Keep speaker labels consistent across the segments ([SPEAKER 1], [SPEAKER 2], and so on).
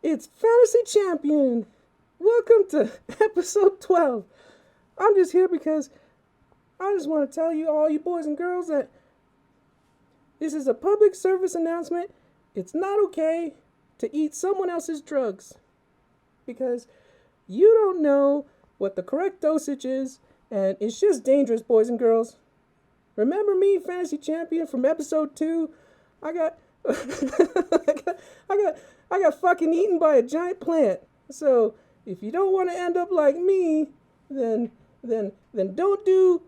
[SPEAKER 1] It's Fantasy Champion. Welcome to episode 12. I'm just here because I just want to tell you, all you boys and girls, that this is a public service announcement. It's not okay to eat someone else's drugs because you don't know what the correct dosage is, and it's just dangerous, boys and girls. Remember me, Fantasy Champion, from episode 2? I got I got fucking eaten by a giant plant. So if you don't want to end up like me, then don't do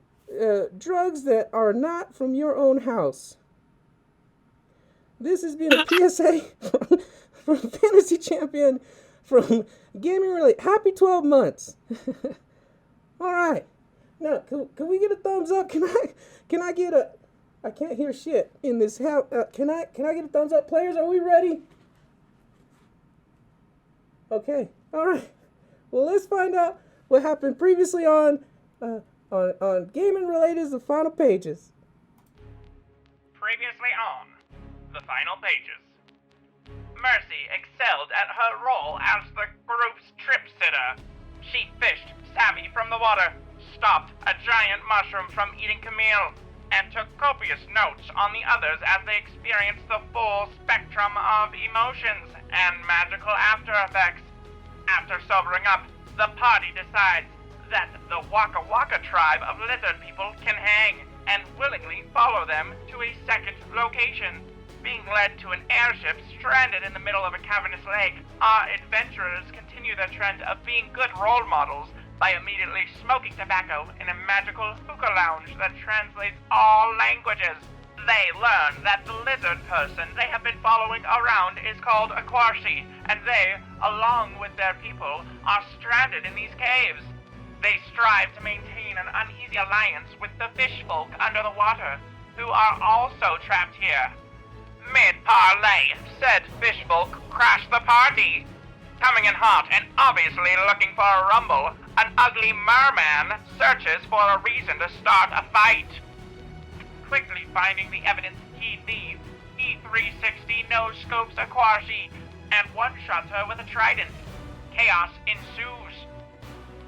[SPEAKER 1] drugs that are not from your own house. This has been a PSA from Fantasy Champion, from Gaming Relate. Happy 12 months. All right. Now, can we get a thumbs up? Can I get a? I can't hear shit in this house. Can I get a thumbs up, players? Are we ready? Okay. All right. Well, let's find out what happened previously on Gaming Related, the final pages.
[SPEAKER 2] Previously on the final pages. Mercy excelled at her role as the group's trip sitter. She fished Savvy from the water, stopped a giant mushroom from eating Camille, and took copious notes on the others as they experienced the full spectrum of emotions and magical after effects. After sobering up, the party decides that the Waka Waka tribe of lizard people can hang, and willingly follow them to a second location. Being led to an airship stranded in the middle of a cavernous lake, our adventurers continue their trend of being good role models by immediately smoking tobacco in a magical hookah lounge that translates all languages. They learn that the lizard person they have been following around is called a Quarshi, and they, along with their people, are stranded in these caves. They strive to maintain an uneasy alliance with the fish folk under the water, who are also trapped here. Mid-parlay, said fish folk crash the party. Coming in hot and obviously looking for a rumble, an ugly merman searches for a reason to start a fight. Quickly finding the evidence he needs, he 360 no-scopes a Quarshi and one-shots her with a trident. Chaos ensues.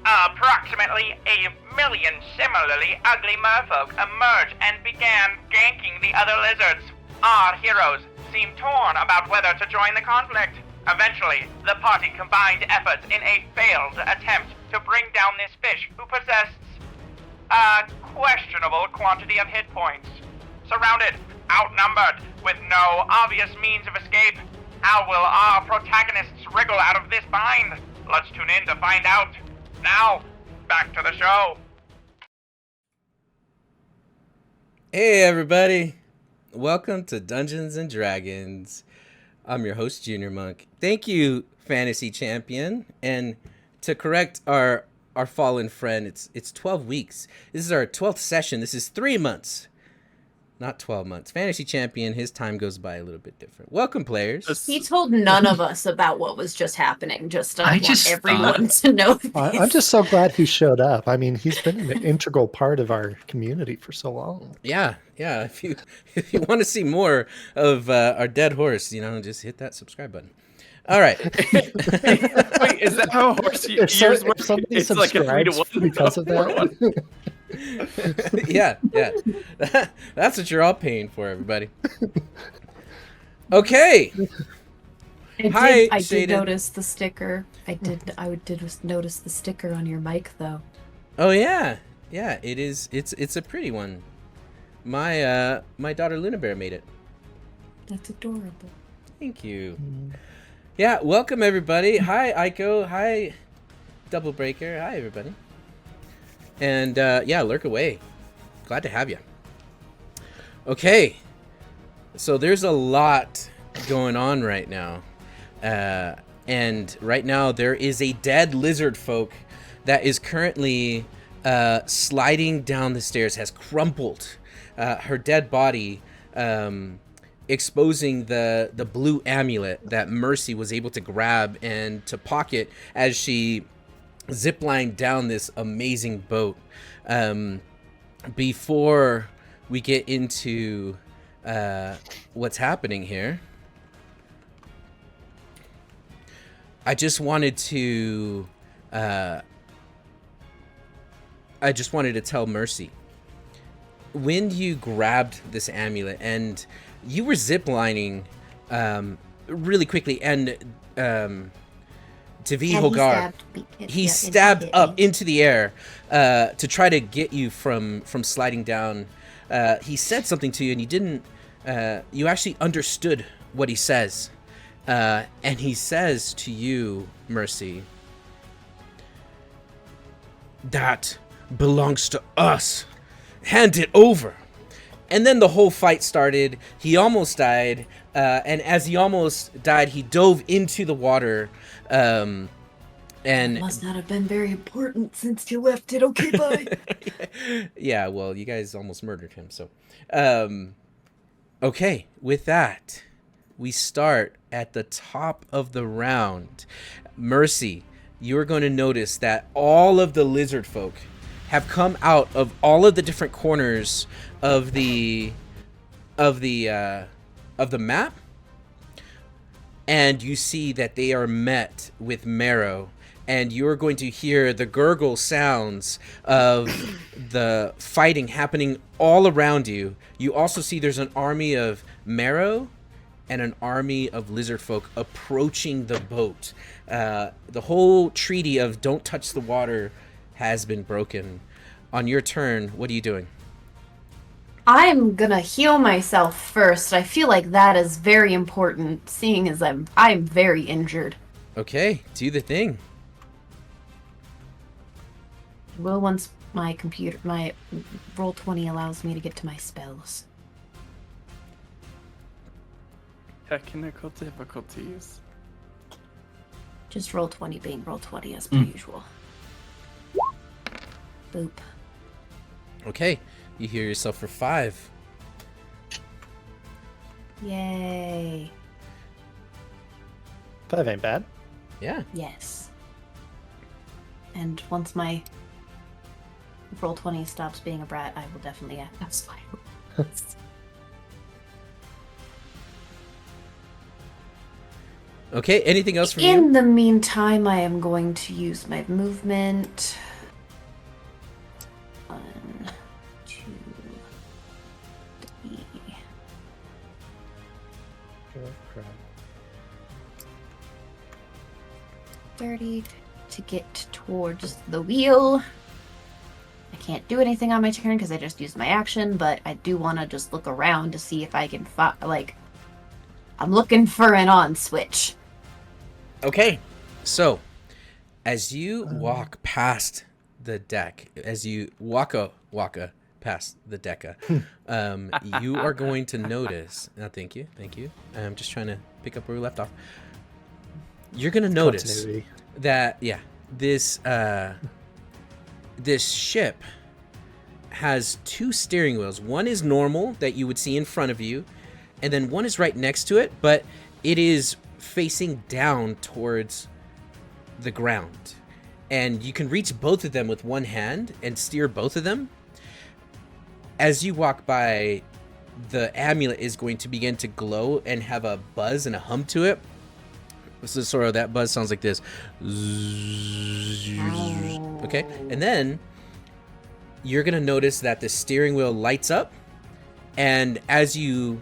[SPEAKER 2] Approximately a million similarly ugly merfolk emerge and began ganking the other lizards. Our heroes seem torn about whether to join the conflict. Eventually, the party combined efforts in a failed attempt to bring down this fish who possessed a questionable quantity of hit points. Surrounded, outnumbered, with no obvious means of escape, how will our protagonists wriggle out of this bind? Let's tune in to find out. Now, back to the show.
[SPEAKER 1] Hey everybody, welcome to Dungeons and Dragons. I'm your host, Junior Monk. Thank you, Fantasy Champion. And to correct our fallen friend, it's 12 weeks. This is our 12th session. This is 3 months, not 12 months. Fantasy Champion, his time goes by a little bit different. Welcome, players.
[SPEAKER 3] He told none of us about what was just happening. I want everyone to know this.
[SPEAKER 4] I'm just so glad he showed up. I mean, he's been an integral part of our community for so long.
[SPEAKER 1] Yeah. If you want to see more of our dead horse, just hit that subscribe button. All right.
[SPEAKER 5] Wait, is that how horse years work?
[SPEAKER 4] If somebody
[SPEAKER 5] It's like a 3-1
[SPEAKER 4] because of that.
[SPEAKER 1] Yeah. That's what you're all paying for, everybody. Okay.
[SPEAKER 3] I did notice the sticker. I did notice the sticker on your mic, though.
[SPEAKER 1] Oh yeah. It is. It's a pretty one. My daughter Luna Bear made it.
[SPEAKER 3] That's adorable.
[SPEAKER 1] Thank you. Yeah, welcome everybody. Hi Aiko. Hi Double Breaker. Hi everybody. And lurk away. Glad to have you. Okay. So there's a lot going on right now. And right now there is a dead lizard folk that is currently sliding down the stairs, has crumpled her dead body, exposing the blue amulet that Mercy was able to grab and to pocket as she ziplined down this amazing boat. Before we get into what's happening here, I just wanted to tell Mercy, when you grabbed this amulet and you were ziplining really quickly, and Tavi Hogar, he stabbed up into the air to try to get you from sliding down. He said something to you, and you didn't. You actually understood what he says, and he says to you, Mercy, "That belongs to us. Hand it over." And then the whole fight started. He almost died, and as he almost died, he dove into the water. And
[SPEAKER 3] it must not have been very important since you left it. Okay, bye.
[SPEAKER 1] Yeah, well, you guys almost murdered him, so. Okay, with that, we start at the top of the round. Mercy, you're going to notice that all of the lizard folk have come out of all of the different corners of the map, and you see that they are met with marrow, and you're going to hear the gurgle sounds of the fighting happening all around you. You also see there's an army of marrow and an army of lizard folk approaching the boat. The whole treaty of don't touch the water has been broken. On your turn, what are you doing?
[SPEAKER 3] I'm gonna heal myself first. I feel like that is very important, seeing as I'm very injured.
[SPEAKER 1] Okay, do the thing.
[SPEAKER 3] Well, once my roll 20 allows me to get to my spells.
[SPEAKER 5] Technical difficulties.
[SPEAKER 3] Just roll 20 being roll 20 as per usual. Boop.
[SPEAKER 1] Okay, you heal yourself for 5.
[SPEAKER 3] Yay.
[SPEAKER 4] 5 ain't bad.
[SPEAKER 1] Yeah.
[SPEAKER 3] Yes. And once my roll 20 stops being a brat, I will definitely that's fine.
[SPEAKER 1] Okay, anything else from you?
[SPEAKER 3] In the meantime, I am going to use my movement. 1, 2, 3.
[SPEAKER 4] Oh, crap.
[SPEAKER 3] 30 to get towards the wheel. I can't do anything on my turn because I just used my action, but I do want to just look around to see if I can I'm looking for an on switch.
[SPEAKER 1] Okay, so as you walk past the deck, as you waka past the deca, you are going to notice. Thank you. I'm just trying to pick up where we left off. You're going to notice
[SPEAKER 4] Continuity.
[SPEAKER 1] that this ship has 2 steering wheels. One is normal that you would see in front of you, and then one is right next to it, but it is facing down towards the ground. And you can reach both of them with one hand and steer both of them. As you walk by, the amulet is going to begin to glow and have a buzz and a hum to it. So sort of that buzz sounds like this. Okay, and then you're gonna notice that the steering wheel lights up, and as it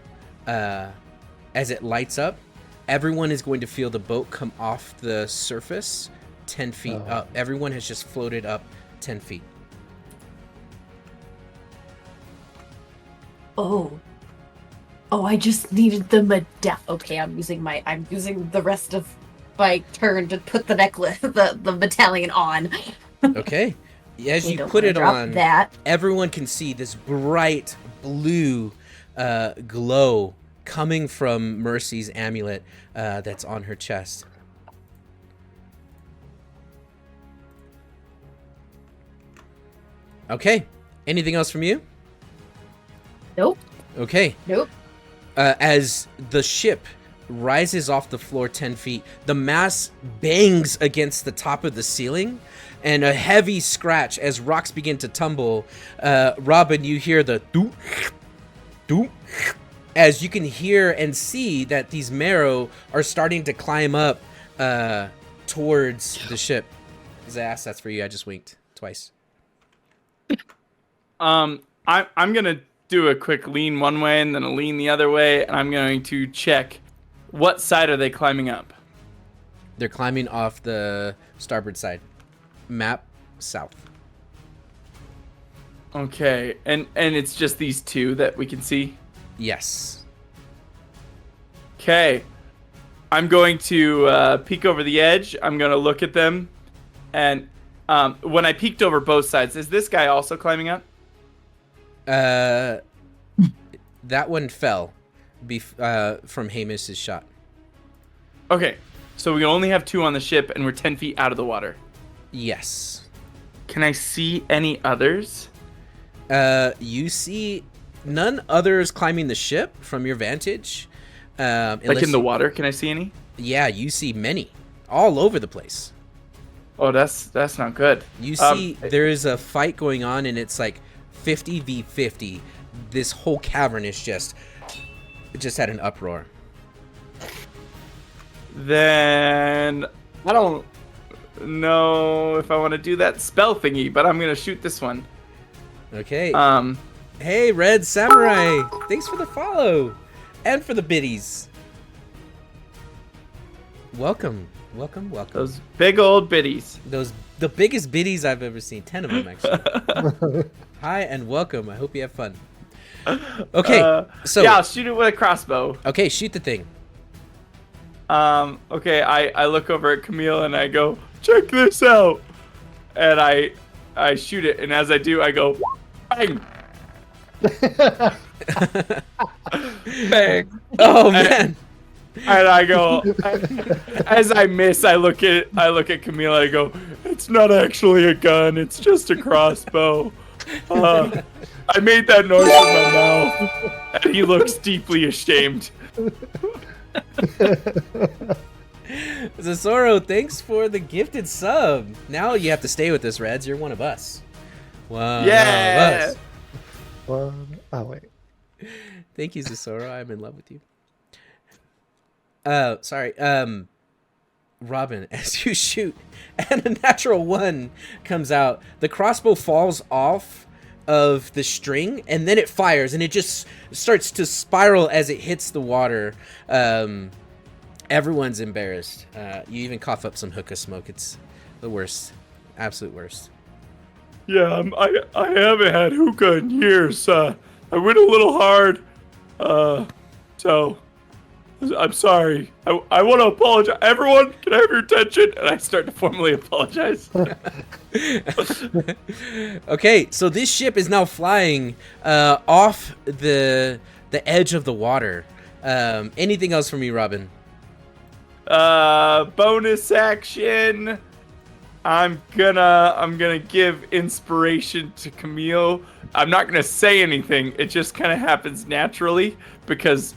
[SPEAKER 1] lights up, everyone is going to feel the boat come off the surface 10 feet up. Everyone has just floated up 10 feet.
[SPEAKER 3] Oh, I just needed the okay, I'm using the rest of my turn to put the necklace, the medallion on.
[SPEAKER 1] Okay. As you put it on, everyone can see this bright blue glow coming from Mercy's amulet that's on her chest. Okay. Anything else from you?
[SPEAKER 3] Nope.
[SPEAKER 1] Okay.
[SPEAKER 3] Nope.
[SPEAKER 1] As the ship rises off the floor 10 feet, the mast bangs against the top of the ceiling, and a heavy scratch as rocks begin to tumble. Robin, you hear the doop, doop, as you can hear and see that these marrow are starting to climb up towards the ship. Zas, that's for you. I just winked twice.
[SPEAKER 5] I'm gonna do a quick lean one way and then a lean the other way, and I'm going to check what side are they climbing up.
[SPEAKER 1] They're climbing off the starboard side. Map south.
[SPEAKER 5] Okay, and it's just these two that we can see?
[SPEAKER 1] Yes.
[SPEAKER 5] Okay. I'm going to peek over the edge. I'm going to look at them. And when I peeked over both sides, is this guy also climbing up?
[SPEAKER 1] That one fell from Hamish's shot.
[SPEAKER 5] Okay, so we only have 2 on the ship, and we're 10 feet out of the water.
[SPEAKER 1] Yes.
[SPEAKER 5] Can I see any others?
[SPEAKER 1] You see none others climbing the ship from your vantage.
[SPEAKER 5] Like in the water, can I see any?
[SPEAKER 1] Yeah, you see many. All over the place.
[SPEAKER 5] Oh, that's not good.
[SPEAKER 1] You see there is a fight going on, and it's like 50 v 50. This whole cavern is just had an uproar.
[SPEAKER 5] Then I don't know if I want to do that spell thingy, but I'm gonna shoot this one.
[SPEAKER 1] Okay. Hey, Red Samurai. Thanks for the follow and for the biddies. Welcome.
[SPEAKER 5] Those big old biddies.
[SPEAKER 1] The biggest biddies I've ever seen. 10 of them, actually. Hi and welcome. I hope you have fun. Okay, so
[SPEAKER 5] yeah, I'll shoot it with a crossbow.
[SPEAKER 1] Okay, shoot the thing.
[SPEAKER 5] Okay, I look over at Camille and I go, check this out, and I shoot it, and as I do, I go, bang, bang.
[SPEAKER 1] Oh man.
[SPEAKER 5] And I go, as I miss, I look at Camille. I go, it's not actually a gun. It's just a crossbow. I made that noise with my mouth, and he looks deeply ashamed.
[SPEAKER 1] Zosoro, thanks for the gifted sub. Now you have to stay with us, Reds. You're one of us. One
[SPEAKER 5] Yeah.
[SPEAKER 1] of us.
[SPEAKER 4] Oh wait.
[SPEAKER 1] Thank you, Zosoro. I'm in love with you. Sorry. Robin, as you shoot, and a natural 1 comes out, the crossbow falls off of the string, and then it fires, and it just starts to spiral as it hits the water. Everyone's embarrassed. You even cough up some hookah smoke. It's the worst. Absolute worst.
[SPEAKER 5] Yeah, I haven't had hookah in years. I went a little hard. So I'm sorry. I want to apologize. Everyone, can I have your attention? And I start to formally apologize.
[SPEAKER 1] Okay, so this ship is now flying off the edge of the water. Anything else from you, Robin?
[SPEAKER 5] Bonus action. I'm gonna give inspiration to Camille. I'm not gonna say anything. It just kind of happens naturally because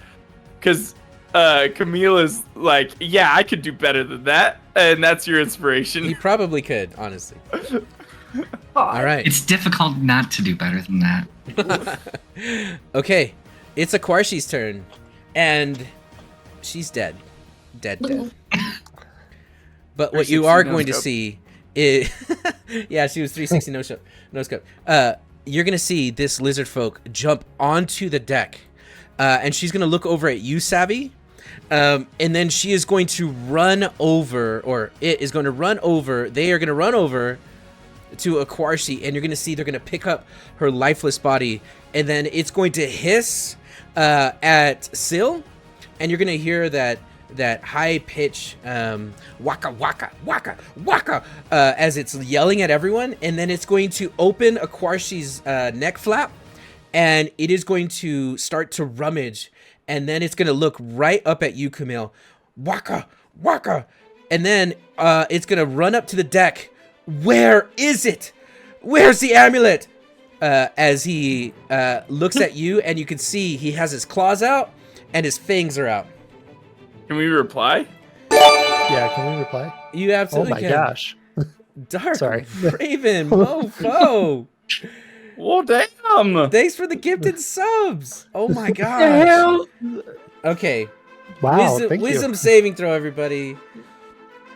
[SPEAKER 5] Camille is like, yeah, I could do better than that, and that's your inspiration.
[SPEAKER 1] You probably could, honestly. All right.
[SPEAKER 6] It's difficult not to do better than that.
[SPEAKER 1] Okay, it's Aquarshi's turn, and she's dead. Dead. But what you are going to see is... yeah, she was 360 no scope. You're going to see this lizard folk jump onto the deck, and she's going to look over at you, Savvy, and then she is going to run over, or it is going to run over, they are going to run over to Aquarshi, and you're going to see they're going to pick up her lifeless body, and then it's going to hiss at Syl, and you're going to hear that high pitch waka waka waka waka as it's yelling at everyone, and then it's going to open Aquarshi's neck flap, and it is going to start to rummage, and then it's going to look right up at you, Camille. Waka waka, and then it's going to run up to the deck. Where is it? Where's the amulet? As he looks at you, and you can see he has his claws out and his fangs are out.
[SPEAKER 5] Can we reply?
[SPEAKER 4] Yeah, can we reply?
[SPEAKER 1] You absolutely can.
[SPEAKER 4] Oh my gosh.
[SPEAKER 1] Dark
[SPEAKER 4] Sorry.
[SPEAKER 1] Raven mofo.
[SPEAKER 5] Well, damn.
[SPEAKER 1] Thanks for the gifted subs. Oh my gosh. Okay.
[SPEAKER 4] Wow, thank
[SPEAKER 1] wisdom
[SPEAKER 4] you.
[SPEAKER 1] saving throw, everybody.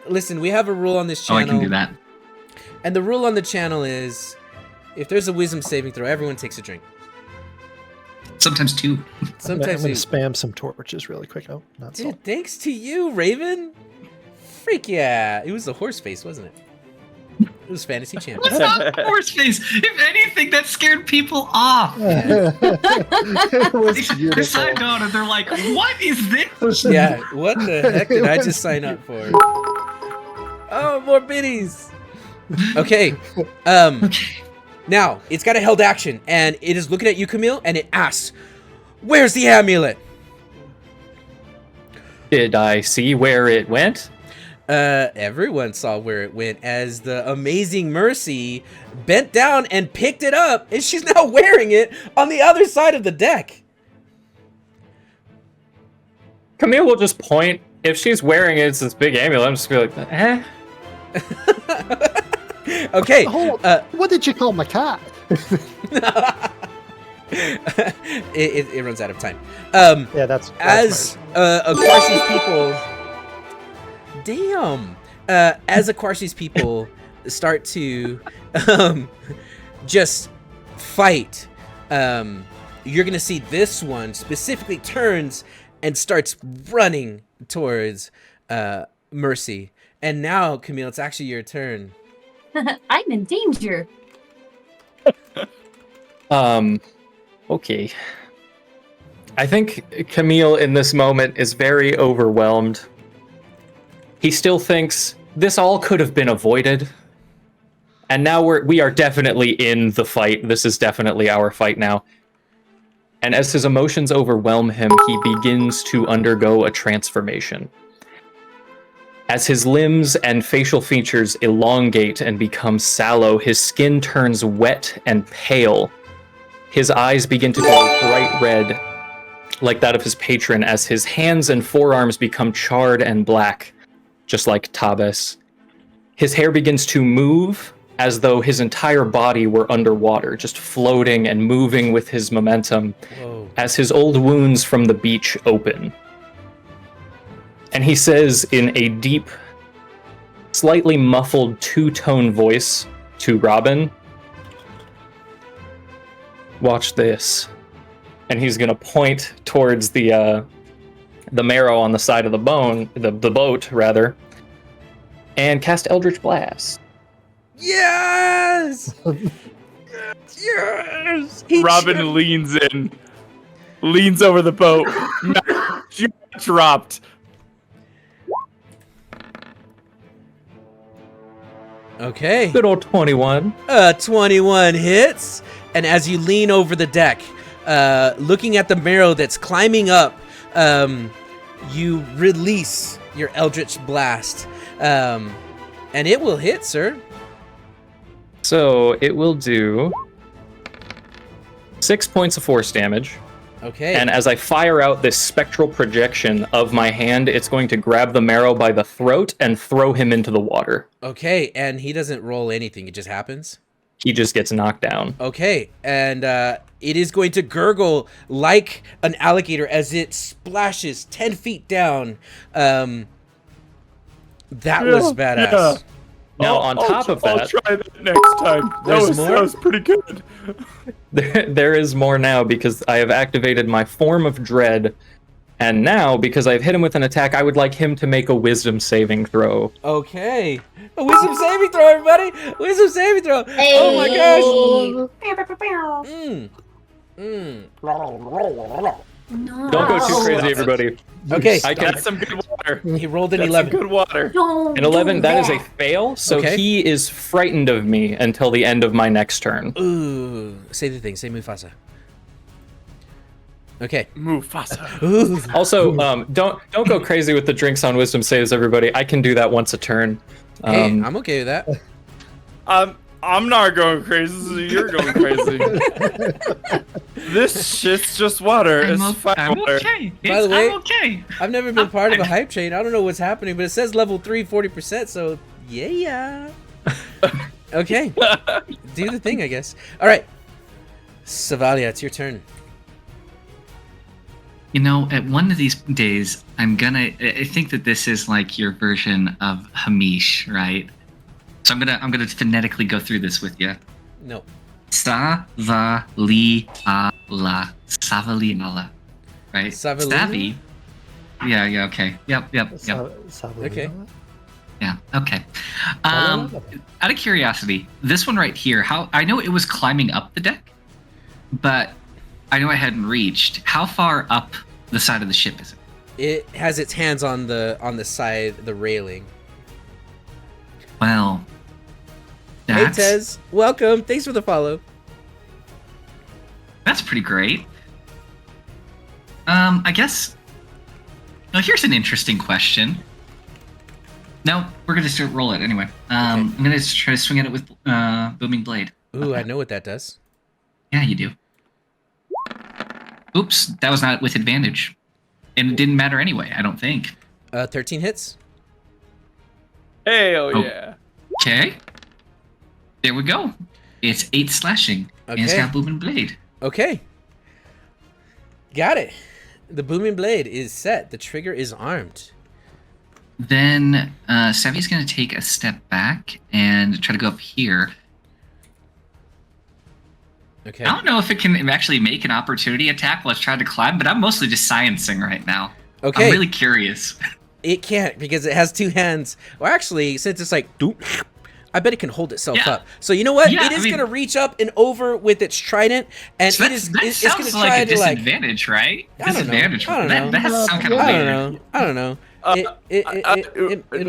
[SPEAKER 1] listen, we have a rule on this
[SPEAKER 6] Oh,
[SPEAKER 1] channel.
[SPEAKER 6] I can do that.
[SPEAKER 1] And the rule on the channel is, if there's a wisdom saving throw, everyone takes a drink.
[SPEAKER 6] Sometimes 2.
[SPEAKER 4] I'm
[SPEAKER 1] Sometimes
[SPEAKER 4] going
[SPEAKER 1] we...
[SPEAKER 4] to spam some torches really quick. Oh, not so.
[SPEAKER 1] Dude, thanks to you, Raven. Freak yeah. It was the horse face, wasn't it? It was Fantasy Champions.
[SPEAKER 6] What's not horse face? If anything, that scared people off.
[SPEAKER 4] It was
[SPEAKER 6] They
[SPEAKER 4] beautiful.
[SPEAKER 6] signed on and they're like, what is this?
[SPEAKER 1] Yeah, what the heck did I just sign up for? Oh, more biddies. Okay. Now, it's got a held action, and it is looking at you, Camille, and it asks, where's the amulet?
[SPEAKER 7] Did I see where it went?
[SPEAKER 1] Everyone saw where it went as the amazing Mercy bent down and picked it up, and she's now wearing it on the other side of the deck.
[SPEAKER 7] Camille will just point. If she's wearing it, it's this big amulet. I'm just gonna be like, eh?
[SPEAKER 1] Okay.
[SPEAKER 4] What did you call my cat?
[SPEAKER 1] It runs out of time.
[SPEAKER 4] Yeah, that's
[SPEAKER 1] As Akarsi's people, as Akarsi's people start to just fight, you're gonna see this one specifically turns and starts running towards Mercy. And now, Camille, it's actually your turn.
[SPEAKER 3] I'm in danger.
[SPEAKER 7] Okay. I think Camille in this moment is very overwhelmed. He still thinks this all could have been avoided. And now we are definitely in the fight. This is definitely our fight now. And as his emotions overwhelm him, he begins to undergo a transformation. As his limbs and facial features elongate and become sallow, his skin turns wet and pale. His eyes begin to glow bright red, like that of his patron, as his hands and forearms become charred and black, just like Tabes. His hair begins to move as though his entire body were underwater, just floating and moving with his momentum.
[SPEAKER 1] Whoa.
[SPEAKER 7] As his old wounds from the beach open. And he says in a deep, slightly muffled two-tone voice to Robin, watch this. And he's going to point towards the marrow on the side of the boat, rather, and cast Eldritch Blast.
[SPEAKER 1] Yes! Yes!
[SPEAKER 5] Robin leans over the boat. She dropped.
[SPEAKER 1] Okay.
[SPEAKER 7] Good old 21.
[SPEAKER 1] 21 hits. And as you lean over the deck, looking at the marrow that's climbing up, you release your Eldritch Blast. And it will hit, sir.
[SPEAKER 7] So it will do 6 points of force damage.
[SPEAKER 1] Okay.
[SPEAKER 7] And as I fire out this spectral projection of my hand, it's going to grab the marrow by the throat and throw him into the water.
[SPEAKER 1] Okay, and he doesn't roll anything. It just happens?
[SPEAKER 7] He just gets knocked down.
[SPEAKER 1] Okay, and it is going to gurgle like an alligator as it splashes 10 feet down. That was badass.
[SPEAKER 5] Yeah.
[SPEAKER 7] Now, on top of
[SPEAKER 5] I'll
[SPEAKER 7] that,
[SPEAKER 5] try that next time.
[SPEAKER 1] There's more?
[SPEAKER 5] That was pretty good.
[SPEAKER 7] there is more now because I have activated my Form of Dread. And now, because I've hit him with an attack, I would like him to make a wisdom saving throw.
[SPEAKER 1] Okay. A wisdom saving throw, everybody! Wisdom saving throw! Oh my gosh!
[SPEAKER 3] No.
[SPEAKER 7] Don't go too crazy, everybody.
[SPEAKER 1] Okay,
[SPEAKER 5] That's some good water.
[SPEAKER 1] he rolled an
[SPEAKER 5] That's
[SPEAKER 1] 11.
[SPEAKER 5] some good water.
[SPEAKER 3] Don't
[SPEAKER 7] An 11,
[SPEAKER 3] do
[SPEAKER 7] that is a fail, so
[SPEAKER 1] Okay.
[SPEAKER 7] he is frightened of me until the end of my next turn.
[SPEAKER 1] Ooh, say the thing. Say Mufasa. Okay.
[SPEAKER 5] Mufasa.
[SPEAKER 1] Ooh.
[SPEAKER 7] Also, don't go crazy with the drinks on wisdom saves, everybody. I can do that once a turn.
[SPEAKER 1] Hey, I'm okay with that.
[SPEAKER 5] I'm not going crazy, so you're going crazy. This shit's just water. It's fine
[SPEAKER 6] I'm
[SPEAKER 5] water.
[SPEAKER 6] okay.
[SPEAKER 1] By the way-
[SPEAKER 6] I'm okay.
[SPEAKER 1] I've never been part of a hype train. I don't know what's happening, but it says level 3, 40%, so yeah. Okay. Do the thing, I guess. All right. Savalia, it's your turn.
[SPEAKER 6] You know, at one of these days, I think that this is like your version of Hamish, right? So I'm gonna phonetically go through this with you.
[SPEAKER 1] No.
[SPEAKER 6] Savaliala. Savaliala. Right?
[SPEAKER 1] Savaliala?
[SPEAKER 6] Savvy. Yeah, okay. Yep.
[SPEAKER 1] Okay.
[SPEAKER 6] Yeah, okay. Out of curiosity, this one right here, I know it was climbing up the deck, but I know I hadn't reached. How far up the side of the ship is it?
[SPEAKER 1] It has its hands on the side, the railing.
[SPEAKER 6] Well,
[SPEAKER 1] Hey Tez, welcome. Thanks for the follow.
[SPEAKER 6] That's pretty great. I guess. Now here's an interesting question. No, we're gonna just roll it anyway. I'm gonna just try to swing at it with booming blade.
[SPEAKER 1] Ooh, I know what that does.
[SPEAKER 6] Yeah, you do. Oops, that was not with advantage, and it didn't matter anyway. I don't think.
[SPEAKER 1] 13 hits.
[SPEAKER 5] Hell yeah.
[SPEAKER 6] Okay. There we go. It's 8 slashing. And it's got booming blade.
[SPEAKER 1] Okay. Got it. The booming blade is set. The trigger is armed.
[SPEAKER 6] Then Savvy's going to take a step back and try to go up here.
[SPEAKER 1] Okay.
[SPEAKER 6] I don't know if it can actually make an opportunity attack while it's trying to climb, but I'm mostly just sciencing right now.
[SPEAKER 1] Okay.
[SPEAKER 6] I'm really curious.
[SPEAKER 1] It can't because it has 2 hands. Well, actually, since it's like, doop, I bet it can hold itself up. So you know what?
[SPEAKER 6] Yeah,
[SPEAKER 1] it is going to reach up and over with its trident, and
[SPEAKER 6] so
[SPEAKER 1] it's going to
[SPEAKER 6] sounds
[SPEAKER 1] try
[SPEAKER 6] like a
[SPEAKER 1] to
[SPEAKER 6] disadvantage, right?
[SPEAKER 1] I don't know.
[SPEAKER 6] Disadvantage.
[SPEAKER 1] I don't know.
[SPEAKER 6] That has to sound kind of weird.
[SPEAKER 1] I don't know.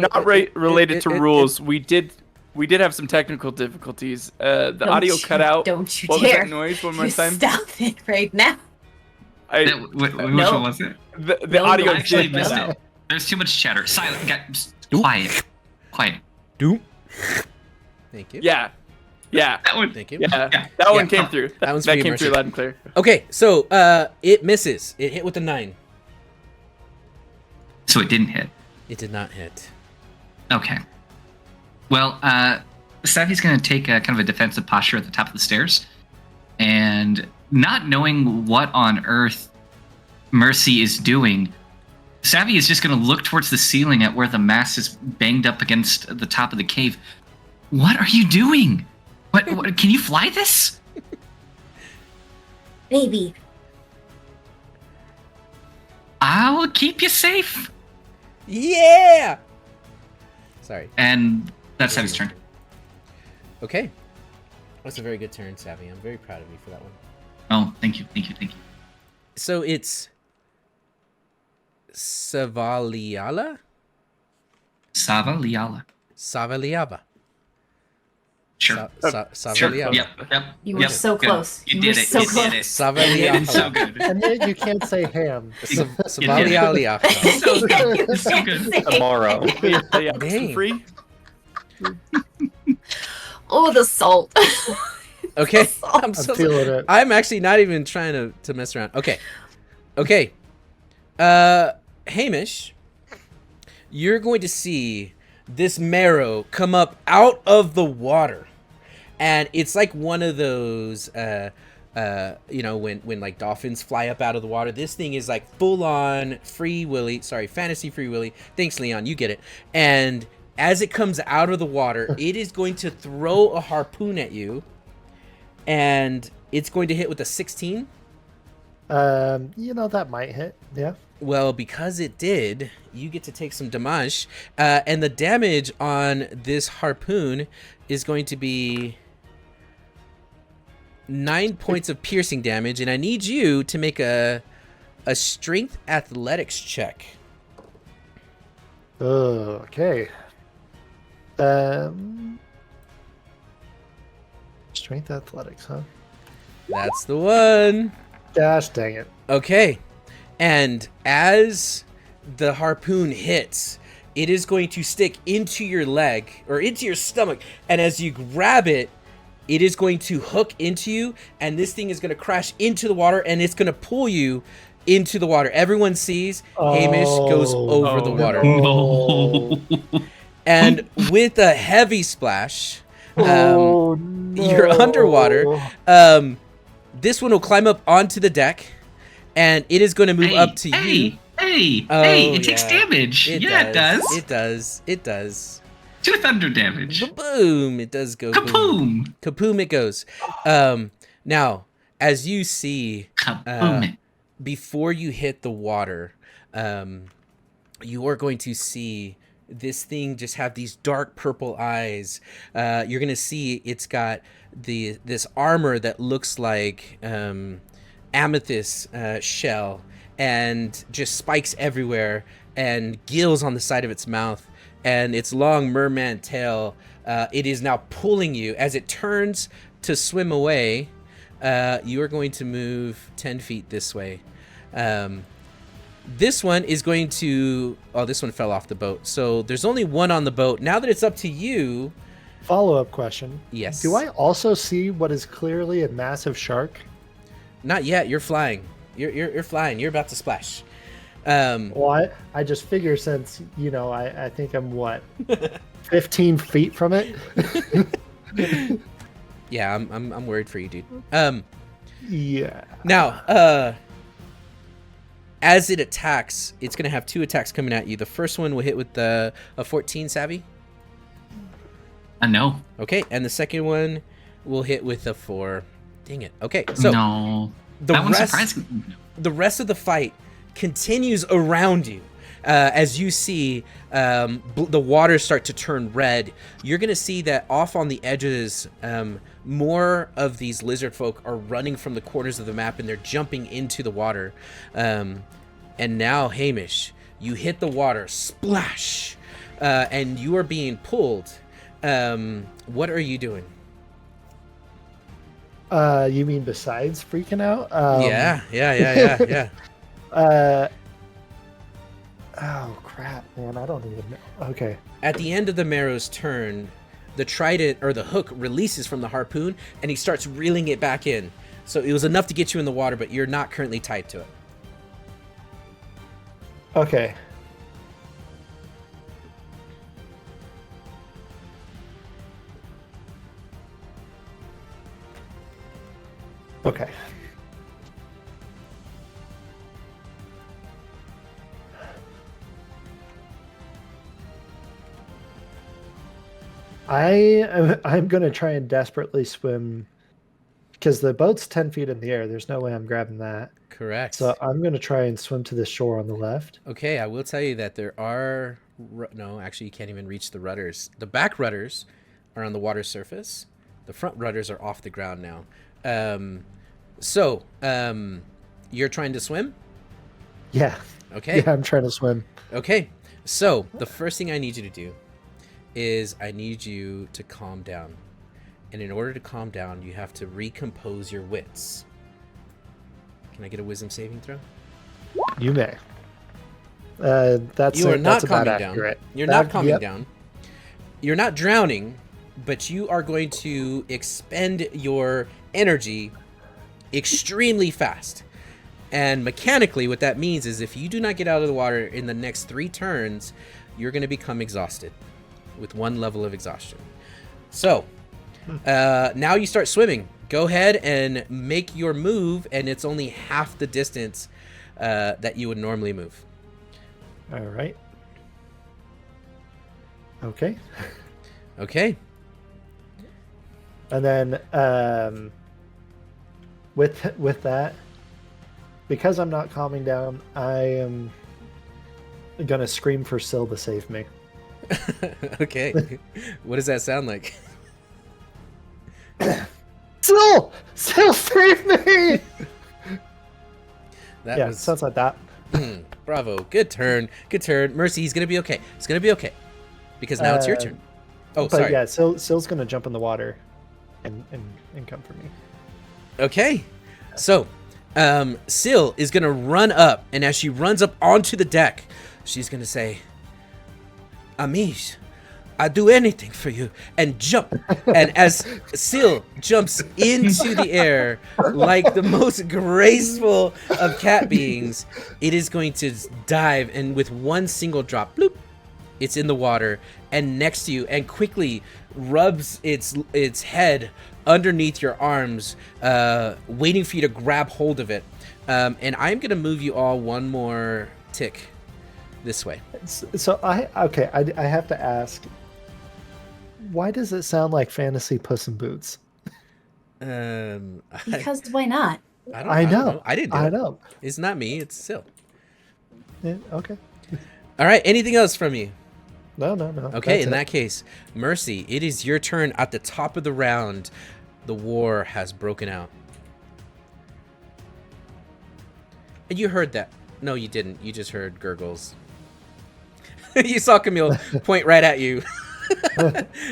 [SPEAKER 5] Not related to rules. We did have some technical difficulties. The audio cut out.
[SPEAKER 3] Don't you
[SPEAKER 5] what
[SPEAKER 3] dare!
[SPEAKER 5] Was that noise? One more
[SPEAKER 3] You
[SPEAKER 5] time.
[SPEAKER 3] stop it right now.
[SPEAKER 6] Which one was it?
[SPEAKER 5] The audio
[SPEAKER 6] I actually
[SPEAKER 5] did
[SPEAKER 6] missed
[SPEAKER 5] cut out.
[SPEAKER 6] it. There's too much chatter. Silent. Quiet.
[SPEAKER 1] Doop. Thank you.
[SPEAKER 5] Yeah.
[SPEAKER 6] That one.
[SPEAKER 1] Thank you.
[SPEAKER 5] Yeah. That one came through.
[SPEAKER 1] That one's
[SPEAKER 5] that
[SPEAKER 1] for you,
[SPEAKER 5] came through
[SPEAKER 1] Mercy.
[SPEAKER 5] loud and clear.
[SPEAKER 1] Okay, so it misses. It hit with a 9.
[SPEAKER 6] So it didn't hit.
[SPEAKER 1] It did not hit.
[SPEAKER 6] Okay. Well, Savvy's going to take a kind of a defensive posture at the top of the stairs, and not knowing what on earth Mercy is doing, Savvy is just going to look towards the ceiling at where the mass is banged up against the top of the cave. What are you doing? What can you fly this?
[SPEAKER 3] Maybe.
[SPEAKER 6] I will keep you safe.
[SPEAKER 1] Yeah! Sorry.
[SPEAKER 6] And that's Savvy's turn.
[SPEAKER 1] Okay. That's a very good turn, Savvy. I'm very proud of you for that one.
[SPEAKER 6] Oh, thank you.
[SPEAKER 1] So it's Savaliala? Savaliaba.
[SPEAKER 6] Sure.
[SPEAKER 1] Savaliaba.
[SPEAKER 6] Yep.
[SPEAKER 3] You were so
[SPEAKER 6] Good.
[SPEAKER 3] close.
[SPEAKER 6] You
[SPEAKER 3] You
[SPEAKER 6] did
[SPEAKER 3] were
[SPEAKER 6] it.
[SPEAKER 3] so
[SPEAKER 6] You
[SPEAKER 3] close.
[SPEAKER 6] did it.
[SPEAKER 1] Savaliala.
[SPEAKER 6] So good.
[SPEAKER 4] And then you can't say ham.
[SPEAKER 1] Savaliala.
[SPEAKER 6] So good. So good.
[SPEAKER 7] Tomorrow.
[SPEAKER 5] Yeah,
[SPEAKER 1] Dang.
[SPEAKER 5] free.
[SPEAKER 3] Oh, the salt.
[SPEAKER 1] Okay.
[SPEAKER 4] I'm feeling it.
[SPEAKER 1] I'm actually not even trying to mess around. Okay. Hamish, you're going to see this marrow come up out of the water. And it's like one of those, when like dolphins fly up out of the water. This thing is like full on fantasy free willy. Thanks, Leon. You get it. And as it comes out of the water, it is going to throw a harpoon at you. And it's going to hit with a 16.
[SPEAKER 4] That might hit. Yeah.
[SPEAKER 1] Well, because it did, you get to take some damage. And the damage on this harpoon is going to be 9 points of piercing damage. And I need you to make a strength athletics check.
[SPEAKER 4] Okay. Strength athletics, huh?
[SPEAKER 1] That's the one.
[SPEAKER 4] Gosh dang it.
[SPEAKER 1] Okay. And as the harpoon hits, it is going to stick into your leg or into your stomach. And as you grab it, it is going to hook into you. And this thing is going to crash into the water and it's going to pull you into the water. Everyone sees Hamish goes over the water.
[SPEAKER 6] No.
[SPEAKER 1] And with a heavy splash, you're underwater. This one will climb up onto the deck. and it is going to move up to you.
[SPEAKER 6] Hey, it takes damage. It does.
[SPEAKER 1] It does.
[SPEAKER 6] 2 thunder damage.
[SPEAKER 1] Boom! It does go.
[SPEAKER 6] Kaboom!
[SPEAKER 1] Boom. Kaboom! It goes. Now, as you see, before you hit the water, you are going to see this thing just have these dark purple eyes. You're going to see it's got this armor that looks like amethyst shell, and just spikes everywhere, and gills on the side of its mouth, and its long merman tail. It is now pulling you. As it turns to swim away, you are going to move 10 feet this way. This one is going to... Oh, this one fell off the boat. So there's only one on the boat. Now that it's up to you...
[SPEAKER 4] Follow-up question.
[SPEAKER 1] Yes.
[SPEAKER 4] Do I also see what is clearly a massive shark?
[SPEAKER 1] Not yet. You're flying. You're flying. You're about to splash.
[SPEAKER 4] Well, I just figure since, I think I'm, 15 feet from it?
[SPEAKER 1] Yeah, I'm worried for you, dude.
[SPEAKER 4] Yeah.
[SPEAKER 1] Now, as it attacks, it's going to have 2 attacks coming at you. The first one will hit with a 14, Savvy.
[SPEAKER 6] No.
[SPEAKER 1] Okay, and the second one will hit with a 4. Dang it. Okay, so
[SPEAKER 6] no. That one's surprising.
[SPEAKER 1] The rest of the fight continues around you. As you see the water start to turn red, you're going to see that off on the edges, more of these lizard folk are running from the corners of the map, and they're jumping into the water. And now, Hamish, you hit the water, splash, and you are being pulled. What are you doing?
[SPEAKER 4] You mean besides freaking out?
[SPEAKER 1] Yeah.
[SPEAKER 4] Oh crap, man! I don't even know. Okay.
[SPEAKER 1] At the end of the Marrow's turn, the trident or the hook releases from the harpoon, and he starts reeling it back in. So it was enough to get you in the water, but you're not currently tied to it.
[SPEAKER 4] Okay. Okay. I'm going to try and desperately swim because the boat's 10 feet in the air. There's no way I'm grabbing that.
[SPEAKER 1] Correct.
[SPEAKER 4] So I'm going to try and swim to the shore on the left.
[SPEAKER 1] Okay, I will tell you that there are... No, actually, you can't even reach the rudders. The back rudders are on the water surface. The front rudders are off the ground now. You're trying to swim?
[SPEAKER 4] Yeah.
[SPEAKER 1] Okay.
[SPEAKER 4] Yeah, I'm trying to swim.
[SPEAKER 1] Okay. So the first thing I need you to do is I need you to calm down. And in order to calm down, you have to recompose your wits. Can I get a wisdom saving throw?
[SPEAKER 4] You may. That's
[SPEAKER 1] you are not
[SPEAKER 4] that's
[SPEAKER 1] calming
[SPEAKER 4] about
[SPEAKER 1] down.
[SPEAKER 4] accurate.
[SPEAKER 1] You're not calming down. You're not drowning, but you are going to expend your energy extremely fast. And mechanically, what that means is if you do not get out of the water in the next 3 turns, you're going to become exhausted with 1 level of exhaustion. So, now you start swimming. Go ahead and make your move, and it's only half the distance that you would normally move.
[SPEAKER 4] All right. Okay.
[SPEAKER 1] Okay.
[SPEAKER 4] And then with that, because I'm not calming down, I am gonna scream for Syl to save me.
[SPEAKER 1] Okay. What does that sound like?
[SPEAKER 4] Syl, save me!
[SPEAKER 1] That
[SPEAKER 4] sounds like that.
[SPEAKER 1] Bravo. Good turn. Good turn. Mercy, he's gonna be okay. It's gonna be okay. Because now it's your turn. Oh,
[SPEAKER 4] but
[SPEAKER 1] sorry.
[SPEAKER 4] Yeah, Syl's gonna jump in the water and come for me.
[SPEAKER 1] Okay. So, Syl is gonna run up, and as she runs up onto the deck, she's gonna say, Amish, I'd do anything for you, and jump. And as Syl jumps into the air like the most graceful of cat beings, it is going to dive, and with one single drop, bloop, it's in the water and next to you, and quickly rubs its head underneath your arms, waiting for you to grab hold of it. And I'm going to move you all one more tick this way.
[SPEAKER 4] So I have to ask, why does it sound like fantasy Puss in Boots?
[SPEAKER 3] Because why not?
[SPEAKER 4] I know.
[SPEAKER 1] I didn't do
[SPEAKER 4] I
[SPEAKER 1] it.
[SPEAKER 4] know.
[SPEAKER 1] It's not me. It's Sil.
[SPEAKER 4] Yeah, okay.
[SPEAKER 1] All right. Anything else from you?
[SPEAKER 4] No.
[SPEAKER 1] Okay.
[SPEAKER 4] That's
[SPEAKER 1] In
[SPEAKER 4] it.
[SPEAKER 1] that case, Mercy, it is your turn. At the top of the round, the war has broken out. And you heard that. No, you didn't. You just heard gurgles. You saw Camille point right at you.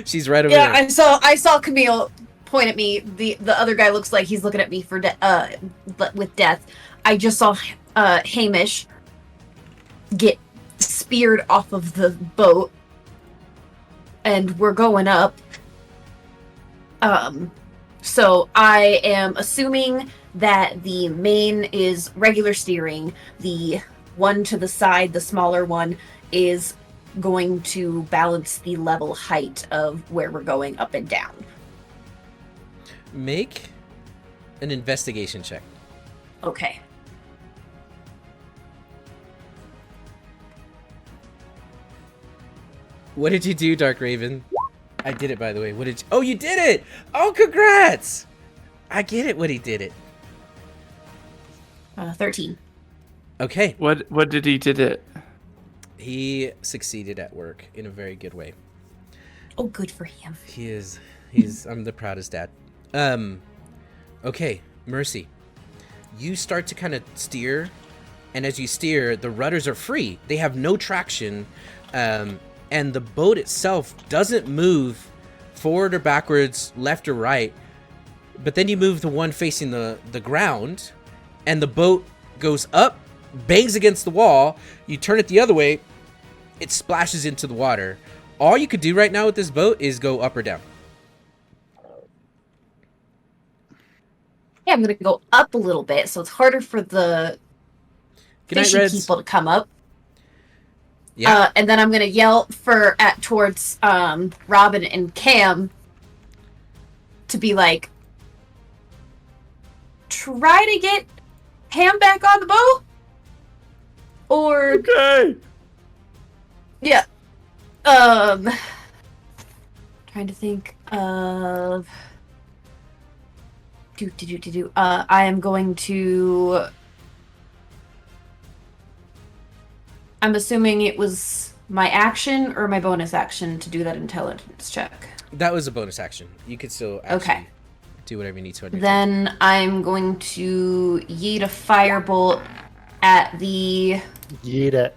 [SPEAKER 1] She's right over
[SPEAKER 3] Yeah,
[SPEAKER 1] there.
[SPEAKER 3] I saw Camille point at me. The other guy looks like he's looking at me for with death. I just saw Hamish get speared off of the boat, and we're going up. So I am assuming that the main is regular steering. The one to the side, the smaller one, is going to balance the level height of where we're going up and down.
[SPEAKER 1] Make an investigation check.
[SPEAKER 3] Okay.
[SPEAKER 1] What did you do, Dark Raven? I did it, by the way. What did you... Oh, you did it! Oh, congrats! I get it, what he did it.
[SPEAKER 3] 13.
[SPEAKER 1] Okay.
[SPEAKER 5] What did he did it?
[SPEAKER 1] He succeeded at work in a very good way.
[SPEAKER 3] Oh, good for him.
[SPEAKER 1] He's I'm the proudest dad. Okay, Mercy. You start to kind of steer, and as you steer, the rudders are free. They have no traction, and the boat itself doesn't move forward or backwards, left or right. But then you move the one facing the ground, and the boat goes up, bangs against the wall. You turn it the other way, it splashes into the water. All you could do right now with this boat is go up or down.
[SPEAKER 3] Yeah, I'm gonna go up a little bit, so it's harder for the
[SPEAKER 1] Good night,
[SPEAKER 3] fishy
[SPEAKER 1] Reds.
[SPEAKER 3] people to come up.
[SPEAKER 1] Yeah.
[SPEAKER 3] And then I'm gonna yell towards Robin and Cam to be like, try to get Ham back on the boat, or
[SPEAKER 5] Okay.
[SPEAKER 3] yeah. Trying to think of I am going to. I'm assuming it was my action or my bonus action to do that intelligence check.
[SPEAKER 1] That was a bonus action. You could still actually do whatever you need to. On your turn.
[SPEAKER 3] Then I'm going to yeet a firebolt at the.
[SPEAKER 4] Yeet it.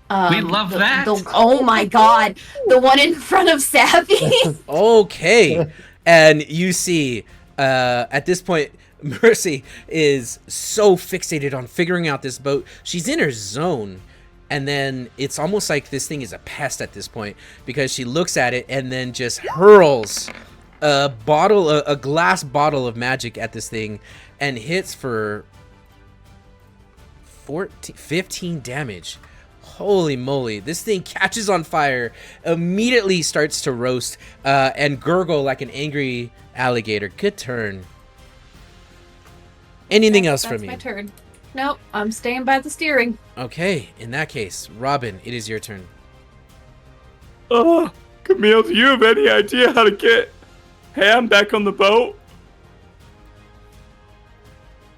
[SPEAKER 6] We love that.
[SPEAKER 3] Oh my god, the one in front of Savvy.
[SPEAKER 1] Okay. And you see, at this point, Mercy is so fixated on figuring out this boat. She's in her zone. And then it's almost like this thing is a pest at this point, because she looks at it and then just hurls a glass bottle of magic at this thing and hits for 15 damage. Holy moly. This thing catches on fire, immediately starts to roast, and gurgle like an angry alligator. Good turn. Anything else from
[SPEAKER 3] That's
[SPEAKER 1] you?
[SPEAKER 3] my turn. Nope, I'm staying by the steering.
[SPEAKER 1] Okay, in that case, Robin, it is your turn.
[SPEAKER 5] Oh, Camille, do you have any idea how to get Ham back on the boat?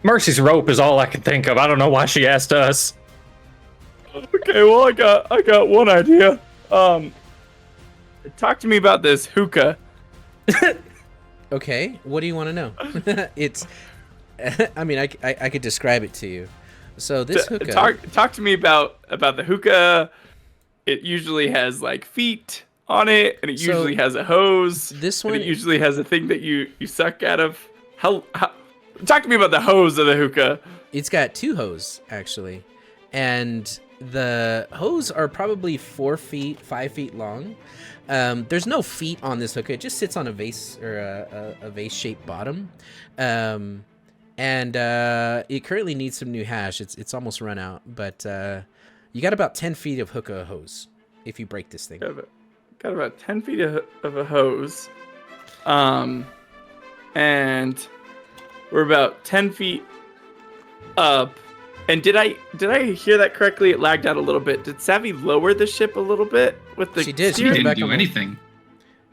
[SPEAKER 7] Mercy's rope is all I can think of. I don't know why she asked us.
[SPEAKER 5] Okay, well, I got one idea. Talk to me about this hookah.
[SPEAKER 1] Okay, what do you want to know? It's, I mean, I could describe it to you. So this hookah.
[SPEAKER 5] Talk to me about the hookah. It usually has like feet on it, and it usually has a hose.
[SPEAKER 1] This one,
[SPEAKER 5] and it usually has a thing that you suck out of. How? Talk to me about the hose of the hookah.
[SPEAKER 1] It's got two hoses actually, and the hose are probably 4 feet, 5 feet long. There's no feet on this hookah. It just sits on a vase or a vase-shaped bottom. And it currently needs some new hash. It's almost run out, but you got about 10 feet of hookah hose if you break this thing.
[SPEAKER 5] Got about 10 feet of a hose. and we're about 10 feet up. And did I hear that correctly? It lagged out a little bit. Did Savvy lower the ship a little bit with the
[SPEAKER 1] She did. She
[SPEAKER 5] steer?
[SPEAKER 6] She didn't
[SPEAKER 1] back
[SPEAKER 6] do
[SPEAKER 1] on the-
[SPEAKER 6] anything.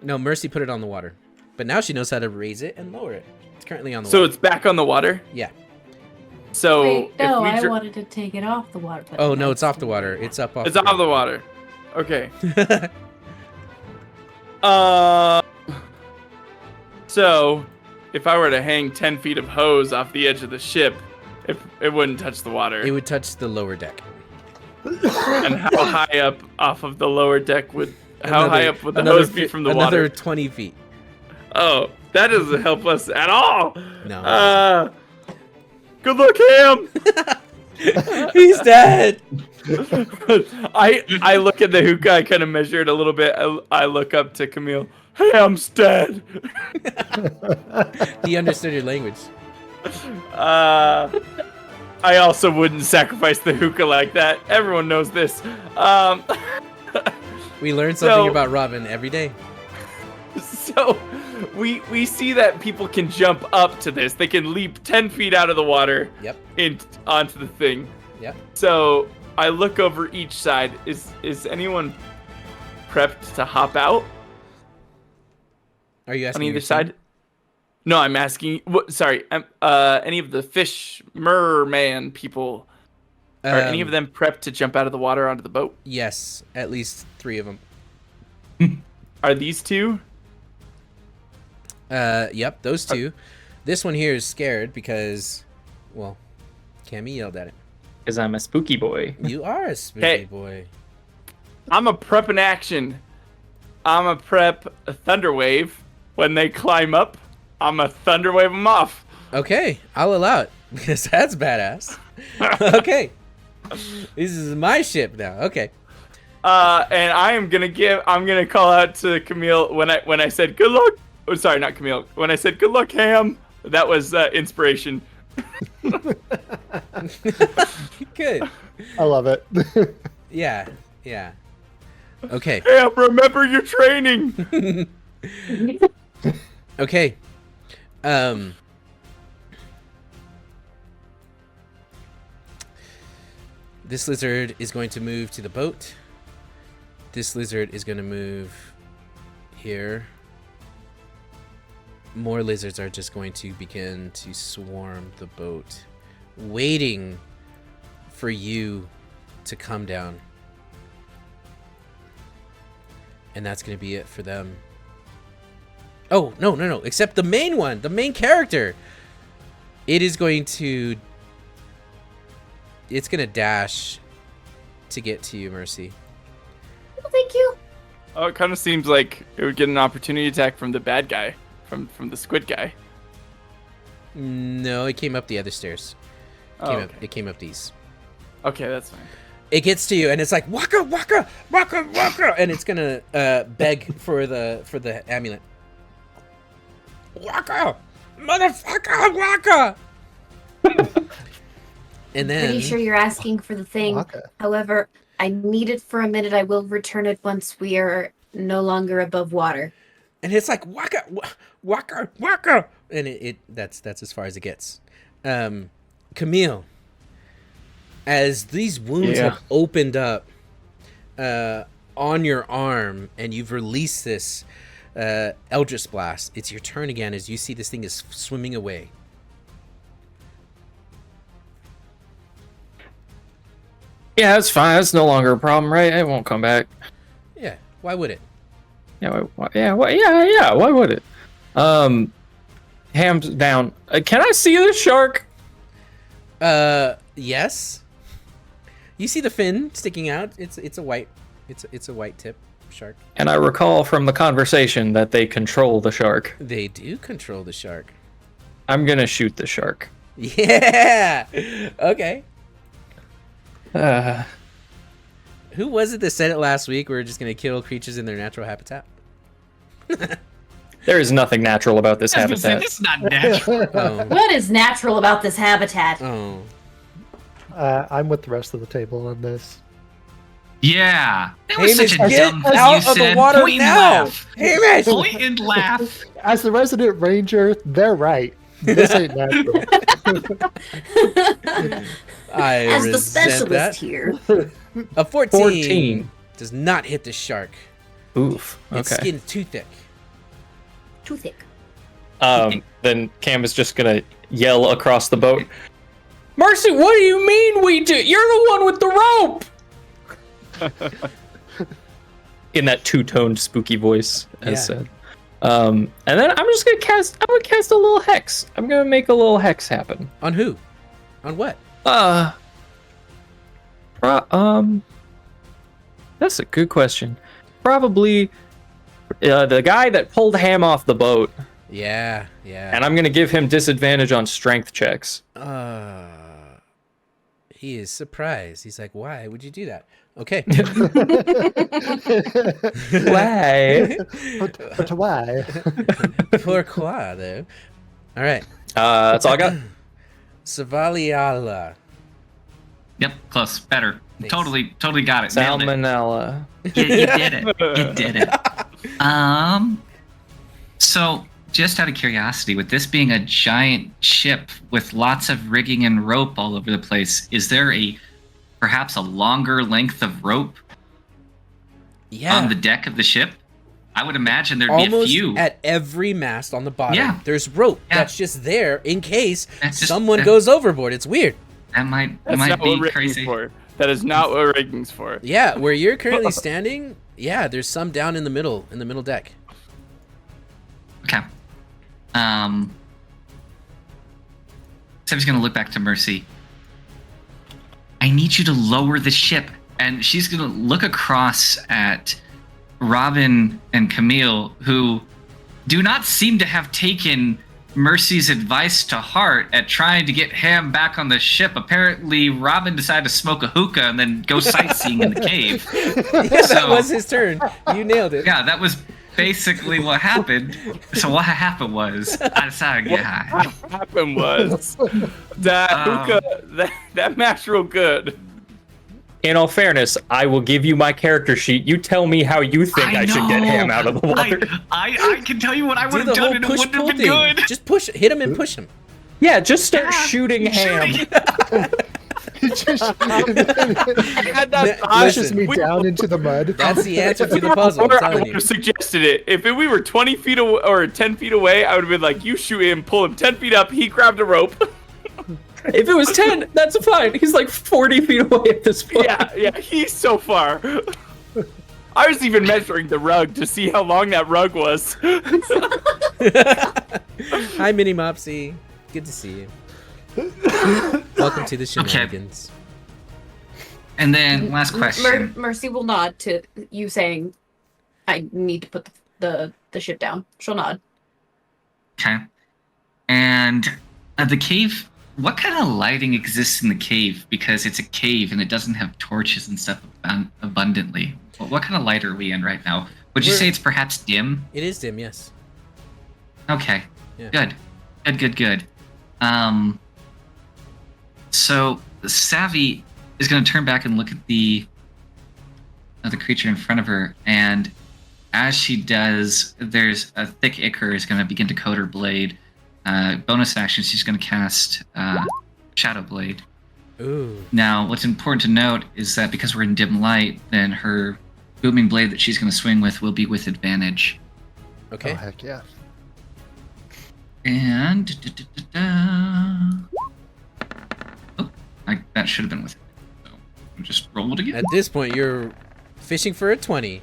[SPEAKER 1] No, Mercy put it on the water. But now she knows how to raise it and lower it. It's currently on the
[SPEAKER 5] So
[SPEAKER 1] water.
[SPEAKER 5] it's back on the water?
[SPEAKER 1] Yeah.
[SPEAKER 5] So
[SPEAKER 3] Wait, no,
[SPEAKER 5] if we
[SPEAKER 3] I wanted to take it off the water. but
[SPEAKER 1] Oh, no,
[SPEAKER 3] now
[SPEAKER 1] it's off the water. It's up off
[SPEAKER 5] It's
[SPEAKER 1] the
[SPEAKER 5] off the water. Okay.
[SPEAKER 1] water.
[SPEAKER 5] So if I were to hang 10 feet of hose off the edge of the ship, it wouldn't touch the water.
[SPEAKER 1] It would touch the lower deck.
[SPEAKER 5] And how high up off of the lower deck would... How high up would the
[SPEAKER 1] another
[SPEAKER 5] hose be from the
[SPEAKER 1] another
[SPEAKER 5] water?
[SPEAKER 1] 20 feet.
[SPEAKER 5] Oh, that doesn't help us at all.
[SPEAKER 1] No.
[SPEAKER 5] Good luck, Ham.
[SPEAKER 1] He's dead.
[SPEAKER 5] I look at the hookah. I kind of measure it a little bit. I look up to Camille. Ham's dead.
[SPEAKER 1] He understood your language.
[SPEAKER 5] I also wouldn't sacrifice the hookah like that. Everyone knows this.
[SPEAKER 1] We learn something
[SPEAKER 5] So-
[SPEAKER 1] about Robin every day.
[SPEAKER 5] So we see that people can jump up to this. They can leap 10 feet out of the water
[SPEAKER 1] Yep.
[SPEAKER 5] onto the thing.
[SPEAKER 1] Yep.
[SPEAKER 5] So I look over each side. Is anyone prepped to hop out
[SPEAKER 1] Are you asking
[SPEAKER 5] on either
[SPEAKER 1] your
[SPEAKER 5] side?
[SPEAKER 1] team?
[SPEAKER 5] No, I'm asking. Sorry, any of the fish merman people. Are any of them prepped to jump out of the water onto the boat?
[SPEAKER 1] Yes, at least 3 of them.
[SPEAKER 5] Are these two?
[SPEAKER 1] Yep, those 2. This one here is scared because, well, Cammy yelled at it.
[SPEAKER 7] Because I'm a spooky boy.
[SPEAKER 1] You are a spooky
[SPEAKER 5] Hey.
[SPEAKER 1] boy.
[SPEAKER 5] I'm a prep in action. I'm a prep a thunder wave. When they climb up, I'm a thunder wave them off.
[SPEAKER 1] Okay, I'll allow it because that's badass. Okay, this is my ship now. Okay.
[SPEAKER 5] And I'm gonna call out to Camille when I said good luck. Oh, sorry, not Camille. When I said good luck, Ham, that was inspiration.
[SPEAKER 1] Good.
[SPEAKER 4] I love it.
[SPEAKER 1] Yeah. Yeah. Okay.
[SPEAKER 5] Ham, remember your training.
[SPEAKER 1] Okay. This lizard is going to move to the boat. This lizard is going to move here. More lizards are just going to begin to swarm the boat, waiting for you to come down. And that's going to be it for them. Oh, no, except the main one, the main character. It's going to dash to get to you, Mercy.
[SPEAKER 3] Oh, thank you.
[SPEAKER 5] Oh, it kind of seems like it would get an opportunity attack from the bad guy, from the squid guy.
[SPEAKER 1] No, it came up the other stairs.
[SPEAKER 5] Oh,
[SPEAKER 1] It came up these.
[SPEAKER 5] okay, that's fine.
[SPEAKER 1] It gets to you and it's like waka waka waka waka, and it's gonna beg for the amulet. Waka, motherfucker, waka. And then
[SPEAKER 3] Pretty sure you're asking for the thing.
[SPEAKER 4] Waka.
[SPEAKER 3] However, I need it for a minute. I will return it once we are no longer above water.
[SPEAKER 1] and it's like waka waka waka, and that's as far as it gets. Camille, as these wounds
[SPEAKER 7] Yeah.
[SPEAKER 1] have opened up on your arm and you've released this Eldritch Blast, it's your turn again as you see this thing is swimming away.
[SPEAKER 7] Yeah, it's fine. It's no longer a problem, right? It won't come back.
[SPEAKER 1] Yeah, why would it?
[SPEAKER 7] Yeah, yeah, why would it? Ham's down. Can I see the shark?
[SPEAKER 1] Yes. You see the fin sticking out. It's a white tip shark.
[SPEAKER 7] And I recall from the conversation that they control the shark.
[SPEAKER 1] They do control the shark.
[SPEAKER 7] I'm gonna shoot the shark.
[SPEAKER 1] Yeah. Okay.
[SPEAKER 7] Uh,
[SPEAKER 1] Who was it that said it last week? We're just gonna kill creatures in their natural habitat.
[SPEAKER 7] there is nothing natural about this
[SPEAKER 6] I was gonna say,
[SPEAKER 7] habitat.
[SPEAKER 6] this is not natural.
[SPEAKER 1] Oh.
[SPEAKER 3] What is natural about this habitat?
[SPEAKER 1] Oh.
[SPEAKER 4] I'm with the rest of the table on this.
[SPEAKER 6] Yeah. That was
[SPEAKER 1] Hamish,
[SPEAKER 6] such a
[SPEAKER 1] get
[SPEAKER 6] dumb thing
[SPEAKER 1] out
[SPEAKER 6] you
[SPEAKER 1] of the
[SPEAKER 6] said.
[SPEAKER 1] water
[SPEAKER 6] Point and
[SPEAKER 1] now!
[SPEAKER 6] laugh.
[SPEAKER 1] Hamish!
[SPEAKER 6] Point and laugh.
[SPEAKER 4] As the resident ranger, they're right. This ain't natural.
[SPEAKER 1] I
[SPEAKER 3] As the
[SPEAKER 1] resent
[SPEAKER 3] specialist
[SPEAKER 1] that.
[SPEAKER 3] here.
[SPEAKER 1] A 14,
[SPEAKER 7] 14.
[SPEAKER 1] does not hit the shark.
[SPEAKER 7] Oof.
[SPEAKER 1] Its
[SPEAKER 7] Okay.
[SPEAKER 1] skin's too thick.
[SPEAKER 3] Too thick.
[SPEAKER 7] Then Cam is just gonna yell across the boat. Mercy, what do you mean we do? You're the one with the rope. In that two-toned spooky voice, as
[SPEAKER 1] Yeah.
[SPEAKER 7] said. And then I'm just gonna cast. I'm gonna cast a little hex. I'm gonna make a little hex happen.
[SPEAKER 1] On who? On what?
[SPEAKER 7] That's a good question. Probably the guy that pulled Ham off the boat,
[SPEAKER 1] Yeah.
[SPEAKER 7] and I'm gonna give him disadvantage on strength checks.
[SPEAKER 1] He is surprised. He's like, why would you do that? Okay.
[SPEAKER 7] Why?
[SPEAKER 4] But why?
[SPEAKER 1] Pourquoi, though? All right.
[SPEAKER 7] That's all I got.
[SPEAKER 1] Savaliala.
[SPEAKER 6] Yep, close. Better.
[SPEAKER 1] Thanks.
[SPEAKER 6] Totally got it. Nailed it.
[SPEAKER 7] Salmonella.
[SPEAKER 6] You did it. You did it. So, just out of curiosity, with this being a giant ship with lots of rigging and rope all over the place, is there perhaps a longer length of rope
[SPEAKER 1] Yeah.
[SPEAKER 6] on the deck of the ship? I would imagine there'd
[SPEAKER 1] Almost
[SPEAKER 6] be a few.
[SPEAKER 1] at every mast on the bottom.
[SPEAKER 6] Yeah.
[SPEAKER 1] There's rope
[SPEAKER 6] Yeah.
[SPEAKER 1] that's just there in case
[SPEAKER 6] That's just-
[SPEAKER 1] someone
[SPEAKER 6] that-
[SPEAKER 1] goes overboard. It's weird.
[SPEAKER 6] That might
[SPEAKER 5] That's not
[SPEAKER 6] be
[SPEAKER 5] what rigging's
[SPEAKER 6] crazy.
[SPEAKER 5] for. That is not what rigging's for.
[SPEAKER 1] Yeah, where you're currently standing, yeah, there's some down in the middle deck.
[SPEAKER 6] Okay. So I'm just gonna look back to Mercy. I need you to lower the ship, and she's gonna look across at Robin and Camille, who do not seem to have taken Mercy's advice to heart at trying to get Ham back on the ship. Apparently, Robin decided to smoke a hookah and then go sightseeing in the cave.
[SPEAKER 1] Yeah, that
[SPEAKER 6] So-
[SPEAKER 1] was his turn. You nailed it.
[SPEAKER 6] Yeah, that was basically what happened. So what happened was I decided to get high.
[SPEAKER 5] What happened was that hookah, that matched real good.
[SPEAKER 7] In all fairness, I will give you my character sheet. You tell me how you think I should get Ham out of the water.
[SPEAKER 6] I can tell you what I
[SPEAKER 1] Do
[SPEAKER 6] would
[SPEAKER 1] the
[SPEAKER 6] have
[SPEAKER 1] whole
[SPEAKER 6] done and it wouldn't have
[SPEAKER 1] push-pull
[SPEAKER 6] been
[SPEAKER 1] thing.
[SPEAKER 6] good.
[SPEAKER 1] Just hit him and push him.
[SPEAKER 7] Yeah, just start shooting Ham.
[SPEAKER 5] Had that thought,
[SPEAKER 4] Pushes me down into the mud.
[SPEAKER 1] That's the answer to the puzzle. I'm
[SPEAKER 5] I
[SPEAKER 1] telling
[SPEAKER 5] would
[SPEAKER 1] you.
[SPEAKER 5] have suggested it. If we were 20 feet away, or 10 feet away, I would have been like, you shoot him, pull him 10 feet up, he grabbed a rope.
[SPEAKER 7] If it was 10, that's fine. He's like 40 feet away at this point.
[SPEAKER 5] Yeah, he's so far. I was even measuring the rug to see how long that rug was.
[SPEAKER 1] Hi, Mini Mopsy. Good to see you. Welcome to the shenanigans.
[SPEAKER 6] And then last question.
[SPEAKER 3] Mercy will nod to you saying, "I need to put the ship down." She'll nod.
[SPEAKER 6] Okay. And the cave, what kind of lighting exists in the cave? Because it's a cave and it doesn't have torches and stuff abundantly. What kind of light are we in right now? Would you say it's perhaps dim?
[SPEAKER 1] It is dim, yes.
[SPEAKER 6] Okay.
[SPEAKER 1] Yeah.
[SPEAKER 6] Good. So Savvy is going to turn back and look at the creature in front of her, and as she does, there's a thick ichor is going to begin to coat her blade. Bonus action, she's going to cast Shadow Blade.
[SPEAKER 1] Ooh.
[SPEAKER 6] Now, what's important to note is that because we're in dim light, then her booming blade that she's going to swing with will be with advantage.
[SPEAKER 1] Okay.
[SPEAKER 4] Oh, heck yeah.
[SPEAKER 6] And that should have been with it. So I'll just roll it again.
[SPEAKER 1] At this point, you're fishing for a 20.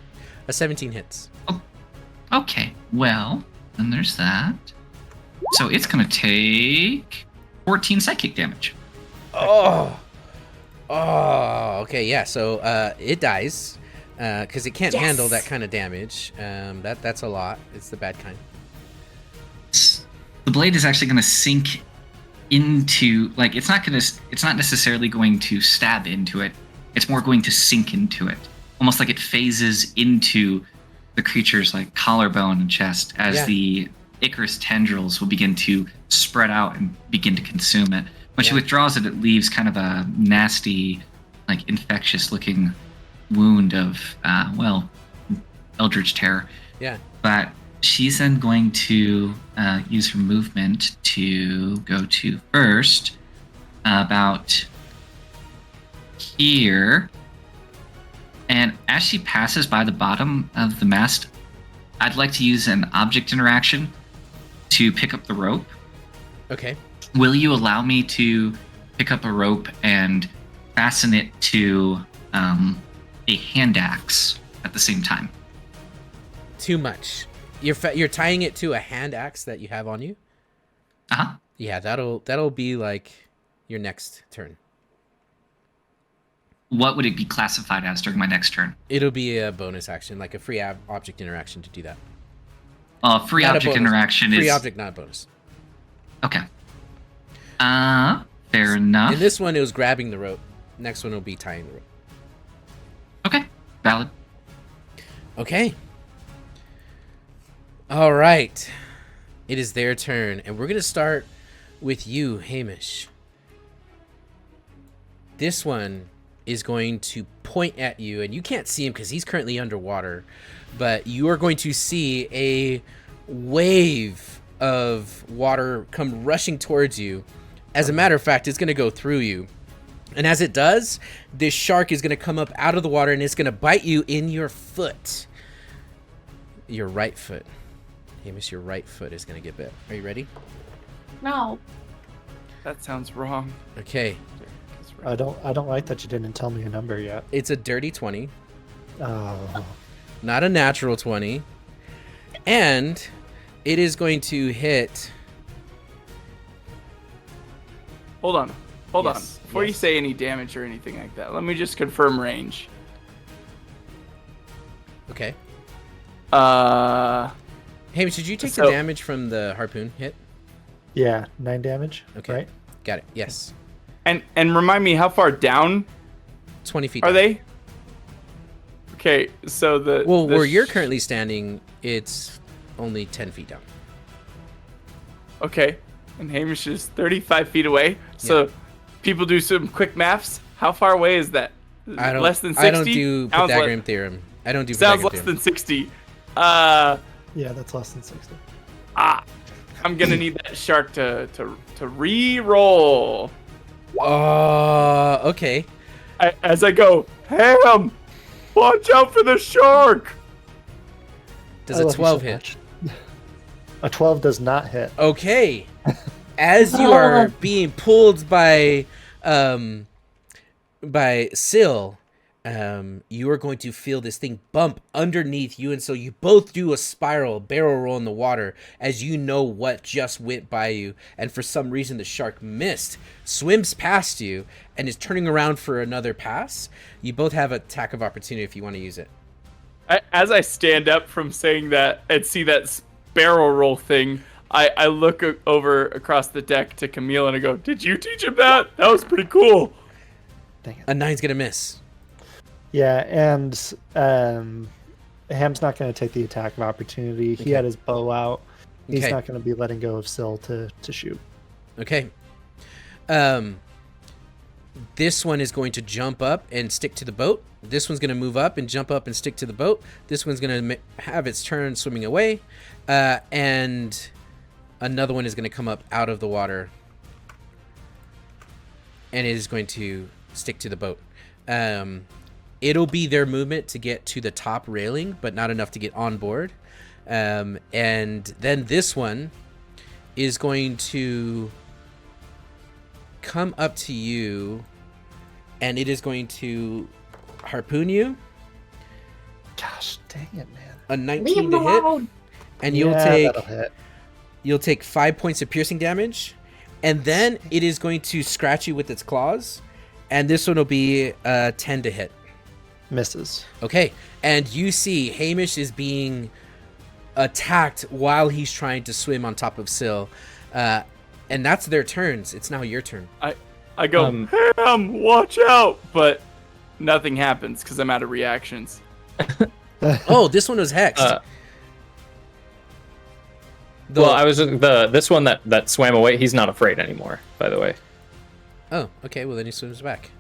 [SPEAKER 1] A 17 hits.
[SPEAKER 6] Okay, well, then there's that. So it's going to take 14 psychic damage.
[SPEAKER 1] Oh. Okay, yeah. So it dies because it can't handle that kind of damage. That's a lot. It's the bad kind.
[SPEAKER 6] The blade is actually going to sink into, like, it's not necessarily going to stab into it. It's more going to sink into it, almost like it phases into the creature's like collarbone and chest as the Icarus tendrils will begin to spread out and begin to consume it. When she withdraws it, it leaves kind of a nasty, like infectious looking wound of, Eldritch Terror.
[SPEAKER 1] Yeah.
[SPEAKER 6] But she's then going to use her movement to go to first about here. And as she passes by the bottom of the mast, I'd like to use an object interaction to pick up the rope.
[SPEAKER 1] Okay.
[SPEAKER 6] Will you allow me to pick up a rope and fasten it to a hand axe at the same time?
[SPEAKER 1] Too much. You're tying it to a hand axe that you have on you?
[SPEAKER 6] Uh-huh.
[SPEAKER 1] Yeah, that'll be like your next turn.
[SPEAKER 6] What would it be classified as during my next turn?
[SPEAKER 1] It'll be a bonus action, like a free object interaction to do that.
[SPEAKER 6] Free
[SPEAKER 1] Not a
[SPEAKER 6] object
[SPEAKER 1] bonus.
[SPEAKER 6] interaction is...
[SPEAKER 1] Free object, not a bonus.
[SPEAKER 6] Okay. Fair enough.
[SPEAKER 1] In this one, it was grabbing the rope. Next one will be tying the rope.
[SPEAKER 6] Okay, valid.
[SPEAKER 1] Okay. All right. It is their turn, and we're going to start with you, Hamish. This one is going to point at you, and you can't see him because he's currently underwater, but you are going to see a wave of water come rushing towards you. As a matter of fact, it's going to go through you. And as it does, this shark is going to come up out of the water, and it's going to bite you in your foot. Your right foot. Hamish, your right foot is going to get bit. Are you ready?
[SPEAKER 3] No.
[SPEAKER 5] That sounds wrong.
[SPEAKER 1] Okay.
[SPEAKER 4] I don't like that you didn't tell me a number yet.
[SPEAKER 1] It's a dirty 20.
[SPEAKER 4] Oh.
[SPEAKER 1] Not a natural 20. And it is going to hit...
[SPEAKER 5] Hold on.
[SPEAKER 1] Yes,
[SPEAKER 5] Before you
[SPEAKER 1] yes.
[SPEAKER 5] say any damage or anything like that, let me just confirm range.
[SPEAKER 1] Okay.
[SPEAKER 5] Uh,
[SPEAKER 1] Hamish, did you take the
[SPEAKER 5] So-
[SPEAKER 1] damage from the harpoon hit?
[SPEAKER 4] Yeah, 9 damage.
[SPEAKER 1] Okay.
[SPEAKER 4] Right?
[SPEAKER 1] Got it. Yes.
[SPEAKER 5] and remind me, how far down
[SPEAKER 1] 20 feet
[SPEAKER 5] are
[SPEAKER 1] down.
[SPEAKER 5] they? Okay, so the
[SPEAKER 1] Well,
[SPEAKER 5] the
[SPEAKER 1] where you're
[SPEAKER 5] sh-
[SPEAKER 1] currently standing, it's only 10 feet down.
[SPEAKER 5] Okay, and Hamish is 35 feet away. So people do some quick maths. How far away is that?
[SPEAKER 1] I don't,
[SPEAKER 5] Less than 60?
[SPEAKER 1] I don't do
[SPEAKER 5] Sounds
[SPEAKER 1] Pythagorean theorem. I don't do
[SPEAKER 5] Sounds
[SPEAKER 1] Pythagorean
[SPEAKER 5] less
[SPEAKER 1] theorem.
[SPEAKER 5] than 60.
[SPEAKER 4] Yeah, that's less than 60.
[SPEAKER 5] I'm gonna need that shark to re-roll.
[SPEAKER 1] Okay.
[SPEAKER 5] As I go, Ham, watch out for the shark.
[SPEAKER 1] Does
[SPEAKER 4] I
[SPEAKER 1] a
[SPEAKER 4] love you
[SPEAKER 1] 12
[SPEAKER 4] so
[SPEAKER 1] hit?
[SPEAKER 4] much. A 12 does not hit.
[SPEAKER 1] Okay. As you are being pulled by Syl, you are going to feel this thing bump underneath you, and so you both do a barrel roll in the water as you know what just went by you, and for some reason the shark missed, swims past you, and is turning around for another pass. You both have an attack of opportunity if you want to use it.
[SPEAKER 5] As I stand up from saying that and see that barrel roll thing, I look over across the deck to Camille and I go, "Did you teach him that? That was pretty cool."
[SPEAKER 4] Dang it.
[SPEAKER 1] A 9's gonna miss.
[SPEAKER 4] Yeah, and Ham's not going to take the attack of opportunity. He
[SPEAKER 1] Okay.
[SPEAKER 4] had his bow out. He's
[SPEAKER 1] Okay.
[SPEAKER 4] not going to be letting go of Syl to shoot.
[SPEAKER 1] Okay. This one is going to jump up and stick to the boat. This one's going to move up and jump up and stick to the boat. This one's going to have its turn swimming away. And another one is going to come up out of the water. And it is going to stick to the boat. It'll be their movement to get to the top railing, but not enough to get on board. And then this one is going to come up to you, and it is going to harpoon you.
[SPEAKER 4] Gosh, dang it, man.
[SPEAKER 1] A
[SPEAKER 3] Leave
[SPEAKER 1] 19
[SPEAKER 3] him
[SPEAKER 1] to hit,
[SPEAKER 3] alone.
[SPEAKER 1] and
[SPEAKER 4] That'll
[SPEAKER 1] you'll
[SPEAKER 4] hit.
[SPEAKER 1] take 5 points of piercing damage, and then it is going to scratch you with its claws, and this one will be 10 to hit.
[SPEAKER 4] Misses.
[SPEAKER 1] Okay, and you see Hamish is being attacked while he's trying to swim on top of Syl, and that's their turns. It's now your turn.
[SPEAKER 5] I go, Ham, watch out! But nothing happens because I'm out of reactions.
[SPEAKER 1] Oh, this one was hexed.
[SPEAKER 7] Well, I was this one that swam away. He's not afraid anymore, by the way.
[SPEAKER 1] Oh, okay. Well, then he swims back.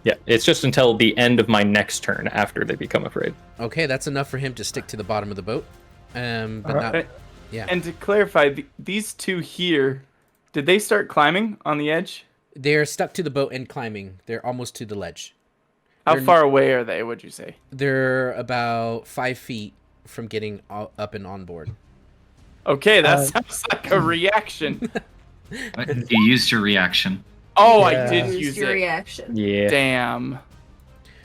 [SPEAKER 7] Yeah, it's just until the end of my next turn after they become afraid.
[SPEAKER 1] Okay, that's enough for him to stick to the bottom of the boat. But not. Yeah.
[SPEAKER 5] And to clarify, these two here, did they start climbing on the edge?
[SPEAKER 1] They're stuck to the boat and climbing. They're almost to the ledge.
[SPEAKER 5] How far away are they, would you say?
[SPEAKER 1] They're about 5 feet from getting up and on board.
[SPEAKER 5] Okay, that sounds like a reaction.
[SPEAKER 6] You used your reaction.
[SPEAKER 5] Oh,
[SPEAKER 4] Yeah.
[SPEAKER 5] I did use
[SPEAKER 3] your
[SPEAKER 5] it.
[SPEAKER 3] reaction.
[SPEAKER 7] Yeah.
[SPEAKER 5] Damn.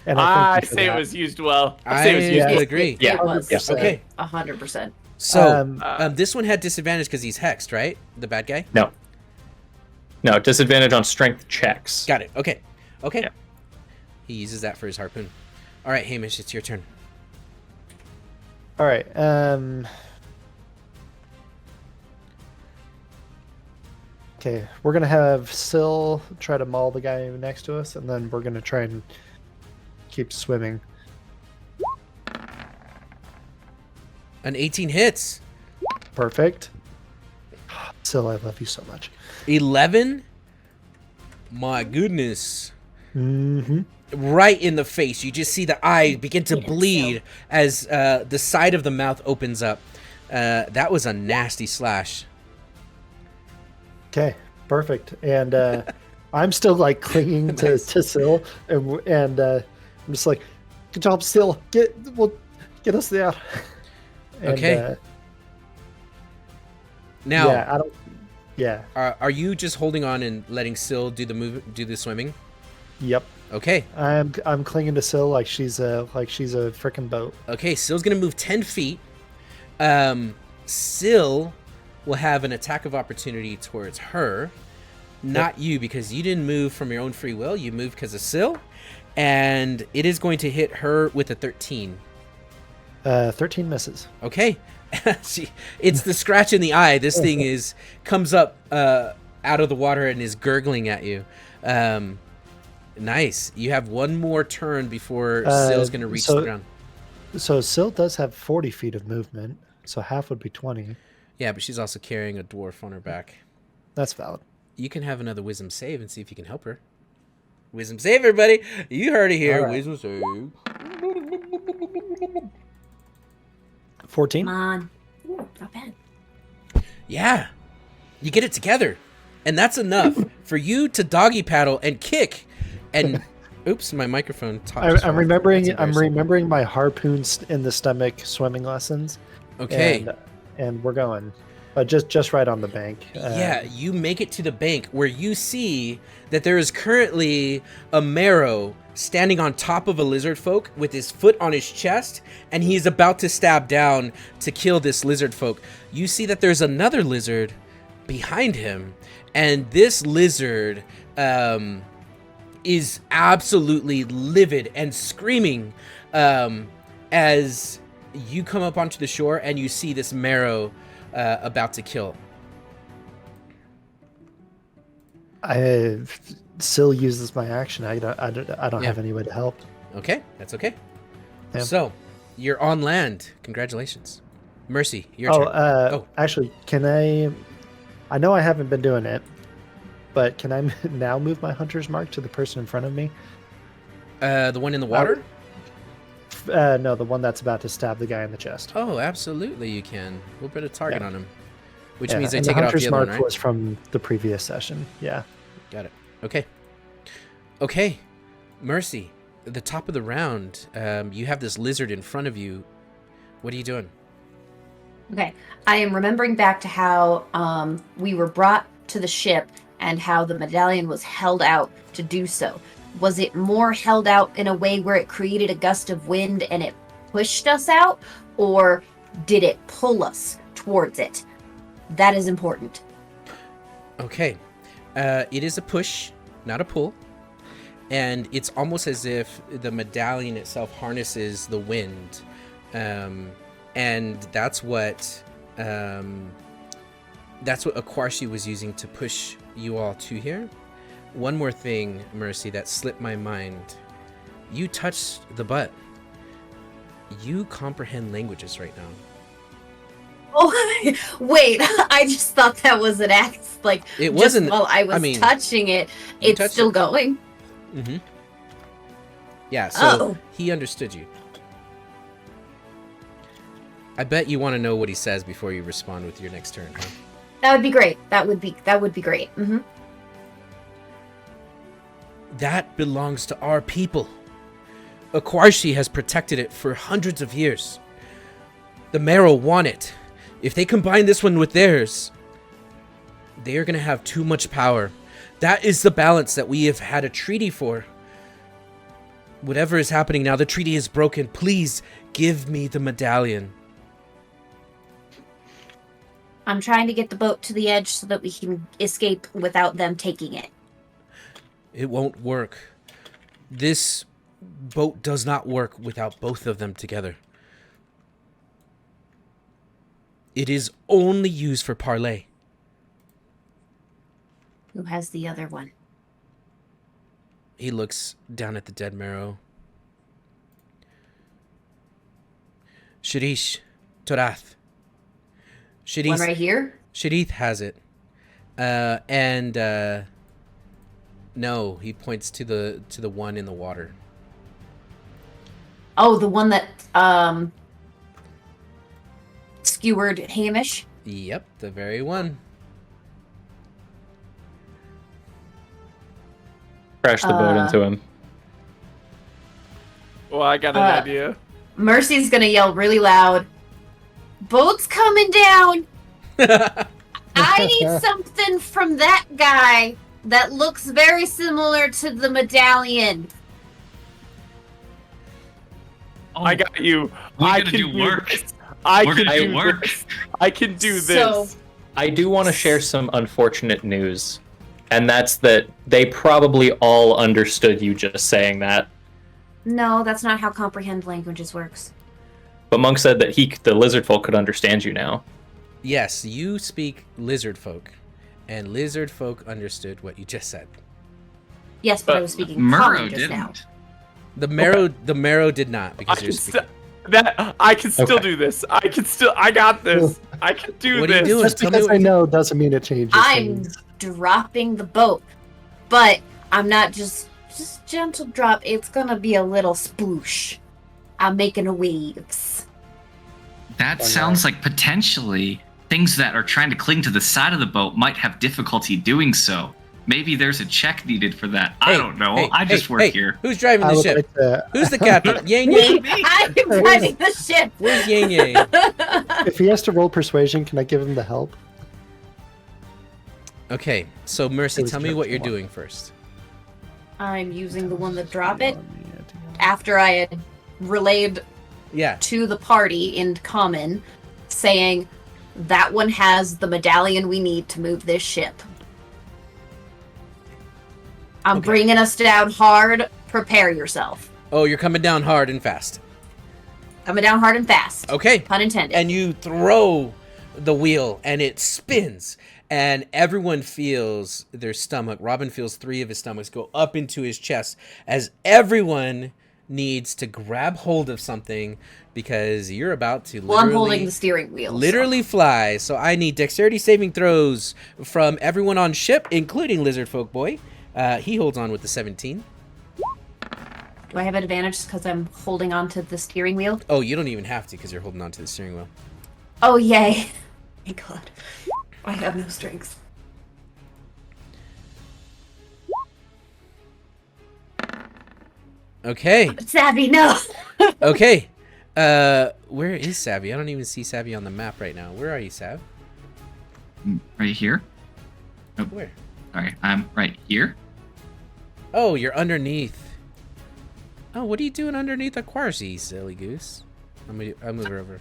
[SPEAKER 4] And
[SPEAKER 5] I
[SPEAKER 4] thank you for
[SPEAKER 5] say it
[SPEAKER 4] that.
[SPEAKER 5] was used well. I say it was used
[SPEAKER 1] I
[SPEAKER 5] well.
[SPEAKER 1] agree.
[SPEAKER 7] Yeah.
[SPEAKER 3] It was.
[SPEAKER 7] Yeah.
[SPEAKER 1] Okay.
[SPEAKER 3] 100%.
[SPEAKER 1] So
[SPEAKER 4] Um,
[SPEAKER 1] this one had disadvantage because he's hexed, right? The bad guy.
[SPEAKER 7] No. No, disadvantage on strength checks.
[SPEAKER 1] Got it. Okay. Okay.
[SPEAKER 7] Yeah.
[SPEAKER 1] He uses that for his harpoon. All right, Hamish, it's your turn.
[SPEAKER 4] All right. Okay, we're gonna have Syl try to maul the guy next to us, and then we're gonna try and keep swimming.
[SPEAKER 1] An 18 hits.
[SPEAKER 4] Perfect. Syl, I love you so much.
[SPEAKER 1] 11. My goodness.
[SPEAKER 4] Mm-hmm.
[SPEAKER 1] Right in the face. You just see the eye begin to bleed as the side of the mouth opens up. That was a nasty slash.
[SPEAKER 4] Okay, perfect. And I'm still like clinging to Syl, and I'm just like, good job, Syl. Get us there. And,
[SPEAKER 1] Okay. Now,
[SPEAKER 4] yeah, I don't. Yeah.
[SPEAKER 1] are you just holding on and letting Syl do the swimming?
[SPEAKER 4] Yep.
[SPEAKER 1] Okay.
[SPEAKER 4] I'm clinging to Syl like she's a freaking boat.
[SPEAKER 1] Okay, Syl's gonna move 10 feet. Syl will have an attack of opportunity towards her, not you, because you didn't move from your own free will. You moved because of Syl, and it is going to hit her with a 13.
[SPEAKER 4] 13 misses.
[SPEAKER 1] Okay. It's the scratch in the eye. This thing comes up out of the water and is gurgling at you. Nice. You have one more turn before Syl's going to reach the ground.
[SPEAKER 4] So Syl does have 40 feet of movement, so half would be 20.
[SPEAKER 1] Yeah, but she's also carrying a dwarf on her back.
[SPEAKER 4] That's valid.
[SPEAKER 1] You can have another wisdom save and see if you can help her. Wisdom save, everybody. You heard it here.
[SPEAKER 4] All right.
[SPEAKER 1] Wisdom save.
[SPEAKER 4] 14.
[SPEAKER 3] Come on. Ooh, not bad.
[SPEAKER 1] Yeah. You get it together. And that's enough for you to doggy paddle and kick. And oops, my microphone
[SPEAKER 4] I'm remembering my harpoons in the stomach swimming lessons.
[SPEAKER 1] Okay.
[SPEAKER 4] And we're going. Just right on the bank.
[SPEAKER 1] Yeah, you make it to the bank where you see that there is currently a marrow standing on top of a lizard folk with his foot on his chest, and he's about to stab down to kill this lizard folk. You see that there's another lizard behind him, and this lizard is absolutely livid and screaming as you come up onto the shore and you see this marrow about to kill.
[SPEAKER 4] Syl uses my action. I don't have any way to help.
[SPEAKER 1] Okay, that's okay.
[SPEAKER 4] Yeah.
[SPEAKER 1] So, you're on land. Congratulations. Mercy, your turn.
[SPEAKER 4] Actually, can I know I haven't been doing it, but can I now move my hunter's mark to the person in front of me?
[SPEAKER 1] The one in the water?
[SPEAKER 4] No, the one that's about to stab the guy in the chest.
[SPEAKER 1] Oh, absolutely you can. We'll put a target on him. Which
[SPEAKER 4] Yeah,
[SPEAKER 1] means I
[SPEAKER 4] and
[SPEAKER 1] take
[SPEAKER 4] the
[SPEAKER 1] it off
[SPEAKER 4] hunter's
[SPEAKER 1] the other
[SPEAKER 4] mark
[SPEAKER 1] one, right?
[SPEAKER 4] was from the previous session. Yeah.
[SPEAKER 1] Got it. Okay. Okay. Mercy, at the top of the round, you have this lizard in front of you. What are you doing?
[SPEAKER 3] Okay. I am remembering back to how we were brought to the ship and how the medallion was held out to do so. Was it more held out in a way where it created a gust of wind and it pushed us out? Or did it pull us towards it? That is important.
[SPEAKER 1] Okay. It is a push, not a pull. And it's almost as if the medallion itself harnesses the wind. And that's what Akwarshi was using to push you all to here. One more thing, Mercy, that slipped my mind. You touched the butt. You comprehend languages right now.
[SPEAKER 3] Oh, wait. I just thought that was an act. Like,
[SPEAKER 1] It
[SPEAKER 3] just
[SPEAKER 1] wasn't.
[SPEAKER 3] while I was touching it, it's
[SPEAKER 1] touched
[SPEAKER 3] still
[SPEAKER 1] it.
[SPEAKER 3] going.
[SPEAKER 1] Mm-hmm. Yeah, so
[SPEAKER 3] Oh.
[SPEAKER 1] he understood you. I bet you want to know what he says before you respond with your next turn, huh?
[SPEAKER 3] That would be great. That would be great. Mm-hmm.
[SPEAKER 1] That belongs to our people. Aquarshi has protected it for hundreds of years. The Marrow want it. If they combine this one with theirs, they are going to have too much power. That is the balance that we have had a treaty for. Whatever is happening now, the treaty is broken. Please give me the medallion.
[SPEAKER 3] I'm trying to get the boat to the edge so that we can escape without them taking it.
[SPEAKER 1] It won't work. This boat does not work without both of them together. It is only used for parley.
[SPEAKER 3] Who has the other one?
[SPEAKER 1] He looks down at the dead Marrow. Shirish, Torath.
[SPEAKER 3] One right here?
[SPEAKER 1] Sharith has it. No, he points to the one in the water.
[SPEAKER 3] Oh, the one that skewered Hamish?
[SPEAKER 1] Yep, the very one.
[SPEAKER 7] Crash the boat into him.
[SPEAKER 5] Well, I got an idea.
[SPEAKER 3] Mercy's gonna yell really loud, "Boat's coming down! I need something from that guy that looks very similar to the medallion."
[SPEAKER 6] Oh,
[SPEAKER 5] I got you.
[SPEAKER 6] We're
[SPEAKER 5] I
[SPEAKER 6] gonna
[SPEAKER 5] can
[SPEAKER 6] do work.
[SPEAKER 5] this. I
[SPEAKER 6] We're
[SPEAKER 5] can
[SPEAKER 6] gonna do
[SPEAKER 5] do
[SPEAKER 6] work.
[SPEAKER 5] this. I can do this.
[SPEAKER 3] So-
[SPEAKER 7] I do want to share some unfortunate news, and that's that they probably all understood you just saying that.
[SPEAKER 3] No, that's not how comprehend languages works.
[SPEAKER 7] But Monk said that the lizard folk could understand you now.
[SPEAKER 1] Yes, you speak lizard folk, and lizard folk understood what you just said.
[SPEAKER 3] Yes, but I was speaking
[SPEAKER 6] Murrow
[SPEAKER 3] common just now.
[SPEAKER 6] didn't.
[SPEAKER 1] The Marrow did not
[SPEAKER 5] I
[SPEAKER 1] because
[SPEAKER 5] can
[SPEAKER 1] you're speaking.
[SPEAKER 5] I can still
[SPEAKER 7] Okay.
[SPEAKER 5] do this. I got this. I can do
[SPEAKER 1] What are you
[SPEAKER 5] this.
[SPEAKER 1] doing?
[SPEAKER 4] Just
[SPEAKER 1] Tell me
[SPEAKER 4] because
[SPEAKER 1] what
[SPEAKER 4] I
[SPEAKER 1] you-
[SPEAKER 4] know doesn't mean it changes
[SPEAKER 3] I'm
[SPEAKER 4] things.
[SPEAKER 3] dropping the boat, but I'm not just gentle drop. It's gonna be a little sploosh. I'm making a waves.
[SPEAKER 6] That
[SPEAKER 4] Why
[SPEAKER 6] sounds like potentially things that are trying to cling to the side of the boat might have difficulty doing so. Maybe there's a check needed for that. I
[SPEAKER 1] Hey,
[SPEAKER 6] don't know.
[SPEAKER 1] hey,
[SPEAKER 6] I just
[SPEAKER 1] hey,
[SPEAKER 6] work
[SPEAKER 1] hey,
[SPEAKER 6] here.
[SPEAKER 1] Who's driving
[SPEAKER 4] I
[SPEAKER 1] the
[SPEAKER 4] would
[SPEAKER 1] ship?
[SPEAKER 4] like to,
[SPEAKER 1] Who's the captain? Yang
[SPEAKER 3] Me,
[SPEAKER 1] Yang?
[SPEAKER 3] I'm driving the ship.
[SPEAKER 1] Where's Yang Yang?
[SPEAKER 4] if he has to roll persuasion, can I give him the help?
[SPEAKER 1] Okay, so Mercy,
[SPEAKER 4] It was
[SPEAKER 1] tell me
[SPEAKER 4] just
[SPEAKER 1] what you're
[SPEAKER 4] one.
[SPEAKER 1] doing first.
[SPEAKER 3] I'm using the one that drop it after I had relayed
[SPEAKER 1] Yeah.
[SPEAKER 3] to the party in common, saying that one has the medallion we need to move this ship. I'm
[SPEAKER 1] Okay.
[SPEAKER 3] bringing us down hard. Prepare yourself.
[SPEAKER 1] Oh, you're coming down hard and fast.
[SPEAKER 3] Coming down hard and fast.
[SPEAKER 1] Okay.
[SPEAKER 3] Pun intended.
[SPEAKER 1] And you throw the wheel and it spins and everyone feels their stomach. Robin feels 3 of his stomachs go up into his chest as everyone needs to grab hold of something because you're about to
[SPEAKER 3] well, I'm holding the steering wheel. so-
[SPEAKER 1] literally fly. So I need dexterity saving throws from everyone on ship, including Lizard Folk Boy. He holds on with the 17.
[SPEAKER 3] Do I have an advantage because I'm holding on to the steering wheel?
[SPEAKER 1] Oh, you don't even have to because you're holding on to the steering wheel.
[SPEAKER 3] Oh, yay. Thank God. I have no strength.
[SPEAKER 1] Okay.
[SPEAKER 3] Savvy, no.
[SPEAKER 1] Okay. Where is Savvy? I don't even see Savvy on the map right now. Where are you, Sav?
[SPEAKER 6] Right here.
[SPEAKER 1] Where?
[SPEAKER 6] Sorry, I'm right here.
[SPEAKER 1] Oh, you're underneath. Oh, what are you doing underneath a Quarcy, silly goose? I'll move her over.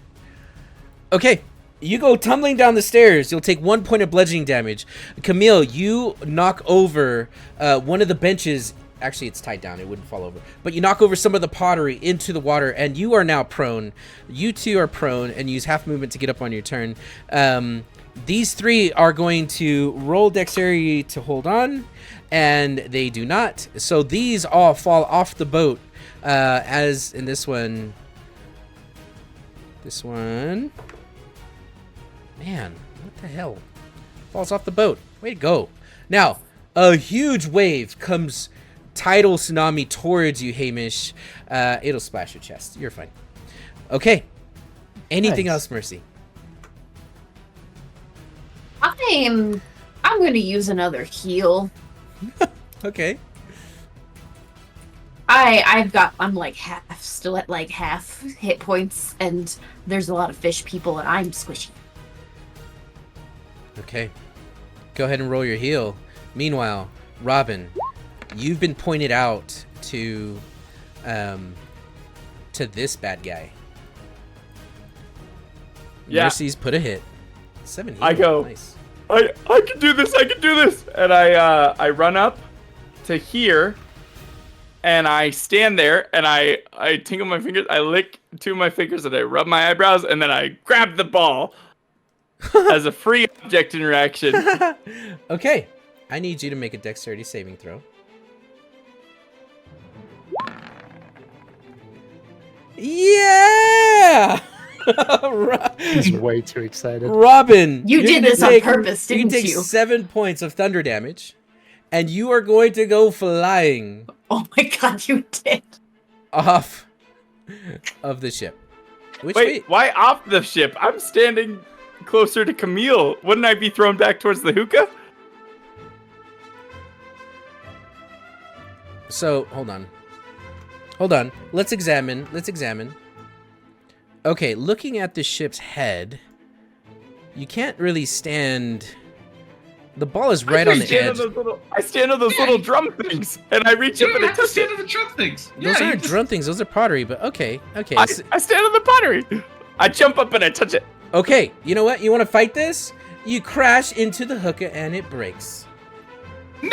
[SPEAKER 1] Okay. You go tumbling down the stairs. You'll take 1 point of bludgeoning damage. Camille, you knock over one of the benches. Actually, it's tied down. It wouldn't fall over. But you knock over some of the pottery into the water, and you are now prone. You two are prone and use half movement to get up on your turn. These 3 are going to roll dexterity to hold on, and they do not. So these all fall off the boat. As in this one. Man, what the hell? Falls off the boat. Way to go. Now, a huge wave comes tidal tsunami towards you, Hamish, it'll splash your chest. You're fine. Okay. Anything
[SPEAKER 4] Nice.
[SPEAKER 1] else, Mercy?
[SPEAKER 3] I'm going to use another heal.
[SPEAKER 1] Okay.
[SPEAKER 3] I'm like still at like half hit points, and there's a lot of fish people, and I'm squishy.
[SPEAKER 1] Okay. Go ahead and roll your heal. Meanwhile, Robin, you've been pointed out to this bad guy.
[SPEAKER 5] Yeah.
[SPEAKER 1] Mercy's put a hit. 7 heal.
[SPEAKER 5] I go.
[SPEAKER 1] Nice.
[SPEAKER 5] I can do this. I can do this. And I run up to here, and I stand there, and I tingle my fingers. I lick 2 of my fingers, and I rub my eyebrows, and then I grab the ball as a free object interaction.
[SPEAKER 1] Okay. I need you to make a dexterity saving throw. Yeah!
[SPEAKER 4] He's way too excited.
[SPEAKER 1] Robin,
[SPEAKER 3] You
[SPEAKER 1] you're
[SPEAKER 3] did
[SPEAKER 1] gonna
[SPEAKER 3] this on purpose,
[SPEAKER 1] You can
[SPEAKER 3] didn't
[SPEAKER 1] take
[SPEAKER 3] you?
[SPEAKER 1] 7 points of thunder damage, and you are going to go flying
[SPEAKER 3] Oh my god, you did.
[SPEAKER 1] off of the ship. Which
[SPEAKER 5] Wait, why off the ship? I'm standing closer to Camille. Wouldn't I be thrown back towards the hookah?
[SPEAKER 1] So, hold on. Hold on. Let's examine. Okay, looking at the ship's head, you can't really stand... The ball is right on the edge.
[SPEAKER 5] I stand on those little drum things, and I reach
[SPEAKER 6] You
[SPEAKER 5] up
[SPEAKER 6] don't
[SPEAKER 5] and I
[SPEAKER 6] have to
[SPEAKER 5] touch
[SPEAKER 6] stand
[SPEAKER 5] it.
[SPEAKER 6] on the drum things.
[SPEAKER 1] Those
[SPEAKER 6] you
[SPEAKER 1] aren't
[SPEAKER 6] just-
[SPEAKER 1] drum things, those are pottery, but okay.
[SPEAKER 5] I stand on the pottery. I jump up and I touch it.
[SPEAKER 1] Okay, you know what? You want to fight this? You crash into the hookah and it breaks.
[SPEAKER 6] No!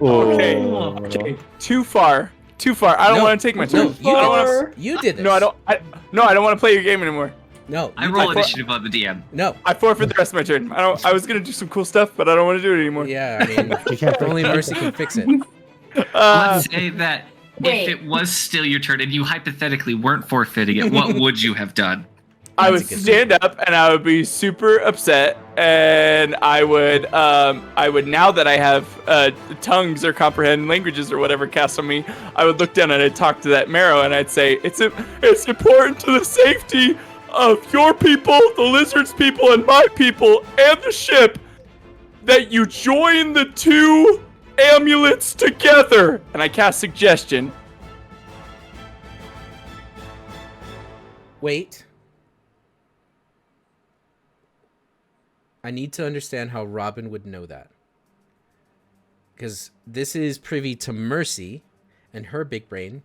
[SPEAKER 5] Okay.
[SPEAKER 7] Oh.
[SPEAKER 5] Okay. Too far. I don't
[SPEAKER 1] No,
[SPEAKER 5] want to take my
[SPEAKER 1] No,
[SPEAKER 5] turn.
[SPEAKER 1] you
[SPEAKER 5] I don't
[SPEAKER 1] did
[SPEAKER 5] wanna-
[SPEAKER 1] this. You did this.
[SPEAKER 5] No, I don't. I don't want to play your game anymore.
[SPEAKER 1] No,
[SPEAKER 6] I
[SPEAKER 1] you
[SPEAKER 6] roll
[SPEAKER 1] did-
[SPEAKER 6] initiative on the DM.
[SPEAKER 1] No.
[SPEAKER 5] I forfeit the rest of my turn. I was gonna do some cool stuff, but I don't want to do it anymore.
[SPEAKER 1] Yeah, I mean,
[SPEAKER 4] You can't
[SPEAKER 1] only
[SPEAKER 4] break
[SPEAKER 1] Mercy can fix it.
[SPEAKER 6] Let's say that
[SPEAKER 3] Wait.
[SPEAKER 6] if it was still your turn and you hypothetically weren't forfeiting it, what would you have done?
[SPEAKER 5] I
[SPEAKER 1] That's
[SPEAKER 5] would
[SPEAKER 1] a good
[SPEAKER 5] stand up and I would be super upset, and I would now that I have tongues or comprehend languages or whatever cast on me, I would look down and I'd talk to that marrow and I'd say it's important to the safety of your people, the lizards people, and my people, and the ship that you join the 2 amulets together. And I cast suggestion.
[SPEAKER 1] Wait. I need to understand how Robin would know that. Because this is privy to Mercy and her big brain.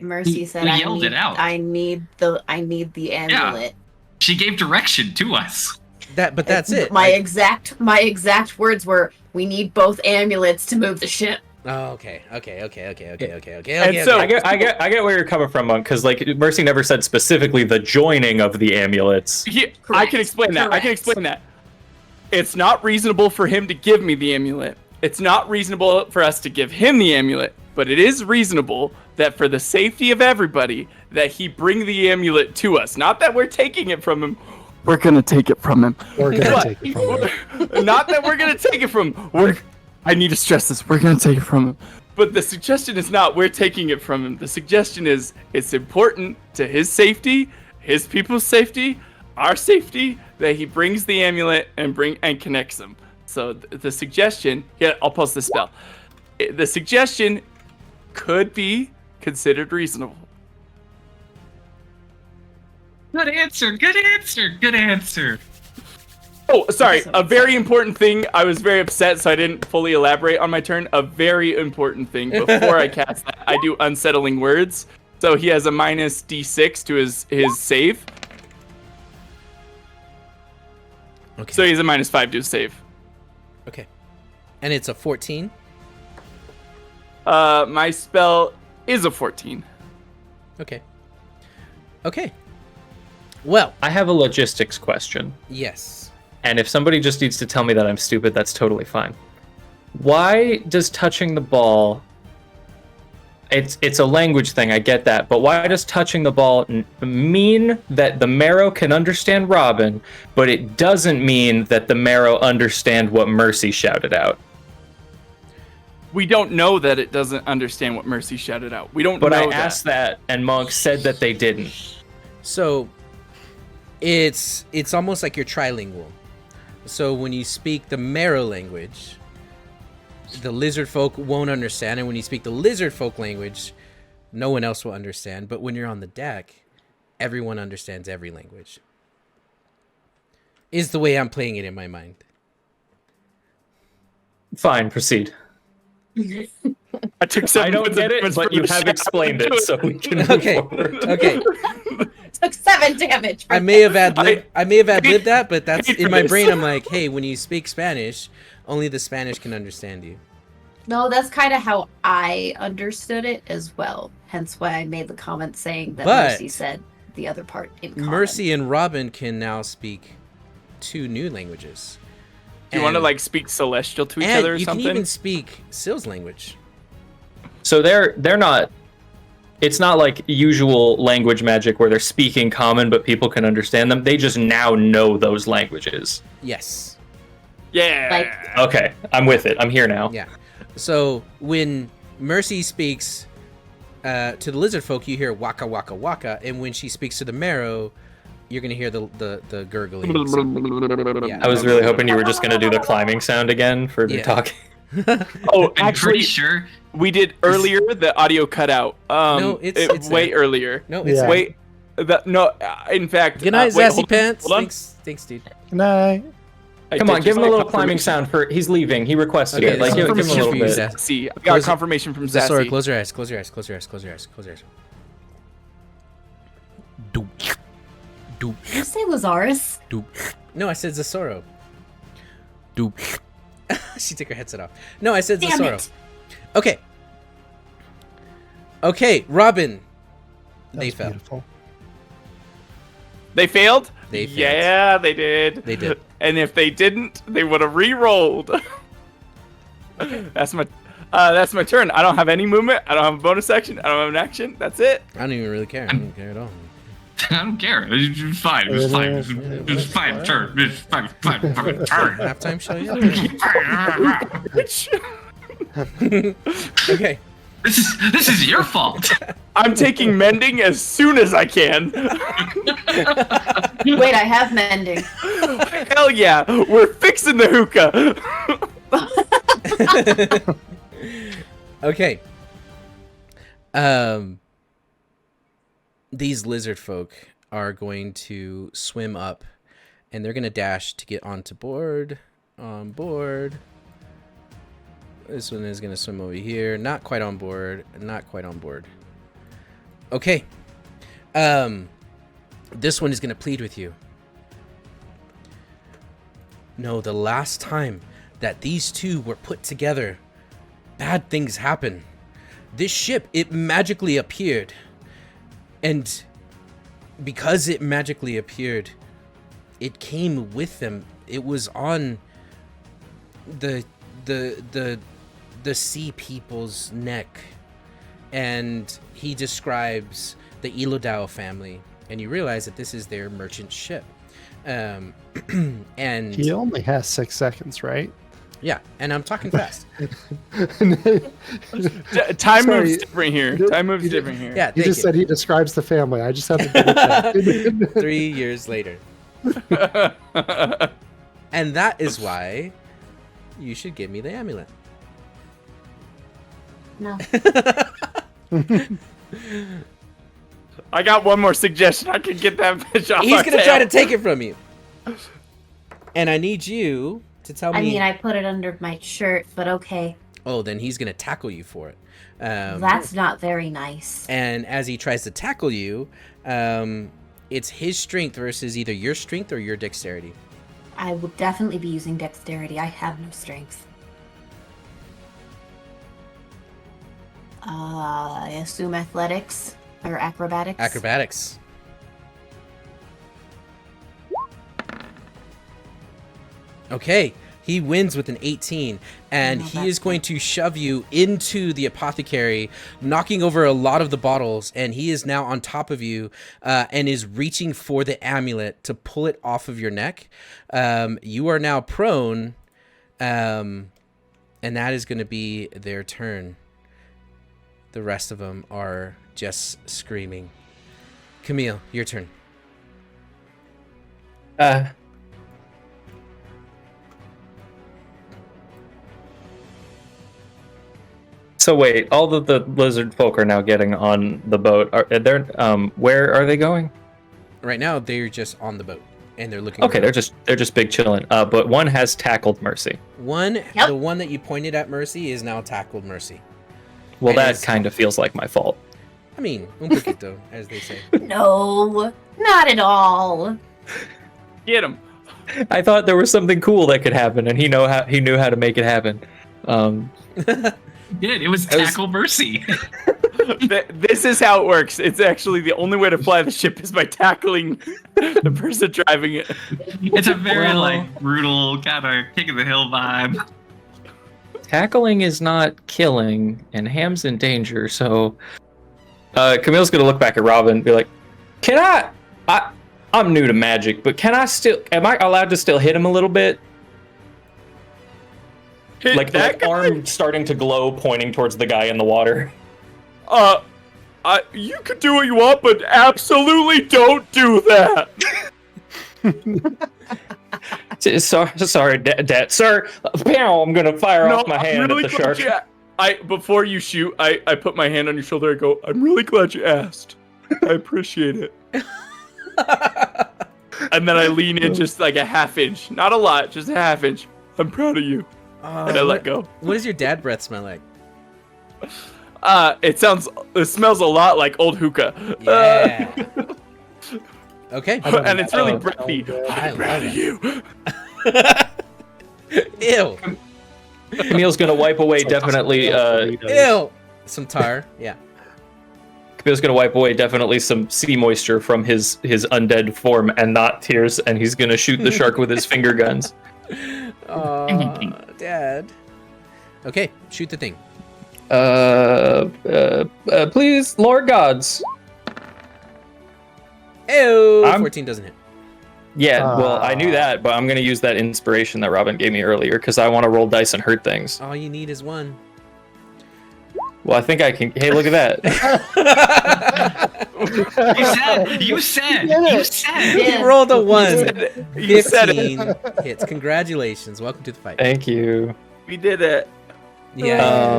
[SPEAKER 3] Mercy said
[SPEAKER 6] we
[SPEAKER 3] I
[SPEAKER 6] yelled
[SPEAKER 3] need,
[SPEAKER 6] it out.
[SPEAKER 3] I need the amulet.
[SPEAKER 6] She gave direction to us.
[SPEAKER 1] But that's it.
[SPEAKER 3] My exact words were, we need both amulets to move the ship.
[SPEAKER 1] Oh, okay.
[SPEAKER 5] And
[SPEAKER 1] Okay.
[SPEAKER 5] so-
[SPEAKER 7] I get where you're coming from, Monk, because like Mercy never said specifically the joining of the amulets.
[SPEAKER 5] Yeah, I
[SPEAKER 3] Correct.
[SPEAKER 5] can explain that. I can
[SPEAKER 3] Correct.
[SPEAKER 5] explain that. It's not reasonable for him to give me the amulet. It's not reasonable for us to give him the amulet, but it is reasonable that for the safety of everybody, that he bring the amulet to us. Not that we're taking it from him. We're gonna take it from him.
[SPEAKER 4] We're gonna
[SPEAKER 5] But-
[SPEAKER 4] take it from him.
[SPEAKER 5] Not that we're gonna take it from him. I need to stress this. We're gonna take it from him. But the suggestion is not we're taking it from him. The suggestion is it's important to his safety, his people's safety, our safety, that he brings the amulet and connects them. So the suggestion, yeah, I'll post the spell. The suggestion could be considered reasonable.
[SPEAKER 6] Good answer. Good answer. Good answer.
[SPEAKER 5] Oh, sorry. A very important thing. I was very upset, so I didn't fully elaborate on my turn. A very important thing. Before I cast that, I do unsettling words. So he has a minus D6 to his save.
[SPEAKER 1] Okay.
[SPEAKER 5] So he has a minus 5 to his save.
[SPEAKER 1] Okay. And it's a 14?
[SPEAKER 5] My spell is a 14.
[SPEAKER 1] Okay. Okay. Well,
[SPEAKER 7] I have a logistics question,
[SPEAKER 1] yes.
[SPEAKER 7] and if somebody just needs to tell me that I'm stupid, that's totally fine. Why does touching the ball... It's a language thing, I get that, but why does touching the ball mean that the marrow can understand Robin, but it doesn't mean that the marrow understand what Mercy shouted out?
[SPEAKER 5] We don't know that it doesn't understand what Mercy shouted out. We don't
[SPEAKER 7] But
[SPEAKER 5] know
[SPEAKER 7] I asked that, and Monk said that they didn't.
[SPEAKER 1] So it's almost like you're trilingual. So when you speak the Marrow language, the lizard folk won't understand, and when you speak the lizard folk language, no one else will understand. But when you're on the deck, everyone understands every language. Is the way I'm playing it in my mind.
[SPEAKER 7] Fine, proceed.
[SPEAKER 5] I took 7
[SPEAKER 7] I don't
[SPEAKER 5] points of
[SPEAKER 7] get it,
[SPEAKER 5] damage
[SPEAKER 7] but
[SPEAKER 5] for
[SPEAKER 7] you
[SPEAKER 5] the
[SPEAKER 7] have
[SPEAKER 5] shot.
[SPEAKER 7] explained it, so we can move
[SPEAKER 1] Okay.
[SPEAKER 7] forward.
[SPEAKER 1] Okay.
[SPEAKER 3] Took 7 damage.
[SPEAKER 1] I may have ad-libbed that, but that's
[SPEAKER 5] paid
[SPEAKER 1] in
[SPEAKER 5] for
[SPEAKER 1] my
[SPEAKER 5] this.
[SPEAKER 1] brain. I'm like, hey, when you speak Spanish, only the Spanish can understand you.
[SPEAKER 3] No, that's kind of how I understood it as well. Hence why I made the comment saying that
[SPEAKER 1] But-
[SPEAKER 3] Mercy said the other part in common.
[SPEAKER 1] Mercy and Robin can now speak 2 new languages.
[SPEAKER 5] Do you want to
[SPEAKER 1] And-
[SPEAKER 5] like speak Celestial to each
[SPEAKER 1] and
[SPEAKER 5] other or
[SPEAKER 1] you
[SPEAKER 5] something?
[SPEAKER 1] can even speak Sill's language.
[SPEAKER 7] So they're not. It's not like usual language magic where they're speaking common, but people can understand them. They just now know those languages.
[SPEAKER 1] Yes.
[SPEAKER 5] Yeah.
[SPEAKER 3] Like-
[SPEAKER 7] Okay, I'm with it. I'm here now.
[SPEAKER 1] Yeah. So when Mercy speaks to the lizard folk, you hear waka waka waka, and when she speaks to the Marrow, you're gonna hear the gurgling. Yeah.
[SPEAKER 7] I was really hoping you were just gonna do the climbing sound again for the
[SPEAKER 1] Yeah.
[SPEAKER 7] talking.
[SPEAKER 5] Oh,
[SPEAKER 6] I'm
[SPEAKER 5] actually,
[SPEAKER 6] pretty sure.
[SPEAKER 5] we did earlier. The audio cut out.
[SPEAKER 1] No, it's
[SPEAKER 5] way
[SPEAKER 1] there.
[SPEAKER 5] earlier.
[SPEAKER 1] No, it's
[SPEAKER 4] Yeah.
[SPEAKER 5] Wait, in fact.
[SPEAKER 1] Good night,
[SPEAKER 5] wait,
[SPEAKER 1] Zassy
[SPEAKER 5] hold on,
[SPEAKER 1] Pants.
[SPEAKER 5] hold on.
[SPEAKER 1] Thanks, dude.
[SPEAKER 4] Good night.
[SPEAKER 5] I
[SPEAKER 7] Come
[SPEAKER 5] did
[SPEAKER 7] on, give
[SPEAKER 5] just
[SPEAKER 7] him a
[SPEAKER 5] get
[SPEAKER 7] little climbing
[SPEAKER 5] confirmation.
[SPEAKER 7] sound for. He's leaving. He requested
[SPEAKER 1] Okay,
[SPEAKER 7] it. Like
[SPEAKER 1] this
[SPEAKER 7] give
[SPEAKER 1] is
[SPEAKER 7] him a little
[SPEAKER 1] for you,
[SPEAKER 7] bit.
[SPEAKER 1] Zach.
[SPEAKER 5] See, I got
[SPEAKER 1] Close it.
[SPEAKER 5] confirmation from
[SPEAKER 1] Zessora,
[SPEAKER 5] Zassy.
[SPEAKER 1] close your eyes. Close your eyes. Close your eyes. Close your eyes. Close your eyes. Do. Do.
[SPEAKER 3] Did you say Lazarus?
[SPEAKER 1] Do. No, I said Zessoro. Do. She took her headset off. No, I said
[SPEAKER 3] Damn
[SPEAKER 1] Zessoro.
[SPEAKER 3] it.
[SPEAKER 1] Okay. Okay, Robin.
[SPEAKER 4] That
[SPEAKER 1] They
[SPEAKER 4] was
[SPEAKER 1] fell.
[SPEAKER 4] beautiful.
[SPEAKER 5] They failed?
[SPEAKER 1] They failed.
[SPEAKER 5] Yeah, they did.
[SPEAKER 1] They did.
[SPEAKER 5] And if they didn't, they would have re-rolled. That's my turn. I don't have any movement. I don't have a bonus action. I don't have an action. That's it.
[SPEAKER 1] I don't even really care. I don't care at all.
[SPEAKER 6] I don't care. It's fine. It's fine. It's fine. Turn. It's fine. Fine. Turn.
[SPEAKER 1] Halftime show yet? Okay.
[SPEAKER 6] This is your fault.
[SPEAKER 5] I'm taking mending as soon as I can.
[SPEAKER 3] Wait, I have mending.
[SPEAKER 5] Hell yeah, we're fixing the hookah.
[SPEAKER 1] Okay. These lizard folk are going to swim up, and they're going to dash to get onto board. On board. This one is going to swim over here. Not quite on board. Not quite on board. Okay. This one is going to plead with you. No, the last time that these two were put together, bad things happen. This ship, it magically appeared. And because it magically appeared, it came with them. It was on the sea people's neck. And he describes the Ilodao family. And you realize that this is their merchant ship. And
[SPEAKER 4] He only has 6 seconds, right?
[SPEAKER 1] yeah, and I'm talking fast.
[SPEAKER 5] Time
[SPEAKER 4] Sorry.
[SPEAKER 5] moves different here. Time moves different here.
[SPEAKER 1] Yeah,
[SPEAKER 4] He
[SPEAKER 1] thank
[SPEAKER 4] just
[SPEAKER 1] you.
[SPEAKER 4] said he describes the family. I just have to double check.
[SPEAKER 1] 3 years later. And that is why you should give me the amulet.
[SPEAKER 3] No.
[SPEAKER 5] I got one more suggestion. I can get that bitch off.
[SPEAKER 1] He's
[SPEAKER 5] my
[SPEAKER 1] going to
[SPEAKER 5] tail.
[SPEAKER 1] try to take it from you. And I need you to tell me.
[SPEAKER 3] I mean, I put it under my shirt, but okay.
[SPEAKER 1] Oh, then he's going to tackle you for it.
[SPEAKER 3] That's not very nice.
[SPEAKER 1] And as he tries to tackle you, it's his strength versus either your strength or your dexterity.
[SPEAKER 3] I will definitely be using dexterity. I have no strength. I assume athletics or acrobatics.
[SPEAKER 1] Acrobatics. Okay, he wins with an 18, and
[SPEAKER 3] Oh,
[SPEAKER 1] he
[SPEAKER 3] that's
[SPEAKER 1] is going to shove you into the apothecary, knocking over a lot of the bottles, and he is now on top of you and is reaching for the amulet to pull it off of your neck. You are now prone, and And that is going to be their turn. The rest of them are just screaming. Camille, your turn.
[SPEAKER 7] So wait, all of the lizard folk are now getting on the boat. Are they? Where are they going?
[SPEAKER 1] Right now, they're just on the boat, and they're looking.
[SPEAKER 7] Okay,
[SPEAKER 1] around.
[SPEAKER 7] they're just big chilling. But one has tackled Mercy.
[SPEAKER 1] The one that you pointed at Mercy is now tackled Mercy.
[SPEAKER 7] Well,
[SPEAKER 1] And
[SPEAKER 7] that
[SPEAKER 1] it's-
[SPEAKER 7] kind of feels like my fault.
[SPEAKER 1] I mean, un poquito, as they say.
[SPEAKER 3] No, not at all.
[SPEAKER 5] Get him.
[SPEAKER 7] I thought there was something cool that could happen, and he knew how to make it happen.
[SPEAKER 6] It was tackle Mercy.
[SPEAKER 5] This is how it works. It's actually the only way to fly the ship is by tackling the person driving it.
[SPEAKER 6] It's a very brutal kind of kick of the hill vibe.
[SPEAKER 7] Tackling is not killing, and Ham's in danger. So, Camille's gonna look back at Robin and be like, "Can I'm new to magic, but am I allowed to still hit him a little bit?
[SPEAKER 5] Hit
[SPEAKER 7] Like
[SPEAKER 5] that
[SPEAKER 7] arm starting to glow, pointing towards the guy in the water."
[SPEAKER 5] You can do what you want, but absolutely don't do that.
[SPEAKER 7] Sorry, Dad. Sir, pow, I'm gonna fire off my hand
[SPEAKER 5] really
[SPEAKER 7] at the shark.
[SPEAKER 5] Before you shoot, I put my hand on your shoulder. I go, I'm really glad you asked. I appreciate it. And then I lean in just like a half inch, not a lot, just a half inch. I'm proud of you. And I let go.
[SPEAKER 1] What does your dad breath smell like?
[SPEAKER 5] It smells a lot like old hookah.
[SPEAKER 1] Yeah. Okay.
[SPEAKER 5] And it's really breathy.
[SPEAKER 1] I
[SPEAKER 5] I'm proud
[SPEAKER 1] love
[SPEAKER 5] of you.
[SPEAKER 1] Ew.
[SPEAKER 7] Camille's gonna wipe away definitely.
[SPEAKER 1] Ew. Some tar. Yeah.
[SPEAKER 7] Camille's gonna wipe away definitely some sea moisture from his undead form and not tears, and he's gonna shoot the shark with his finger guns.
[SPEAKER 1] Aw, Dad. Okay, shoot the thing.
[SPEAKER 7] Please, Lord Gods.
[SPEAKER 1] Ew. 14 doesn't hit.
[SPEAKER 7] Yeah, well, I knew that, but I'm gonna use that inspiration that Robin gave me earlier because I want to roll dice and hurt things.
[SPEAKER 1] All you need is one.
[SPEAKER 7] Well, I think I can. Hey, look at that.
[SPEAKER 6] You said.
[SPEAKER 1] He rolled a 1.
[SPEAKER 5] You said
[SPEAKER 1] 15 hits. Congratulations. Welcome to the fight.
[SPEAKER 7] Thank you.
[SPEAKER 5] We did it.
[SPEAKER 1] Yeah.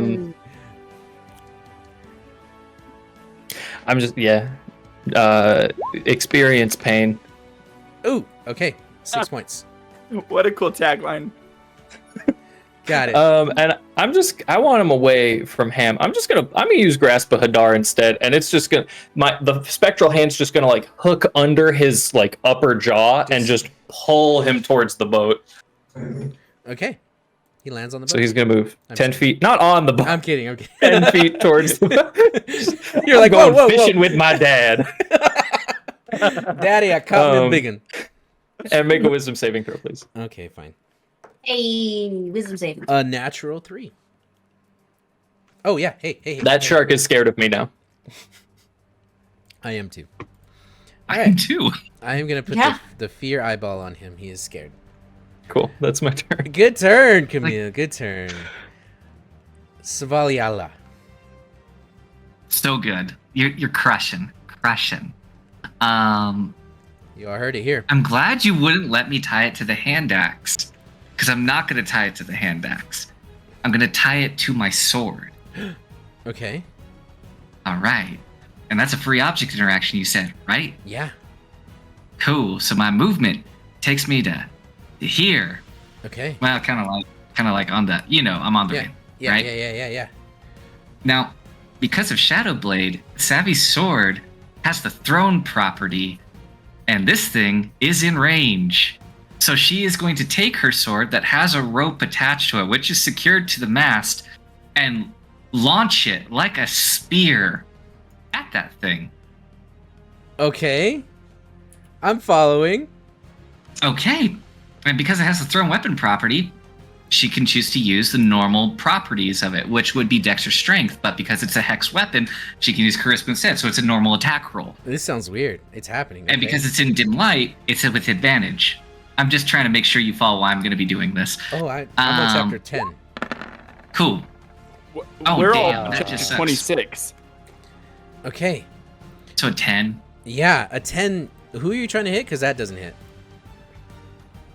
[SPEAKER 7] I'm just experience pain.
[SPEAKER 1] Ooh, okay. 6 points.
[SPEAKER 5] What a cool tagline.
[SPEAKER 1] Got it.
[SPEAKER 7] And I want him away from Ham. I'm gonna use Grasp of Hadar instead, and it's just the spectral hand's just gonna like hook under his like upper jaw and just pull him towards the boat.
[SPEAKER 1] Okay. He lands on the boat.
[SPEAKER 7] So he's gonna move
[SPEAKER 1] I'm
[SPEAKER 7] 10 feet, not on the boat.
[SPEAKER 1] I'm kidding.
[SPEAKER 7] 10 feet towards the boat.
[SPEAKER 1] You're like,
[SPEAKER 7] going
[SPEAKER 1] whoa,
[SPEAKER 7] fishing with my dad.
[SPEAKER 1] Daddy, I caught him big one.
[SPEAKER 7] And make a wisdom saving throw, please.
[SPEAKER 1] Okay, fine.
[SPEAKER 3] Hey, wisdom saving.
[SPEAKER 1] A natural 3. Oh yeah. Hey.
[SPEAKER 7] That shark is scared of me now.
[SPEAKER 1] I am too.
[SPEAKER 6] I am too.
[SPEAKER 1] I am gonna put the fear eyeball on him. He is scared.
[SPEAKER 7] Cool. That's my turn.
[SPEAKER 1] Good turn, Camille. Good turn. Savaliala.
[SPEAKER 6] So good. You're crushing.
[SPEAKER 1] You all heard it here.
[SPEAKER 6] I'm glad you wouldn't let me tie it to the hand axe, because I'm not going to tie it to the hand axe. I'm going to tie it to my sword.
[SPEAKER 1] Okay.
[SPEAKER 6] All right. And that's a free object interaction, you said, right?
[SPEAKER 1] Yeah.
[SPEAKER 6] Cool. So my movement takes me to here.
[SPEAKER 1] Okay.
[SPEAKER 6] Well, kind of like on the, I'm on the way.
[SPEAKER 1] Yeah.
[SPEAKER 6] Right?
[SPEAKER 1] Yeah.
[SPEAKER 6] Now, because of Shadow Blade, Savvy's sword has the thrown property, and this thing is in range. So she is going to take her sword that has a rope attached to it, which is secured to the mast, and launch it like a spear at that thing.
[SPEAKER 1] Okay. I'm following.
[SPEAKER 6] Okay. And because it has the thrown weapon property, she can choose to use the normal properties of it, which would be Dex or Strength, but because it's a hex weapon, she can use Charisma instead, so it's a normal attack roll.
[SPEAKER 1] This sounds weird. It's happening.
[SPEAKER 6] And because it's in dim light, it's with advantage. I'm just trying to make sure you follow why I'm going to be doing this.
[SPEAKER 1] Oh, I'm on chapter 10.
[SPEAKER 6] Cool. Oh,
[SPEAKER 5] We're
[SPEAKER 6] damn,
[SPEAKER 5] all
[SPEAKER 6] that
[SPEAKER 5] checked
[SPEAKER 6] just
[SPEAKER 5] to
[SPEAKER 6] sucks.
[SPEAKER 5] 26.
[SPEAKER 1] Okay.
[SPEAKER 6] So a 10.
[SPEAKER 1] Yeah, a 10. Who are you trying to hit? Because that doesn't hit.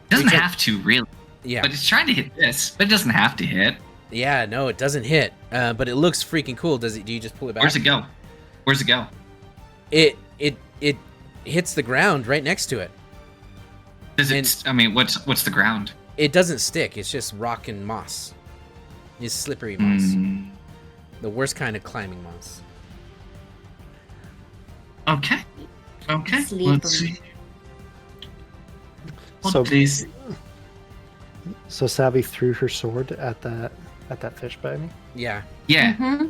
[SPEAKER 6] Doesn't
[SPEAKER 1] Okay.
[SPEAKER 6] have to, really.
[SPEAKER 1] Yeah.
[SPEAKER 6] But it's trying to hit this, but it doesn't have to hit.
[SPEAKER 1] Yeah, no, it doesn't hit. But it looks freaking cool. Does it? Do you just pull it back?
[SPEAKER 6] Where's it go? Where's it go?
[SPEAKER 1] It hits the ground right next to it.
[SPEAKER 6] Does it?
[SPEAKER 1] And-
[SPEAKER 6] I mean, what's the ground?
[SPEAKER 1] It doesn't stick. It's just rock and moss. It's slippery moss.
[SPEAKER 6] Mm,
[SPEAKER 1] The worst kind of climbing moss.
[SPEAKER 6] okay. Okay.
[SPEAKER 3] Slippery.
[SPEAKER 6] Let's see.
[SPEAKER 4] So-
[SPEAKER 6] Please.
[SPEAKER 4] So Savvy threw her sword at that fish by me.
[SPEAKER 1] Yeah.
[SPEAKER 6] Yeah.
[SPEAKER 3] Mm-hmm.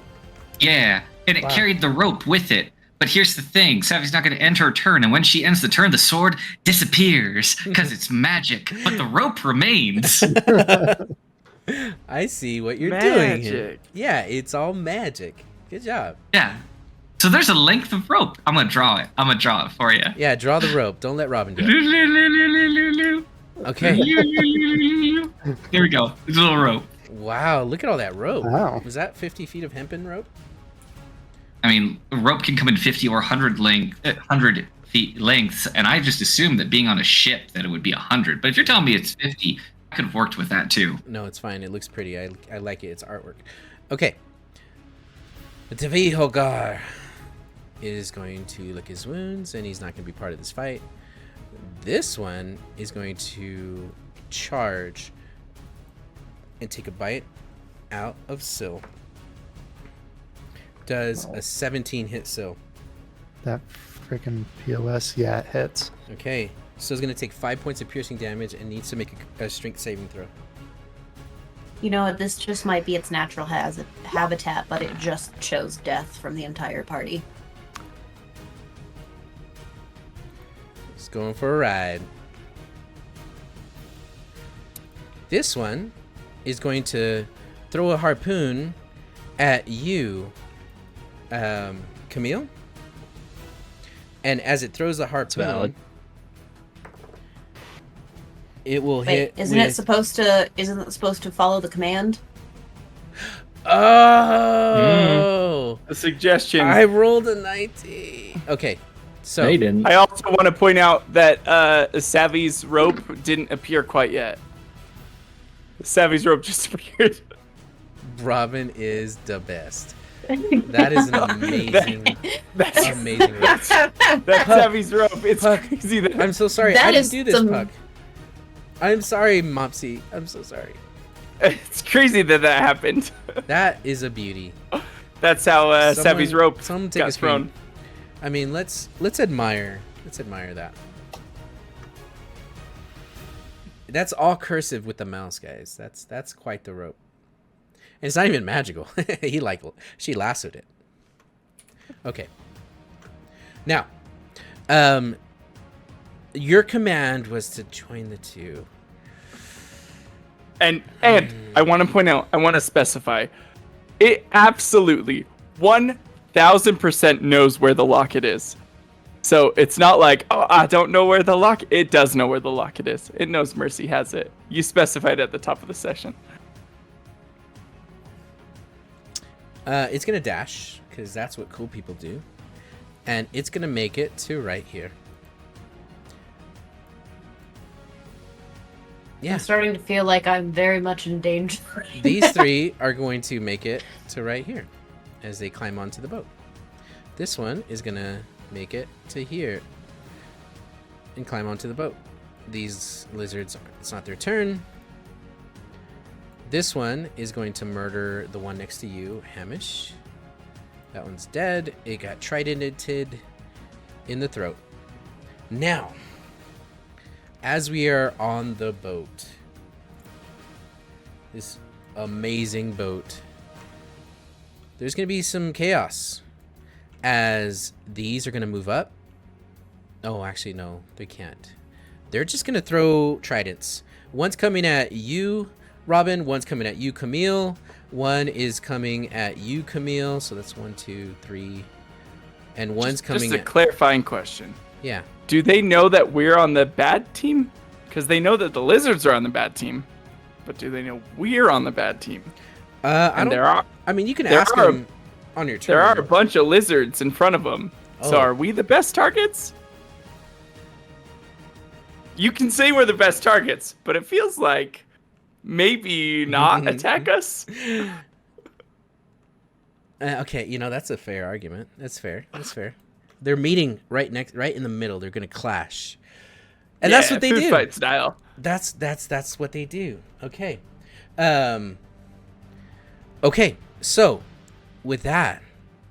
[SPEAKER 6] Yeah. And it
[SPEAKER 4] Wow.
[SPEAKER 6] carried the rope with it. But here's the thing, Savvy's not going to end her turn, and when she ends the turn, the sword disappears because it's magic, but the rope remains.
[SPEAKER 1] I see what you're doing here.
[SPEAKER 5] Magic.
[SPEAKER 1] Yeah, it's all magic. Good job.
[SPEAKER 6] Yeah. So there's a length of rope. I'm going to draw it. I'm going to draw it for you.
[SPEAKER 1] Yeah, draw the rope. Don't let Robin do it. Okay.
[SPEAKER 6] There we go. There's a little rope.
[SPEAKER 1] Wow, look at all that rope.
[SPEAKER 4] Wow.
[SPEAKER 1] Was that 50 feet of hempen rope?
[SPEAKER 6] I mean, a rope can come in 50 or 100 feet lengths, and I just assumed that being on a ship that it would be 100. But if you're telling me it's 50, I could have worked with that too.
[SPEAKER 1] No, it's fine. It looks pretty. I like it. It's artwork. Okay. The Tavi Hogar is going to lick his wounds, and he's not going to be part of this fight. This one is going to charge and take a bite out of Syl. Does a 17 hit Syl?
[SPEAKER 4] That freaking POS, yeah, it hits.
[SPEAKER 1] Okay. Syl's going to take 5 points of piercing damage and needs to make a strength saving throw.
[SPEAKER 3] You know what? This just might be its natural habitat, but it just chose death from the entire party.
[SPEAKER 1] It's going for a ride. This one is going to throw a harpoon at you, Camille. And as it throws the harpoon,
[SPEAKER 7] valid.
[SPEAKER 1] it will
[SPEAKER 3] Wait,
[SPEAKER 1] hit.
[SPEAKER 3] isn't it supposed to follow the command?
[SPEAKER 1] Oh!
[SPEAKER 5] A suggestion.
[SPEAKER 1] I rolled a 90. Okay, so
[SPEAKER 7] They didn't.
[SPEAKER 5] I also want to point out that Savvy's rope didn't appear quite yet. Savvy's rope just appeared.
[SPEAKER 1] Robin is the best. That is an amazing,
[SPEAKER 5] That's
[SPEAKER 1] amazing. roll.
[SPEAKER 5] that's Savvy's rope. It's
[SPEAKER 1] Puck.
[SPEAKER 5] crazy that
[SPEAKER 1] I'm so sorry.
[SPEAKER 3] That
[SPEAKER 1] I didn't
[SPEAKER 3] is
[SPEAKER 1] do this,
[SPEAKER 3] some-
[SPEAKER 1] Puck. I'm sorry, Mopsy. I'm so sorry.
[SPEAKER 5] it's crazy that happened.
[SPEAKER 1] That is a beauty.
[SPEAKER 5] That's how Savvy's
[SPEAKER 1] Someone-
[SPEAKER 5] rope
[SPEAKER 1] someone take a
[SPEAKER 5] got
[SPEAKER 1] screen.
[SPEAKER 5] thrown.
[SPEAKER 1] I mean, let's admire that. That's all cursive with the mouse, guys. That's quite the rope. And it's not even magical. She lassoed it. Okay. Now, your command was to join the two.
[SPEAKER 5] And I want to point out, I want to specify, it absolutely 1000% knows where the locket is. So it's not like, oh, I don't know where the locket. It does know where the locket is. It knows Mercy has it. You specified at the top of the session.
[SPEAKER 1] It's gonna dash because that's what cool people do, and it's gonna make it to right here. Yeah,
[SPEAKER 3] I'm starting to feel like I'm very much in danger.
[SPEAKER 1] these three are going to make it to right here as they climb onto the boat. This one is gonna make it to here and climb onto the boat. These lizards, it's not their turn. This one is going to murder the one next to you, Hamish. That one's dead. It got tridented in the throat. Now, as we are on the boat, this amazing boat, there's going to be some chaos as these are going to move up. Oh, actually, no, they can't. They're just going to throw tridents. One's coming at you, Robin. One's coming at you, Camille. One is coming at you, Camille. So that's 1, 2, 3. And one's coming
[SPEAKER 5] Just a
[SPEAKER 1] at...
[SPEAKER 5] clarifying question.
[SPEAKER 1] Yeah.
[SPEAKER 5] Do they know that we're on the bad team? Because they know that the lizards are on the bad team. But do they know we're on the bad team?
[SPEAKER 1] I
[SPEAKER 5] And
[SPEAKER 1] don't. I mean, you can
[SPEAKER 5] there
[SPEAKER 1] ask
[SPEAKER 5] are-
[SPEAKER 1] him on your turn.
[SPEAKER 5] there are a bunch of lizards in front of them. So
[SPEAKER 1] Oh.
[SPEAKER 5] are we the best targets? You can say we're the best targets, but it feels like maybe not attack us.
[SPEAKER 1] Okay, that's a fair argument. That's fair. That's fair. They're meeting right in the middle. They're gonna clash, and that's what they
[SPEAKER 5] food
[SPEAKER 1] do.
[SPEAKER 5] fight style.
[SPEAKER 1] That's what they do. Okay. Okay. So, with that,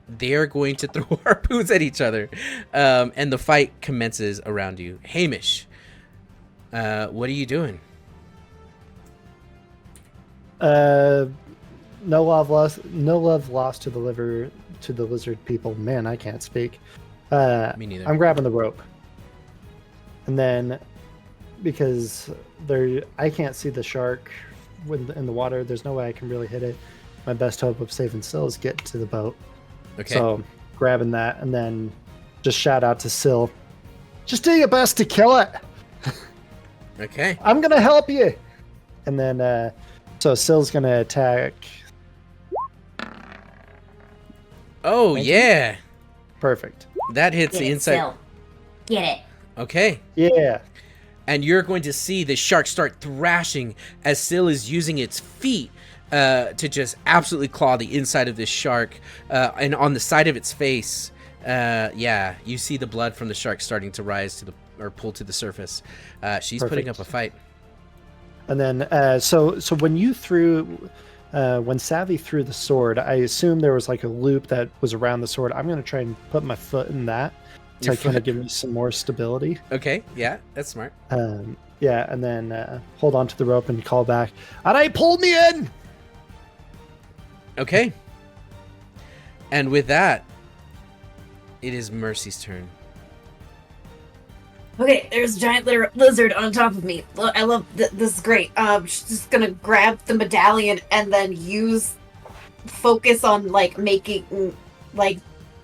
[SPEAKER 1] they are going to throw harpoons at each other, and the fight commences around you. Hamish, what are you doing?
[SPEAKER 4] No love lost. No love lost to the lizard people. Man, I can't speak.
[SPEAKER 1] Me neither.
[SPEAKER 4] I'm grabbing the rope, and then because I can't see the shark in the water. There's no way I can really hit it. My best hope of saving Syl is get to the boat.
[SPEAKER 1] Okay.
[SPEAKER 4] So grabbing that, and then just shout out to Syl. Just do your best to kill it.
[SPEAKER 1] Okay.
[SPEAKER 4] I'm gonna help you. And then so Syl's gonna attack.
[SPEAKER 1] Oh
[SPEAKER 4] Thank you.
[SPEAKER 1] yeah,
[SPEAKER 4] Perfect.
[SPEAKER 1] that hits
[SPEAKER 3] Get
[SPEAKER 1] the
[SPEAKER 3] it,
[SPEAKER 1] inside.
[SPEAKER 3] Syl. Get it.
[SPEAKER 1] Okay.
[SPEAKER 4] Yeah.
[SPEAKER 1] And you're going to see the shark start thrashing as Syl is using its feet to just absolutely claw the inside of this shark, and on the side of its face, you see the blood from the shark starting to rise or pull to the surface. She's putting up
[SPEAKER 4] Perfect.
[SPEAKER 1] a fight.
[SPEAKER 4] And then so when you threw when Savvy threw the sword, I assume there was like a loop that was around the sword. I'm gonna try and put my foot in that to
[SPEAKER 1] Your
[SPEAKER 4] kind
[SPEAKER 1] foot?
[SPEAKER 4] of give me some more stability.
[SPEAKER 1] Okay, yeah, that's smart.
[SPEAKER 4] Yeah, and then hold on to the rope and call back. And I pulled me in.
[SPEAKER 1] Okay. And with that, it is Mercy's turn.
[SPEAKER 3] Okay, there's a giant lizard on top of me. I love this is great. She's just gonna grab the medallion and then focus on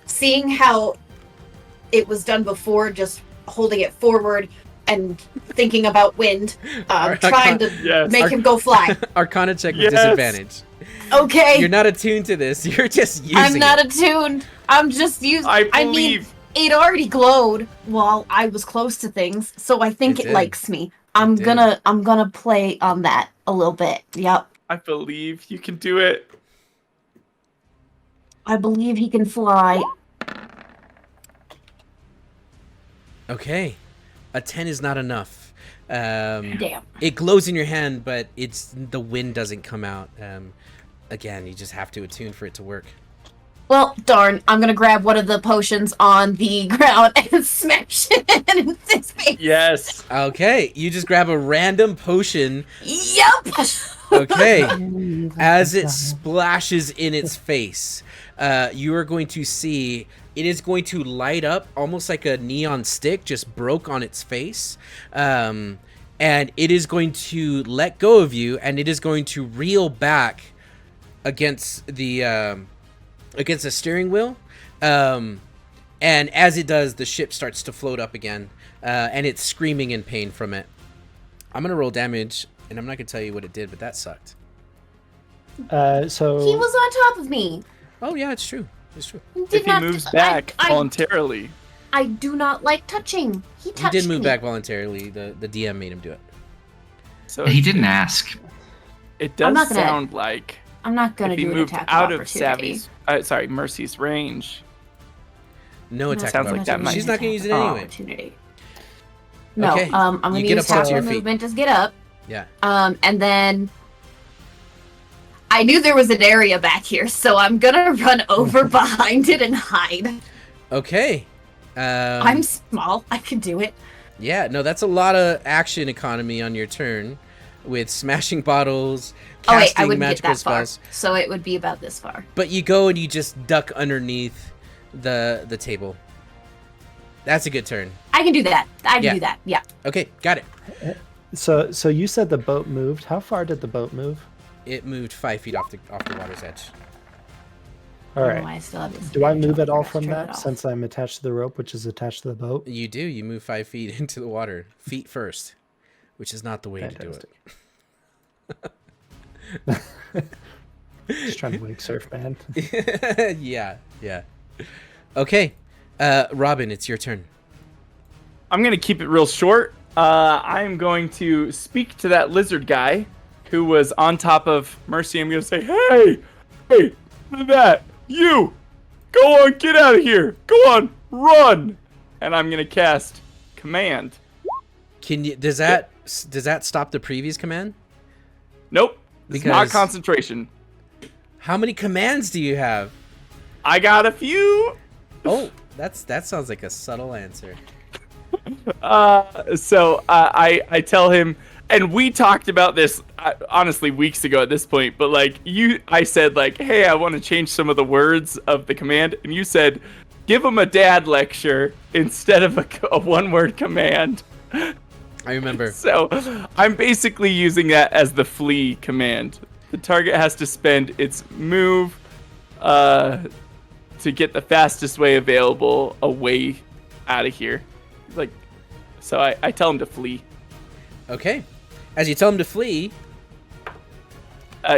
[SPEAKER 3] seeing how it was done before, just holding it forward and thinking about wind, trying to
[SPEAKER 5] Yes.
[SPEAKER 3] make him go fly.
[SPEAKER 1] Arcana check with
[SPEAKER 5] Yes.
[SPEAKER 1] disadvantage.
[SPEAKER 3] Okay,
[SPEAKER 1] You're not attuned to this. You're just using
[SPEAKER 3] I'm not
[SPEAKER 1] it.
[SPEAKER 3] attuned. I'm just using.
[SPEAKER 5] I
[SPEAKER 3] I mean,
[SPEAKER 5] believe.
[SPEAKER 3] it already glowed while I was close to things, so I think
[SPEAKER 1] It
[SPEAKER 3] it
[SPEAKER 1] did.
[SPEAKER 3] likes me. I'm
[SPEAKER 1] did.
[SPEAKER 3] gonna play on that a little bit. Yep.
[SPEAKER 5] I believe you can do it.
[SPEAKER 3] I believe he can fly.
[SPEAKER 1] Okay. A 10 is not enough.
[SPEAKER 3] Damn.
[SPEAKER 1] It glows in your hand, but the wind doesn't come out. Again, you just have to attune for it to work.
[SPEAKER 3] Well, darn. I'm gonna grab one of the potions on the ground and smash it in his face.
[SPEAKER 5] Yes.
[SPEAKER 1] Okay, you just grab a random potion.
[SPEAKER 3] Yep.
[SPEAKER 1] Okay. As it splashes in its face, you are going to see it is going to light up almost like a neon stick just broke on its face. And it is going to let go of you, and it is going to reel back against the steering wheel. And as it does, the ship starts to float up again, and it's screaming in pain from it. I'm going to roll damage, and I'm not going to tell you what it did, but that sucked.
[SPEAKER 4] So
[SPEAKER 3] He was on top of me.
[SPEAKER 1] Oh, yeah, it's true. It's true.
[SPEAKER 5] If he moves back voluntarily.
[SPEAKER 3] I do not like touching. He
[SPEAKER 1] He
[SPEAKER 3] touched
[SPEAKER 1] did move
[SPEAKER 3] me.
[SPEAKER 1] back voluntarily. The DM made him do it.
[SPEAKER 5] So
[SPEAKER 6] He didn't ask.
[SPEAKER 5] It
[SPEAKER 3] I'm
[SPEAKER 5] does
[SPEAKER 3] not gonna-
[SPEAKER 5] sound like
[SPEAKER 3] I'm not gonna
[SPEAKER 5] if he
[SPEAKER 3] do an
[SPEAKER 5] moved
[SPEAKER 3] attack
[SPEAKER 5] out
[SPEAKER 3] of
[SPEAKER 5] of
[SPEAKER 3] opportunity.
[SPEAKER 5] Mercy's range.
[SPEAKER 1] No
[SPEAKER 3] No,
[SPEAKER 1] attack.
[SPEAKER 5] sounds
[SPEAKER 1] of
[SPEAKER 5] like that
[SPEAKER 1] opportunity.
[SPEAKER 5] might-
[SPEAKER 1] She's not going to use it
[SPEAKER 3] Attack of
[SPEAKER 1] anyway.
[SPEAKER 3] opportunity. No,
[SPEAKER 1] Okay,
[SPEAKER 3] I'm gonna
[SPEAKER 1] you get
[SPEAKER 3] use
[SPEAKER 1] up
[SPEAKER 3] half
[SPEAKER 1] onto your
[SPEAKER 3] my
[SPEAKER 1] feet.
[SPEAKER 3] movement to get up.
[SPEAKER 1] Yeah.
[SPEAKER 3] And then I knew there was an area back here, so I'm gonna run over behind it and hide.
[SPEAKER 1] Okay.
[SPEAKER 3] I'm small. I can do it.
[SPEAKER 1] Yeah, no, that's a lot of action economy on your turn with smashing bottles,
[SPEAKER 3] Oh wait, I
[SPEAKER 1] casting
[SPEAKER 3] wouldn't get
[SPEAKER 1] magical
[SPEAKER 3] that far.
[SPEAKER 1] spells.
[SPEAKER 3] So it would be about this far.
[SPEAKER 1] But you go and you just duck underneath the table. That's a good turn.
[SPEAKER 3] I can do that. I can
[SPEAKER 1] Yeah.
[SPEAKER 3] do that. Yeah.
[SPEAKER 1] Okay, got it.
[SPEAKER 4] so you said the boat moved. How far did the boat move?
[SPEAKER 1] It moved 5 feet off the water's edge.
[SPEAKER 4] All
[SPEAKER 3] I don't know
[SPEAKER 4] right.
[SPEAKER 3] why I still have this
[SPEAKER 4] Do I move
[SPEAKER 3] I
[SPEAKER 4] at all
[SPEAKER 3] forgot to
[SPEAKER 4] from
[SPEAKER 3] turn it
[SPEAKER 4] that
[SPEAKER 3] off.
[SPEAKER 4] since I'm attached to the rope, which is attached to the boat?
[SPEAKER 1] You do. You move 5 feet into the water, feet first, which is not the way
[SPEAKER 4] Fantastic.
[SPEAKER 1] to do it.
[SPEAKER 4] Just trying to wake surf, man.
[SPEAKER 1] Yeah. Okay, Robin, it's your turn.
[SPEAKER 5] I'm gonna keep it real short. I'm going to speak to that lizard guy who was on top of Mercy. I'm gonna say, hey, look at that. You, go on, get out of here. Go on, run. And I'm gonna cast command.
[SPEAKER 1] Can you? Does that stop the previous command?
[SPEAKER 5] Nope, it's not
[SPEAKER 1] Because-
[SPEAKER 5] concentration.
[SPEAKER 1] How many commands do you have?
[SPEAKER 5] I got a few.
[SPEAKER 1] Oh, that sounds like a subtle answer.
[SPEAKER 5] So I tell him, and we talked about this honestly weeks ago at this point, but like I said like, hey, I want to change some of the words of the command, and you said, give him a dad lecture instead of a one-word command.
[SPEAKER 1] I remember.
[SPEAKER 5] So I'm basically using that as the flee command. The target has to spend its move to get the fastest way available away out of here. Like, so I tell him to flee.
[SPEAKER 1] Okay. As you tell him to flee.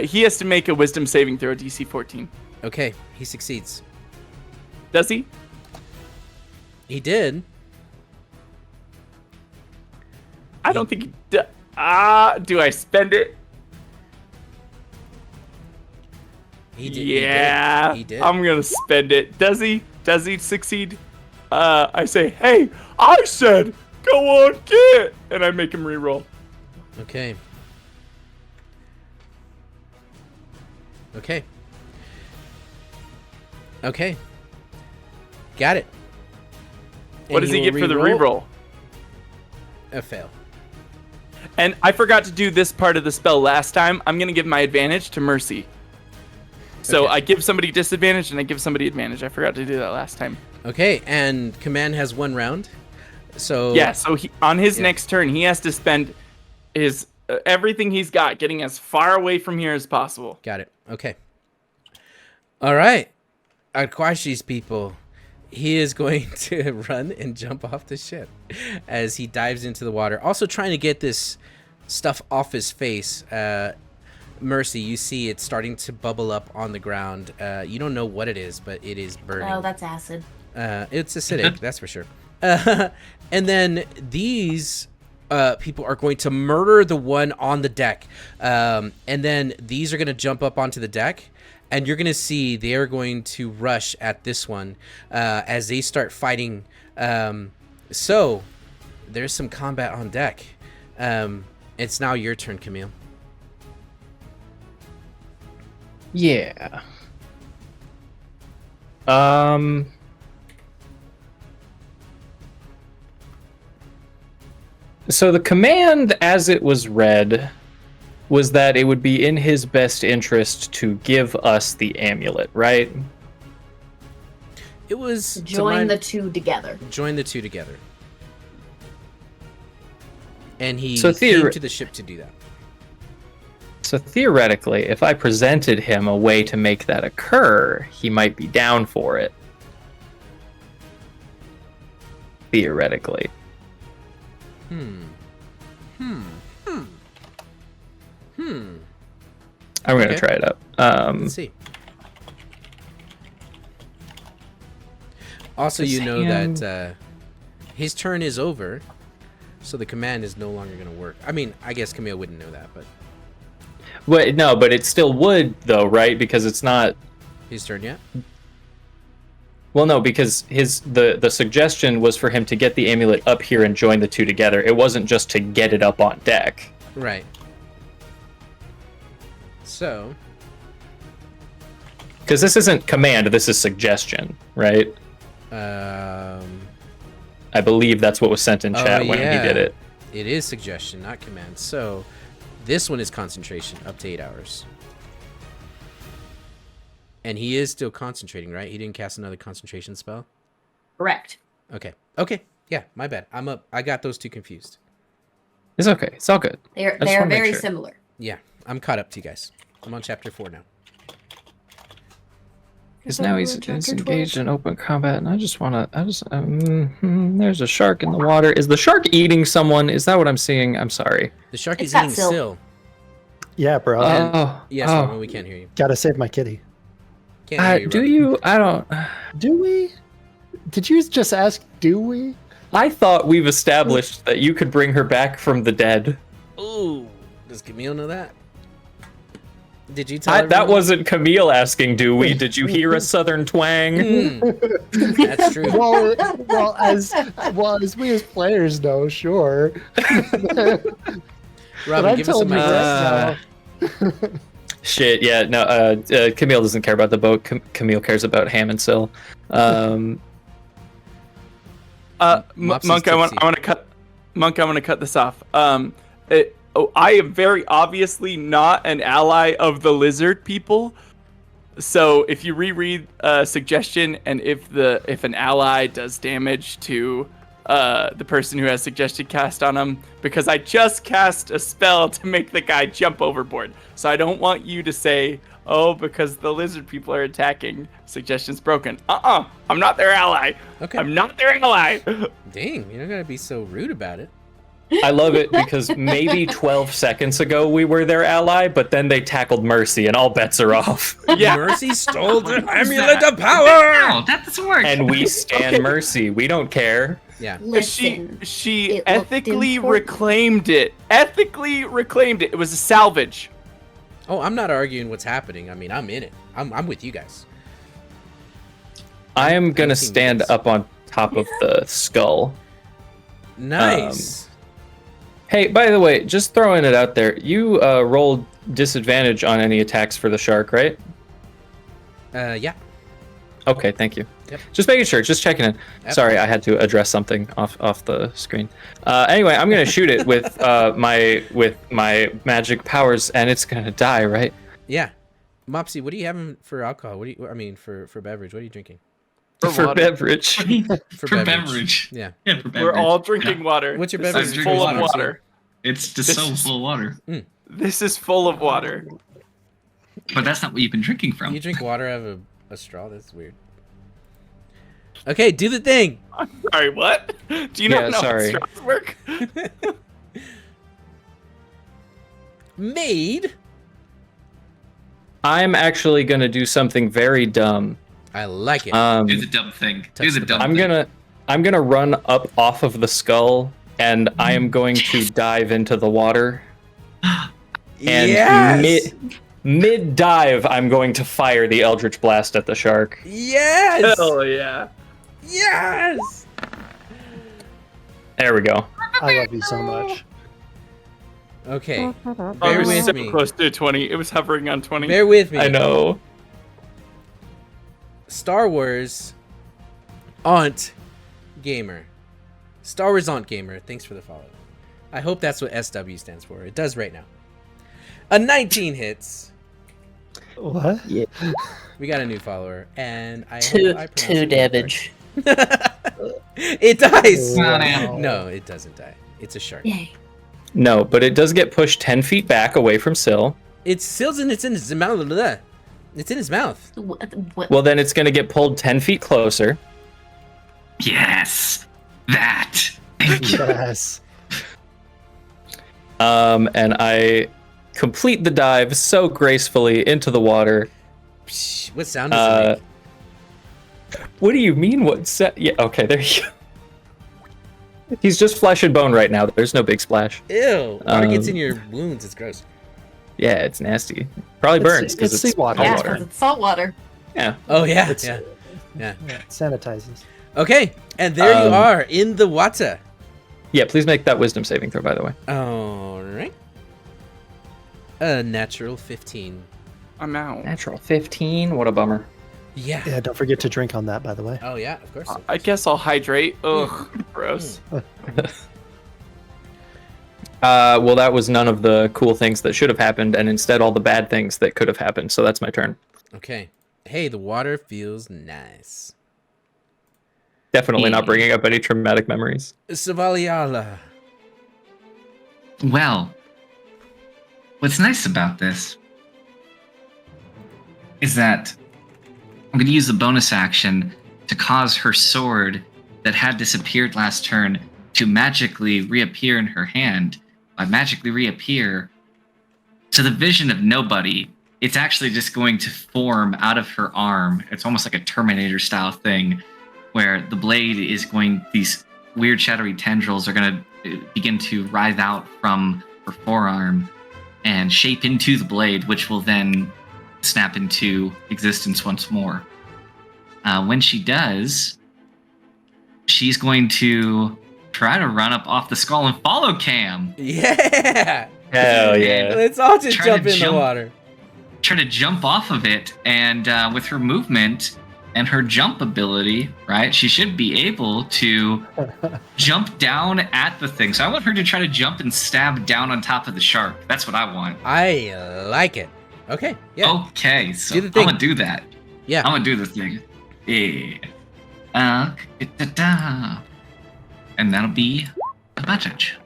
[SPEAKER 5] He has to make a wisdom saving throw, DC 14.
[SPEAKER 1] Okay, he succeeds.
[SPEAKER 5] Does he?
[SPEAKER 1] He did.
[SPEAKER 5] I don't think he do I spend it?
[SPEAKER 1] He did.
[SPEAKER 5] Yeah.
[SPEAKER 1] He did.
[SPEAKER 5] I'm going to spend it. Does he? Does he succeed? I say, hey, I said, go on, get. And I make him reroll.
[SPEAKER 1] Okay. Okay. Okay. Got it.
[SPEAKER 5] What does he get for the reroll?
[SPEAKER 1] A fail.
[SPEAKER 5] And I forgot to do this part of the spell last time. I'm going to give my advantage to Mercy. So
[SPEAKER 1] Okay.
[SPEAKER 5] I give somebody disadvantage and I give somebody advantage. I forgot to do that last time.
[SPEAKER 1] Okay, and command has 1 round. So
[SPEAKER 5] Yeah, so on his
[SPEAKER 1] Yeah.
[SPEAKER 5] next turn, he has to spend his everything he's got getting as far away from here as possible.
[SPEAKER 1] Got it. Okay. All right. Aquashi's people. He is going to run and jump off the ship as he dives into the water. Also trying to get this stuff off his face. Mercy, you see it's starting to bubble up on the ground. You don't know what it is, but it is burning.
[SPEAKER 3] Oh, that's acid.
[SPEAKER 1] It's acidic, that's for sure. And then these people are going to murder the one on the deck. And then these are going to jump up onto the deck. And you're going to see they're going to rush at this one as they start fighting. So there's some combat on deck. It's now your turn, Camille.
[SPEAKER 7] Yeah. So the command, as it was read, was that it would be in his best interest to give us the amulet, right?
[SPEAKER 1] It was
[SPEAKER 3] Join the two together.
[SPEAKER 1] Join the two together. And he
[SPEAKER 7] So
[SPEAKER 1] came to the ship to do that.
[SPEAKER 7] So theoretically, if I presented him a way to make that occur, he might be down for it. Theoretically. I'm going to
[SPEAKER 1] Okay.
[SPEAKER 7] try it out.
[SPEAKER 1] Let's see. Also, you know
[SPEAKER 7] Sam-
[SPEAKER 1] that his turn is over, so the command is no longer going to work. I mean, I guess Camille wouldn't know that, but
[SPEAKER 7] Wait, no, but it still would, though, right? Because it's not...
[SPEAKER 1] his turn yet?
[SPEAKER 7] Well, no, because the suggestion was for him to get the amulet up here and join the two together. It wasn't just to get it up on deck.
[SPEAKER 1] Right. So,
[SPEAKER 7] Because this isn't command, this is suggestion, right? I believe that's what was sent in chat when he did it.
[SPEAKER 1] It is suggestion, not command. So, this one is concentration, up to 8 hours. And he is still concentrating, right? He didn't cast another concentration spell?
[SPEAKER 3] Correct.
[SPEAKER 1] Okay. Okay. Yeah, my bad. I'm up. I got those two confused.
[SPEAKER 7] It's okay. It's all good.
[SPEAKER 3] They are
[SPEAKER 7] just wanna make
[SPEAKER 3] very
[SPEAKER 7] sure.
[SPEAKER 3] similar.
[SPEAKER 1] Yeah, I'm caught up to you guys. I'm on chapter 4 now.
[SPEAKER 7] Because now he's engaged in open combat, and there's a shark in the water. Is the shark eating someone? Is that what I'm seeing? I'm sorry.
[SPEAKER 1] The shark
[SPEAKER 3] It's
[SPEAKER 1] is
[SPEAKER 3] got
[SPEAKER 1] eating
[SPEAKER 3] Syl.
[SPEAKER 1] Syl.
[SPEAKER 4] Yeah, bro.
[SPEAKER 1] Yes, Robin, we can't hear you.
[SPEAKER 4] Gotta save my kitty.
[SPEAKER 1] Can't hear you,
[SPEAKER 7] do
[SPEAKER 1] Robin.
[SPEAKER 7] you? I don't.
[SPEAKER 4] Do we? Did you just ask, do we?
[SPEAKER 7] I thought we've established that you could bring her back from the dead.
[SPEAKER 1] Ooh, does Camille know that? Did you tell
[SPEAKER 7] That wasn't Camille asking, do we? Did you hear a southern twang?
[SPEAKER 1] That's true.
[SPEAKER 4] Well, as we as players know, sure.
[SPEAKER 1] Robin, give us some
[SPEAKER 4] right
[SPEAKER 1] ideas.
[SPEAKER 7] Shit, yeah, no, Camille doesn't care about the boat. Camille cares about ham and sill.
[SPEAKER 1] Mopsy's
[SPEAKER 5] Monk, I want to cut this off. I am very obviously not an ally of the lizard people. So if you reread suggestion, and if an ally does damage to the person who has suggested cast on them, because I just cast a spell to make the guy jump overboard. So I don't want you to say, oh, because the lizard people are attacking, suggestion's broken. I'm not their ally.
[SPEAKER 1] Okay.
[SPEAKER 5] I'm not their ally.
[SPEAKER 1] Dang, you don't gotta be so rude about it.
[SPEAKER 7] I love it because maybe 12 seconds ago we were their ally, but then they tackled Mercy and all bets are off.
[SPEAKER 5] Yeah.
[SPEAKER 1] Mercy stole the
[SPEAKER 6] What was
[SPEAKER 1] amulet
[SPEAKER 6] that?
[SPEAKER 1] of power!
[SPEAKER 6] No, that doesn't work.
[SPEAKER 7] And we stand Mercy. We don't care.
[SPEAKER 1] Yeah.
[SPEAKER 3] Listen,
[SPEAKER 5] She
[SPEAKER 3] it looked
[SPEAKER 5] ethically
[SPEAKER 3] important.
[SPEAKER 5] reclaimed it. Ethically reclaimed it. It was a salvage.
[SPEAKER 1] Oh, I'm not arguing what's happening. I mean, I'm in it. I'm with you guys.
[SPEAKER 7] I am going to
[SPEAKER 1] I've seen
[SPEAKER 7] stand
[SPEAKER 1] this.
[SPEAKER 7] up on top of the skull.
[SPEAKER 1] Nice.
[SPEAKER 7] Hey, by the way, just throwing it out there, you rolled disadvantage on any attacks for the shark, right?
[SPEAKER 1] Yeah.
[SPEAKER 7] Okay, thank you.
[SPEAKER 1] Yep.
[SPEAKER 7] Just making sure, just checking in.
[SPEAKER 1] Yep.
[SPEAKER 7] Sorry, I had to address something off the screen. Anyway, I'm gonna shoot it with my magic powers, and it's gonna die, right?
[SPEAKER 1] Yeah. Mopsy, what are you having for alcohol? What do you? I mean, for beverage. What are you drinking?
[SPEAKER 5] For water.
[SPEAKER 7] beverage.
[SPEAKER 6] For beverage.
[SPEAKER 1] Yeah.
[SPEAKER 6] Yeah, for beverage.
[SPEAKER 5] We're all drinking water.
[SPEAKER 1] What's your
[SPEAKER 5] This
[SPEAKER 1] beverage?
[SPEAKER 5] is
[SPEAKER 6] I'm drinking
[SPEAKER 5] full of
[SPEAKER 6] water.
[SPEAKER 5] water.
[SPEAKER 6] It's just
[SPEAKER 5] This
[SPEAKER 6] so
[SPEAKER 5] is-
[SPEAKER 6] full of water.
[SPEAKER 5] This is full of water.
[SPEAKER 6] But that's not what you've been drinking from.
[SPEAKER 1] You drink water out of a straw? That's weird. Okay, do the thing.
[SPEAKER 5] Sorry, what? Do you not
[SPEAKER 7] Yeah,
[SPEAKER 5] know
[SPEAKER 7] sorry.
[SPEAKER 5] how straws work?
[SPEAKER 1] Made.
[SPEAKER 7] I'm actually gonna do something very dumb.
[SPEAKER 1] I like it.
[SPEAKER 6] Do the dumb thing. Do
[SPEAKER 1] Touch
[SPEAKER 6] the
[SPEAKER 1] the
[SPEAKER 6] dumb
[SPEAKER 7] I'm
[SPEAKER 6] thing.
[SPEAKER 7] gonna run up off of the skull, and I am going to dive into the water. And
[SPEAKER 1] yes.
[SPEAKER 7] mid dive, I'm going to fire the Eldritch Blast at the shark.
[SPEAKER 1] Yes.
[SPEAKER 5] Hell yeah.
[SPEAKER 1] Yes.
[SPEAKER 7] There we go.
[SPEAKER 4] I love you so much.
[SPEAKER 1] Okay.
[SPEAKER 5] I
[SPEAKER 1] Bear
[SPEAKER 5] was
[SPEAKER 1] with
[SPEAKER 5] so
[SPEAKER 1] me.
[SPEAKER 5] close to 20. It was hovering on 20.
[SPEAKER 1] Bear with me.
[SPEAKER 7] I know.
[SPEAKER 1] Star Wars aren't gamer. Star Wars aren't gamer. Thanks for the follow. I hope that's what SW stands for. It does right now. A 19 hits.
[SPEAKER 4] What?
[SPEAKER 1] We got a new follower, and I
[SPEAKER 8] Two
[SPEAKER 1] hope I pronounced it
[SPEAKER 8] damage.
[SPEAKER 1] correct. It dies.
[SPEAKER 4] Wow.
[SPEAKER 1] No, it doesn't die. It's a shark.
[SPEAKER 3] Yay.
[SPEAKER 7] No, but it does get pushed 10 feet back away from Syl.
[SPEAKER 1] It's Sil's in. It's in his mouth. It's in his mouth.
[SPEAKER 3] What?
[SPEAKER 7] Well, then it's going to get pulled 10 feet closer.
[SPEAKER 6] Yes. That. Thank you.
[SPEAKER 4] Yes.
[SPEAKER 7] And I complete the dive so gracefully into the water.
[SPEAKER 1] Psh, what sound does it make?
[SPEAKER 7] What do you mean? What set? Yeah, okay, there you go. He's just flesh and bone right now. There's no big splash.
[SPEAKER 1] Ew. Water gets
[SPEAKER 7] um,
[SPEAKER 1] in your wounds. It's gross.
[SPEAKER 7] Yeah, it's nasty. Probably burns because
[SPEAKER 4] it's
[SPEAKER 7] it's
[SPEAKER 4] seawater.
[SPEAKER 7] cold
[SPEAKER 3] Yeah,
[SPEAKER 7] water.
[SPEAKER 3] because it's salt water.
[SPEAKER 7] Yeah.
[SPEAKER 1] Oh yeah.
[SPEAKER 4] It's-
[SPEAKER 1] Yeah. Yeah.
[SPEAKER 4] Yeah, it sanitizes.
[SPEAKER 1] Okay, and there you
[SPEAKER 7] Um,
[SPEAKER 1] are in the water.
[SPEAKER 7] Yeah, please make that wisdom saving throw, by the way.
[SPEAKER 1] All right. A natural 15.
[SPEAKER 5] I'm out.
[SPEAKER 7] Natural 15. What a bummer.
[SPEAKER 1] Yeah.
[SPEAKER 4] Yeah, don't forget to drink on that, by the way.
[SPEAKER 1] Oh yeah, of course.
[SPEAKER 5] I guess I'll hydrate. Ugh, gross.
[SPEAKER 7] Well, that was none of the cool things that should have happened, and instead all the bad things that could have happened. So that's my turn.
[SPEAKER 1] Okay. Hey, the water feels nice.
[SPEAKER 7] Definitely not bringing up any traumatic memories.
[SPEAKER 1] Savaliala.
[SPEAKER 6] Well, what's nice about this is that I'm going to use the bonus action to cause her sword that had disappeared last turn to magically reappear in her hand. By magically reappear, to the vision of nobody, it's actually just going to form out of her arm. It's almost like a Terminator style thing where the blade is going, these weird shadowy tendrils are going to begin to writhe out from her forearm and shape into the blade, which will then snap into existence once more. When she does, she's going to try to run up off the skull and follow Cam.
[SPEAKER 1] Yeah.
[SPEAKER 7] Hell yeah.
[SPEAKER 1] Let's all just
[SPEAKER 6] Try to
[SPEAKER 1] jump in the water.
[SPEAKER 6] Try to jump off of it, and with her movement and her jump ability, right, she should be able to jump down at the thing. So I want her to try to jump and stab down on top of the shark. That's what I want.
[SPEAKER 1] I like it. Okay. Yeah.
[SPEAKER 6] Okay, so
[SPEAKER 1] Do the
[SPEAKER 6] I'm
[SPEAKER 1] thing.
[SPEAKER 6] gonna do that.
[SPEAKER 1] Yeah.
[SPEAKER 6] I'm gonna do the thing. Yeah. And that'll be advantage.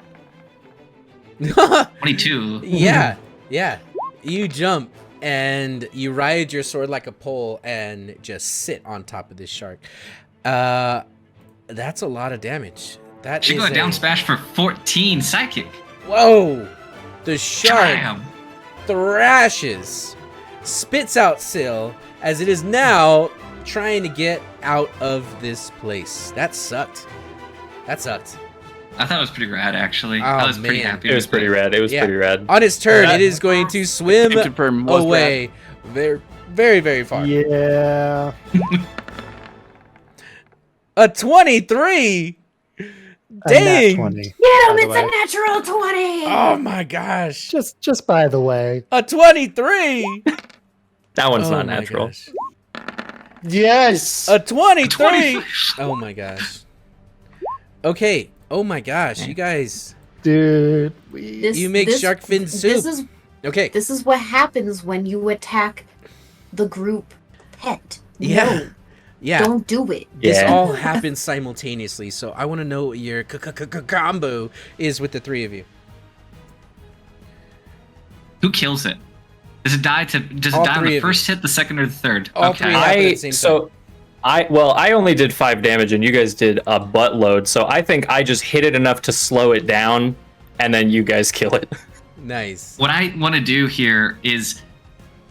[SPEAKER 6] 22.
[SPEAKER 1] Yeah. Yeah. You jump and you ride your sword like a pole and just sit on top of this shark. That's a lot of damage. That
[SPEAKER 6] She
[SPEAKER 1] is
[SPEAKER 6] got a down smash for 14 psychic.
[SPEAKER 1] Whoa! The shark
[SPEAKER 6] Damn.
[SPEAKER 1] thrashes, spits out Syl as it is now trying to get out of this place. That sucked. That sucked.
[SPEAKER 6] I thought it was pretty rad, actually.
[SPEAKER 1] Oh,
[SPEAKER 6] I was pretty
[SPEAKER 1] man.
[SPEAKER 6] happy.
[SPEAKER 7] It was
[SPEAKER 6] with
[SPEAKER 7] pretty rad. It was
[SPEAKER 1] Yeah.
[SPEAKER 7] pretty rad.
[SPEAKER 1] On its turn, it is going to swim
[SPEAKER 5] Can confirm, was
[SPEAKER 1] away very, very, very far.
[SPEAKER 4] Yeah.
[SPEAKER 1] A 23.
[SPEAKER 4] A nat
[SPEAKER 1] Dang.
[SPEAKER 4] 20.
[SPEAKER 3] Get him!
[SPEAKER 4] By the
[SPEAKER 3] It's a
[SPEAKER 4] way.
[SPEAKER 3] natural 20!
[SPEAKER 1] Oh my gosh.
[SPEAKER 4] Just by the way.
[SPEAKER 1] A 23.
[SPEAKER 7] That one's
[SPEAKER 1] Oh
[SPEAKER 7] not
[SPEAKER 1] my
[SPEAKER 7] natural.
[SPEAKER 1] gosh.
[SPEAKER 4] Yes.
[SPEAKER 1] A 23.
[SPEAKER 6] 20.
[SPEAKER 1] Oh my gosh. Okay. Oh my gosh. You guys.
[SPEAKER 4] Dude.
[SPEAKER 1] You make shark fin soup. Okay.
[SPEAKER 3] This is what happens when you attack the group pet.
[SPEAKER 1] Yeah.
[SPEAKER 3] No,
[SPEAKER 1] Yeah.
[SPEAKER 3] don't do it.
[SPEAKER 1] This
[SPEAKER 7] Yeah.
[SPEAKER 1] all happens simultaneously. So I want to know what your combo is with the three of you.
[SPEAKER 6] Who kills it? Does it die
[SPEAKER 1] All
[SPEAKER 6] on
[SPEAKER 1] three
[SPEAKER 6] the
[SPEAKER 1] of
[SPEAKER 6] first
[SPEAKER 1] you.
[SPEAKER 6] hit, the second, or the third?
[SPEAKER 1] All
[SPEAKER 6] Okay.
[SPEAKER 1] three happen at the same time.
[SPEAKER 7] I only did 5 damage and you guys did a buttload, so I think I just hit it enough to slow it down and then you guys kill it.
[SPEAKER 1] Nice.
[SPEAKER 6] What I want to do here is,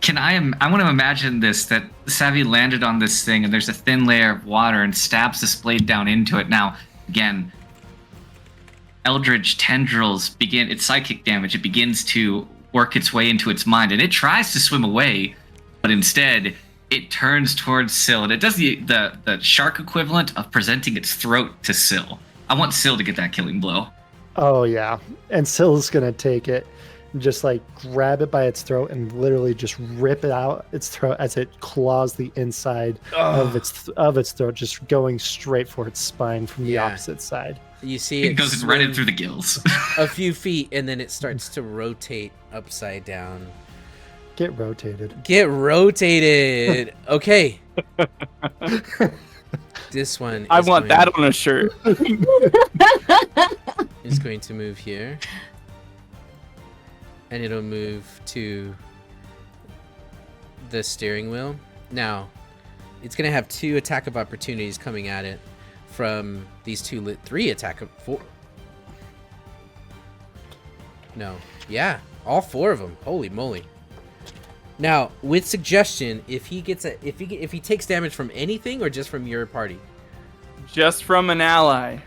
[SPEAKER 6] I want to imagine this, that Savvy landed on this thing and there's a thin layer of water and stabs this blade down into it. Now, again, Eldritch tendrils begin its psychic damage. It begins to work its way into its mind and it tries to swim away, but instead it turns towards Syl and it does the shark equivalent of presenting its throat to Syl. I want Syl to get that killing blow.
[SPEAKER 4] Oh yeah. And Syl's gonna take it and just like grab it by its throat and literally just rip it out its throat as it claws the inside of its throat, just going straight for its spine from the
[SPEAKER 1] Yeah.
[SPEAKER 4] opposite side.
[SPEAKER 1] You see
[SPEAKER 6] It
[SPEAKER 1] it
[SPEAKER 6] goes right in
[SPEAKER 1] swim
[SPEAKER 6] through the gills.
[SPEAKER 1] a few feet and then it starts to rotate upside down.
[SPEAKER 4] Get rotated.
[SPEAKER 1] Get rotated. Okay. This one
[SPEAKER 5] I want that on a shirt.
[SPEAKER 1] is going to move here. And it'll move to the steering wheel. Now, it's going to have 2 attack of opportunities coming at it from these 3 attack of 4. No. Yeah, all 4 of them. Holy moly. Now, with suggestion, if he takes damage from anything or just from your party.
[SPEAKER 5] Just from an ally.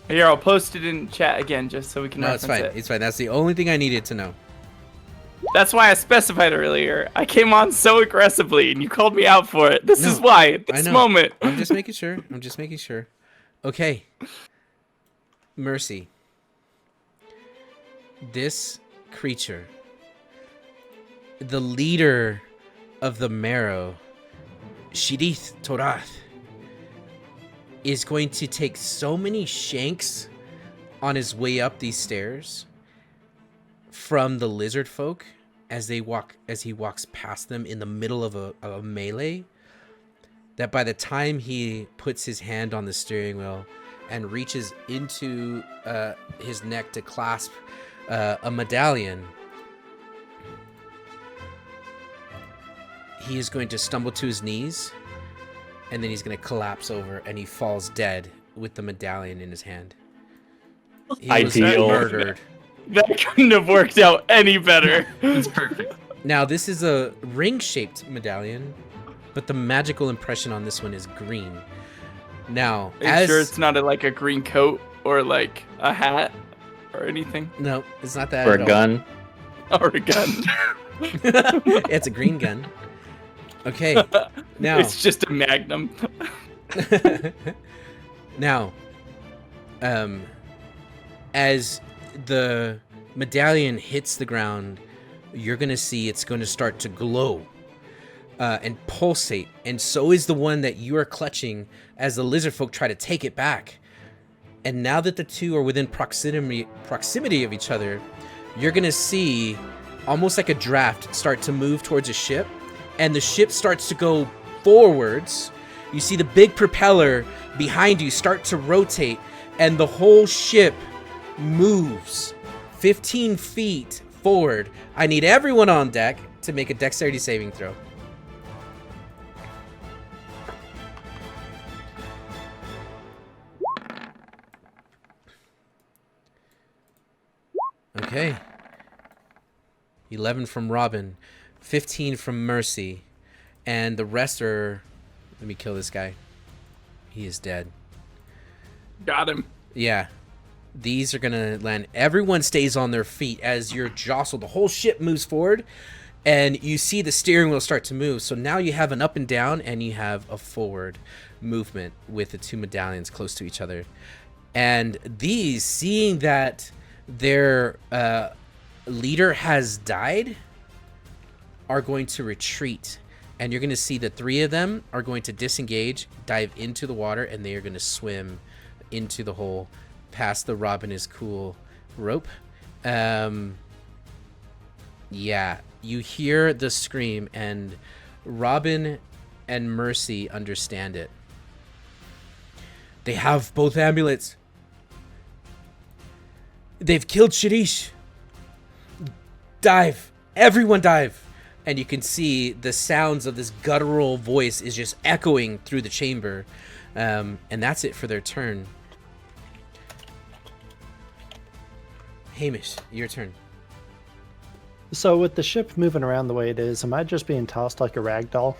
[SPEAKER 5] Here, I'll post it in chat again just so we can
[SPEAKER 1] No, it's
[SPEAKER 5] reference
[SPEAKER 1] fine.
[SPEAKER 5] it.
[SPEAKER 1] It's fine. That's the only thing I needed to know.
[SPEAKER 5] That's why I specified earlier. I came on so aggressively and you called me out for it. This is why, at
[SPEAKER 1] I
[SPEAKER 5] this
[SPEAKER 1] know.
[SPEAKER 5] moment.
[SPEAKER 1] I'm just making sure. Okay. Mercy. This creature, the leader of the Marrow, Shidith Torath, is going to take so many shanks on his way up these stairs from the lizard folk as he walks past them in the middle of a melee, that by the time he puts his hand on the steering wheel and reaches into his neck to clasp a medallion, he is going to stumble to his knees, and then he's going to collapse over, and he falls dead with the medallion in his hand. He was
[SPEAKER 7] Ideal.
[SPEAKER 1] murdered
[SPEAKER 5] That couldn't have worked out any better.
[SPEAKER 6] It's perfect.
[SPEAKER 1] Now, this is a ring-shaped medallion, but the magical impression on this one is green. Now,
[SPEAKER 5] Are you sure it's not like a green coat or like a hat or anything?
[SPEAKER 1] No, it's not that
[SPEAKER 7] Or
[SPEAKER 1] at
[SPEAKER 7] a
[SPEAKER 1] all.
[SPEAKER 7] gun.
[SPEAKER 5] Or a gun?
[SPEAKER 1] It's a green gun. Okay, now...
[SPEAKER 5] It's just a magnum.
[SPEAKER 1] Now, as the medallion hits the ground, you're going to see it's going to start to glow and pulsate. And so is the one that you are clutching as the lizard folk try to take it back. And now that the two are within proximity of each other, you're going to see almost like a draft start to move towards a ship. And the ship starts to go forwards. You see the big propeller behind you start to rotate, and the whole ship moves 15 feet forward. I need everyone on deck to make a dexterity saving throw. Okay. 11 from Robin, 15 from Mercy, and the rest are... Let me kill this guy. He is dead.
[SPEAKER 5] Got him.
[SPEAKER 1] Yeah. These are going to land. Everyone stays on their feet as you're jostled. The whole ship moves forward, and you see the steering wheel start to move. So now you have an up and down, and you have a forward movement with the two medallions close to each other. And these, seeing that their leader has died, are going to retreat. And you're going to see the three of them are going to disengage, dive into the water, and they are going to swim into the hole past the Robin is cool rope. Yeah, you hear the scream, and Robin and Mercy understand it. They have both amulets. They've killed Shirish. Dive. Everyone dive. And you can see the sounds of this guttural voice is just echoing through the chamber. And that's it for their turn. Hamish, your turn.
[SPEAKER 4] So with the ship moving around the way it is, am I just being tossed like a rag doll?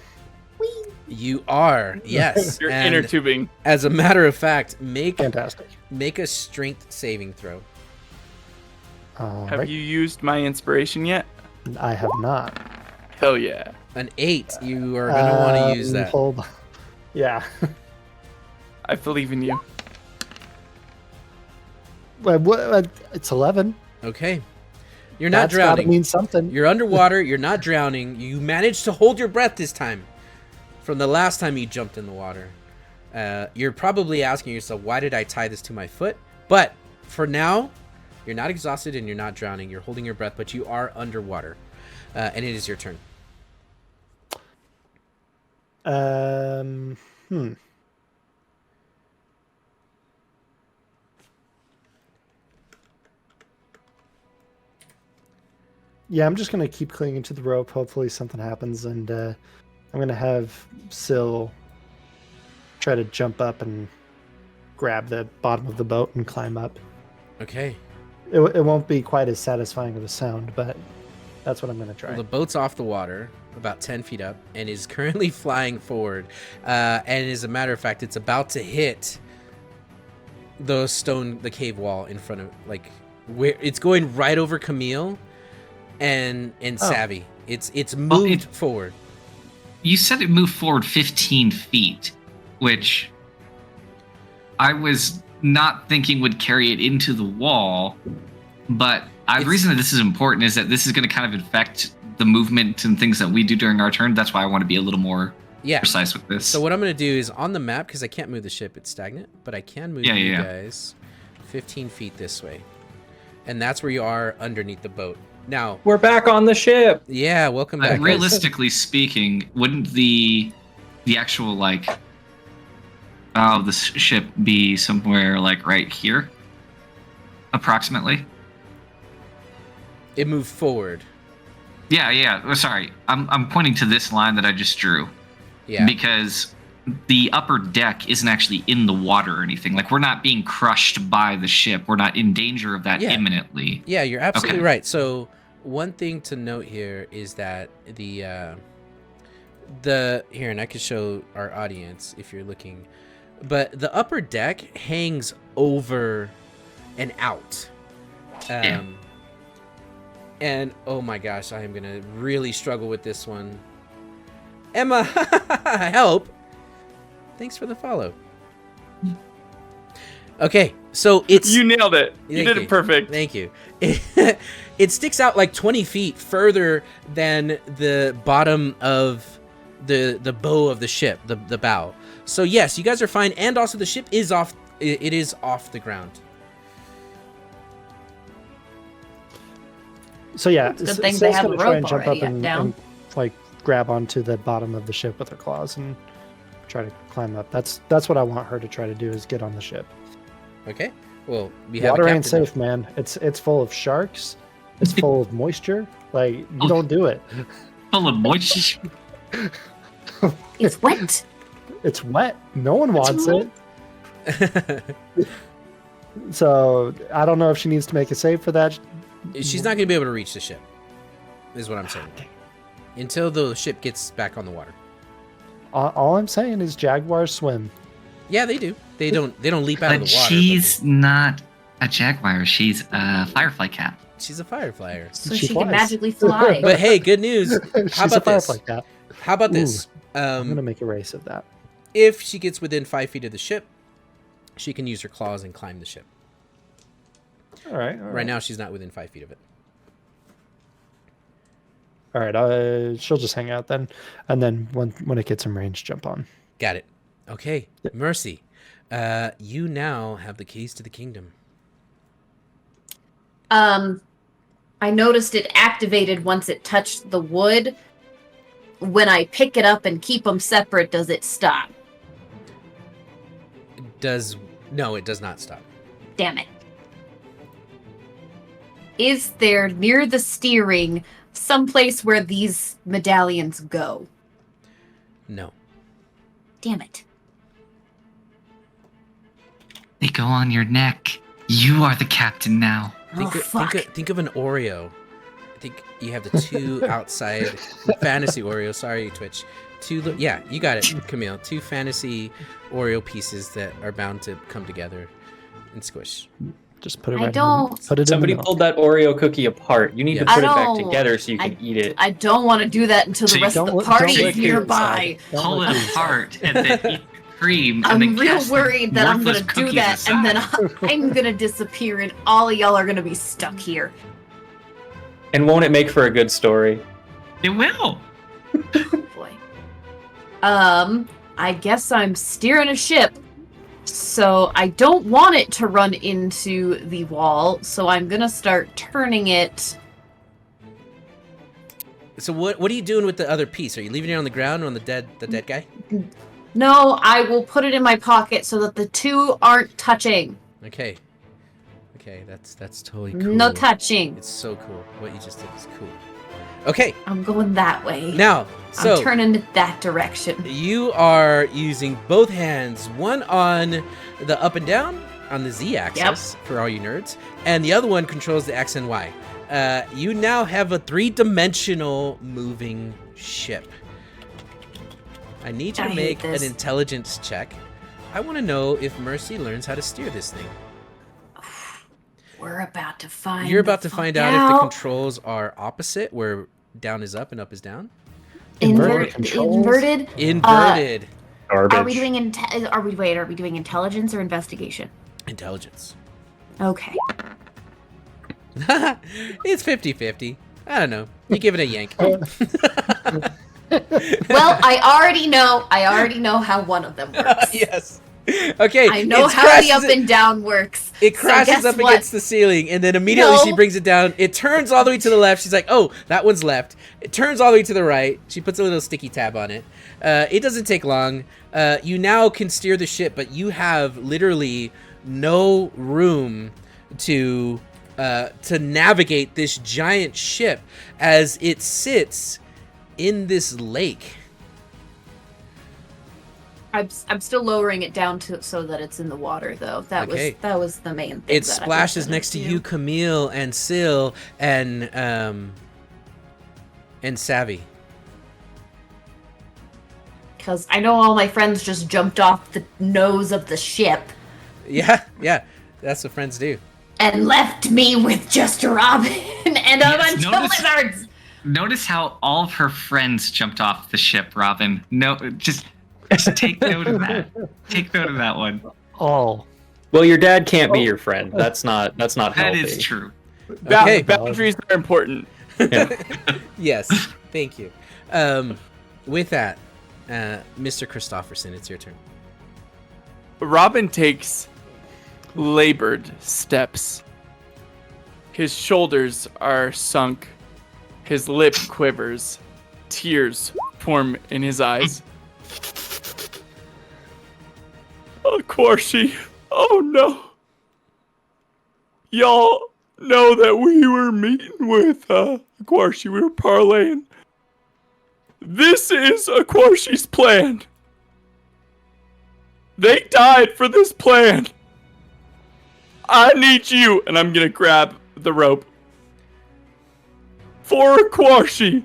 [SPEAKER 1] You are, yes.
[SPEAKER 5] You're
[SPEAKER 1] And
[SPEAKER 5] inner tubing.
[SPEAKER 1] as a matter of fact, make
[SPEAKER 4] Fantastic.
[SPEAKER 1] a strength saving throw.
[SPEAKER 5] Have
[SPEAKER 4] Right.
[SPEAKER 5] you used my inspiration yet?
[SPEAKER 4] I have not.
[SPEAKER 5] Hell yeah.
[SPEAKER 1] An 8. You are going to want to use that.
[SPEAKER 4] Hold on. Yeah.
[SPEAKER 5] I believe in you.
[SPEAKER 4] What? It's 11.
[SPEAKER 1] Okay. You're not
[SPEAKER 4] That's gotta
[SPEAKER 1] drowning.
[SPEAKER 4] mean something.
[SPEAKER 1] You're underwater. You're not drowning. You managed to hold your breath this time from the last time you jumped in the water. You're probably asking yourself, why did I tie this to my foot? But for now, you're not exhausted and you're not drowning. You're holding your breath, but you are underwater. And it is your turn.
[SPEAKER 4] Yeah, I'm just gonna keep clinging to the rope. Hopefully something happens, and I'm gonna have Syl try to jump up and grab the bottom of the boat and climb up.
[SPEAKER 1] Okay.
[SPEAKER 4] It won't be quite as satisfying of a sound, but that's what I'm gonna try.
[SPEAKER 1] Well, the boat's off the water, about 10 feet up, and is currently flying forward. And as a matter of fact, it's about to hit the cave wall in front of, like, where it's going right over Camille and Savvy. It's moved forward.
[SPEAKER 6] You said it moved forward 15 feet, which I was not thinking would carry it into the wall. But the reason that this is important is that this is going to kind of affect the movement and things that we do during our turn. That's why I want to be a little more precise with this.
[SPEAKER 1] So what I'm going to do is on the map, because I can't move the ship, it's stagnant, but I can move you guys 15 feet this way. And that's where you are underneath the boat. Now,
[SPEAKER 7] We're back on the ship.
[SPEAKER 1] yeah, welcome back.
[SPEAKER 6] Realistically speaking, wouldn't the actual the ship be somewhere like right here, approximately?
[SPEAKER 1] It moved forward.
[SPEAKER 6] Yeah. Sorry, I'm pointing to this line that I just drew.
[SPEAKER 1] Yeah.
[SPEAKER 6] Because the upper deck isn't actually in the water or anything. Like, we're not being crushed by the ship. We're not in danger of that imminently.
[SPEAKER 1] Yeah, you're absolutely
[SPEAKER 6] Okay.
[SPEAKER 1] right. So one thing to note here is that the here, and I can show our audience if you're looking, but the upper deck hangs over and out. And oh my gosh, I am gonna really struggle with this one. Emma, help! Thanks for the follow. Okay, so it's...
[SPEAKER 5] You nailed it. You
[SPEAKER 1] Thank
[SPEAKER 5] did
[SPEAKER 1] you.
[SPEAKER 5] it perfect.
[SPEAKER 1] Thank you. It sticks out like 20 feet further than the bottom of the bow of the ship, the bow. So yes, you guys are fine, and also the ship is off. It is off the ground.
[SPEAKER 4] So yeah,
[SPEAKER 3] It's a good thing they
[SPEAKER 4] Syl's
[SPEAKER 3] have
[SPEAKER 4] gonna
[SPEAKER 3] a
[SPEAKER 4] try
[SPEAKER 3] rope
[SPEAKER 4] and jump
[SPEAKER 3] already
[SPEAKER 4] up and
[SPEAKER 3] down.
[SPEAKER 4] like grab onto the bottom of the ship with her claws and try to climb up. That's what I want her to try to do, is get on the ship.
[SPEAKER 1] Okay. Well, we have
[SPEAKER 4] Water
[SPEAKER 1] a
[SPEAKER 4] ain't
[SPEAKER 1] captain.
[SPEAKER 4] safe, man. It's full of sharks. It's full of moisture. Like, you
[SPEAKER 6] Oh.
[SPEAKER 4] don't do it.
[SPEAKER 6] Full of moisture.
[SPEAKER 3] It's wet.
[SPEAKER 4] It's wet. No one wants
[SPEAKER 3] wet.
[SPEAKER 4] it. So I don't know if she needs to make a save for that.
[SPEAKER 1] She's not going to be able to reach the ship, is what I'm saying. Until the ship gets back on the water.
[SPEAKER 4] All I'm saying is jaguars swim.
[SPEAKER 1] Yeah, they do. They don't leap out of
[SPEAKER 6] But
[SPEAKER 1] the water.
[SPEAKER 6] she's not a jaguar. She's a firefly cat.
[SPEAKER 1] She's a fireflyer.
[SPEAKER 3] So
[SPEAKER 4] She
[SPEAKER 3] she can
[SPEAKER 4] flies.
[SPEAKER 3] magically fly.
[SPEAKER 1] But hey, good news.
[SPEAKER 4] She's
[SPEAKER 1] How
[SPEAKER 4] a
[SPEAKER 1] about this?
[SPEAKER 4] firefly cat.
[SPEAKER 1] How about
[SPEAKER 4] Ooh,
[SPEAKER 1] this?
[SPEAKER 4] I'm gonna make a race of that.
[SPEAKER 1] If she gets within 5 feet of the ship, she can use her claws and climb the ship.
[SPEAKER 4] All right.
[SPEAKER 1] Right now, she's not within 5 feet of it.
[SPEAKER 4] All right. She'll just hang out then, and then when it gets in range, jump on.
[SPEAKER 1] Got it. Okay, Mercy. You now have the keys to the kingdom.
[SPEAKER 3] I noticed it activated once it touched the wood. When I pick it up and keep them separate, does it stop?
[SPEAKER 1] No, it does not stop.
[SPEAKER 3] Damn it. Is there near the steering someplace where these medallions go?
[SPEAKER 1] No.
[SPEAKER 3] Damn it.
[SPEAKER 6] They go on your neck. You are the captain now.
[SPEAKER 1] Think of an Oreo. I think you have the two outside fantasy Oreo. Sorry, Twitch. Yeah, you got it, Camille. 2 fantasy Oreo pieces that are bound to come together and squish.
[SPEAKER 4] Just put it
[SPEAKER 3] I
[SPEAKER 4] right.
[SPEAKER 3] don't-
[SPEAKER 4] Put it
[SPEAKER 7] Somebody
[SPEAKER 4] in the
[SPEAKER 7] pulled that Oreo cookie apart. You need to
[SPEAKER 1] Yes.
[SPEAKER 7] put it
[SPEAKER 3] I
[SPEAKER 7] back
[SPEAKER 3] don't-
[SPEAKER 7] together so you can eat it.
[SPEAKER 3] I don't want to do that until the
[SPEAKER 6] So
[SPEAKER 3] rest of
[SPEAKER 4] don't
[SPEAKER 3] the
[SPEAKER 4] let-
[SPEAKER 3] party
[SPEAKER 4] don't
[SPEAKER 3] is
[SPEAKER 4] let you
[SPEAKER 3] nearby.
[SPEAKER 4] Don't
[SPEAKER 6] Pull
[SPEAKER 4] let
[SPEAKER 6] it
[SPEAKER 4] you
[SPEAKER 6] apart and then eat cream.
[SPEAKER 3] I'm
[SPEAKER 6] and then
[SPEAKER 3] real
[SPEAKER 6] cast the
[SPEAKER 3] worried that I'm
[SPEAKER 6] worthless
[SPEAKER 3] gonna do
[SPEAKER 6] cookies
[SPEAKER 3] that, and then
[SPEAKER 6] aside.
[SPEAKER 3] I'm gonna disappear, and all of y'all are gonna be stuck here.
[SPEAKER 7] And won't it make for a good story?
[SPEAKER 6] It will.
[SPEAKER 3] Oh boy. I guess I'm steering a ship, so I don't want it to run into the wall. So I'm gonna start turning it.
[SPEAKER 1] So what are you doing with the other piece? Are you leaving it on the ground on the dead guy?
[SPEAKER 3] No, I will put it in my pocket so that the two aren't touching.
[SPEAKER 1] Okay. Okay, that's totally cool.
[SPEAKER 3] No touching.
[SPEAKER 1] It's so cool. What you just did is cool. Okay,
[SPEAKER 3] I'm going that way.
[SPEAKER 1] now, so
[SPEAKER 3] I'm turning it that direction.
[SPEAKER 1] you are using both hands, one on the up and down on the Z axis for all you nerds, and the other one controls the X and Y. You now have a 3-dimensional moving ship. I need you
[SPEAKER 3] I
[SPEAKER 1] to
[SPEAKER 3] hate
[SPEAKER 1] make an
[SPEAKER 3] this.
[SPEAKER 1] intelligence check. I want to know if Mercy learns how to steer this thing.
[SPEAKER 3] We're about to find.
[SPEAKER 1] You're about
[SPEAKER 3] the
[SPEAKER 1] to find
[SPEAKER 3] fuck
[SPEAKER 1] out if the controls are opposite, where down is up and up is down.
[SPEAKER 4] Inverted controls?
[SPEAKER 3] Inverted.
[SPEAKER 1] Inverted
[SPEAKER 7] Garbage.
[SPEAKER 3] Are we doing Are we doing intelligence or investigation?
[SPEAKER 1] intelligence.
[SPEAKER 3] Okay.
[SPEAKER 1] It's 50-50. I don't know. You give it a yank.
[SPEAKER 3] Well, I already know how one of them works.
[SPEAKER 1] Yes. Okay.
[SPEAKER 3] I know
[SPEAKER 1] it
[SPEAKER 3] how the
[SPEAKER 1] crashes
[SPEAKER 3] up
[SPEAKER 1] it-
[SPEAKER 3] and down works.
[SPEAKER 1] It
[SPEAKER 3] So
[SPEAKER 1] crashes
[SPEAKER 3] guess
[SPEAKER 1] up
[SPEAKER 3] what?
[SPEAKER 1] against the ceiling, and then immediately she
[SPEAKER 3] No.
[SPEAKER 1] brings it down. It turns all the way to the left. She's like, "Oh, that one's left." It turns all the way to the right. She puts a little sticky tab on it. It doesn't take long. You now can steer the ship, but you have literally no room to navigate this giant ship as it sits in this lake.
[SPEAKER 3] I'm still lowering it down to so that it's in the water, though. That was the main thing.
[SPEAKER 1] It splashes next to you, Camille and Syl and Savvy.
[SPEAKER 3] Because I know all my friends just jumped off the nose of the ship
[SPEAKER 1] Yeah, that's what friends do.
[SPEAKER 3] and left me with just Robin and a bunch of lizards.
[SPEAKER 6] Notice how all of her friends jumped off the ship, Robin. No, just take note of that. Take note of that one.
[SPEAKER 4] All.
[SPEAKER 7] Well, your dad can't be your friend. That's not
[SPEAKER 6] That
[SPEAKER 7] healthy.
[SPEAKER 6] is true.
[SPEAKER 1] Okay.
[SPEAKER 5] Boundaries are important.
[SPEAKER 1] Yes, thank you. With that, Mr. Christofferson, it's your turn.
[SPEAKER 5] Robin takes labored steps. His shoulders are sunk. His lip quivers. Tears form in his eyes. Oh, Quarshi. Oh, no. Y'all know that we were meeting with Quarshi. We were parlaying. This is Quarshi's plan. They died for this plan. I need you. And I'm going to grab the rope. For Quarshi.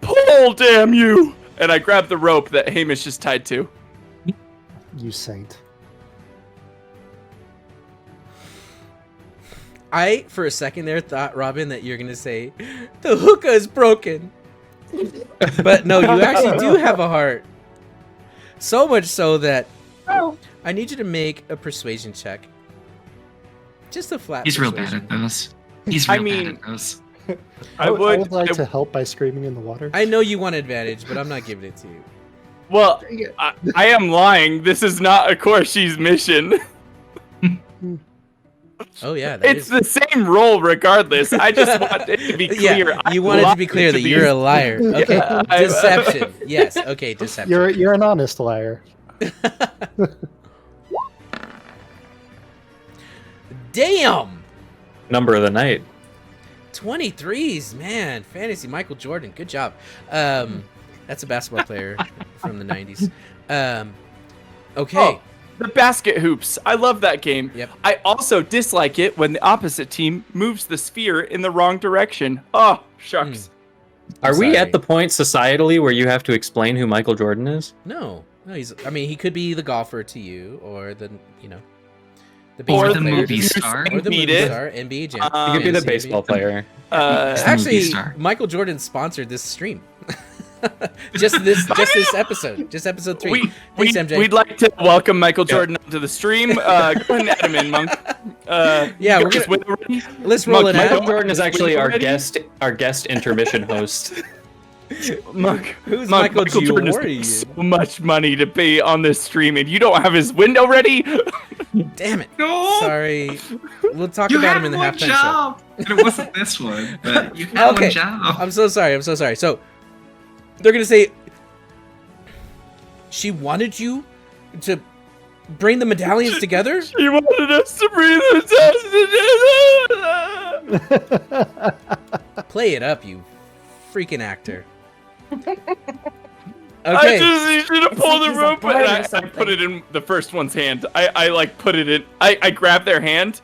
[SPEAKER 5] Pull, damn you. And I grab the rope that Hamish is tied to.
[SPEAKER 4] You saint.
[SPEAKER 1] I, for a second there, thought, Robin, that you're going to say, the hookah is broken. But no, you actually do have a heart. So much so that I need you to make a persuasion check. Just a flat
[SPEAKER 6] He's real
[SPEAKER 1] persuasion.
[SPEAKER 6] bad at those. He's real bad at those.
[SPEAKER 4] I would like to help by screaming in the water.
[SPEAKER 1] I know you want advantage, but I'm not giving it to you.
[SPEAKER 5] Well, I am lying. This is not Quarshi's mission.
[SPEAKER 1] Oh, yeah. that
[SPEAKER 5] It's
[SPEAKER 1] is-
[SPEAKER 5] the same role regardless. I just want it to be clear.
[SPEAKER 1] Yeah, you wanted to be clear that you're a liar. Okay, deception. Yes, okay, deception.
[SPEAKER 4] You're an honest liar.
[SPEAKER 1] Damn!
[SPEAKER 7] Number of the night.
[SPEAKER 1] 23s, man. Fantasy Michael Jordan. Good job. That's a basketball player from the 90s. Okay.
[SPEAKER 5] Oh, the basket hoops. I love that game.
[SPEAKER 1] Yep.
[SPEAKER 5] I also dislike it when the opposite team moves the sphere in the wrong direction. Oh, shucks.
[SPEAKER 7] Are we
[SPEAKER 1] sorry.
[SPEAKER 7] at the point societally where you have to explain who Michael Jordan is?
[SPEAKER 1] No, he could be the golfer to you, or the, the
[SPEAKER 6] Or
[SPEAKER 1] baseball
[SPEAKER 6] the
[SPEAKER 1] player.
[SPEAKER 6] movie star.
[SPEAKER 1] Or the
[SPEAKER 5] Need
[SPEAKER 1] movie
[SPEAKER 5] it.
[SPEAKER 1] star, NBA Jam.
[SPEAKER 7] He could be the
[SPEAKER 1] fantasy
[SPEAKER 7] baseball
[SPEAKER 1] NBA.
[SPEAKER 7] player.
[SPEAKER 1] Actually,
[SPEAKER 6] movie star.
[SPEAKER 1] Michael Jordan sponsored this stream. just this episode. Just episode 3. Thanks, MJ.
[SPEAKER 5] We'd like to welcome Michael Jordan onto the stream. Go ahead and add him in, Monk.
[SPEAKER 1] Yeah,
[SPEAKER 5] you
[SPEAKER 1] we're
[SPEAKER 5] guys
[SPEAKER 1] gonna-
[SPEAKER 5] with already?
[SPEAKER 1] Let's roll it
[SPEAKER 7] Michael
[SPEAKER 1] out.
[SPEAKER 7] Jordan is actually our
[SPEAKER 5] Already?
[SPEAKER 7] guest intermission host.
[SPEAKER 5] Monk,
[SPEAKER 1] Who's
[SPEAKER 5] Monk,
[SPEAKER 1] Michael
[SPEAKER 5] Jordan is
[SPEAKER 1] Giorgi?
[SPEAKER 5] paying so much money to be on this stream, and you don't have his window ready?
[SPEAKER 1] Damn it.
[SPEAKER 6] No.
[SPEAKER 1] Sorry. We'll talk
[SPEAKER 6] You
[SPEAKER 1] about
[SPEAKER 6] had
[SPEAKER 1] him in the
[SPEAKER 6] one
[SPEAKER 1] halftime
[SPEAKER 6] job. And it wasn't this one, but you had
[SPEAKER 1] Okay.
[SPEAKER 6] one job.
[SPEAKER 1] I'm so sorry. So, they're going to say, she wanted you to bring the medallions together?
[SPEAKER 5] He wanted us to breathe the test.
[SPEAKER 1] Play it up, you freaking actor.
[SPEAKER 5] I
[SPEAKER 1] Okay.
[SPEAKER 5] just need you to
[SPEAKER 3] It's
[SPEAKER 5] pull
[SPEAKER 3] like
[SPEAKER 5] the
[SPEAKER 3] he's a
[SPEAKER 5] rope,
[SPEAKER 3] bird
[SPEAKER 5] and
[SPEAKER 3] or
[SPEAKER 5] I
[SPEAKER 3] something.
[SPEAKER 5] put it in the first one's hand. I like put it in. I grab their hand,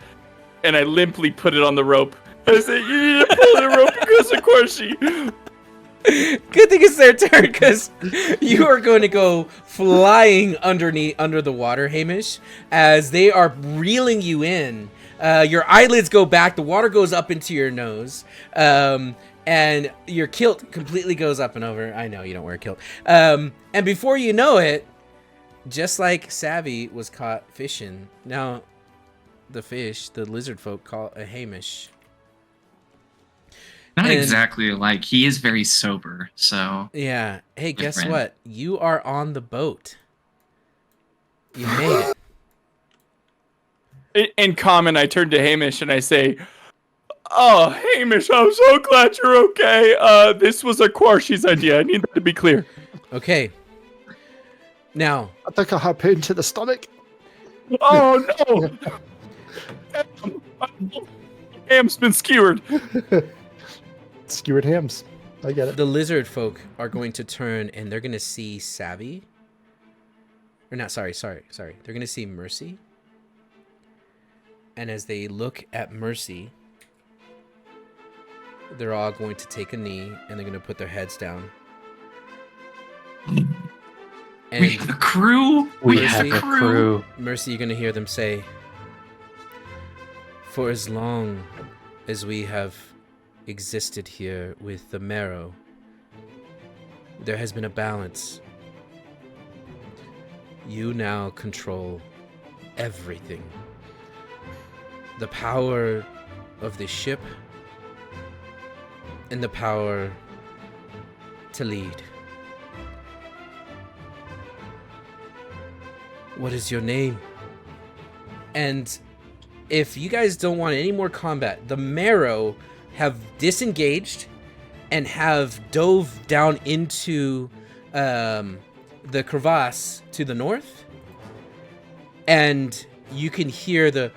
[SPEAKER 5] and I limply put it on the rope. I say, you need to pull the rope because of Quarshi.
[SPEAKER 1] Good thing it's their turn, because you are going to go flying under the water, Hamish, as they are reeling you in. Your eyelids go back, the water goes up into your nose, and your kilt completely goes up and over. I know you don't wear a kilt. And before you know it, just like Savvy was caught fishing, now the lizard folk call a Hamish.
[SPEAKER 6] Not
[SPEAKER 1] and-
[SPEAKER 6] exactly alike. He is very sober, so
[SPEAKER 1] Yeah. Hey, guess
[SPEAKER 6] friend.
[SPEAKER 1] what? You are on the boat. You made it.
[SPEAKER 5] In common, I turn to Hamish and I say, "Oh, Hamish, I'm so glad you're okay. This was a Quarshi's idea. I need that to be clear."
[SPEAKER 1] Okay. Now,
[SPEAKER 4] I took a harpoon to the stomach.
[SPEAKER 5] Oh no! Ham's been skewered.
[SPEAKER 4] Skewered hams. I get it.
[SPEAKER 1] the lizard folk are going to turn and they're going to see Savvy or not, sorry. They're going to see Mercy. And as they look at Mercy, they're all going to take a knee and they're going to put their heads down. And
[SPEAKER 6] We have the crew.
[SPEAKER 7] We
[SPEAKER 1] Mercy.
[SPEAKER 7] have a crew.
[SPEAKER 1] Mercy, you're going to hear them say, for as long as we have existed here with the marrow, there has been a balance. You now control everything. The power of the ship and the power to lead. What is your name? And if you guys don't want any more combat, the marrow have disengaged and have dove down into the crevasse to the north, and you can hear the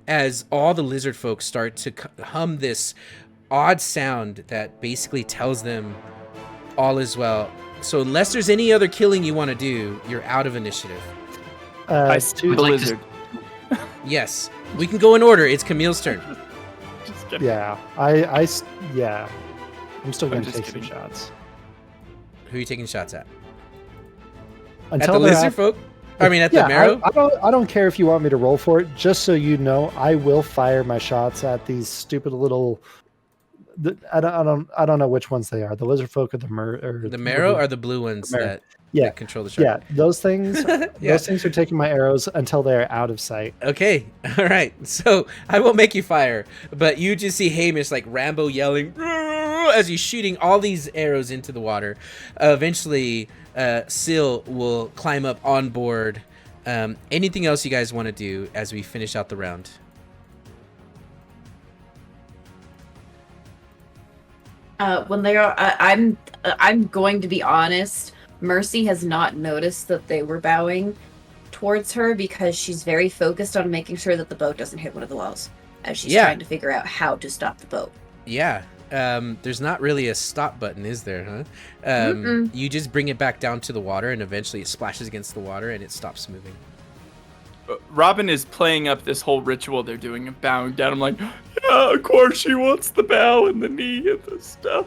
[SPEAKER 1] as all the lizard folk start to hum this odd sound that basically tells them all is well. So unless there's any other killing you want to do, you're out of initiative.
[SPEAKER 5] I see
[SPEAKER 6] would
[SPEAKER 5] the
[SPEAKER 6] like to-
[SPEAKER 5] lizard.
[SPEAKER 1] Yes, we can go in order. It's Camille's turn.
[SPEAKER 5] Just kidding.
[SPEAKER 4] Yeah, yeah. I'm still going to
[SPEAKER 5] just
[SPEAKER 4] take some
[SPEAKER 5] kidding.
[SPEAKER 4] shots.
[SPEAKER 1] Who are you taking shots at?
[SPEAKER 4] Until
[SPEAKER 1] At the
[SPEAKER 4] they're
[SPEAKER 1] lizard folk? I mean, at the marrow?
[SPEAKER 4] I don't care if you want me to roll for it. Just so you know, I will fire my shots at these stupid little. I don't know which ones they are. The lizard folk or
[SPEAKER 1] The marrow are the blue ones
[SPEAKER 4] marrow.
[SPEAKER 1] that,
[SPEAKER 4] Yeah.
[SPEAKER 1] that control the shark.
[SPEAKER 4] Yeah, those things.
[SPEAKER 1] Yeah.
[SPEAKER 4] Those things are taking my arrows until they're out of sight.
[SPEAKER 1] Okay, all right. So I won't make you fire, but you just see Hamish like Rambo yelling as he's shooting all these arrows into the water. Eventually, Syl will climb up on board. Anything else you guys want to do as we finish out the round?
[SPEAKER 3] When they are, I'm going to be honest. Mercy has not noticed that they were bowing towards her because she's very focused on making sure that the boat doesn't hit one of the walls as she's
[SPEAKER 1] Yeah.
[SPEAKER 3] trying to figure out how to stop the boat.
[SPEAKER 1] Yeah. There's not really a stop button, is there, huh?
[SPEAKER 3] Mm-mm.
[SPEAKER 1] You just bring it back down to the water, and eventually it splashes against the water, and it stops moving.
[SPEAKER 5] Robin is playing up this whole ritual they're doing of bowing down. I'm like, yeah, of course she wants the bow and the knee and the stuff.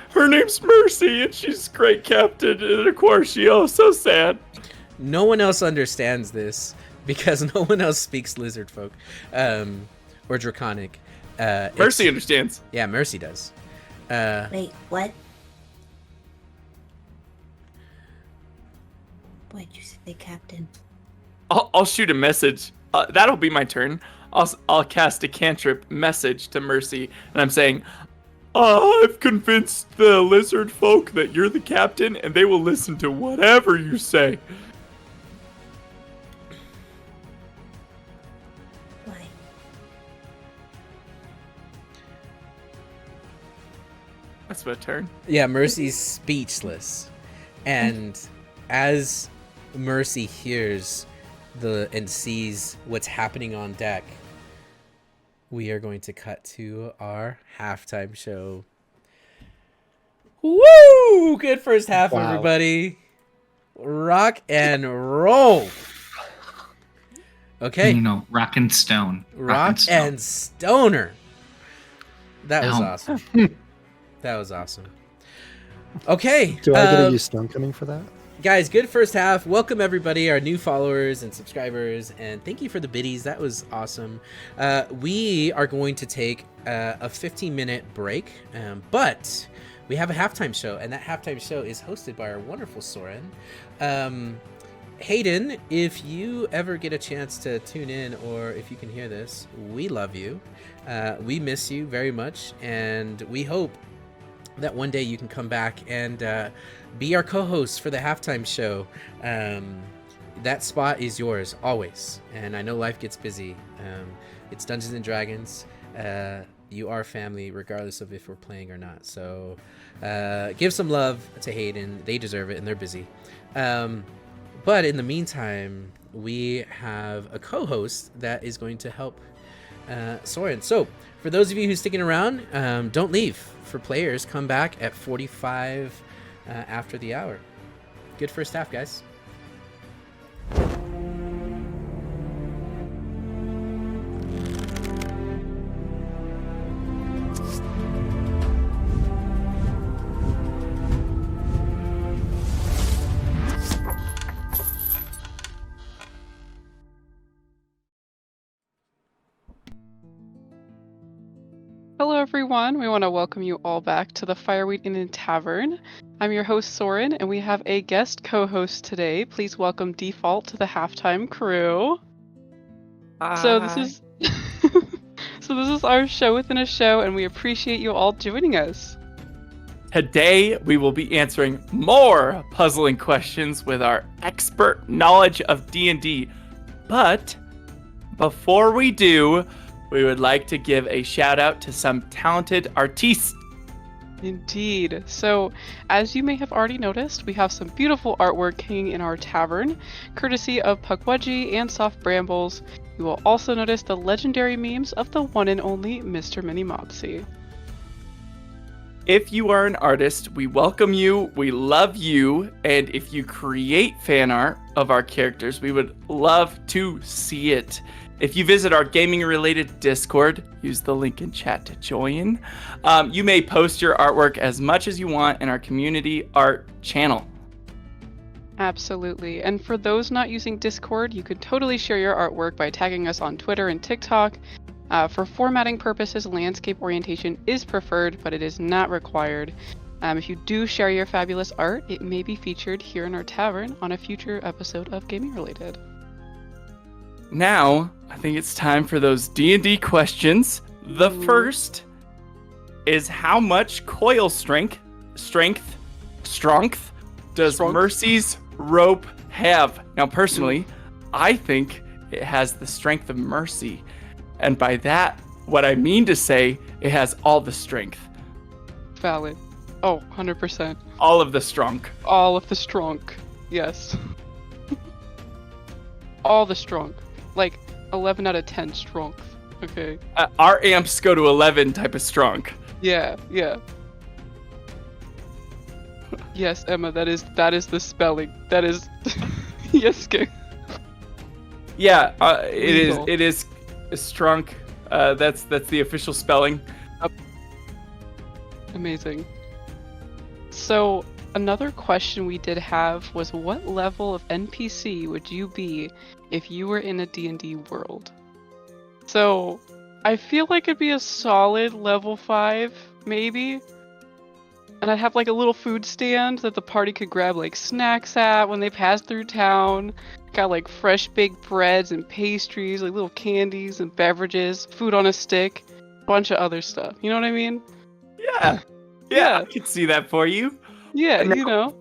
[SPEAKER 5] Her name's Mercy and she's great captain. And of course she, so sad.
[SPEAKER 1] No one else understands this because no one else speaks lizard folk or draconic.
[SPEAKER 5] Mercy understands.
[SPEAKER 1] Yeah, Mercy does.
[SPEAKER 3] Wait, what? Why'd you say, Captain?
[SPEAKER 5] I'll shoot a message. That'll be my turn. I'll cast a cantrip message to Mercy, and I'm saying, I've convinced the lizard folk that you're the captain, and they will listen to whatever you say.
[SPEAKER 3] Why?
[SPEAKER 5] That's my turn.
[SPEAKER 1] Yeah, Mercy's speechless. And as Mercy hears and sees what's happening on deck, we are going to cut to our halftime show. Woo! Good first half,
[SPEAKER 4] Wow.
[SPEAKER 1] everybody. Rock and roll. Okay.
[SPEAKER 6] No, rock and stone.
[SPEAKER 1] Rock
[SPEAKER 6] stone.
[SPEAKER 1] and stoner. That was
[SPEAKER 6] Ow.
[SPEAKER 1] awesome. That was awesome. Okay.
[SPEAKER 4] Do I get to use stone coming for that?
[SPEAKER 1] Guys, good first half. Welcome everybody, our new followers and subscribers, and thank you for the biddies. That was awesome. We are going to take a 15-minute break, but we have a halftime show, and that halftime show is hosted by our wonderful Soren. Hayden, if you ever get a chance to tune in, or if you can hear this, we love you. We miss you very much, and we hope that one day you can come back and be our co-host for the halftime show. That spot is yours always, and I know life gets busy. It's Dungeons and Dragons. You are family regardless of if we're playing or not, so give some love to Hayden. They deserve it and they're busy. But in the meantime, we have a co-host that is going to help Soren. So for those of you who's sticking around, don't leave. For players, come back at 45 after the hour. Good first half, guys.
[SPEAKER 8] Hello, everyone. We want to welcome you all back to the Fireweed Inn and Tavern. I'm your host, Soren, and we have a guest co-host today. Please welcome Default to the halftime crew. So this is our show within a show, and we appreciate you all joining us.
[SPEAKER 5] Today, we will be answering more puzzling questions with our expert knowledge of D&D. But before we do, we would like to give a shout out to some talented artistes.
[SPEAKER 8] Indeed. So, as you may have already noticed, we have some beautiful artwork hanging in our tavern, courtesy of Pukwudgie and Soft Brambles. You will also notice the legendary memes of the one and only Mr. Minimopsy.
[SPEAKER 5] If you are an artist, we welcome you, we love you, and if you create fan art of our characters, we would love to see it. If you visit our gaming-related Discord, use the link in chat to join. You may post your artwork as much as you want in our community art channel.
[SPEAKER 8] Absolutely. And for those not using Discord, you can totally share your artwork by tagging us on Twitter and TikTok. For formatting purposes, landscape orientation is preferred, but it is not required. If you do share your fabulous art, it may be featured here in our tavern on a future episode of Gaming Related.
[SPEAKER 5] Now, I think it's time for those D&D questions. The first is how much coil strength does Mercy's rope have? Now, personally, I think it has the strength of Mercy. And by that, what I mean to say, it has all the strength.
[SPEAKER 8] Valid. Oh, 100%.
[SPEAKER 5] All of the strong.
[SPEAKER 8] All of the strong. Yes. All the strong. Like 11 out of 10 strong. Okay.
[SPEAKER 5] Our amps go to 11 type of strong.
[SPEAKER 8] Yeah. Yes, Emma, that is the spelling. That is yes, good.
[SPEAKER 5] Yeah, it is strong. That's the official spelling.
[SPEAKER 8] Amazing. So another question we did have was, what level of NPC would you be if you were in a D&D world? So I feel like it'd be a solid level 5, maybe. And I'd have like a little food stand that the party could grab like snacks at when they pass through town. Got like fresh baked breads and pastries, like little candies and beverages, food on a stick, bunch of other stuff. You know what I mean?
[SPEAKER 5] Yeah, I can see that for you.
[SPEAKER 8] Yeah,
[SPEAKER 5] Now,
[SPEAKER 8] you know.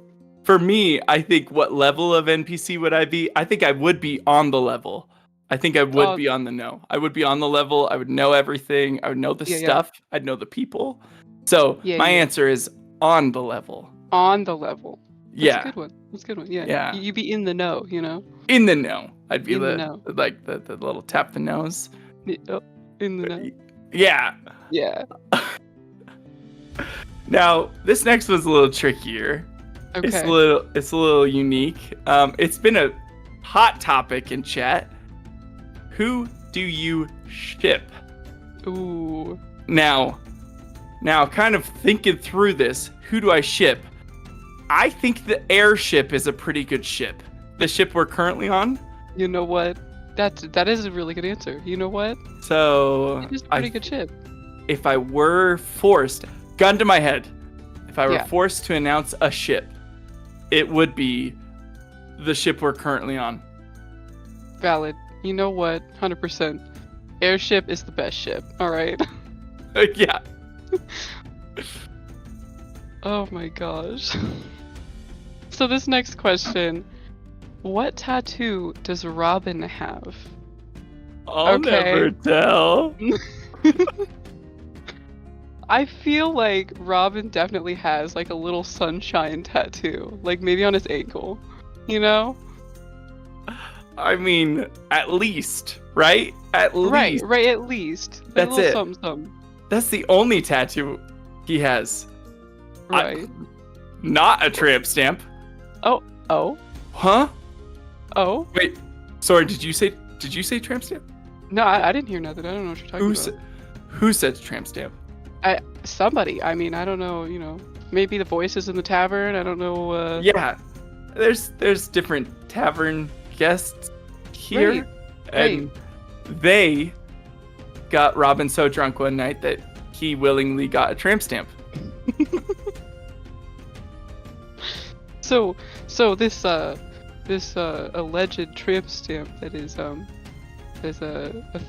[SPEAKER 5] For me, I think what level of NPC would I be? I think I would be on the level. I think I would be on the know. I would be on the level. I would know everything. I would know the stuff. I'd know the people. So my answer is on the level.
[SPEAKER 8] On the level. That's
[SPEAKER 5] Yeah.
[SPEAKER 8] a good one. That's a good one. Yeah.
[SPEAKER 5] Yeah.
[SPEAKER 8] You'd be in the know, you know?
[SPEAKER 5] In the know. I'd be
[SPEAKER 8] In the know.
[SPEAKER 5] like the little tap the nose.
[SPEAKER 8] In the know.
[SPEAKER 5] Yeah.
[SPEAKER 8] Yeah.
[SPEAKER 5] Now, this next one's a little trickier.
[SPEAKER 8] Okay.
[SPEAKER 5] It's a little unique. It's been a hot topic in chat. Who do you ship?
[SPEAKER 8] Ooh.
[SPEAKER 5] Now, kind of thinking through this, who do I ship? I think the airship is a pretty good ship. The ship we're currently on.
[SPEAKER 8] You know what? That is a really good answer. You know what?
[SPEAKER 5] So
[SPEAKER 8] It is a pretty good ship.
[SPEAKER 5] If I were forced, gun to my head, if I were
[SPEAKER 8] Yeah.
[SPEAKER 5] forced to announce a ship, it would be the ship we're currently on.
[SPEAKER 8] Valid. You know what? 100%. Airship is the best ship. All right.
[SPEAKER 5] Yeah.
[SPEAKER 8] Oh my gosh. So this next question, what tattoo does Robin have?
[SPEAKER 5] I'll
[SPEAKER 8] Okay.
[SPEAKER 5] never tell.
[SPEAKER 8] I feel like Robin definitely has like a little sunshine tattoo, like maybe on his ankle, you know?
[SPEAKER 5] I mean, at least, right? At least.
[SPEAKER 8] Right, at least. Like
[SPEAKER 5] That's
[SPEAKER 8] a little
[SPEAKER 5] it.
[SPEAKER 8] Something.
[SPEAKER 5] That's the only tattoo he has.
[SPEAKER 8] Right.
[SPEAKER 5] Not a tramp stamp.
[SPEAKER 8] Oh?
[SPEAKER 5] Huh?
[SPEAKER 8] Oh?
[SPEAKER 5] Wait. Sorry, did you say tramp stamp?
[SPEAKER 8] No, I didn't hear nothing. I don't know what you're talking about.
[SPEAKER 5] Who said tramp stamp?
[SPEAKER 8] Somebody. I mean, I don't know, maybe the voices in the tavern. I don't know.
[SPEAKER 5] Yeah. There's different tavern guests here. And they got Robin so drunk one night that he willingly got a tramp stamp.
[SPEAKER 8] So this alleged tramp stamp that is a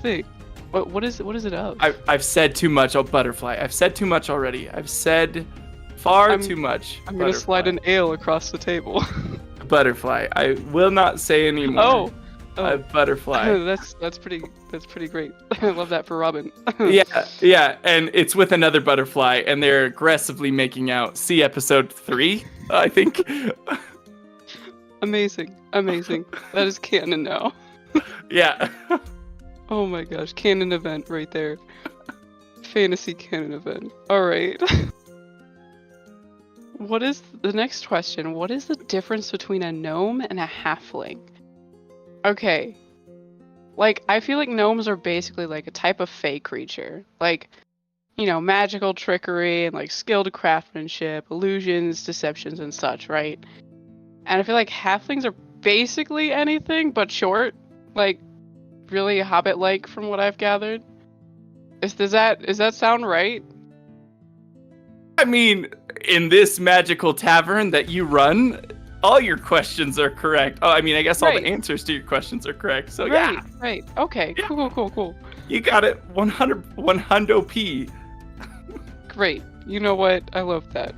[SPEAKER 8] thing. What is it of?
[SPEAKER 5] I've said too much, Butterfly. I've said too much already. I've said far too much.
[SPEAKER 8] I'm gonna slide an ale across the table.
[SPEAKER 5] Butterfly. I will not say anymore.
[SPEAKER 8] Oh.
[SPEAKER 5] Butterfly.
[SPEAKER 8] That's pretty great. I love that for Robin.
[SPEAKER 5] yeah, and it's with another butterfly, and they're aggressively making out. See episode 3, I think.
[SPEAKER 8] Amazing. That is canon now.
[SPEAKER 5] Yeah.
[SPEAKER 8] Oh my gosh, canon event right there. Fantasy canon event. All right. What is the next question? What is the difference between a gnome and a halfling? Okay. Like, I feel like gnomes are basically like a type of fey creature. Like, magical trickery and like skilled craftsmanship, illusions, deceptions, and such, right? And I feel like halflings are basically anything but short. Like, really hobbit-like from what I've gathered. Does that sound right?
[SPEAKER 5] I mean, in this magical tavern that you run, all your questions are correct. Oh, I mean, I guess all the answers to your questions are correct. So yeah.
[SPEAKER 8] Right. Okay.
[SPEAKER 5] Yeah.
[SPEAKER 8] Cool.
[SPEAKER 5] You got it. 100p.
[SPEAKER 8] Great. You know what? I love that.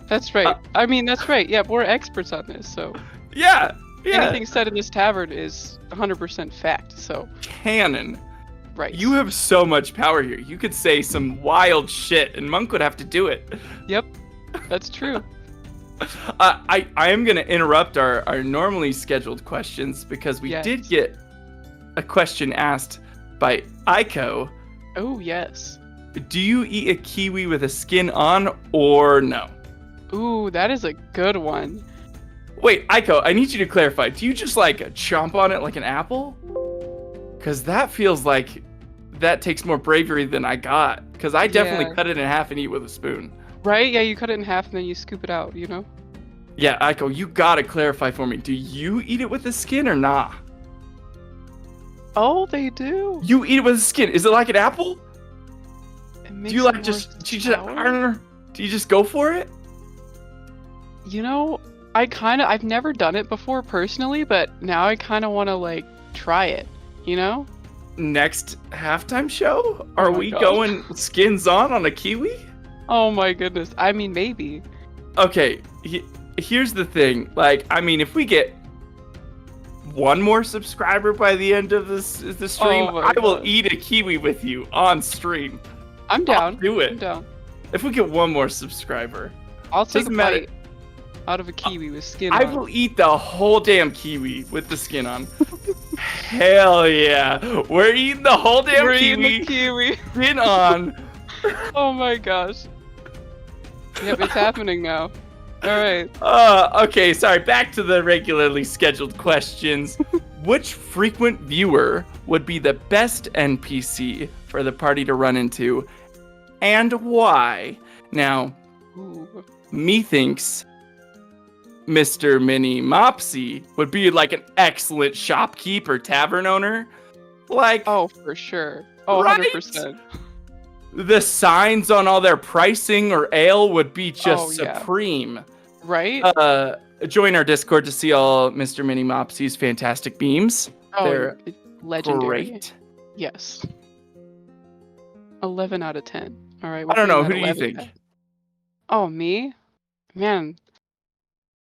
[SPEAKER 8] That's right. I mean, that's right. Yeah, we're experts on this, so.
[SPEAKER 5] Yeah.
[SPEAKER 8] Anything said in this tavern is 100% fact, so.
[SPEAKER 5] Canon.
[SPEAKER 8] Right.
[SPEAKER 5] You have so much power here. You could say some wild shit, and Monk would have to do it.
[SPEAKER 8] Yep. That's true.
[SPEAKER 5] I am going to interrupt our normally scheduled questions because we did get a question asked by Aiko.
[SPEAKER 8] Oh, yes.
[SPEAKER 5] Do you eat a kiwi with a skin on or no?
[SPEAKER 8] Ooh, that is a good one.
[SPEAKER 5] Wait, Aiko, I need you to clarify. Do you just like chomp on it like an apple? Because that feels like that takes more bravery than I got. Because I definitely cut it in half and eat with a spoon.
[SPEAKER 8] Right? Yeah, you cut it in half and then you scoop it out,
[SPEAKER 5] Yeah, Aiko, you gotta clarify for me. Do you eat it with the skin or nah?
[SPEAKER 8] Oh, they do.
[SPEAKER 5] You eat it with the skin. Is it like an apple?
[SPEAKER 8] Do you like
[SPEAKER 5] do you just go for it?
[SPEAKER 8] I've never done it before personally, but now I kind of want to like try it,
[SPEAKER 5] Next halftime show? Are we going skins on a kiwi?
[SPEAKER 8] Oh my goodness. I mean, maybe.
[SPEAKER 5] Okay, here's the thing. Like, I mean, if we get one more subscriber by the end of the stream, I will eat a kiwi with you on stream.
[SPEAKER 8] I'm down.
[SPEAKER 5] I'll do it.
[SPEAKER 8] I'm down.
[SPEAKER 5] If we get one more subscriber.
[SPEAKER 8] I'll take a bite out of a kiwi with skin on.
[SPEAKER 5] I will eat the whole damn kiwi with the skin on. Hell yeah. We're eating the whole damn
[SPEAKER 8] kiwi.
[SPEAKER 5] Skin on.
[SPEAKER 8] Oh my gosh. Yep, it's happening now. Alright.
[SPEAKER 5] Okay, sorry. Back to the regularly scheduled questions. Which frequent viewer would be the best NPC for the party to run into, and why? Now, methinks Mr. Mini Mopsy would be like an excellent shopkeeper, tavern owner. Like,
[SPEAKER 8] oh, for sure. Oh,
[SPEAKER 5] right?
[SPEAKER 8] 100%.
[SPEAKER 5] The signs on all their pricing or ale would be just supreme.
[SPEAKER 8] Right?
[SPEAKER 5] Join our Discord to see all Mr. Mini Mopsy's fantastic beams.
[SPEAKER 8] Oh,
[SPEAKER 5] they're
[SPEAKER 8] legendary.
[SPEAKER 5] Great.
[SPEAKER 8] Yes. 11 out of 10. All right.
[SPEAKER 5] I don't know. Who do you think?
[SPEAKER 8] Oh, me? Man.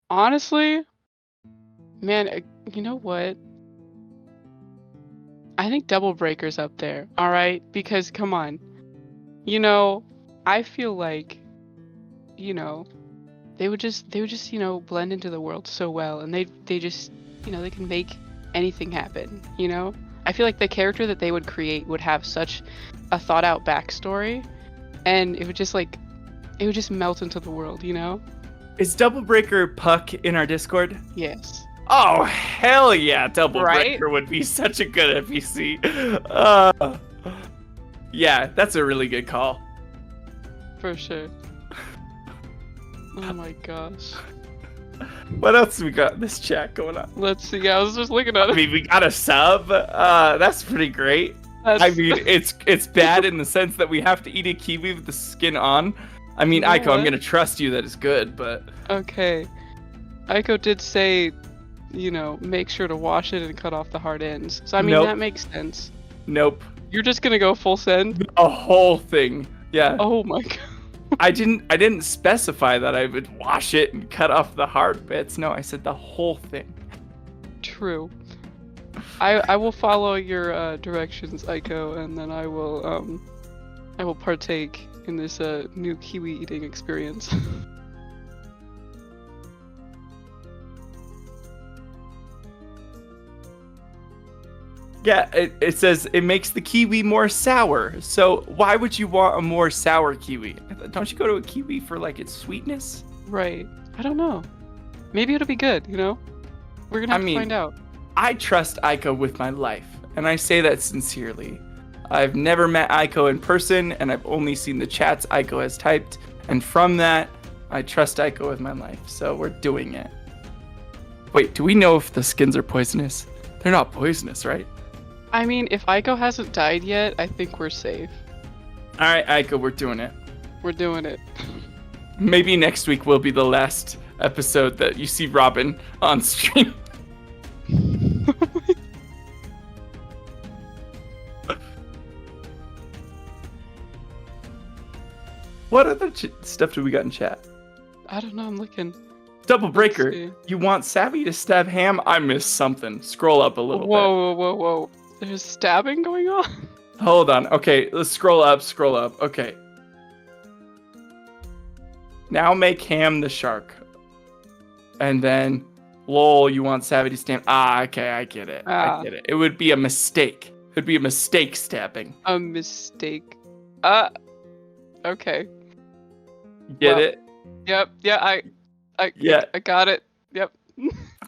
[SPEAKER 8] Honestly, man, you know what? I think Double Breaker's up there. All right, because come on. I feel like, they would just blend into the world so well, and they just, they can make anything happen. I feel like the character that they would create would have such a thought out backstory, and it would just melt into the world.
[SPEAKER 5] Is Double Breaker Puck in our Discord?
[SPEAKER 8] Yes.
[SPEAKER 5] Oh, hell yeah. Double
[SPEAKER 8] Right?
[SPEAKER 5] Breaker would be such a good NPC. Yeah, that's a really good call.
[SPEAKER 8] For sure. Oh my gosh.
[SPEAKER 5] What else we got in this chat going on?
[SPEAKER 8] Let's see. I was just looking at
[SPEAKER 5] I
[SPEAKER 8] it.
[SPEAKER 5] mean, we got a sub. That's pretty great. I mean, it's bad in the sense that we have to eat a kiwi with the skin on. I mean,
[SPEAKER 8] You know
[SPEAKER 5] Aiko, I'm
[SPEAKER 8] what?
[SPEAKER 5] gonna trust you that it's good, but
[SPEAKER 8] Okay. Aiko did say, make sure to wash it and cut off the hard ends. So I mean,
[SPEAKER 5] Nope.
[SPEAKER 8] that makes sense.
[SPEAKER 5] nope.
[SPEAKER 8] You're just gonna go full send?
[SPEAKER 5] A whole thing. Yeah.
[SPEAKER 8] Oh my god.
[SPEAKER 5] I didn't specify that I would wash it and cut off the hard bits. No, I said the whole thing.
[SPEAKER 8] True. I will follow your directions, Aiko, and then I will partake in this new kiwi eating experience.
[SPEAKER 5] Yeah, it says it makes the kiwi more sour. So why would you want a more sour kiwi? Don't you go to a kiwi for like its sweetness?
[SPEAKER 8] Right. I don't know. Maybe it'll be good, We're gonna have to find out.
[SPEAKER 5] I trust Aiko with my life, and I say that sincerely. I've never met Aiko in person, and I've only seen the chats Aiko has typed, and from that, I trust Aiko with my life, so we're doing it. Wait, do we know if the skins are poisonous? They're not poisonous, right?
[SPEAKER 8] I mean, if Aiko hasn't died yet, I think we're safe.
[SPEAKER 5] Alright, Aiko, we're doing it.
[SPEAKER 8] We're doing it.
[SPEAKER 5] Maybe next week will be the last episode that you see Robin on stream. What other stuff do we got in chat?
[SPEAKER 8] I don't know, I'm looking.
[SPEAKER 5] Double Breaker,
[SPEAKER 8] see.
[SPEAKER 5] you want Savvy to stab Ham? I missed something. Scroll up a little bit.
[SPEAKER 8] Whoa. There's stabbing going on?
[SPEAKER 5] Hold on. Okay, let's scroll up. Okay. Now make Ham the shark. And then, lol, you want Savvy to stab. Okay, I get it. I get it. It would be a mistake. It would be a mistake stabbing.
[SPEAKER 8] A mistake. Okay.
[SPEAKER 5] Get
[SPEAKER 8] Well,
[SPEAKER 5] it?
[SPEAKER 8] Yep, yeah,
[SPEAKER 5] Yeah.
[SPEAKER 8] I got it. Yep.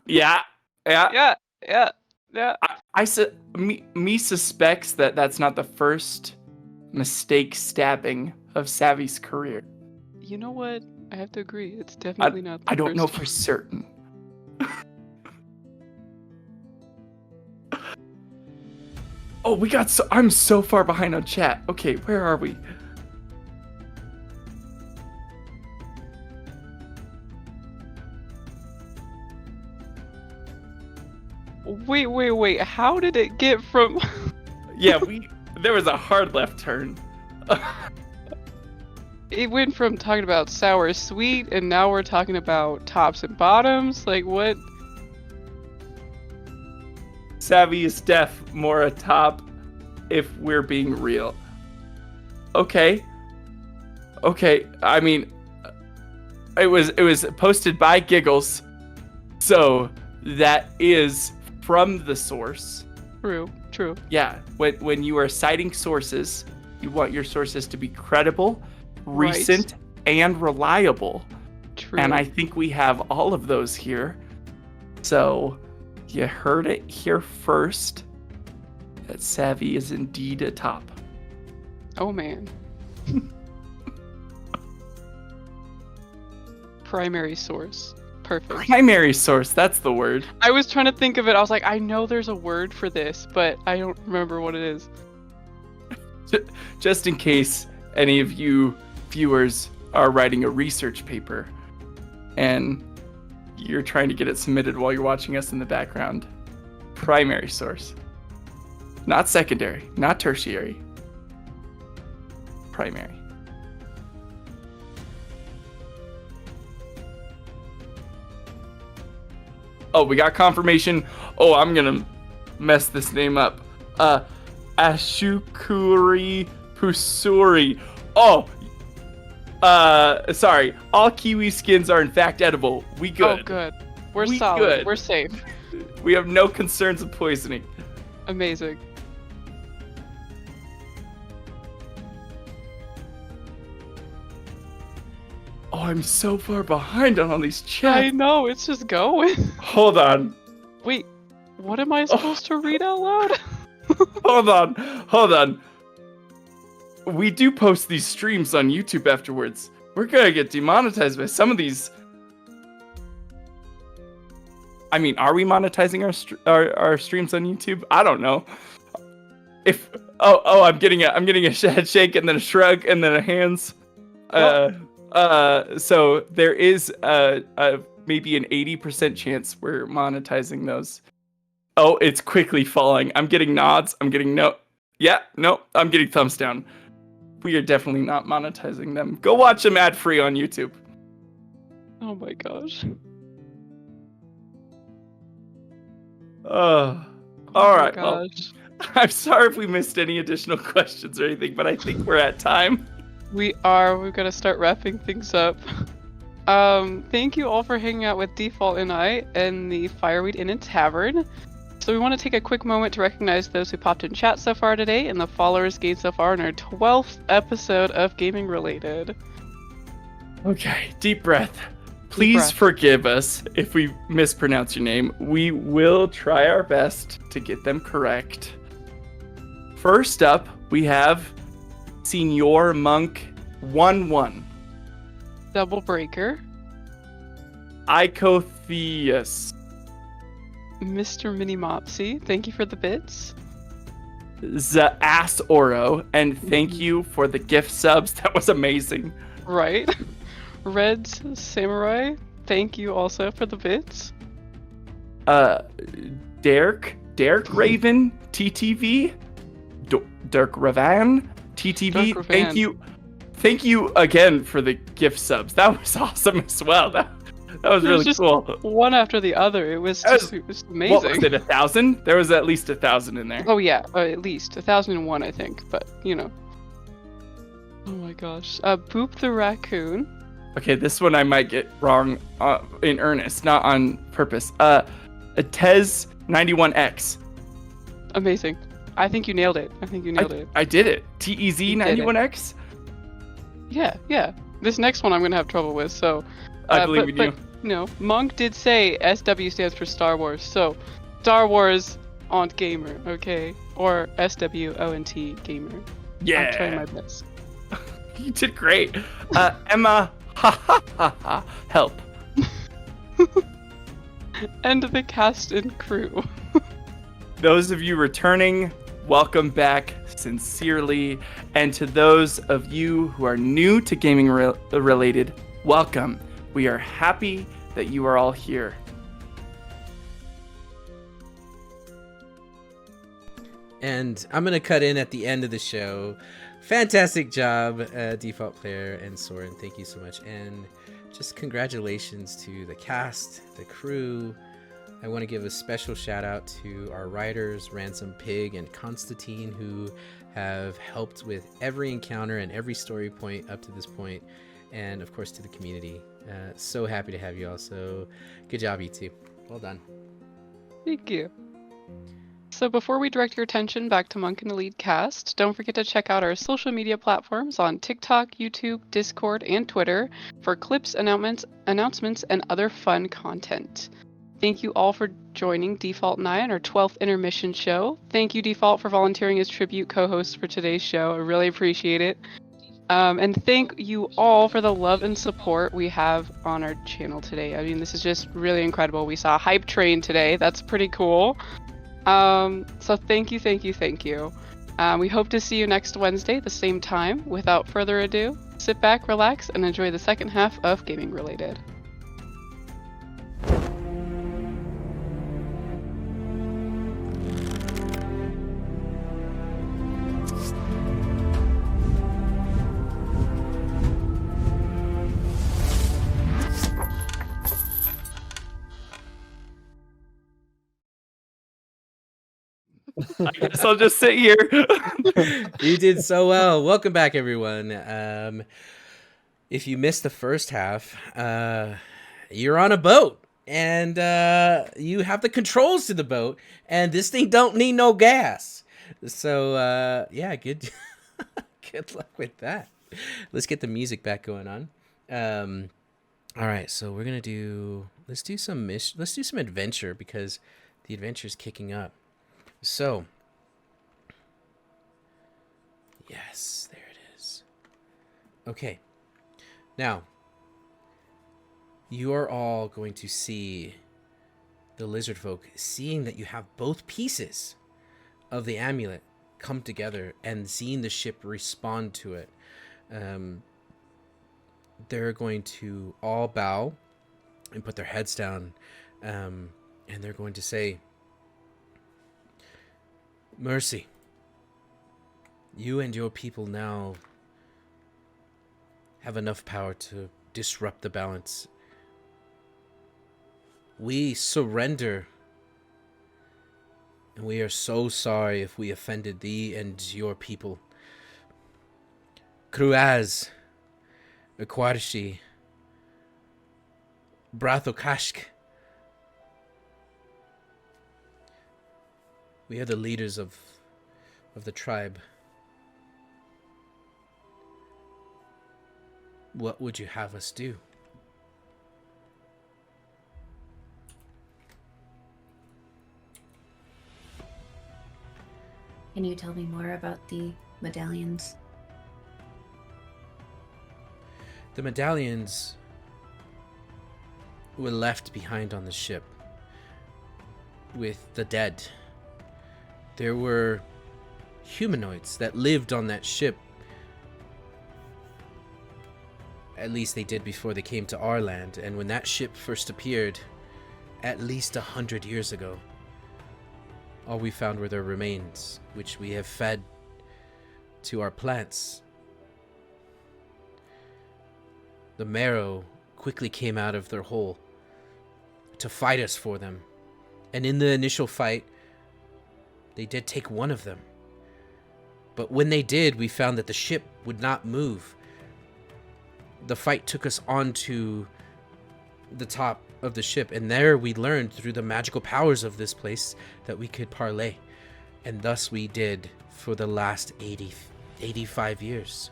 [SPEAKER 5] Yeah.
[SPEAKER 8] Yeah.
[SPEAKER 5] Me suspects that that's not the first mistake stabbing of Savvy's career.
[SPEAKER 8] You know what? I have to agree. It's definitely not the
[SPEAKER 5] I don't
[SPEAKER 8] first
[SPEAKER 5] know
[SPEAKER 8] one.
[SPEAKER 5] for certain. Oh, I'm so far behind on chat. Okay, where are we?
[SPEAKER 8] Wait. How did it get from...
[SPEAKER 5] Yeah, there was a hard left turn.
[SPEAKER 8] It went from talking about sour sweet, and now we're talking about tops and bottoms? Like, what?
[SPEAKER 5] Savvy is def more a top if we're being real. Okay. I mean, it was posted by Giggles, so that is from the source.
[SPEAKER 8] True.
[SPEAKER 5] Yeah, when you are citing sources, you want your sources to be credible, recent, and reliable.
[SPEAKER 8] True.
[SPEAKER 5] And I think we have all of those here. So, you heard it here first, that Savvy is indeed a top.
[SPEAKER 8] Oh, man. Primary source. Perfect.
[SPEAKER 5] Primary source, that's the word.
[SPEAKER 8] I was trying to think of it. I was like, I know there's a word for this, but I don't remember what it is.
[SPEAKER 5] Just in case any of you viewers are writing a research paper and you're trying to get it submitted while you're watching us in the background. Primary source. Not secondary, not tertiary. Primary. Oh, we got confirmation. Oh, I'm gonna mess this name up. Ashukuri Pusuri. Oh, sorry. All kiwi skins are in fact edible. We good.
[SPEAKER 8] Oh, good. We're
[SPEAKER 5] We
[SPEAKER 8] solid.
[SPEAKER 5] good.
[SPEAKER 8] We're safe.
[SPEAKER 5] We have no concerns of poisoning.
[SPEAKER 8] Amazing.
[SPEAKER 5] I'm so far behind on all these
[SPEAKER 8] I
[SPEAKER 5] chats.
[SPEAKER 8] know, it's just going.
[SPEAKER 5] Hold on.
[SPEAKER 8] Wait, what am I supposed to read out loud?
[SPEAKER 5] Hold on. We do post these streams on YouTube afterwards. We're gonna get demonetized by some of these. I mean, are we monetizing our streams on YouTube? I don't know. If I'm getting a head shake and then a shrug and then a hands. So there is maybe an 80% chance we're monetizing those. Oh, it's quickly falling. I'm getting nods. I'm getting no. Yeah, no. I'm getting thumbs down. We are definitely not monetizing them. Go watch them ad free on YouTube.
[SPEAKER 8] Oh my gosh.
[SPEAKER 5] All
[SPEAKER 8] Oh my
[SPEAKER 5] right. Well,
[SPEAKER 8] gosh.
[SPEAKER 5] I'm sorry if we missed any additional questions or anything, but I think we're at time.
[SPEAKER 8] We've got to start wrapping things up. Thank you all for hanging out with Default and I in the Fireweed Inn and Tavern. So we want to take a quick moment to recognize those who popped in chat so far today and the followers gained so far in our 12th episode of Gaming Related.
[SPEAKER 5] Okay, deep breath. Please forgive us if we mispronounce your name. We will try our best to get them correct. First up, we have Senior Monk 11.
[SPEAKER 8] Double Breaker.
[SPEAKER 5] Icotheus.
[SPEAKER 8] Mr. Minimopsy, thank you for the bits.
[SPEAKER 5] The Ass Oro, and thank you for the gift subs. That was amazing.
[SPEAKER 8] Right. Red's Samurai, thank you also for the bits.
[SPEAKER 5] Derek Raven, TTV. Dirk Ravan, TTV.
[SPEAKER 8] Dirk
[SPEAKER 5] Thank
[SPEAKER 8] Ravan.
[SPEAKER 5] you. Thank you again for the gift subs. That was awesome as well. That was
[SPEAKER 8] It
[SPEAKER 5] really
[SPEAKER 8] was just
[SPEAKER 5] cool.
[SPEAKER 8] one after the other. It was amazing.
[SPEAKER 5] What was it, 1,000? There was at least 1,000 in there.
[SPEAKER 8] Oh yeah, at least 1,001, I think. But you know. Oh my gosh. Boop the Raccoon.
[SPEAKER 5] Okay, this one I might get wrong in earnest, not on purpose. Tez 91X.
[SPEAKER 8] Amazing. I think you nailed it.
[SPEAKER 5] I did it. TEZ 91X.
[SPEAKER 8] Yeah. This next one I'm gonna have trouble with. So.
[SPEAKER 5] I believe in you.
[SPEAKER 8] No, Monk did say SW stands for Star Wars, so Star Wars Aunt Gamer, okay? Or SWONT Gamer.
[SPEAKER 5] Yeah.
[SPEAKER 8] I'm trying my best.
[SPEAKER 5] You did great. Emma, help.
[SPEAKER 8] And the cast and crew.
[SPEAKER 5] Those of you returning, welcome back sincerely. And to those of you who are new to Gaming Related, welcome. We are happy that you are all here.
[SPEAKER 1] And I'm going to cut in at the end of the show. Fantastic job, Default Player and Soren. Thank you so much. And just congratulations to the cast, the crew. I want to give a special shout out to our writers, Ransom Pig and Constantine, who have helped with every encounter and every story point up to this point. And of course to the community. So happy to have you all. So good job, you two. Well done.
[SPEAKER 8] Thank you. So before we direct your attention back to Monk and the Lead cast, don't forget to check out our social media platforms on TikTok, YouTube, Discord, and Twitter for clips, announcements, and other fun content. Thank you all for joining Default and I on our 12th intermission show. Thank you, Default, for volunteering as tribute co-host for today's show. I really appreciate it. And thank you all for the love and support we have on our channel today. I mean, this is just really incredible. We saw a hype train today. That's pretty cool. So thank you. We hope to see you next Wednesday, the same time. Without further ado, sit back, relax, and enjoy the second half of Gaming Related.
[SPEAKER 5] I guess I'll just sit here.
[SPEAKER 1] You did so well. Welcome back, everyone. If you missed the first half, you're on a boat and you have the controls to the boat, and this thing don't need no gas. So yeah, good luck with that. Let's get the music back going on. All right, so we're gonna do. Let's do some Let's do some adventure because the adventure's kicking up. So, yes, there it is. Okay, now you are all going to see the lizard folk, seeing that you have both pieces of the amulet come together and seeing the ship respond to it. They're going to all bow and put their heads down, and they're going to say, Mercy, you and your people now have enough power to disrupt the balance. We surrender, and we are so sorry if we offended thee and your people. Kruaz, Akwarshi, Brathokashk. We are the leaders of the tribe. What would you have us do?
[SPEAKER 3] Can you tell me more about the medallions?
[SPEAKER 1] The medallions were left behind on the ship with the dead. There were humanoids that lived on that ship. At least they did before they came to our land. And when that ship first appeared, at least 100 years ago, all we found were their remains, which we have fed to our plants. The marrow quickly came out of their hole to fight us for them. And in the initial fight, they did take one of them. But when they did, we found that the ship would not move. The fight took us onto the top of the ship, and there we learned through the magical powers of this place that we could parlay. And thus we did for the last 85 years.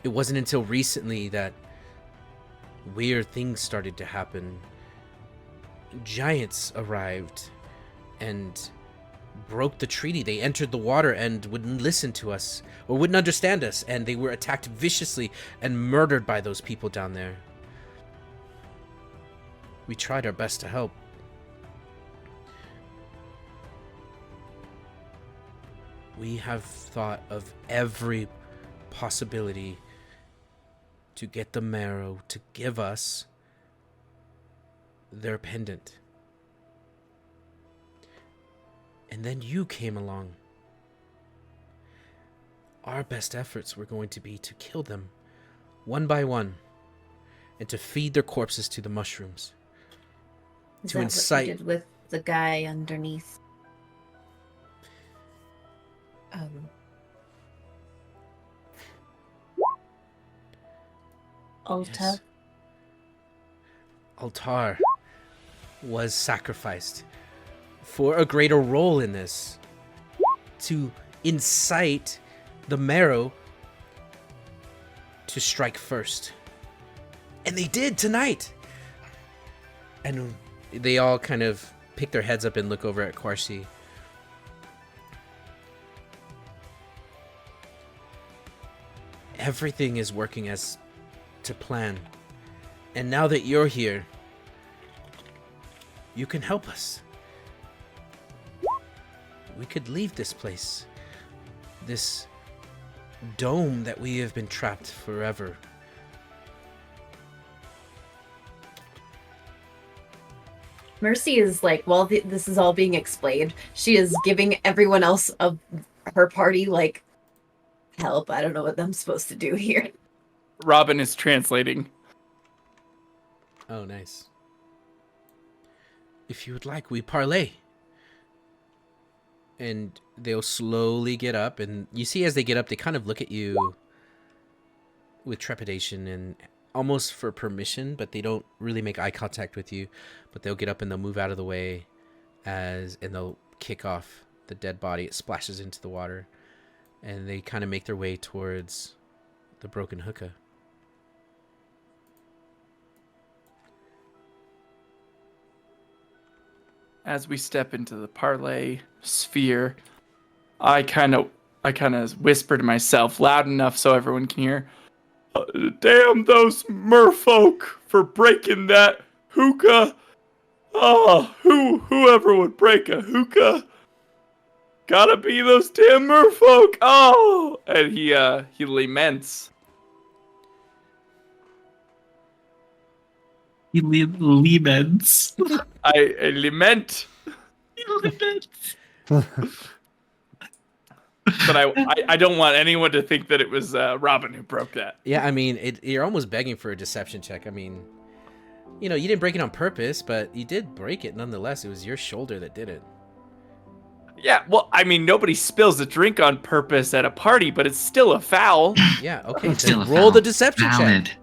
[SPEAKER 1] It wasn't until recently that weird things started to happen. Giants arrived and broke the treaty. They entered the water and wouldn't listen to us or wouldn't understand us, and they were attacked viciously and murdered by those people down there. We tried our best to help. We have thought of every possibility to get the marrow to give us their pendant. And then you came along. Our best efforts were going to be to kill them one by one and to feed their corpses to the mushrooms.
[SPEAKER 3] Is
[SPEAKER 1] To
[SPEAKER 3] that
[SPEAKER 1] incite-
[SPEAKER 3] what you did with the guy underneath? Alta?
[SPEAKER 1] Yes. Altar was sacrificed for a greater role in this, to incite the marrow to strike first. And they did tonight. And they all kind of pick their heads up and look over at Kwarshi. Everything is working as to plan. And now that you're here, you can help us. We could leave this place. This dome that we have been trapped forever.
[SPEAKER 3] Mercy is like, while this is all being explained, she is giving everyone else of her party, like, help. I don't know what I'm supposed to do here.
[SPEAKER 5] Robin is translating.
[SPEAKER 1] Oh, nice. If you would like, we parlay. And they'll slowly get up, and you see as they get up, they kind of look at you with trepidation and almost for permission, but they don't really make eye contact with you. But they'll get up and they'll move out of the way and they'll kick off the dead body. It splashes into the water, and they kind of make their way towards the broken hookah.
[SPEAKER 5] as we step into the parlay sphere, I kind of whisper to myself loud enough so everyone can hear. Damn those merfolk for breaking that hookah. Whoever would break a hookah. Gotta be those damn merfolk. Oh, and he laments.
[SPEAKER 6] He laments.
[SPEAKER 5] I lament.
[SPEAKER 6] He laments.
[SPEAKER 5] But I don't want anyone to think that it was Robin who broke that.
[SPEAKER 1] Yeah, I mean, you're almost begging for a deception check. I mean, you know, you didn't break it on purpose, but you did break it nonetheless. It was your shoulder that did it.
[SPEAKER 5] Yeah, well, I mean, nobody spills a drink on purpose at a party, but it's still a foul.
[SPEAKER 1] Yeah, okay,
[SPEAKER 6] It's still
[SPEAKER 1] then
[SPEAKER 6] a
[SPEAKER 1] roll
[SPEAKER 6] foul.
[SPEAKER 1] the deception
[SPEAKER 6] Valid.
[SPEAKER 1] check.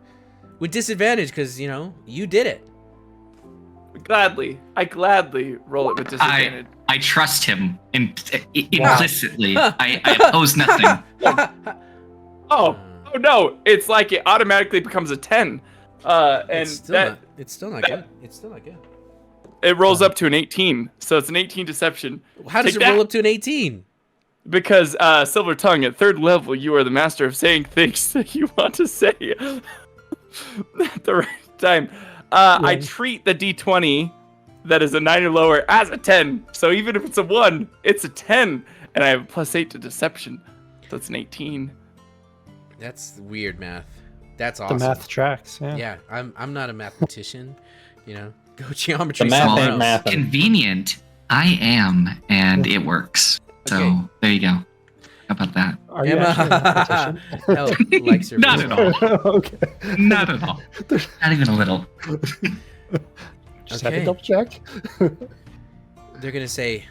[SPEAKER 1] With disadvantage, because, you know, you did it.
[SPEAKER 5] I gladly roll it with disadvantage.
[SPEAKER 6] I trust him implicitly. I oppose nothing.
[SPEAKER 5] Oh no! It's like it automatically becomes a 10, and
[SPEAKER 1] It's still not good. It's still not good.
[SPEAKER 5] it rolls up to an 18. So it's an 18 deception.
[SPEAKER 1] How does
[SPEAKER 5] Take
[SPEAKER 1] it roll
[SPEAKER 5] that.
[SPEAKER 1] up to an 18?
[SPEAKER 5] Because Silver Tongue, at 3rd level, you are the master of saying things that you want to say at the right time. I treat the D20 that is a 9 or lower as a 10. So even if it's a 1, it's a 10. And I have a +8 to deception. So it's an 18.
[SPEAKER 1] That's weird math. That's
[SPEAKER 4] The
[SPEAKER 1] awesome.
[SPEAKER 4] math tracks. Yeah.
[SPEAKER 1] Yeah, I'm not a mathematician, you know. Go geometry
[SPEAKER 7] The math
[SPEAKER 1] somewhere
[SPEAKER 7] ain't
[SPEAKER 1] else.
[SPEAKER 7] math.
[SPEAKER 6] Convenient. I am, and it works. So
[SPEAKER 1] Okay.
[SPEAKER 6] there you go. How about that?
[SPEAKER 4] Are you actually a mathematician?
[SPEAKER 1] Hell, likes her
[SPEAKER 6] Not
[SPEAKER 1] voice.
[SPEAKER 6] at all.
[SPEAKER 4] Okay.
[SPEAKER 6] Not at all. Not even a little.
[SPEAKER 4] Just had
[SPEAKER 1] Okay.
[SPEAKER 4] to double check.
[SPEAKER 1] They're gonna say,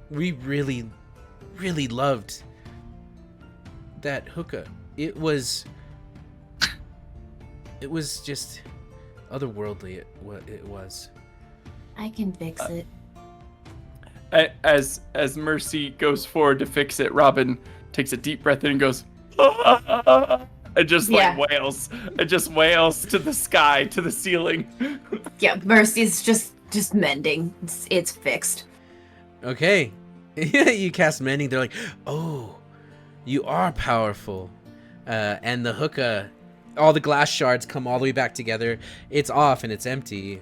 [SPEAKER 1] we really, really loved that hookah. It was just otherworldly. It was.
[SPEAKER 3] I can fix it.
[SPEAKER 5] As Mercy goes forward to fix it, Robin takes a deep breath in and goes, and just
[SPEAKER 3] Yeah.
[SPEAKER 5] like wails. It just wails to the sky, to the ceiling.
[SPEAKER 3] Yeah, Mercy's just mending. It's fixed.
[SPEAKER 1] Okay. You cast mending. They're like, oh, you are powerful. And the hookah, all the glass shards come all the way back together. It's off and it's empty.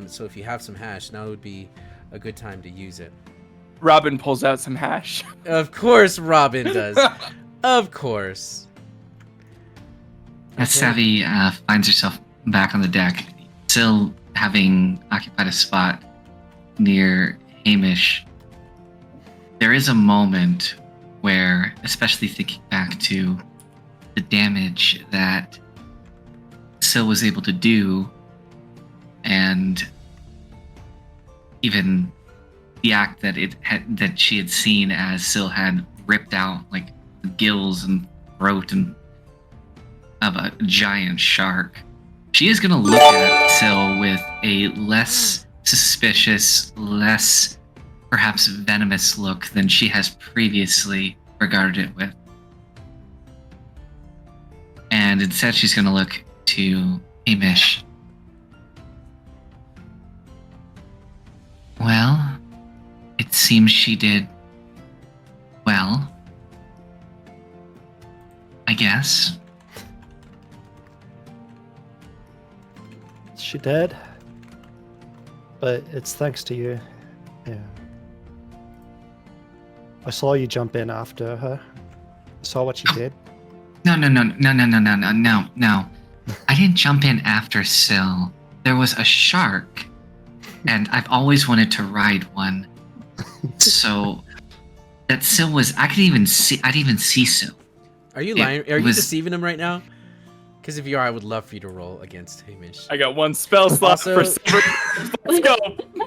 [SPEAKER 1] So if you have some hash, now would be a good time to use it.
[SPEAKER 5] Robin pulls out some hash.
[SPEAKER 1] Of course Robin does. Of course.
[SPEAKER 6] As Savvy finds herself back on the deck, still having occupied a spot near Hamish, there is a moment where, especially thinking back to the damage that Syl was able to do, and even the act that she had seen as Syl had ripped out like the gills and throat and of a giant shark. She is gonna look at Syl with a less suspicious, less perhaps venomous look than she has previously regarded it with. And instead she's gonna look to Hamish. Well, it seems she did well, I guess.
[SPEAKER 4] She did. But it's thanks to you. Yeah. I saw you jump in after her. I saw what you did.
[SPEAKER 6] No. I didn't jump in after Syl. There was a shark, and I've always wanted to ride one. So that Syl was, I'd even see Syl.
[SPEAKER 1] Are you
[SPEAKER 6] It
[SPEAKER 1] lying? Are you
[SPEAKER 6] was-
[SPEAKER 1] deceiving him right now? Because if you are, I would love for you to roll against Hamish.
[SPEAKER 5] I got one spell slot
[SPEAKER 1] Also-
[SPEAKER 5] for Silver. Let's go.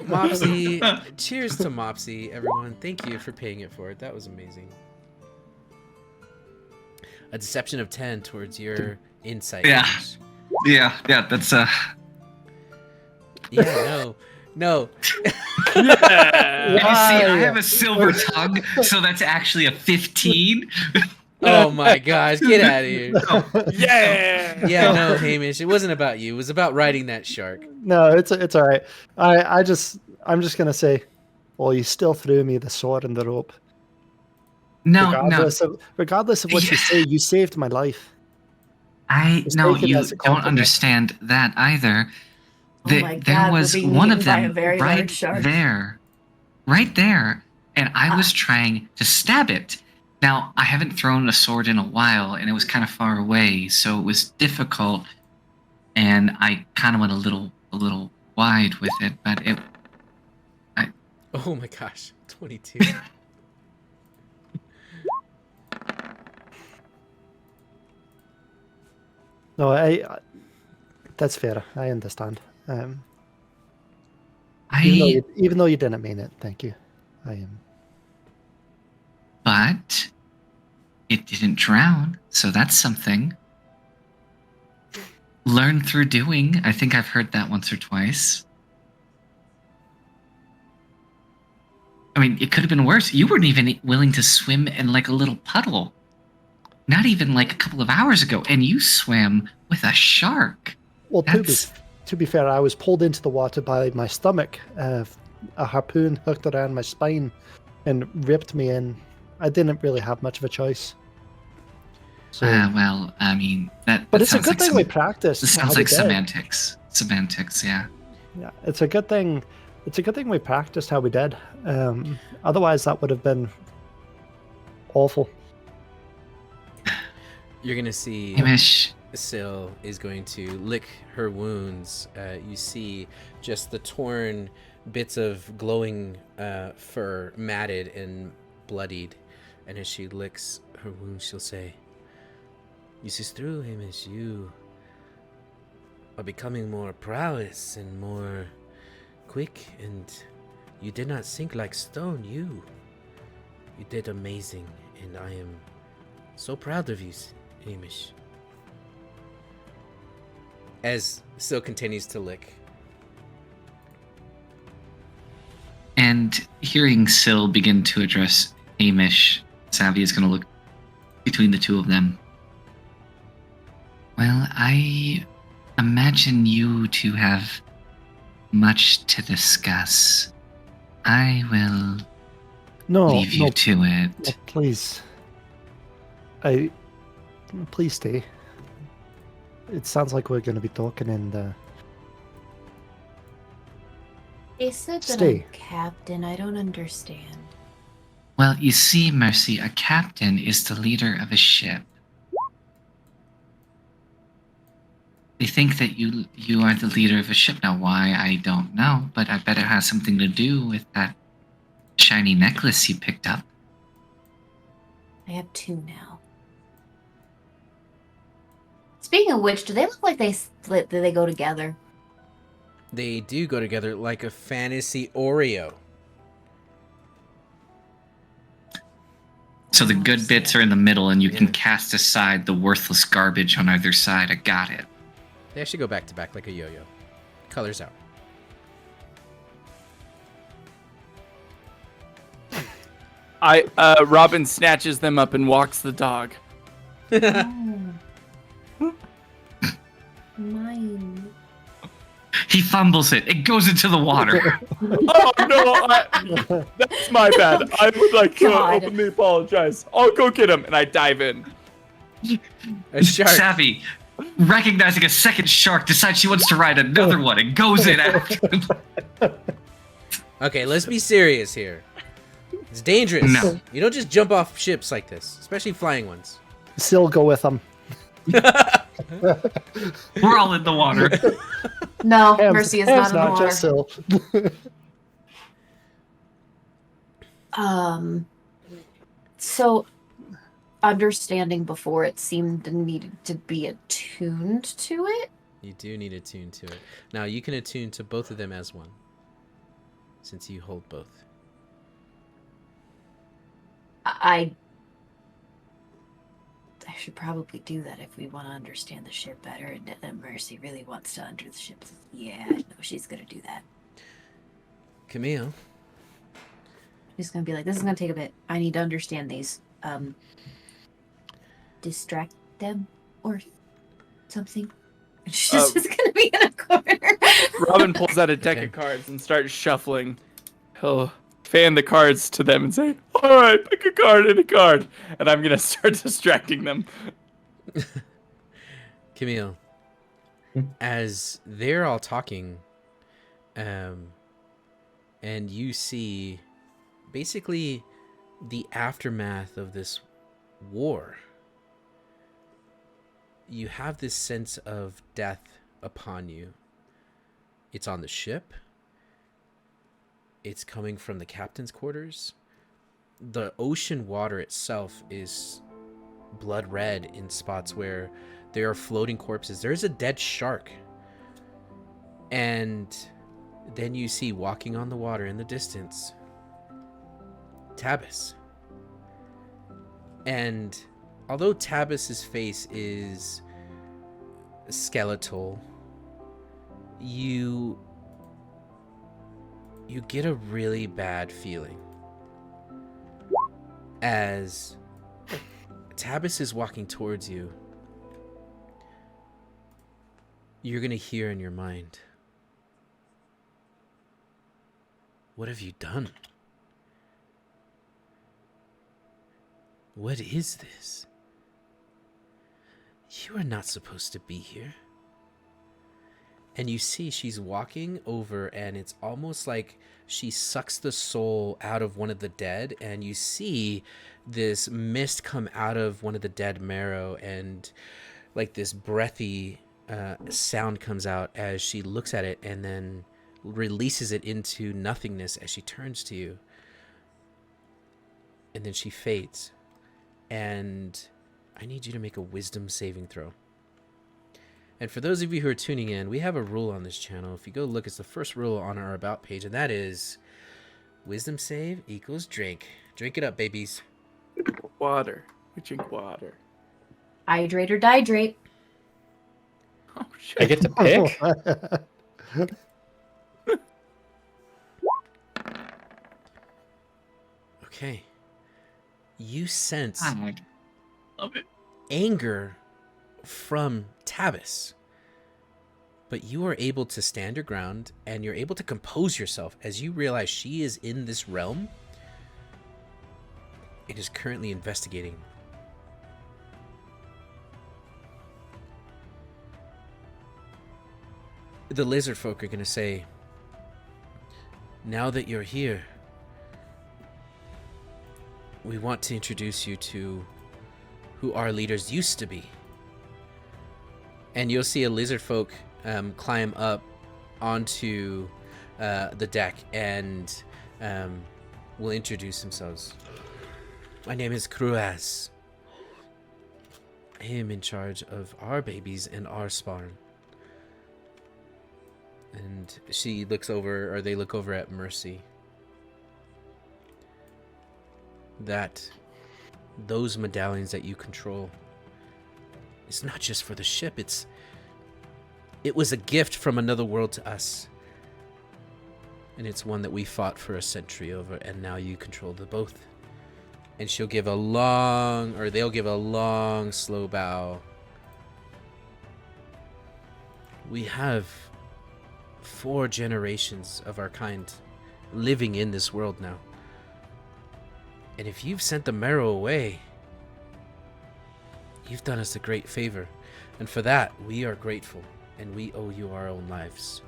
[SPEAKER 1] Mopsy, cheers to Mopsy, everyone. Thank you for paying it forward. That was amazing. A deception of 10 towards your insight.
[SPEAKER 6] Yeah.
[SPEAKER 1] Hamish.
[SPEAKER 6] Yeah, that's
[SPEAKER 1] Yeah, no.
[SPEAKER 5] Yeah.
[SPEAKER 6] You see, I have a silver tongue, so that's actually a 15.
[SPEAKER 1] Oh my gosh, get out of here.
[SPEAKER 5] Yeah.
[SPEAKER 1] Yeah, no, Hamish, it wasn't about you. It was about riding that shark.
[SPEAKER 4] No, it's all right. I'm just gonna say, well, you still threw me the sword and the rope.
[SPEAKER 6] No,
[SPEAKER 4] Regardless of what you say, you saved my life. Just
[SPEAKER 6] no,
[SPEAKER 4] take it
[SPEAKER 6] you
[SPEAKER 4] as a
[SPEAKER 6] don't
[SPEAKER 4] compliment.
[SPEAKER 6] understand that either.
[SPEAKER 3] Oh my
[SPEAKER 6] There
[SPEAKER 3] God, we're
[SPEAKER 6] was
[SPEAKER 3] being
[SPEAKER 6] one
[SPEAKER 3] eaten
[SPEAKER 6] of
[SPEAKER 3] by a
[SPEAKER 6] them
[SPEAKER 3] very
[SPEAKER 6] right
[SPEAKER 3] large shark.
[SPEAKER 6] right there, and I was
[SPEAKER 3] Ah.
[SPEAKER 6] trying to stab it. Now, I haven't thrown a sword in a while, and it was kind of far away, so it was difficult, and I kind of went a little wide with it, but
[SPEAKER 1] Oh my gosh, 22.
[SPEAKER 4] No, that's fair. I understand. Even though you didn't mean it, thank you.
[SPEAKER 6] But it didn't drown, so that's something. Learn through doing. I think I've heard that once or twice. I mean, it could have been worse. You weren't even willing to swim in like a little puddle. Not even like a couple of hours ago, and you swam with a shark.
[SPEAKER 4] Well,
[SPEAKER 6] That's...
[SPEAKER 4] to be fair, I was pulled into the water by my stomach. A harpoon hooked around my spine and ripped me in. I didn't really have much of a choice. So,
[SPEAKER 6] well, I mean, that.
[SPEAKER 4] but
[SPEAKER 6] that
[SPEAKER 4] it's a
[SPEAKER 6] sounds
[SPEAKER 4] good
[SPEAKER 6] like
[SPEAKER 4] thing we practiced.
[SPEAKER 6] This
[SPEAKER 4] how
[SPEAKER 6] sounds
[SPEAKER 4] we
[SPEAKER 6] like
[SPEAKER 4] did.
[SPEAKER 6] semantics. Semantics, yeah.
[SPEAKER 4] Yeah, it's a good thing. It's a good thing we practiced how we did. Otherwise, that would have been awful.
[SPEAKER 1] You're gonna see
[SPEAKER 6] Hamish.
[SPEAKER 1] Syl is going to lick her wounds. You see just the torn bits of glowing fur, matted and bloodied. And as she licks her wounds, she'll say, "This is true, Hamish. You are becoming more prowess and more quick, and you did not sink like stone. You did amazing, and I am so proud of you, Hamish." As Syl continues to lick.
[SPEAKER 6] And hearing Syl begin to address Hamish, Savvy is going to look between the two of them. Well, I imagine you two have much to discuss. I will leave you to it.
[SPEAKER 4] No, please. Please stay. It sounds like we're going to be talking in the...
[SPEAKER 3] They said that
[SPEAKER 4] Stay.
[SPEAKER 3] I'm captain. I don't understand.
[SPEAKER 6] Well, you see, Mercy, a captain is the leader of a ship. They think that you are the leader of a ship. Now, why, I don't know, but I bet it has something to do with that shiny necklace you picked up.
[SPEAKER 3] I have 2 now. Speaking of which, do they look like they split? Do they go together?
[SPEAKER 1] They do go together like a fantasy Oreo.
[SPEAKER 6] So the good bits are in the middle, and you can cast aside the worthless garbage on either side. I got it.
[SPEAKER 1] They actually go back to back like a yo-yo. Colors out.
[SPEAKER 5] Robin snatches them up and walks the dog.
[SPEAKER 3] Oh. Mine.
[SPEAKER 6] He fumbles it. It goes into the water.
[SPEAKER 5] Oh no, that's my bad. I would like to
[SPEAKER 3] God.
[SPEAKER 5] openly apologize. I'll go get him, and I dive in.
[SPEAKER 1] A shark.
[SPEAKER 6] Savvy, recognizing a second shark, decides she wants to ride another one and goes in after him.
[SPEAKER 1] Okay, let's be serious here. It's dangerous.
[SPEAKER 6] No.
[SPEAKER 1] You don't just jump off ships like this, especially flying ones.
[SPEAKER 4] Still go with them.
[SPEAKER 6] We're all in the water.
[SPEAKER 3] No,
[SPEAKER 4] Ham's-
[SPEAKER 3] Mercy is
[SPEAKER 4] Ham's
[SPEAKER 3] not in the water.
[SPEAKER 4] just Syl.
[SPEAKER 3] So, understanding before, it seemed needed to be attuned to it.
[SPEAKER 1] You do need to attune to it. Now, you can attune to both of them as one, since you hold both.
[SPEAKER 3] I should probably do that if we want to understand the ship better, and that Mercy really wants to under the ship. Yeah, I know she's gonna do that.
[SPEAKER 1] Camille,
[SPEAKER 3] She's gonna be like, "This is gonna take a bit. I need to understand these." distract them or something. She's just gonna be in a corner.
[SPEAKER 5] Robin pulls out a deck
[SPEAKER 1] Okay.
[SPEAKER 5] of cards and starts shuffling. He'll fan the cards to them and say, "All right, pick a card and a card," and I'm gonna start distracting them.
[SPEAKER 1] Camille, as they're all talking, and you see basically the aftermath of this war, you have this sense of death upon you. It's on the ship. It's coming from the captain's quarters. The ocean water itself is blood red in spots where there are floating corpses. There's a dead shark. And then you see walking on the water in the distance Tabis. And although Tabis's face is skeletal, you get a really bad feeling as Tabis is walking towards you. You're gonna hear in your mind, "What have you done? What is this? You are not supposed to be here." And you see she's walking over, and it's almost like she sucks the soul out of one of the dead, and you see this mist come out of one of the dead marrow, and like this breathy sound comes out as she looks at it and then releases it into nothingness as she turns to you. And then she fades. And I need you to make a wisdom saving throw. And for those of you who are tuning in, we have a rule on this channel. If you go look, it's the first rule on our About page, and that is wisdom save equals drink. Drink it up, babies.
[SPEAKER 5] Water. We drink water.
[SPEAKER 3] Hydrate or dihydrate.
[SPEAKER 5] Oh, shit.
[SPEAKER 7] I get to pick.
[SPEAKER 1] Okay. You sense
[SPEAKER 6] I love it.
[SPEAKER 1] anger from Tabis, but you are able to stand your ground and you're able to compose yourself as you realize she is in this realm. It is currently investigating. The lizard folk are going to say, "Now that you're here, we want to introduce you to who our leaders used to be." And you'll see a lizard folk climb up onto the deck and will introduce themselves. "My name is Kruaz. I am in charge of our babies and our spawn." And she looks over, or they look over at Mercy. Those medallions that you control, it's not just for the ship, it was a gift from another world to us. And it's one that we fought for a century over, and now you control the both. And they'll give a long, slow bow. "We have 4 generations of our kind living in this world now. And if you've sent the marrow away, you've done us a great favor. And for that, we are grateful, and we owe you our own lives."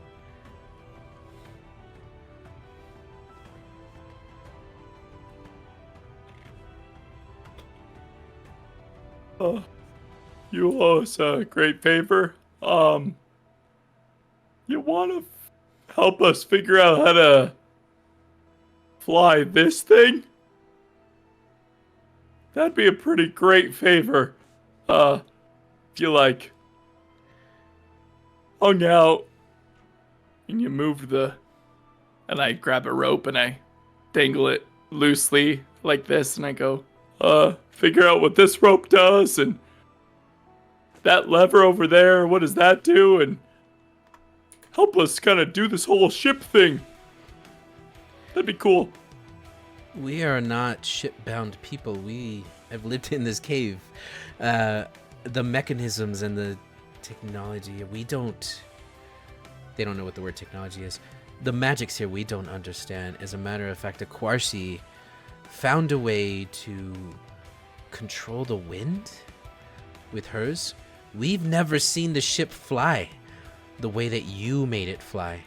[SPEAKER 5] You owe us a great favor. You want to help us figure out how to fly this thing? That'd be a pretty great favor. If you hung out and you moved and I grab a rope and I dangle it loosely like this and I go, figure out what this rope does and that lever over there, what does that do? And help us kind of do this whole ship thing. That'd be cool.
[SPEAKER 1] We are not ship-bound people. We have lived in this cave. The mechanisms and the technology, we don't... They don't know what the word technology is. The magics here we don't understand. As a matter of fact, Aquarshi found a way to control the wind with hers. We've never seen the ship fly the way that you made it fly.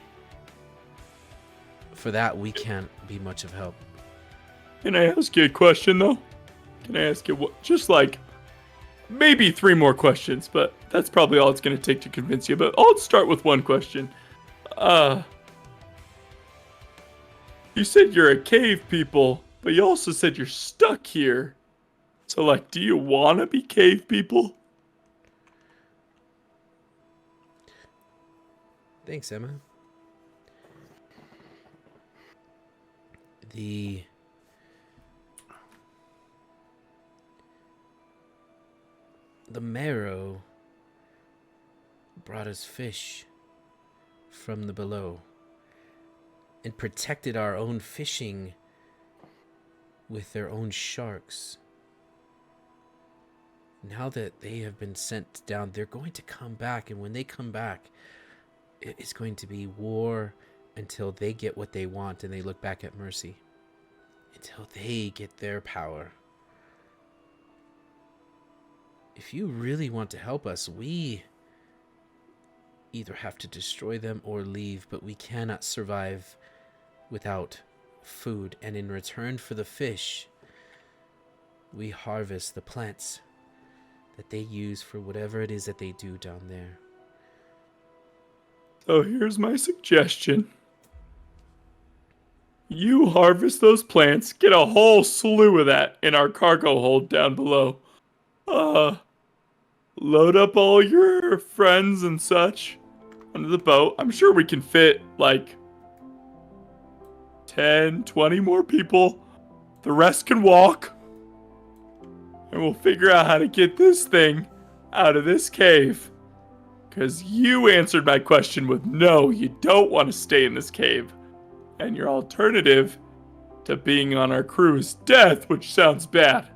[SPEAKER 1] For that, we can't be much of help.
[SPEAKER 5] Can I ask you a question, though? Can I ask you just like maybe 3 more questions, but that's probably all it's going to take to convince you. But I'll start with one question. You said you're a cave people, but you also said you're stuck here. So, like, do you want to be cave people?
[SPEAKER 1] Thanks, Emma. The marrow brought us fish from the below and protected our own fishing with their own sharks. Now that they have been sent down, they're going to come back, and when they come back, it's going to be war until they get what they want and they look back at Mercy. Until they get their power. If you really want to help us, we either have to destroy them or leave, but we cannot survive without food. And in return for the fish, we harvest the plants that they use for whatever it is that they do down there.
[SPEAKER 5] So here's my suggestion. You harvest those plants, get a whole slew of that in our cargo hold down below. Load up all your friends and such onto the boat. I'm sure we can fit like 10, 20 more people. The rest can walk. And we'll figure out how to get this thing out of this cave. Because you answered my question with no, you don't want to stay in this cave. And your alternative to being on our crew is death, which sounds bad.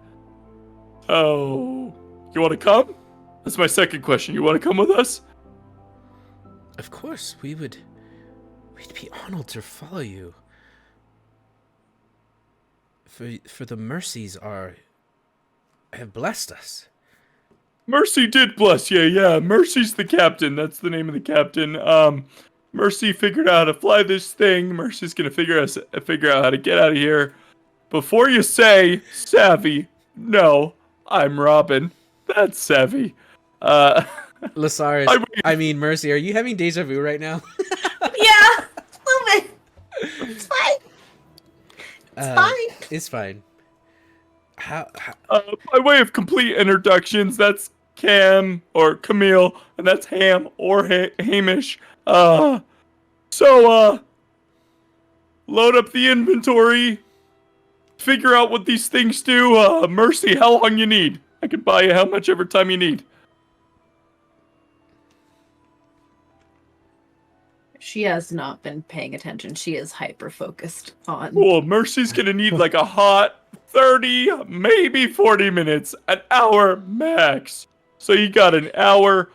[SPEAKER 5] Oh, you want to come? That's my second question. You want to come with us?
[SPEAKER 1] Of course, we'd be honored to follow you. For the mercies have blessed us.
[SPEAKER 5] Mercy did bless you, yeah. Mercy's the captain. That's the name of the captain. Mercy figured out how to fly this thing. Mercy's gonna figure out how to get out of here. Before you say, Savvy, no, I'm Robin. That's Savvy.
[SPEAKER 1] Lasaris, Mercy, are you having deja vu right now?
[SPEAKER 3] Yeah, a little bit. It's fine.
[SPEAKER 1] It's fine. How
[SPEAKER 5] By way of complete introductions, that's Cam or Camille, and that's Ham or Hamish. So load up the inventory, figure out what these things do. Mercy, how long you need? I can buy you how much ever time you need.
[SPEAKER 3] She has not been paying attention. She is hyper-focused on...
[SPEAKER 5] Well, Mercy's gonna need like a hot 30, maybe 40 minutes, an hour max. So you got an hour,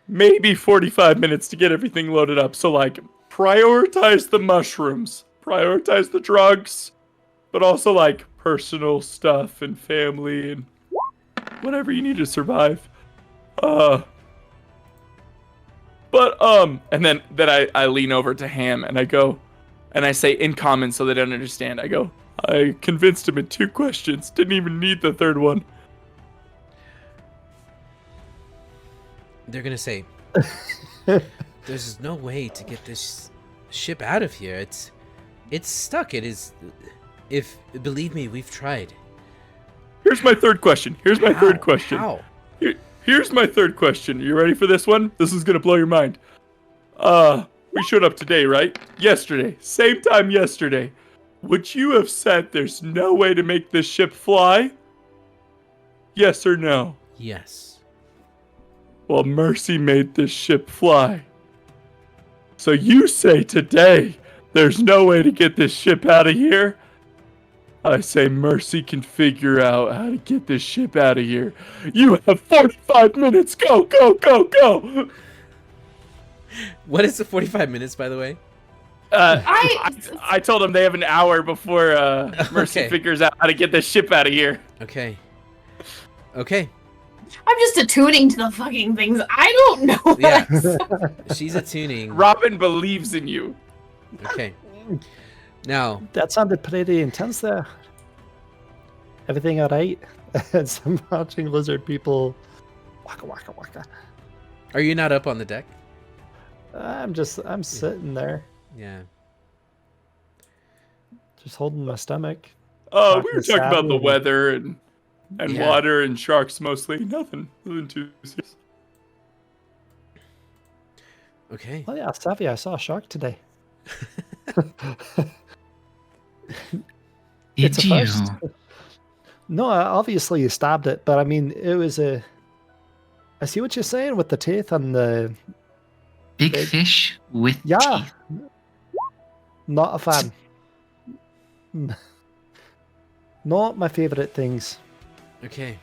[SPEAKER 5] maybe 45 minutes to get everything loaded up. So like, prioritize the mushrooms, prioritize the drugs, but also like personal stuff and family and whatever you need to survive. And then I lean over to Ham and I go, and I say in common so they don't understand. I go, I convinced him in 2 questions. Didn't even need the third one.
[SPEAKER 1] they're gonna say, there's no way to get this ship out of here. It's stuck. It is. If believe me, we've tried.
[SPEAKER 5] Here's my third question.
[SPEAKER 1] How?
[SPEAKER 5] Here's my third question. You ready for this one? This is gonna blow your mind. We showed up today, right? Yesterday. Same time yesterday. Would you have said there's no way to make this ship fly? Yes or no?
[SPEAKER 1] Yes.
[SPEAKER 5] Well, Mercy made this ship fly. So you say today there's no way to get this ship out of here? I say Mercy can figure out how to get this ship out of here. You have 45 minutes. Go, go, go, go.
[SPEAKER 1] What is the 45 minutes, by the way?
[SPEAKER 5] I told them they have an hour before Mercy
[SPEAKER 1] Okay.
[SPEAKER 5] figures out how to get this ship out of here.
[SPEAKER 1] Okay. Okay.
[SPEAKER 3] I'm just attuning to the fucking things. I don't know what
[SPEAKER 1] Yeah.
[SPEAKER 3] I'm saying.
[SPEAKER 1] She's attuning.
[SPEAKER 5] Robin believes in you.
[SPEAKER 1] Okay. Now,
[SPEAKER 4] That sounded pretty intense there. Everything alright? As I'm watching lizard people waka waka waka.
[SPEAKER 1] are you not up on the deck?
[SPEAKER 4] I'm sitting there,
[SPEAKER 1] Yeah.
[SPEAKER 4] just holding my stomach.
[SPEAKER 5] We were talking about the weather and
[SPEAKER 1] Yeah.
[SPEAKER 5] water and sharks mostly. Nothing too serious.
[SPEAKER 1] Okay.
[SPEAKER 4] Oh yeah, Savvy, I saw a shark today. It's a
[SPEAKER 6] Did you?
[SPEAKER 4] first. No, obviously you stabbed it, but I mean, it was a... I see what you're saying with the teeth and the...
[SPEAKER 6] Big
[SPEAKER 4] Big-
[SPEAKER 6] fish with
[SPEAKER 4] Yeah.
[SPEAKER 6] teeth.
[SPEAKER 4] Not a fan. Not my favorite things.
[SPEAKER 1] Okay.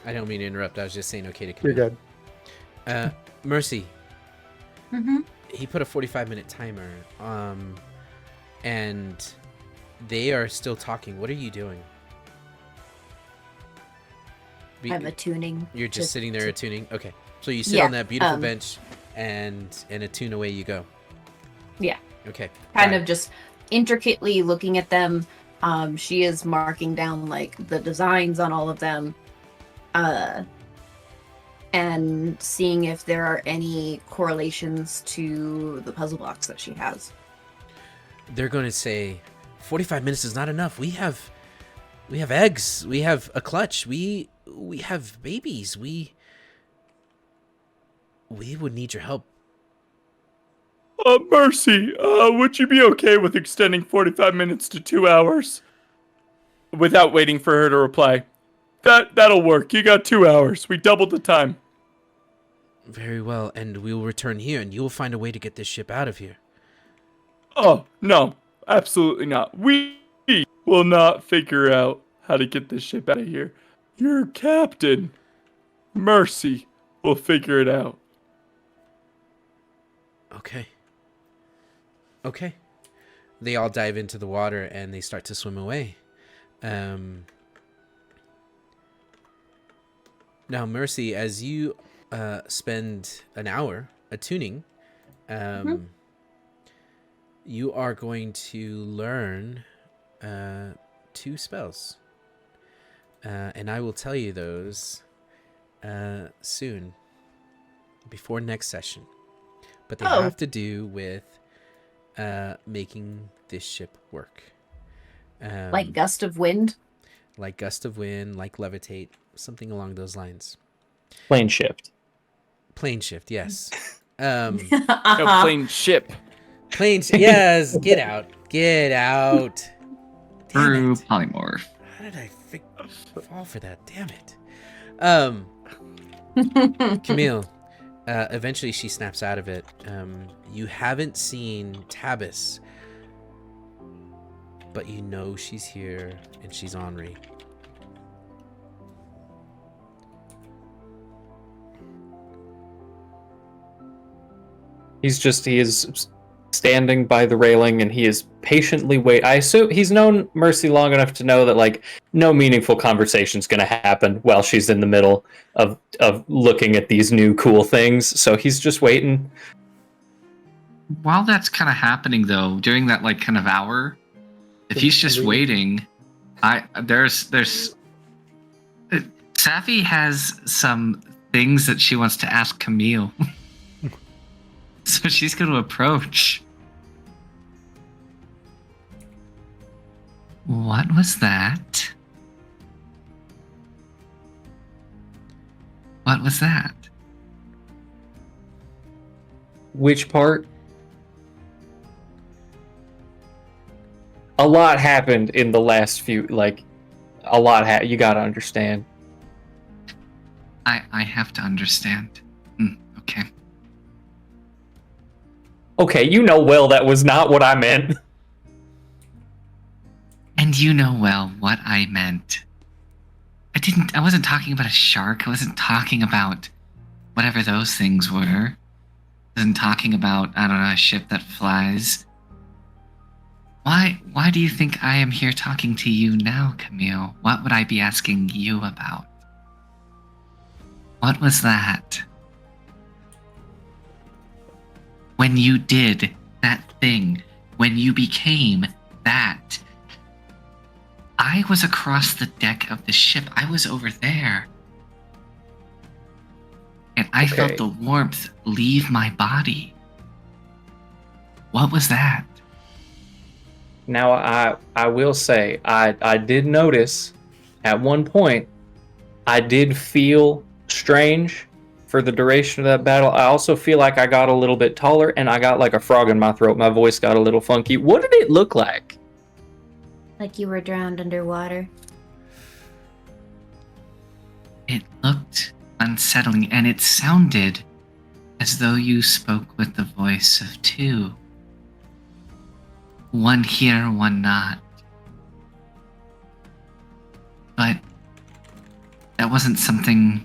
[SPEAKER 1] I don't mean to interrupt. I was just saying okay to
[SPEAKER 4] You're
[SPEAKER 1] Camille.
[SPEAKER 4] good.
[SPEAKER 1] Mercy,
[SPEAKER 3] Mm-hmm.
[SPEAKER 1] he put a 45-minute timer. And they are still talking. What are you doing?
[SPEAKER 3] I'm attuning.
[SPEAKER 1] You're just
[SPEAKER 3] to-
[SPEAKER 1] sitting there
[SPEAKER 3] to-
[SPEAKER 1] attuning? Okay. So you sit
[SPEAKER 3] Yeah,
[SPEAKER 1] on that beautiful
[SPEAKER 3] um,
[SPEAKER 1] bench and attune away you go.
[SPEAKER 3] Yeah.
[SPEAKER 1] Okay.
[SPEAKER 3] Kind
[SPEAKER 1] got
[SPEAKER 3] of
[SPEAKER 1] it.
[SPEAKER 3] just intricately looking at them. She is marking down like the designs on all of them. And seeing if there are any correlations to the puzzle blocks that she has.
[SPEAKER 1] They're going to say 45 minutes is not enough. We have eggs. We have a clutch. We have babies. We would need your help.
[SPEAKER 5] Mercy, would you be okay with extending 45 minutes to 2 hours? Without waiting for her to reply. That'll work. You got 2 hours. We doubled the time.
[SPEAKER 1] Very well, and we will return here, and you will find a way to get this ship out of here.
[SPEAKER 5] Oh, no. Absolutely not. We will not figure out how to get this ship out of here. Your captain, Mercy, will figure it out.
[SPEAKER 1] Okay. Okay. They all dive into the water and they start to swim away. Now, Mercy, as you spend an hour attuning, you are going to learn 2 spells. And I will tell you those soon, before next session. But they have to do with making this ship work.
[SPEAKER 3] Like gust of wind.
[SPEAKER 1] Like gust of wind, like levitate, something along those lines.
[SPEAKER 7] Plane shift.
[SPEAKER 1] Plane shift, yes.
[SPEAKER 5] No, plane ship.
[SPEAKER 1] Yes, get out. Get out. Damn
[SPEAKER 6] True
[SPEAKER 1] it.
[SPEAKER 6] polymorph.
[SPEAKER 1] How did I fall for that? Damn it. Camille, eventually she snaps out of it. You haven't seen Tabis, but you know she's here and she's ornery.
[SPEAKER 7] He is standing by the railing and he is patiently wait. I assume he's known Mercy long enough to know that like no meaningful conversation's going to happen while she's in the middle of looking at these new cool things. So he's just waiting.
[SPEAKER 6] While that's kind of happening, though, during that like kind of hour, if he's just waiting, there's Safi has some things that she wants to ask Camille. So she's going to approach. What was that? What was that?
[SPEAKER 7] Which part? A lot happened in the last few, like, a lot you gotta understand.
[SPEAKER 6] I have to understand. Okay.
[SPEAKER 7] Okay, you know well that was not what I meant.
[SPEAKER 6] And you know well what I meant. I wasn't talking about a shark. I wasn't talking about whatever those things were. I wasn't talking about, I don't know, a ship that flies. Why do you think I am here talking to you now, Camille? What would I be asking you about? What was that? When you did that thing, when you became that, I was across the deck of the ship. I was over there. And I felt the warmth leave my body. What was that?
[SPEAKER 7] Now, I will say, I did notice at one point, I did feel strange for the duration of that battle. I also feel like I got a little bit taller and I got like a frog in my throat. My voice got a little funky. What did it look like?
[SPEAKER 3] Like you were drowned underwater.
[SPEAKER 6] It looked unsettling, and it sounded as though you spoke with the voice of two. One here, one not. But that wasn't something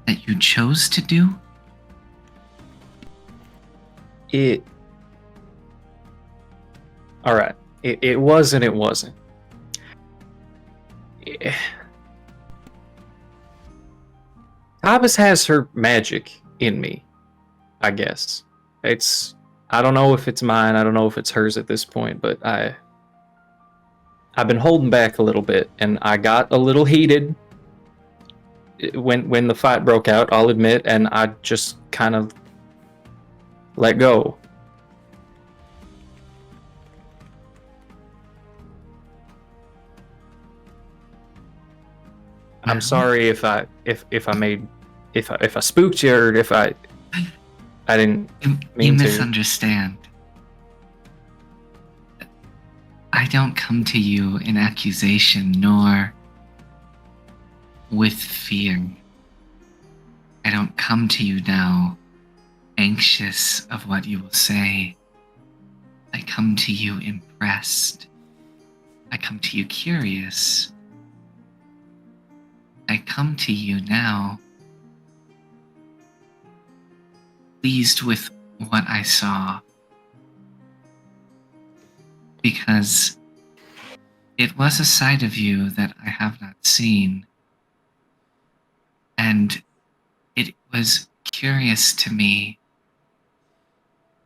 [SPEAKER 6] that you chose to do?
[SPEAKER 7] Alright. It was and it wasn't. Tabas has her magic in me, I guess. I don't know if it's mine, I don't know if it's hers at this point, but I've been holding back a little bit, and I got a little heated when the fight broke out, I'll admit, and I just kind of let go. I'm sorry if I spooked you, or if I didn't mean
[SPEAKER 6] You
[SPEAKER 7] to.
[SPEAKER 6] misunderstand. I don't come to you in accusation, nor with fear. I don't come to you now anxious of what you will say. I come to you impressed. I come to you curious. I come to you now pleased with what I saw, because it was a side of you that I have not seen, and it was curious to me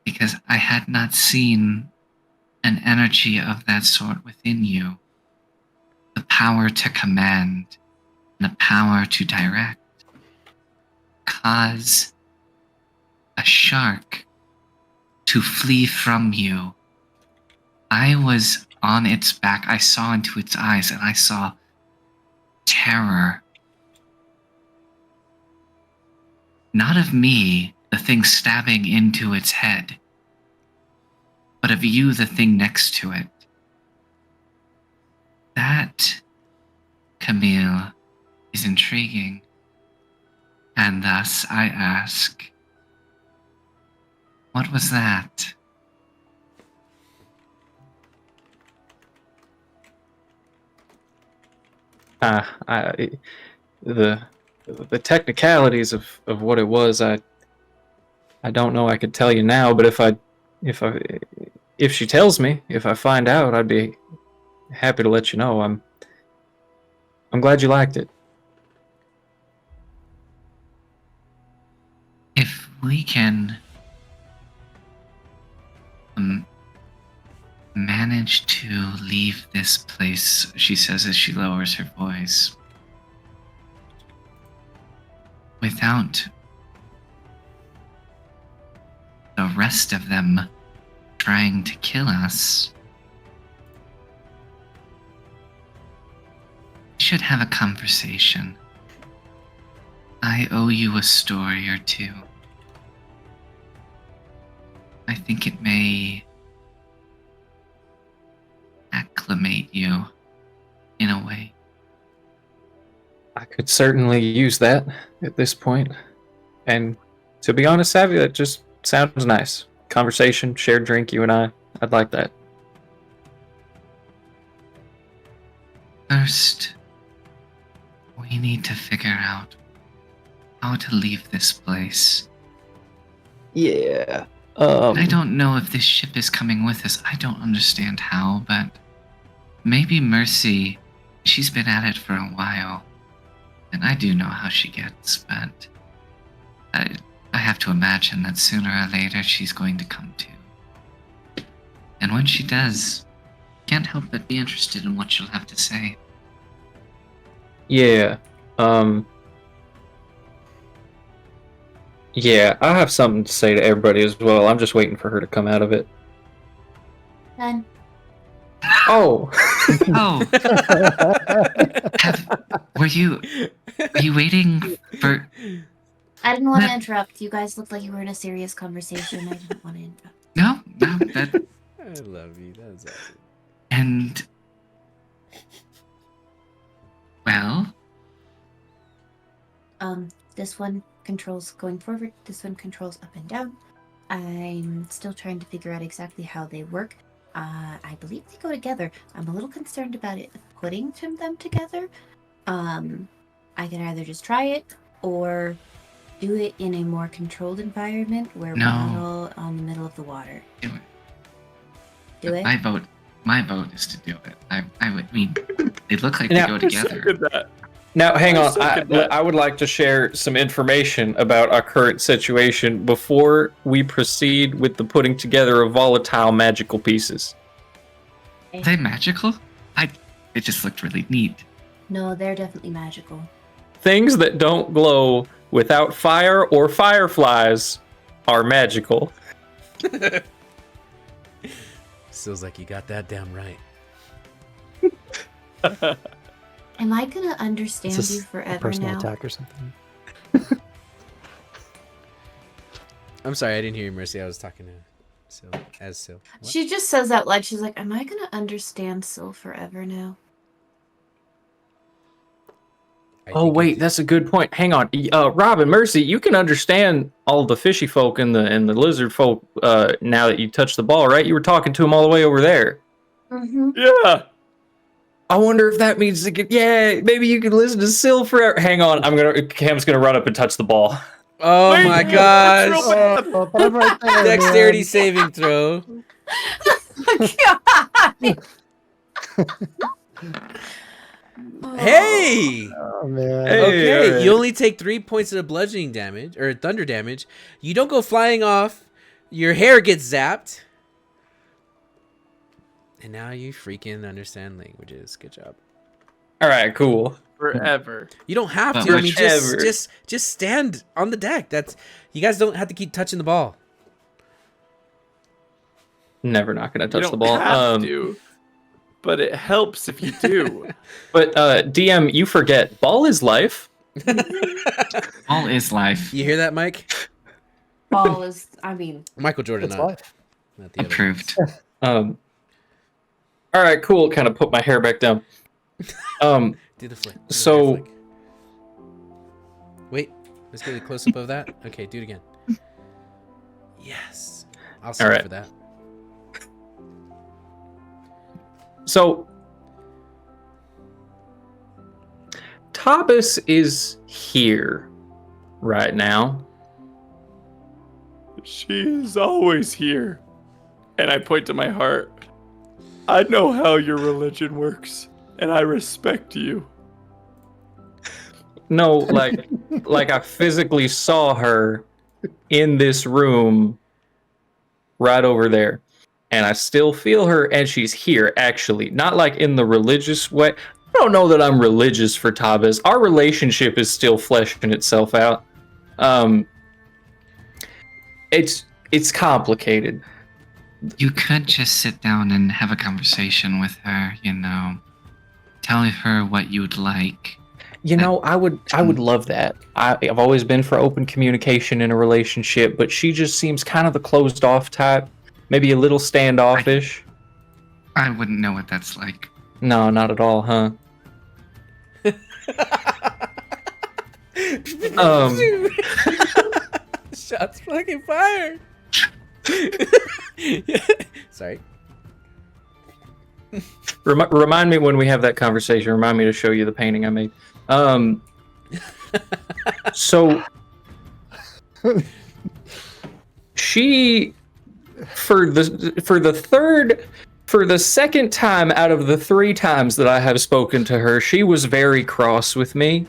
[SPEAKER 6] because I had not seen an energy of that sort within you. The power to command, and the power to direct, cause a shark to flee from you. I was on its back. I saw into its eyes, and I saw terror. Not of me, the thing stabbing into its head, but of you, the thing next to it. That, Camille, is intriguing. And thus I ask, what was that?
[SPEAKER 7] The technicalities of what it was, I don't know I could tell you now, but if she tells me, if I find out, I'd be happy to let you know. I'm glad you liked it.
[SPEAKER 6] If we can manage to leave this place, she says as she lowers her voice, without the rest of them trying to kill us, we should have a conversation. I owe you a story or two. I think it may acclimate you in a way.
[SPEAKER 7] I could certainly use that at this point. And to be honest, Savvy, that just sounds nice. Conversation, shared drink, you and I'd like that.
[SPEAKER 6] First, we need to figure out how to leave this place.
[SPEAKER 7] Yeah.
[SPEAKER 6] I don't know if this ship is coming with us. I don't understand how, but maybe Mercy, she's been at it for a while. And I do know how she gets, but I have to imagine that sooner or later she's going to come to. And when she does, can't help but be interested in what she'll have to say.
[SPEAKER 7] Yeah. Yeah, I have something to say to everybody as well. I'm just waiting for her to come out of it.
[SPEAKER 3] Done.
[SPEAKER 7] Oh.
[SPEAKER 6] Oh, were you waiting for?
[SPEAKER 3] I didn't want to interrupt. You guys looked like you were in a serious conversation. I didn't want to interrupt.
[SPEAKER 6] No, that.
[SPEAKER 1] I love you. That's awesome.
[SPEAKER 6] And well,
[SPEAKER 3] This one controls going forward. This one controls up and down. I'm still trying to figure out exactly how they work. I believe they go together. I'm a little concerned about it putting them together. I can either just try it or do it in a more controlled environment where we're not all on the middle of the water.
[SPEAKER 6] do it.
[SPEAKER 3] Do it?
[SPEAKER 6] My vote is to do it. I mean, they look like they go together.
[SPEAKER 7] Now, hang on.
[SPEAKER 5] second that.
[SPEAKER 7] I would like to share some information about our current situation before we proceed with the putting together of volatile magical pieces.
[SPEAKER 6] Are they magical? It just looked really neat.
[SPEAKER 3] No, they're definitely magical.
[SPEAKER 7] Things that don't glow without fire or fireflies are magical.
[SPEAKER 1] Feels like you got that damn right.
[SPEAKER 3] Am I gonna understand
[SPEAKER 4] It's
[SPEAKER 3] you
[SPEAKER 4] a
[SPEAKER 3] forever
[SPEAKER 4] personal
[SPEAKER 3] now?
[SPEAKER 4] attack or something.
[SPEAKER 1] I'm sorry, I didn't hear you, Mercy. I was talking to Sil. What?
[SPEAKER 3] She just says out loud, she's like, am I gonna understand Syl forever now?
[SPEAKER 1] I
[SPEAKER 7] Oh
[SPEAKER 1] think
[SPEAKER 7] wait,
[SPEAKER 1] it's-
[SPEAKER 7] that's a good point. Hang on, Robin, Mercy, you can understand all the fishy folk and the lizard folk now that you touched the ball, right? You were talking to them all the way over there.
[SPEAKER 3] Mm-hmm.
[SPEAKER 5] Yeah.
[SPEAKER 7] I wonder if that means maybe you can listen to Syl forever. Hang on, Cam's gonna run up and touch the ball.
[SPEAKER 1] Oh
[SPEAKER 5] Wait,
[SPEAKER 1] my
[SPEAKER 5] no,
[SPEAKER 1] gosh!
[SPEAKER 5] that's
[SPEAKER 4] Oh, put him right there,
[SPEAKER 1] Dexterity
[SPEAKER 4] man.
[SPEAKER 1] saving throw. Hey!
[SPEAKER 4] Oh man.
[SPEAKER 7] Hey.
[SPEAKER 1] Okay,
[SPEAKER 7] alright.
[SPEAKER 1] you only take 3 points of bludgeoning damage or thunder damage. You don't go flying off. Your hair gets zapped. And now you freaking understand languages. Good job.
[SPEAKER 7] All right, cool.
[SPEAKER 5] Forever.
[SPEAKER 1] You don't have
[SPEAKER 6] But
[SPEAKER 1] to. I mean,
[SPEAKER 7] whichever.
[SPEAKER 1] just stand on the deck. That's you guys don't have to keep touching the ball.
[SPEAKER 7] Never not gonna
[SPEAKER 5] You
[SPEAKER 7] touch
[SPEAKER 5] don't
[SPEAKER 7] the ball.
[SPEAKER 5] have to, but it helps if you do.
[SPEAKER 7] But DM, you forget, ball is life.
[SPEAKER 6] All is life.
[SPEAKER 1] You hear that, Mike?
[SPEAKER 3] Ball is, I mean,
[SPEAKER 1] Michael Jordan,
[SPEAKER 4] It's
[SPEAKER 1] not,
[SPEAKER 4] life.
[SPEAKER 1] not the other.
[SPEAKER 6] Approved.
[SPEAKER 7] All right, cool. Kind of put my hair back down.
[SPEAKER 1] Do the flick. Do the
[SPEAKER 7] So-
[SPEAKER 1] hair flick. Wait, let's get a close up of that. Okay, do it again. Yes, I'll sing
[SPEAKER 7] right.
[SPEAKER 1] for that.
[SPEAKER 7] So, Tabas is here right now.
[SPEAKER 5] She is always here. And I point to my heart. I know how your religion works, and I respect you.
[SPEAKER 7] No, like I physically saw her in this room right over there. And I still feel her, and she's here, actually. Not like in the religious way. I don't know that I'm religious for Tabas. Our relationship is still fleshing itself out. It's complicated.
[SPEAKER 6] You could just sit down and have a conversation with her, tell her what you would like.
[SPEAKER 7] You know, I would love that. I've always been for open communication in a relationship, but she just seems kind of the closed off type. Maybe a little standoffish.
[SPEAKER 6] I wouldn't know what that's like.
[SPEAKER 7] No, not at all, huh?
[SPEAKER 1] Shots fucking fired. Sorry.
[SPEAKER 7] Remind me when we have that conversation. Remind me to show you the painting I made. So she, for the second time out of the 3 times that I have spoken to her, she was very cross with me,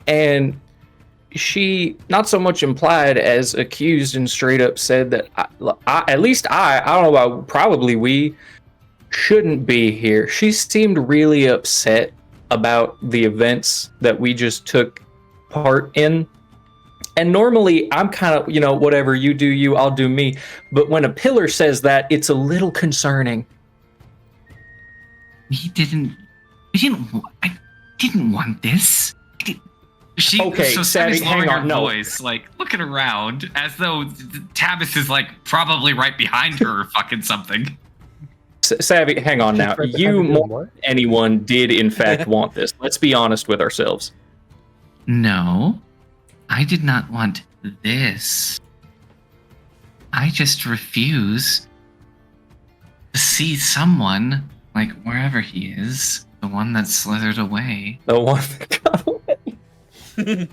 [SPEAKER 7] and she not so much implied as accused and straight up said that I don't know about, probably we shouldn't be here. She seemed really upset about the events that we just took part in. And normally I'm kind of, whatever, you do you, I'll do me. But when a pillar says that, it's a little concerning.
[SPEAKER 6] I didn't want this.
[SPEAKER 7] Okay, Savvy,
[SPEAKER 6] Sammy's lowering
[SPEAKER 7] hang on,
[SPEAKER 6] her
[SPEAKER 7] no.
[SPEAKER 6] voice, like looking around as though Tabitha is like probably right behind her or fucking something.
[SPEAKER 7] Savvy, hang on now.
[SPEAKER 4] Right behind
[SPEAKER 7] You
[SPEAKER 4] her
[SPEAKER 7] more
[SPEAKER 4] doing what?
[SPEAKER 7] than anyone did in fact want this. Let's be honest with ourselves.
[SPEAKER 6] No, I did not want this. I just refuse to see someone, like wherever he is, the one that slithered away.
[SPEAKER 7] The one that got away.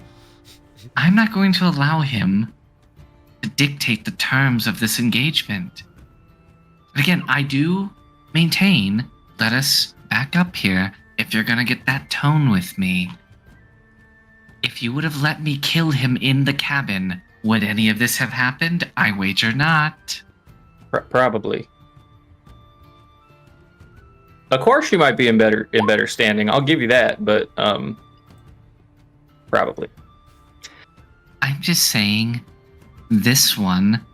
[SPEAKER 6] I'm not going to allow him to dictate the terms of this engagement. But again, I do maintain, let us back up here if you're gonna get that tone with me. If you would have let me kill him in the cabin, would any of this have happened? I wager not.
[SPEAKER 7] Probably. Of course, she might be in better standing. I'll give you that, but probably.
[SPEAKER 6] I'm just saying, this one,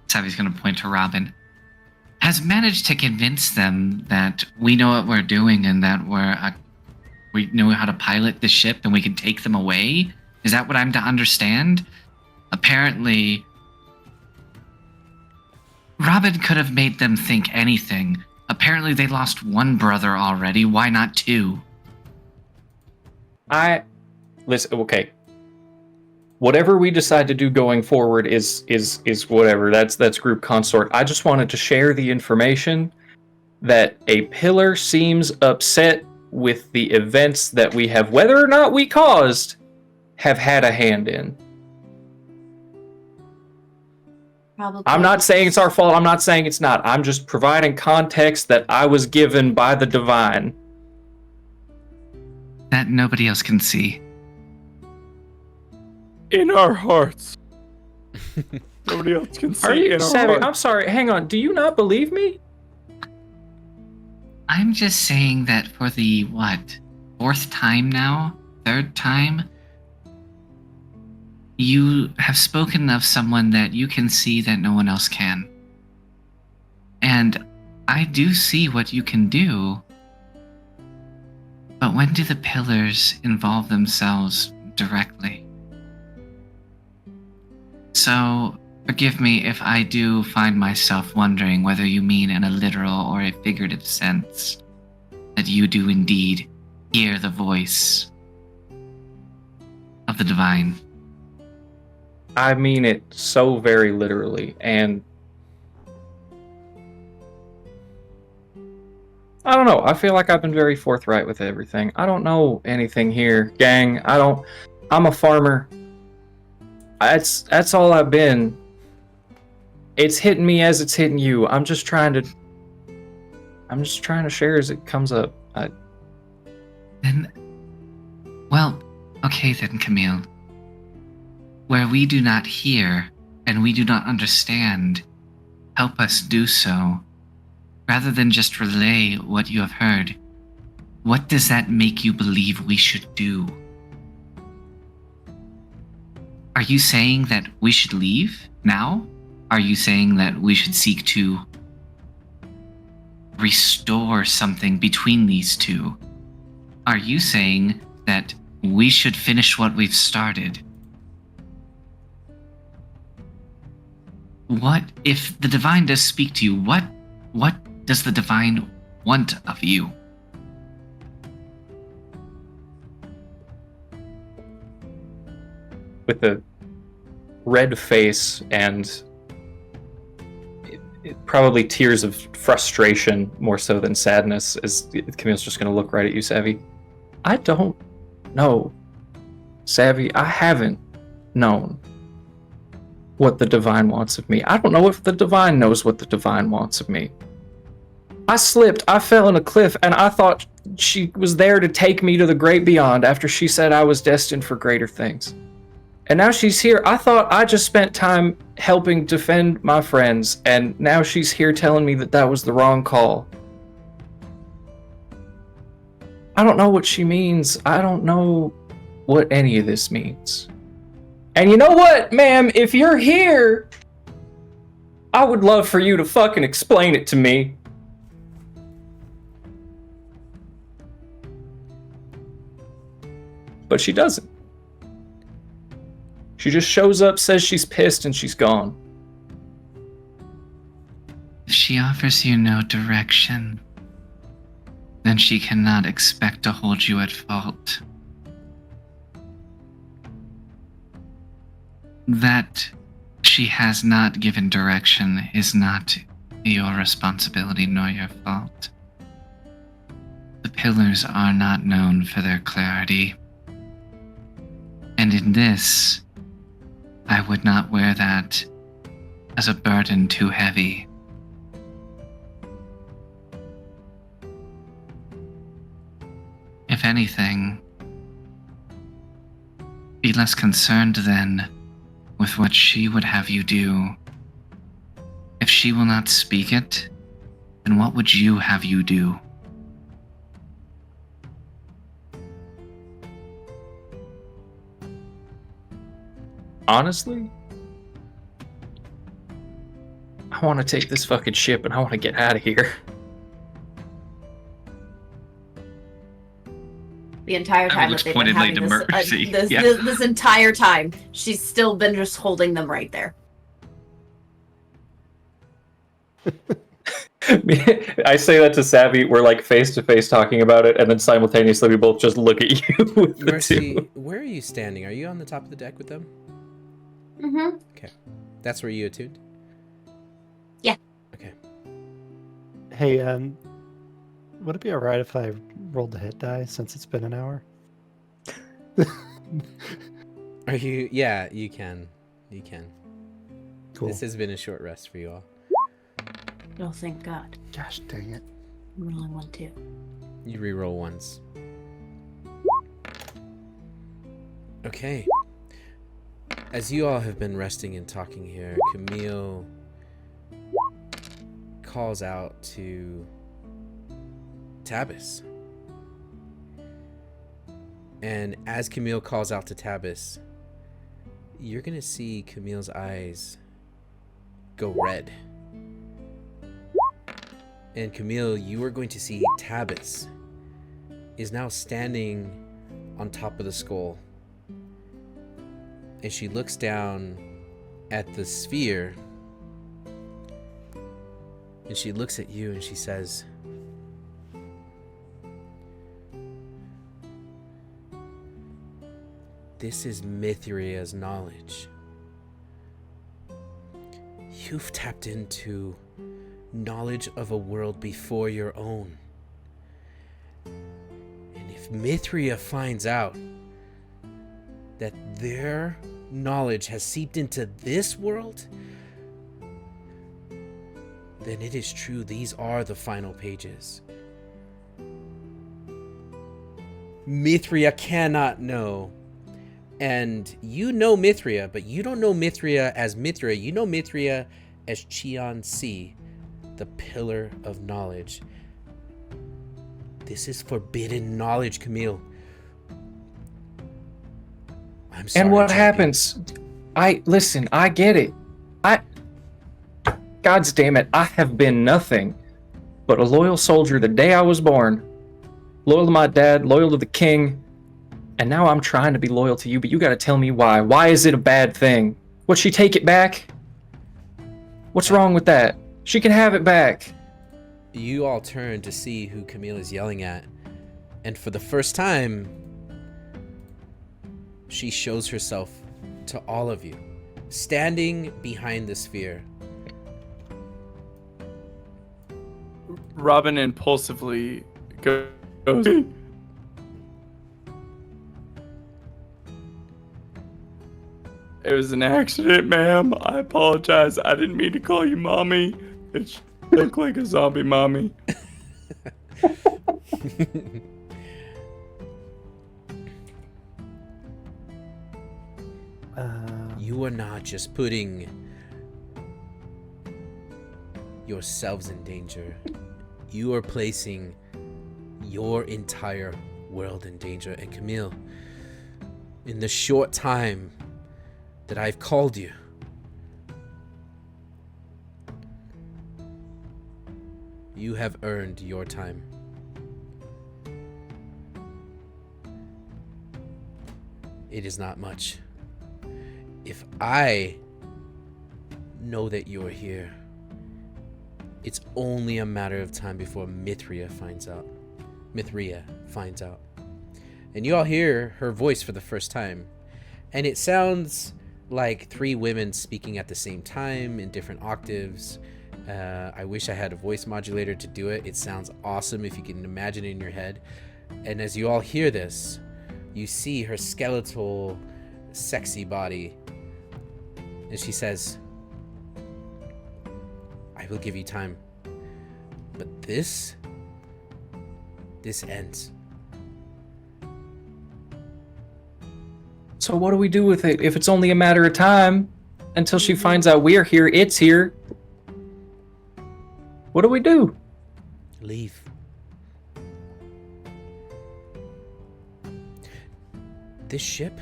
[SPEAKER 6] Savvy's gonna point to Robin, has managed to convince them that we know what we're doing and that we know how to pilot the ship and we can take them away. Is that what I'm to understand? Apparently, Robin could have made them think anything. Apparently, they lost one brother already. Why not 2?
[SPEAKER 7] Listen, okay. Whatever we decide to do going forward is whatever. That's group consort. I just wanted to share the information that a pillar seems upset with the events that we have, whether or not we caused, have had a hand in.
[SPEAKER 3] Probably.
[SPEAKER 7] I'm not saying it's our fault. I'm not saying it's not. I'm just providing context that I was given by the divine.
[SPEAKER 6] That nobody else can see.
[SPEAKER 5] In our hearts. Nobody else can see.
[SPEAKER 7] Are you
[SPEAKER 5] in our
[SPEAKER 7] Savvy?
[SPEAKER 5] hearts.
[SPEAKER 7] I'm sorry. Hang on. Do you not believe me?
[SPEAKER 6] I'm just saying that for the, 4th time now? 3rd time? You have spoken of someone that you can see that no one else can. And I do see what you can do. But when do the pillars involve themselves directly? So, forgive me if I do find myself wondering whether you mean in a literal or a figurative sense that you do indeed hear the voice of the divine.
[SPEAKER 7] I mean it so very literally, and I don't know. I feel like I've been very forthright with everything. I don't know anything here, gang. I'm a farmer. That's all I've been. It's hitting me as it's hitting you. I'm just trying to share as it comes up.
[SPEAKER 6] Okay then, Camille. Where we do not hear and we do not understand, help us do so. Rather than just relay what you have heard, what does that make you believe we should do? Are you saying that we should leave now? Are you saying that we should seek to restore something between these two? Are you saying that we should finish what we've started? What if the divine does speak to you? What does the divine want of you?
[SPEAKER 7] With a red face and probably tears of frustration more so than sadness, as Camille's just going to look right at you, Savvy. I don't know, Savvy. I haven't known what the Divine wants of me. I don't know if the Divine knows what the Divine wants of me. I slipped, I fell in a cliff, and I thought she was there to take me to the great beyond after she said I was destined for greater things. And now she's here. I thought I just spent time helping defend my friends, and now she's here telling me that that was the wrong call. I don't know what she means. I don't know what any of this means. And you know what, ma'am? If you're here, I would love for you to fucking explain it to me. But she doesn't. She just shows up, says she's pissed, and she's gone.
[SPEAKER 6] If she offers you no direction, then she cannot expect to hold you at fault. That she has not given direction is not your responsibility nor your fault. The pillars are not known for their clarity. And in this, I would not wear that as a burden too heavy. If anything, be less concerned then with what she would have you do. If she will not speak it, then what would you have you do?
[SPEAKER 7] Honestly, I want to take this fucking ship and I want to get out of here.
[SPEAKER 3] The entire time
[SPEAKER 6] looks
[SPEAKER 3] that they've been
[SPEAKER 6] pointedly
[SPEAKER 3] having
[SPEAKER 6] to Mercy. Yeah.
[SPEAKER 3] this entire time, she's still been just holding them right there.
[SPEAKER 7] I say that to Savvy. We're like face to face talking about it, and then simultaneously we both just look at you. With the
[SPEAKER 1] Mercy,
[SPEAKER 7] two.
[SPEAKER 1] where are you standing? Are you on the top of the deck with them?
[SPEAKER 3] Mm-hmm.
[SPEAKER 1] Okay. That's where you attuned?
[SPEAKER 3] Yeah.
[SPEAKER 1] Okay.
[SPEAKER 4] Hey, would it be alright if I rolled the hit die since it's been an hour?
[SPEAKER 1] Are you... Yeah, you can. You can.
[SPEAKER 4] Cool.
[SPEAKER 1] This has been a short rest for you all.
[SPEAKER 3] Oh, thank God.
[SPEAKER 4] Gosh dang it.
[SPEAKER 3] I'm rolling 1, 2.
[SPEAKER 1] You reroll once. Okay. As you all have been resting and talking here, Camille calls out to Tabis. And as Camille calls out to Tabis, you're gonna see Camille's eyes go red. And Camille, you are going to see Tabis is now standing on top of the skull. And she looks down at the sphere. And she looks at you and she says, "This is Mithraia's knowledge. You've tapped into knowledge of a world before your own. And if Mithraia finds out that their knowledge has seeped into this world, then it is true, these are the final pages. Mithraia cannot know. And you know Mithraia, but you don't know Mithraia as Mithraia. You know Mithraia as Cheon Si, the pillar of knowledge. This is forbidden knowledge, Camille. I'm sorry.
[SPEAKER 7] And what
[SPEAKER 1] champion.
[SPEAKER 7] happens? Listen, I get it. God's damn it, I have been nothing but a loyal soldier the day I was born. Loyal to my dad, loyal to the king. And now I'm trying to be loyal to you, but you gotta tell me why. Why is it a bad thing? Would she take it back? What's wrong with that? She can have it back.
[SPEAKER 1] You all turn to see who Camille is yelling at. And for the first time, she shows herself to all of you, standing behind the sphere.
[SPEAKER 5] Robin impulsively goes. It was an accident, ma'am. I apologize. I didn't mean to call you mommy. It looked like a zombie mommy.
[SPEAKER 1] You are not just putting yourselves in danger. You are placing your entire world in danger. And Camille, in the short time that I've called you, you have earned your time. It is not much. If I know that you're here, it's only a matter of time before Mithria finds out. And you all hear her voice for the first time. And it sounds like three women speaking at the same time in different octaves. I wish I had a voice modulator to do it. It sounds awesome if you can imagine it in your head. And as you all hear this, you see her skeletal, sexy body. And she says, I will give you time. But this ends.
[SPEAKER 7] So what do we do with it? If it's only a matter of time until she finds out we're here, it's here. What do we do?
[SPEAKER 1] Leave. This ship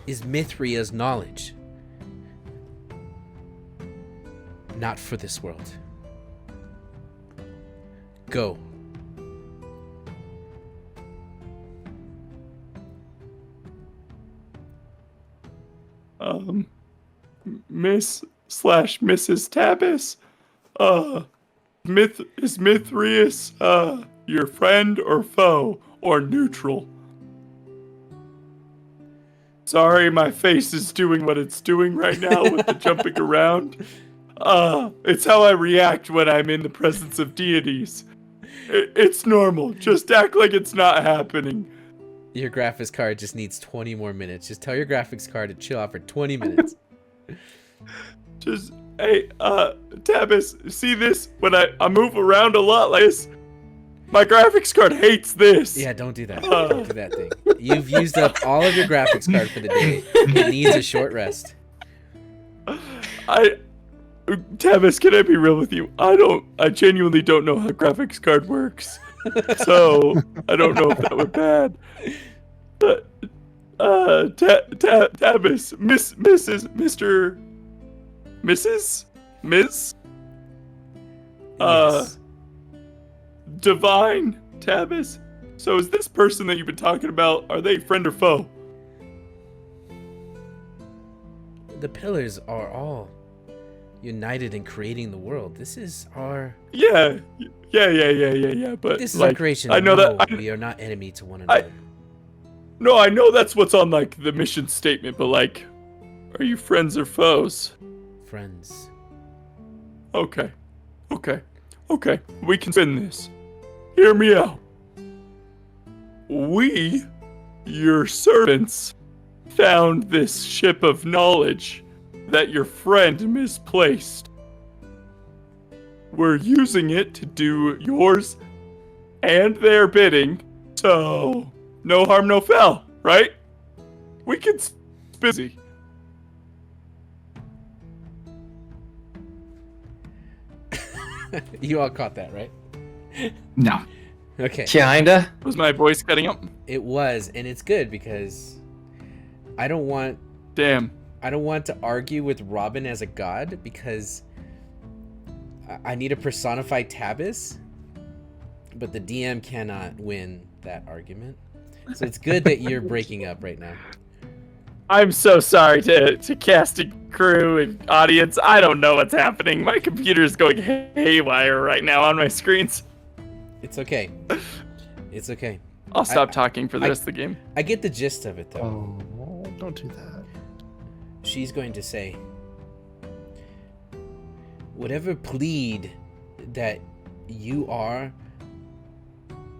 [SPEAKER 1] is Mithria's knowledge. Not for this world. Go.
[SPEAKER 5] Miss/Mrs. Tabis, is Mithrius, your friend or foe or neutral? Sorry, my face is doing what it's doing right now with the jumping around. It's how I react when I'm in the presence of deities. It's normal. Just act like it's not happening.
[SPEAKER 1] Your graphics card just needs 20 more minutes. Just tell your graphics card to chill out for 20 minutes.
[SPEAKER 5] Just, hey, Tabis, see this? When I move around a lot like this, my graphics card hates this.
[SPEAKER 1] Yeah, don't do that. Don't do that thing. You've used up all of your graphics card for the day. It needs a short rest.
[SPEAKER 5] Tabis, can I be real with you? I genuinely don't know how graphics card works. So, I don't know if that was bad. Tabis, Miss?
[SPEAKER 1] Yes.
[SPEAKER 5] Divine Tabis? So is this person that you've been talking about, are they friend or foe?
[SPEAKER 1] The pillars are all united in creating the world. This is our...
[SPEAKER 5] Yeah, but
[SPEAKER 1] This is
[SPEAKER 5] like,
[SPEAKER 1] our creation.
[SPEAKER 5] I know
[SPEAKER 1] No,
[SPEAKER 5] that
[SPEAKER 1] we are not enemy to one another.
[SPEAKER 5] No, I know that's what's on like the mission statement, but like, are you friends or foes?
[SPEAKER 1] Friends.
[SPEAKER 5] Okay. We can spin this. Hear me out. We, your servants, found this ship of knowledge that your friend misplaced. We're using it to do yours and their bidding, so no harm, no foul, right? We can busy.
[SPEAKER 1] You all caught that, right?
[SPEAKER 6] No.
[SPEAKER 1] Okay.
[SPEAKER 7] Kinda.
[SPEAKER 5] Was my voice cutting up?
[SPEAKER 1] It was, and it's good because I don't want to argue with Robin as a god because I need to personify Tabis, but the DM cannot win that argument. So it's good that you're breaking up right now.
[SPEAKER 5] I'm so sorry to casting crew and audience. I don't know what's happening. My computer is going haywire right now on my screens.
[SPEAKER 1] It's okay. It's okay.
[SPEAKER 5] I'll stop talking for the rest of the game.
[SPEAKER 1] I get the gist of it, though.
[SPEAKER 4] Oh, don't do that.
[SPEAKER 1] She's going to say, whatever plead that you are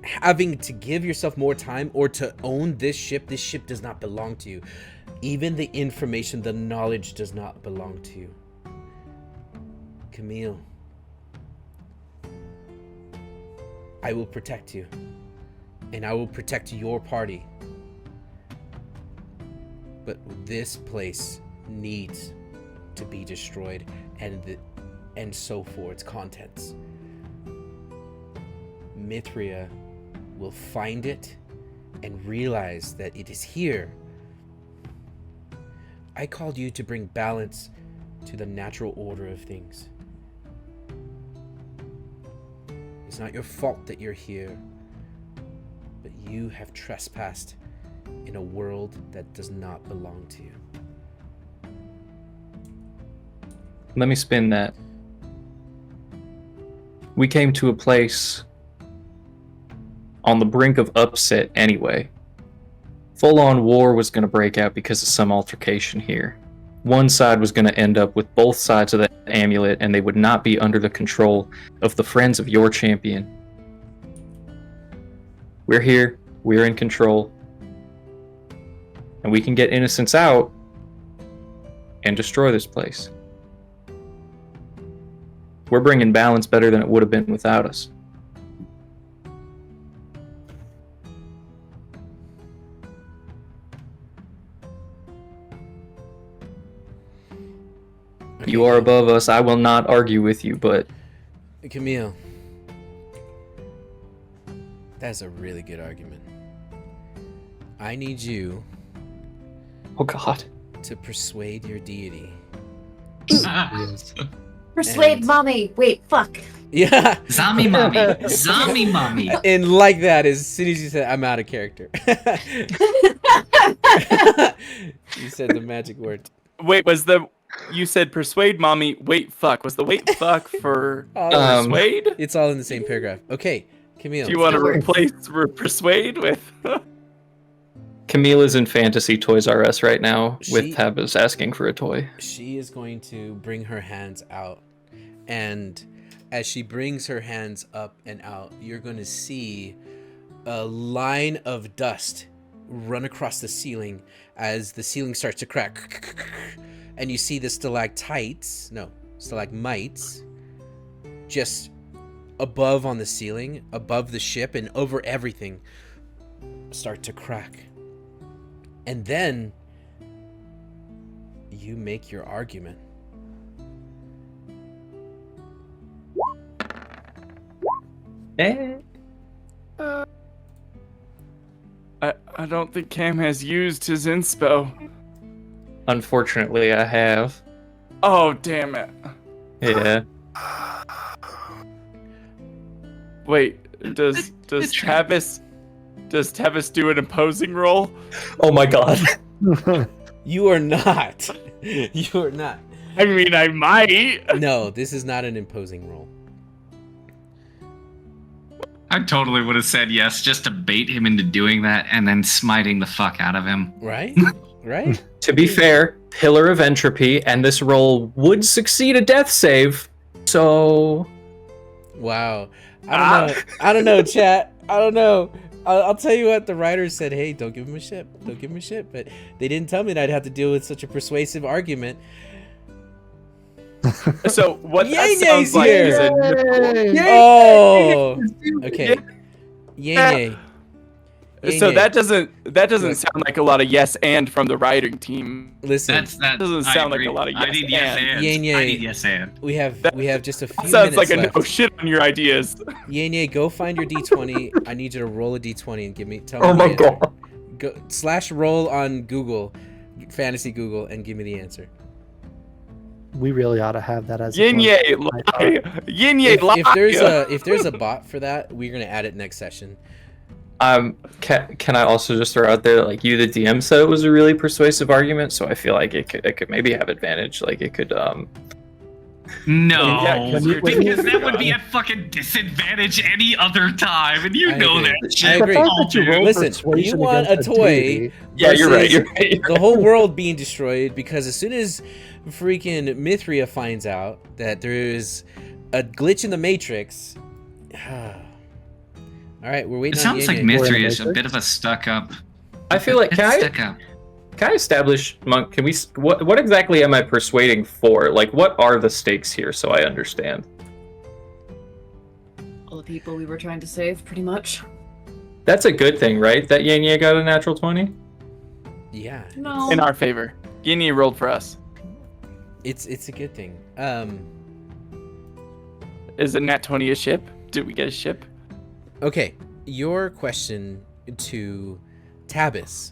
[SPEAKER 1] having to give yourself more time or to own this ship. This ship does not belong to you. Even the information, the knowledge does not belong to you. Camille, I will protect you, and I will protect your party. But this place needs to be destroyed, and so for its contents. Mithria will find it and realize that it is here. I called you to bring balance to the natural order of things. It's not your fault that you're here, but you have trespassed in a world that does not belong to you.
[SPEAKER 7] Let me spin that. We came to a place on the brink of upset anyway. Full-on war was going to break out because of some altercation here. One side was going to end up with both sides of the amulet, and they would not be under the control of the friends of your champion. We're here, we're in control, and we can get innocents out and destroy this place. We're bringing balance better than it would have been without us. You are above us. I will not argue with you, but...
[SPEAKER 1] Camille, that's a really good argument. I need you
[SPEAKER 7] Oh, God.
[SPEAKER 1] to persuade your deity.
[SPEAKER 4] Yes.
[SPEAKER 3] Persuade
[SPEAKER 1] And-
[SPEAKER 3] mommy. Wait, fuck.
[SPEAKER 1] Yeah.
[SPEAKER 6] Zombie mommy. Zombie mommy.
[SPEAKER 1] And like that, as soon as you said, I'm out of character. You said the magic word.
[SPEAKER 5] Wait, you said persuade mommy, wait fuck. Was the wait fuck for persuade?
[SPEAKER 1] It's all in the same paragraph. Okay, Camille.
[SPEAKER 5] Do you want to replace persuade with?
[SPEAKER 7] Camille is in Fantasy Toys R Us right now with
[SPEAKER 1] She-
[SPEAKER 7] Tabas asking for a toy.
[SPEAKER 1] She is going to bring her hands out, and as she brings her hands up and out, you're going to see a line of dust run across the ceiling as the ceiling starts to crack, and you see the stalactites stalagmites just above on the ceiling, above the ship and over everything, start to crack. And then you make your argument.
[SPEAKER 5] I don't think Cam has used his inspo.
[SPEAKER 7] Unfortunately, I have.
[SPEAKER 5] Oh damn it!
[SPEAKER 7] Yeah.
[SPEAKER 5] Wait, does Tavis do an imposing role?
[SPEAKER 7] Oh my God.
[SPEAKER 1] You are not. You are not.
[SPEAKER 5] I mean, I might.
[SPEAKER 1] No, this is not an imposing role.
[SPEAKER 6] I totally would have said yes just to bait him into doing that and then smiting the fuck out of him.
[SPEAKER 1] Right? Right?
[SPEAKER 7] To be fair, Pillar of Entropy, and this roll would succeed a death save, so...
[SPEAKER 1] Wow. I don't know, chat. I don't know. I'll tell you what, the writers said, hey, don't give him a ship. Don't give him a ship. But they didn't tell me that I'd have to deal with such a persuasive argument.
[SPEAKER 5] So what that
[SPEAKER 1] Yay,
[SPEAKER 5] sounds
[SPEAKER 1] Yay's
[SPEAKER 5] like
[SPEAKER 1] here.
[SPEAKER 5] is a
[SPEAKER 1] Oh! Okay. Yay.
[SPEAKER 5] So that doesn't sound like a lot of yes and from the writing team.
[SPEAKER 1] Listen,
[SPEAKER 6] That
[SPEAKER 5] doesn't sound like a lot of
[SPEAKER 6] I
[SPEAKER 5] yes
[SPEAKER 6] need yes
[SPEAKER 5] and.
[SPEAKER 6] and.
[SPEAKER 1] Yin yang.
[SPEAKER 6] I need yes and.
[SPEAKER 1] we have just a few
[SPEAKER 5] Sounds
[SPEAKER 1] minutes
[SPEAKER 5] like a
[SPEAKER 1] left.
[SPEAKER 5] no shit on your ideas.
[SPEAKER 1] Yay, go find your D20. I need you to roll a D20 and give me. Tell
[SPEAKER 7] Oh
[SPEAKER 1] me
[SPEAKER 7] my
[SPEAKER 1] the answer.
[SPEAKER 7] God.
[SPEAKER 1] Go /roll on Google, Fantasy Google, and give me the answer.
[SPEAKER 4] We really ought to have that as
[SPEAKER 5] Yin
[SPEAKER 4] a
[SPEAKER 5] Ye lie. Yin Ye
[SPEAKER 1] If
[SPEAKER 5] lie.
[SPEAKER 1] if there's a bot for that, we're gonna add it next session.
[SPEAKER 7] Can I also just throw out there, like, you, the DM, said it was a really persuasive argument, so I feel like it could maybe have advantage. Like, it could,
[SPEAKER 6] No,
[SPEAKER 5] Yeah, 'cause you're-
[SPEAKER 6] because that would be at fucking disadvantage any other time, and you
[SPEAKER 1] I
[SPEAKER 6] know
[SPEAKER 1] agree.
[SPEAKER 6] that shit.
[SPEAKER 1] I agree.
[SPEAKER 4] The fact that you roll
[SPEAKER 1] Listen,
[SPEAKER 4] persuasion
[SPEAKER 1] you want a
[SPEAKER 4] against
[SPEAKER 1] toy
[SPEAKER 4] deity-
[SPEAKER 7] Yeah, you're right.
[SPEAKER 1] versus
[SPEAKER 7] You're right.
[SPEAKER 1] the whole world being destroyed, because as soon as freaking Mithria finds out that there is a glitch in the Matrix All right, we're waiting
[SPEAKER 6] It
[SPEAKER 1] on
[SPEAKER 6] sounds like
[SPEAKER 1] Yanye.
[SPEAKER 6] Mithri is a
[SPEAKER 4] Matrix?
[SPEAKER 6] bit of a stuck up.
[SPEAKER 7] I feel like
[SPEAKER 6] Stuck up.
[SPEAKER 7] can I establish, Monk? Can we? What exactly am I persuading for? Like, what are the stakes here, so I understand?
[SPEAKER 3] All the people we were trying to save, pretty much.
[SPEAKER 7] That's a good thing, right? That Yanye got a natural 20.
[SPEAKER 1] Yeah.
[SPEAKER 3] No.
[SPEAKER 5] In our favor. Guinea rolled for us.
[SPEAKER 1] It's a good thing.
[SPEAKER 5] Is a nat 20 a ship? Did we get a ship?
[SPEAKER 1] Okay, your question to Tabis,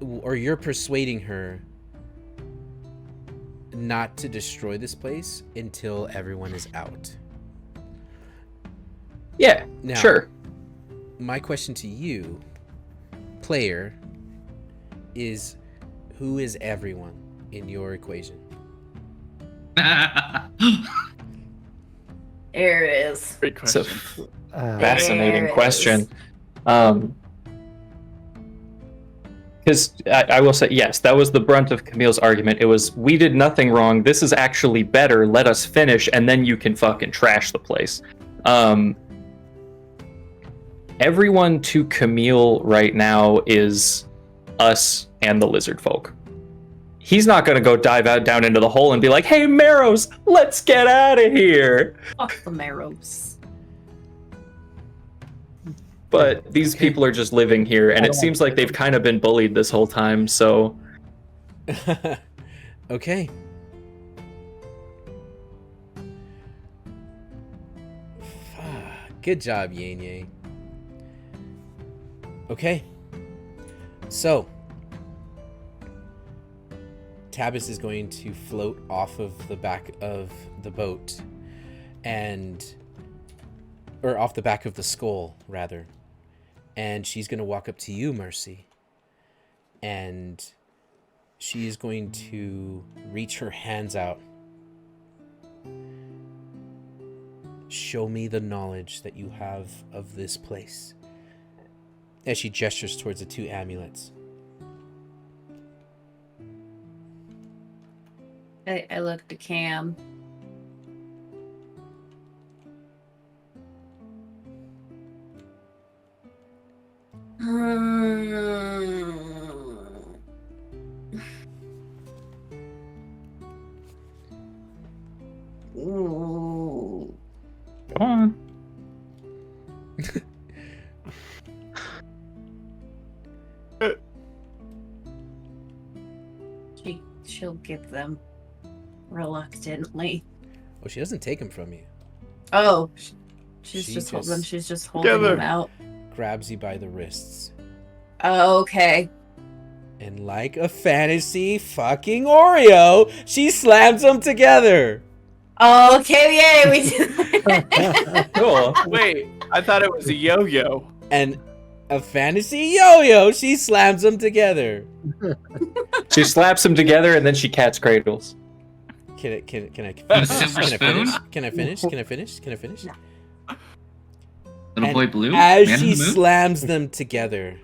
[SPEAKER 1] or you're persuading her not to destroy this place until everyone is out.
[SPEAKER 7] Yeah,
[SPEAKER 1] Now,
[SPEAKER 7] sure.
[SPEAKER 1] My question to you, player, is who is everyone in your equation?
[SPEAKER 3] There it is.
[SPEAKER 5] Great
[SPEAKER 7] It's a
[SPEAKER 5] question.
[SPEAKER 7] fascinating
[SPEAKER 3] There it
[SPEAKER 7] question.
[SPEAKER 3] is.
[SPEAKER 7] Because I will say, yes, that was the brunt of Camille's argument. It was, we did nothing wrong. This is actually better. Let us finish, and then you can fucking trash the place. Everyone to Camille right now is us and the lizard folk. He's not going to go dive out down into the hole and be like, hey, Marrows, let's get out of here.
[SPEAKER 3] Fuck the Marrows.
[SPEAKER 7] But these
[SPEAKER 1] Okay.
[SPEAKER 7] people are just living here, and
[SPEAKER 4] I
[SPEAKER 7] it
[SPEAKER 4] don't
[SPEAKER 7] seems
[SPEAKER 4] want
[SPEAKER 7] like they've kind of been bullied this whole time, so...
[SPEAKER 1] Okay. Good job, Yanye. Okay. So, Tabis is going to float off of the back of the boat or off the back of the skull, rather. And she's going to walk up to you, Mercy. And she is going to reach her hands out. Show me the knowledge that you have of this place. As she gestures towards the two amulets.
[SPEAKER 3] I look to Cam. Ooh.
[SPEAKER 7] Come on.
[SPEAKER 3] She'll give them reluctantly.
[SPEAKER 1] Oh, she doesn't take them from you.
[SPEAKER 3] Oh, she's
[SPEAKER 1] She
[SPEAKER 3] just holding
[SPEAKER 1] just-
[SPEAKER 3] them. She's just holding
[SPEAKER 5] Together.
[SPEAKER 3] them out.
[SPEAKER 1] Grabs you by the wrists.
[SPEAKER 3] Oh, okay.
[SPEAKER 1] And like a fantasy fucking Oreo, she slams them together.
[SPEAKER 3] Okay, yay, we did.
[SPEAKER 7] Cool.
[SPEAKER 5] Wait, I thought it was a yo-yo.
[SPEAKER 1] And a fantasy yo-yo, she slams them together.
[SPEAKER 7] She slaps them together, and then she cat's cradles.
[SPEAKER 1] Can I
[SPEAKER 6] Silver
[SPEAKER 1] finish?
[SPEAKER 6] spoon?
[SPEAKER 1] Can I finish? Can I finish? Can I finish?
[SPEAKER 3] No.
[SPEAKER 6] Little
[SPEAKER 1] And
[SPEAKER 6] boy blue.
[SPEAKER 1] As
[SPEAKER 6] man in
[SPEAKER 1] she
[SPEAKER 6] the moon?
[SPEAKER 1] slams them together,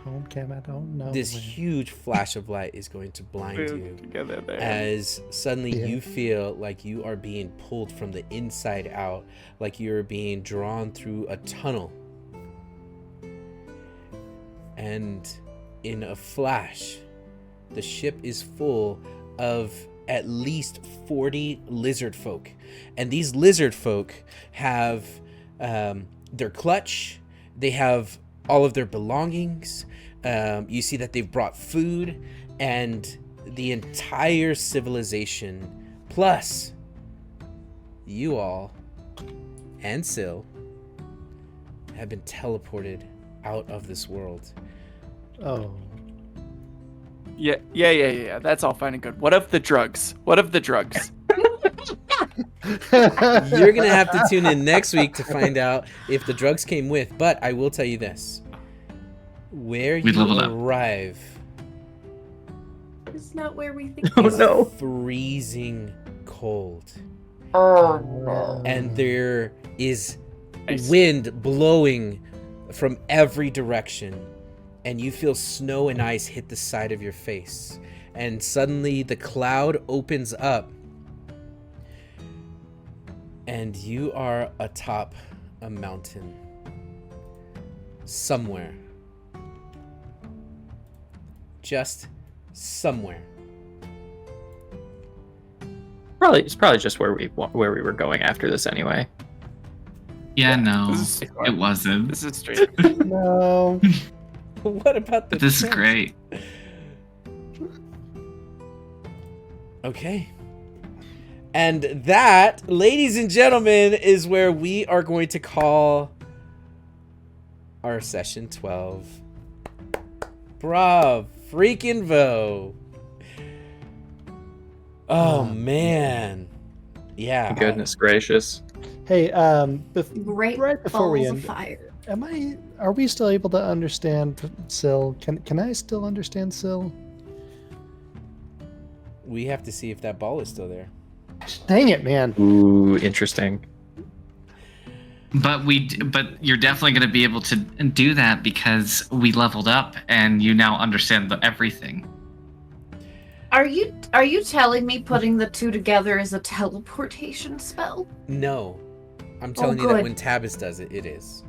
[SPEAKER 4] Home cam, I don't know.
[SPEAKER 1] this
[SPEAKER 4] man.
[SPEAKER 1] huge flash of light is going to blind you.
[SPEAKER 5] Together there.
[SPEAKER 1] As suddenly
[SPEAKER 4] Yeah.
[SPEAKER 1] you feel like you are being pulled from the inside out, like you're being drawn through a tunnel. And in a flash, the ship is full of at least 40 lizard folk. And these lizard folk have their clutch, they have all of their belongings. You see that they've brought food, and the entire civilization, plus you all and Syl, have been teleported out of this world.
[SPEAKER 4] Oh.
[SPEAKER 5] Yeah. That's all fine and good. What of the drugs? What of the drugs?
[SPEAKER 1] You're gonna have to tune in next week to find out if the drugs came with. But I will tell you this: where
[SPEAKER 6] We
[SPEAKER 1] you
[SPEAKER 6] leveled up.
[SPEAKER 1] arrive
[SPEAKER 3] It's not where we think.
[SPEAKER 7] Oh
[SPEAKER 1] is
[SPEAKER 7] no.
[SPEAKER 1] freezing cold,
[SPEAKER 3] Oh no.
[SPEAKER 1] and there is
[SPEAKER 5] Nice.
[SPEAKER 1] wind blowing from every direction, and you feel snow and ice hit the side of your face, and suddenly the cloud opens up, And you are atop a mountain. Somewhere. Just somewhere.
[SPEAKER 7] It's probably just where we were going after this anyway.
[SPEAKER 6] Yeah, no,
[SPEAKER 5] This is
[SPEAKER 6] it wasn't.
[SPEAKER 5] This is straight.
[SPEAKER 4] No.
[SPEAKER 1] What about the
[SPEAKER 6] But this is
[SPEAKER 1] tent?
[SPEAKER 6] great.
[SPEAKER 1] Okay. And that, ladies and gentlemen, is where we are going to call our session 12. Brav freaking vo. Oh man. Yeah.
[SPEAKER 7] Goodness gracious.
[SPEAKER 4] Hey,
[SPEAKER 3] Great
[SPEAKER 4] right before we
[SPEAKER 3] balls of
[SPEAKER 4] end,
[SPEAKER 3] fire.
[SPEAKER 4] are we still able to understand Syl? Can I still understand Syl?
[SPEAKER 1] We have to see if that ball is still there.
[SPEAKER 4] Dang it, man.
[SPEAKER 7] Ooh, interesting.
[SPEAKER 6] But you're definitely going to be able to do that because we leveled up and you now understand everything.
[SPEAKER 3] Are you telling me putting the two together is a teleportation spell?
[SPEAKER 1] No. I'm telling you that
[SPEAKER 3] good.
[SPEAKER 1] when Tabis does it, it is.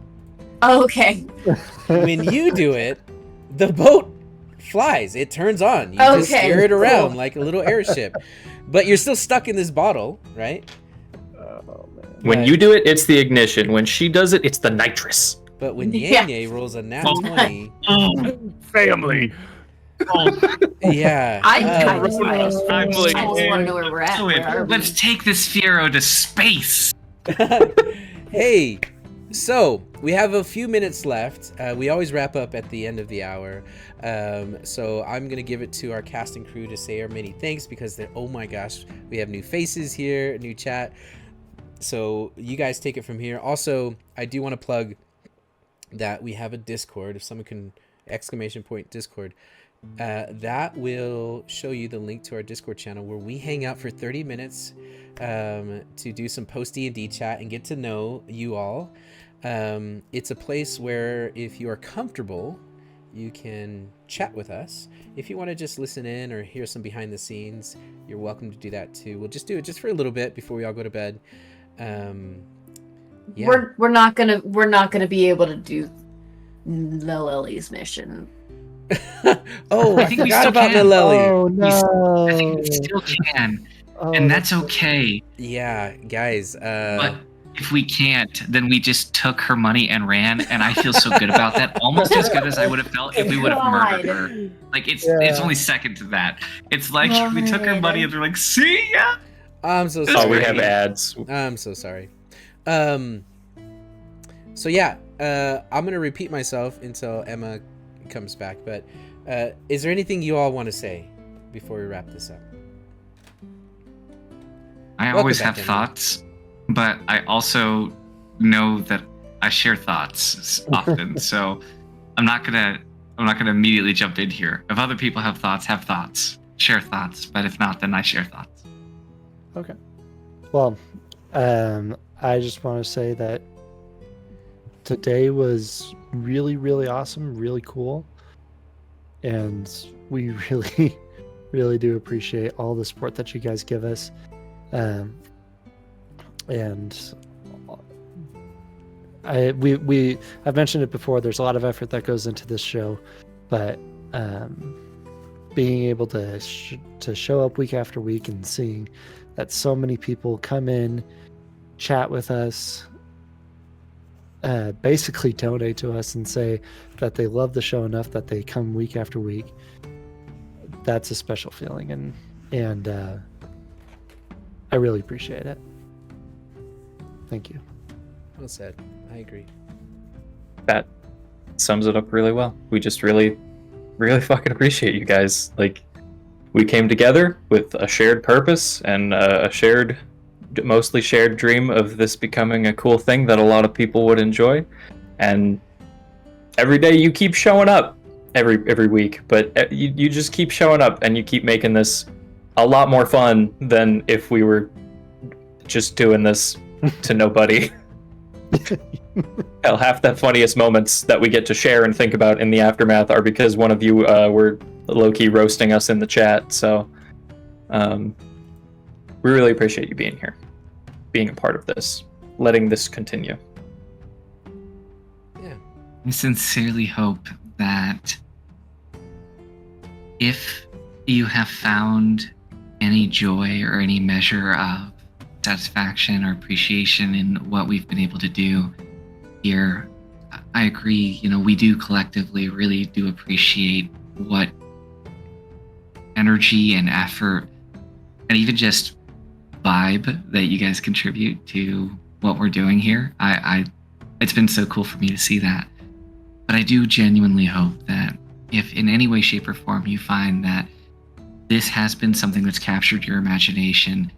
[SPEAKER 3] Oh, okay.
[SPEAKER 1] When you do it, the boat flies. It turns on. You just
[SPEAKER 3] Okay,
[SPEAKER 1] steer it around
[SPEAKER 3] cool.
[SPEAKER 1] like a little airship. But you're still stuck in this bottle, right?
[SPEAKER 7] When
[SPEAKER 1] But-
[SPEAKER 7] you do it, it's the ignition. When she does it, it's the nitrous.
[SPEAKER 1] But when
[SPEAKER 3] Yeah.
[SPEAKER 1] Yanye rolls a nat
[SPEAKER 6] Oh.
[SPEAKER 1] 20,
[SPEAKER 5] Family.
[SPEAKER 1] yeah.
[SPEAKER 3] I
[SPEAKER 5] Family.
[SPEAKER 3] just want to know where we're at. Where are we?
[SPEAKER 6] Let's take this Fiero to space.
[SPEAKER 1] Hey, so we have a few minutes left. We always wrap up at the end of the hour. So I'm going to give it to our cast and crew to say our many thanks because oh my gosh, we have new faces here, new chat. So you guys take it from here. Also, I do want to plug that we have a Discord. If someone can !Discord. That will show you the link to our Discord channel where we hang out for 30 minutes to do some post D&D chat and get to know you all. It's a place where if you are comfortable, you can chat with us. If you want to just listen in or hear some behind the scenes, you're welcome to do that too. We'll just do it just for a little bit before we all go to bed. Yeah.
[SPEAKER 3] We're not gonna be able to do Lily's mission.
[SPEAKER 1] Oh, I
[SPEAKER 6] think we
[SPEAKER 1] forgot
[SPEAKER 6] still
[SPEAKER 1] about
[SPEAKER 6] can.
[SPEAKER 1] Naleli.
[SPEAKER 4] Oh no.
[SPEAKER 6] I think we still can,
[SPEAKER 4] Oh,
[SPEAKER 6] and that's okay.
[SPEAKER 1] Yeah, guys.
[SPEAKER 6] But if we can't, then we just took her money and ran, and I feel so good about that. Almost as good as I would have felt if we would have murdered her. Like it's
[SPEAKER 4] Yeah.
[SPEAKER 6] only second to that. It's like
[SPEAKER 3] Oh,
[SPEAKER 6] we took her
[SPEAKER 3] man.
[SPEAKER 6] money and they're like, see ya.
[SPEAKER 1] I'm so sorry.
[SPEAKER 7] Oh, we have ads.
[SPEAKER 1] I'm so sorry. So yeah, I'm gonna repeat myself until Emma comes back. But is there anything you all want to say before we wrap this up?
[SPEAKER 6] I
[SPEAKER 1] Welcome
[SPEAKER 6] always
[SPEAKER 1] back,
[SPEAKER 6] have
[SPEAKER 1] Emily.
[SPEAKER 6] thoughts, but I also know that I share thoughts often. So I'm not gonna immediately jump in here. If other people have thoughts, share thoughts. But if not, then I share thoughts.
[SPEAKER 4] Okay. Well, I just want to say that today was really, really awesome, really cool. And we really, really do appreciate all the support that you guys give us. And I've mentioned it before, there's a lot of effort that goes into this show, but being able to show up week after week and seeing that so many people come in, chat with us, basically donate to us and say that they love the show enough that they come week after week, that's a special feeling, and I really appreciate it. Thank you.
[SPEAKER 1] Well said. I agree.
[SPEAKER 7] That sums it up really well. We just really, really fucking appreciate you guys. Like, we came together with a shared purpose and a mostly shared dream of this becoming a cool thing that a lot of people would enjoy. And every day you keep showing up every week, but you just keep showing up and you keep making this a lot more fun than if we were just doing this to nobody. Hell, half the funniest moments that we get to share and think about in the aftermath are because one of you were low-key roasting us in the chat. So we really appreciate you being here. being a part of this, letting this continue.
[SPEAKER 1] Yeah.
[SPEAKER 6] I sincerely hope that if you have found any joy or any measure of satisfaction or appreciation in what we've been able to do here, I agree, we do collectively really do appreciate what energy and effort and even just vibe that you guys contribute to what we're doing here. It's been so cool for me to see that. But I do genuinely hope that if in any way, shape, or form you find that this has been something that's captured your imagination,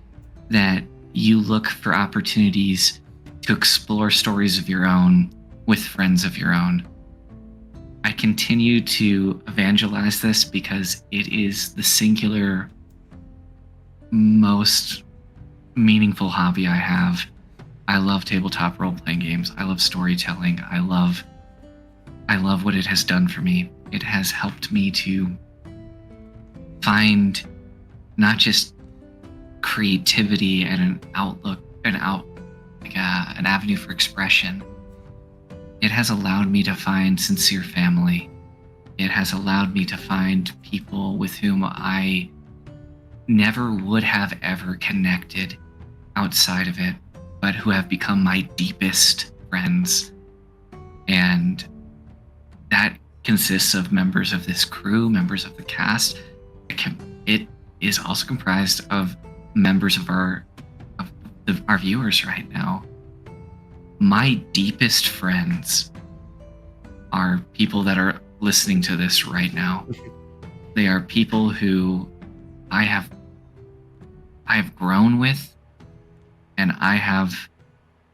[SPEAKER 6] that you look for opportunities to explore stories of your own with friends of your own. I continue to evangelize this because it is the singular most meaningful hobby I have. I love tabletop role-playing games. I love storytelling. I love what it has done for me. It has helped me to find not just creativity and an outlook, an avenue for expression. It has allowed me to find sincere family. It has allowed me to find people with whom I never would have ever connected outside of it, but who have become my deepest friends. And that consists of members of this crew, members of the cast. It is also comprised of members of our viewers right now. My deepest friends are people that are listening to this right now. They are people who I have grown with, and I have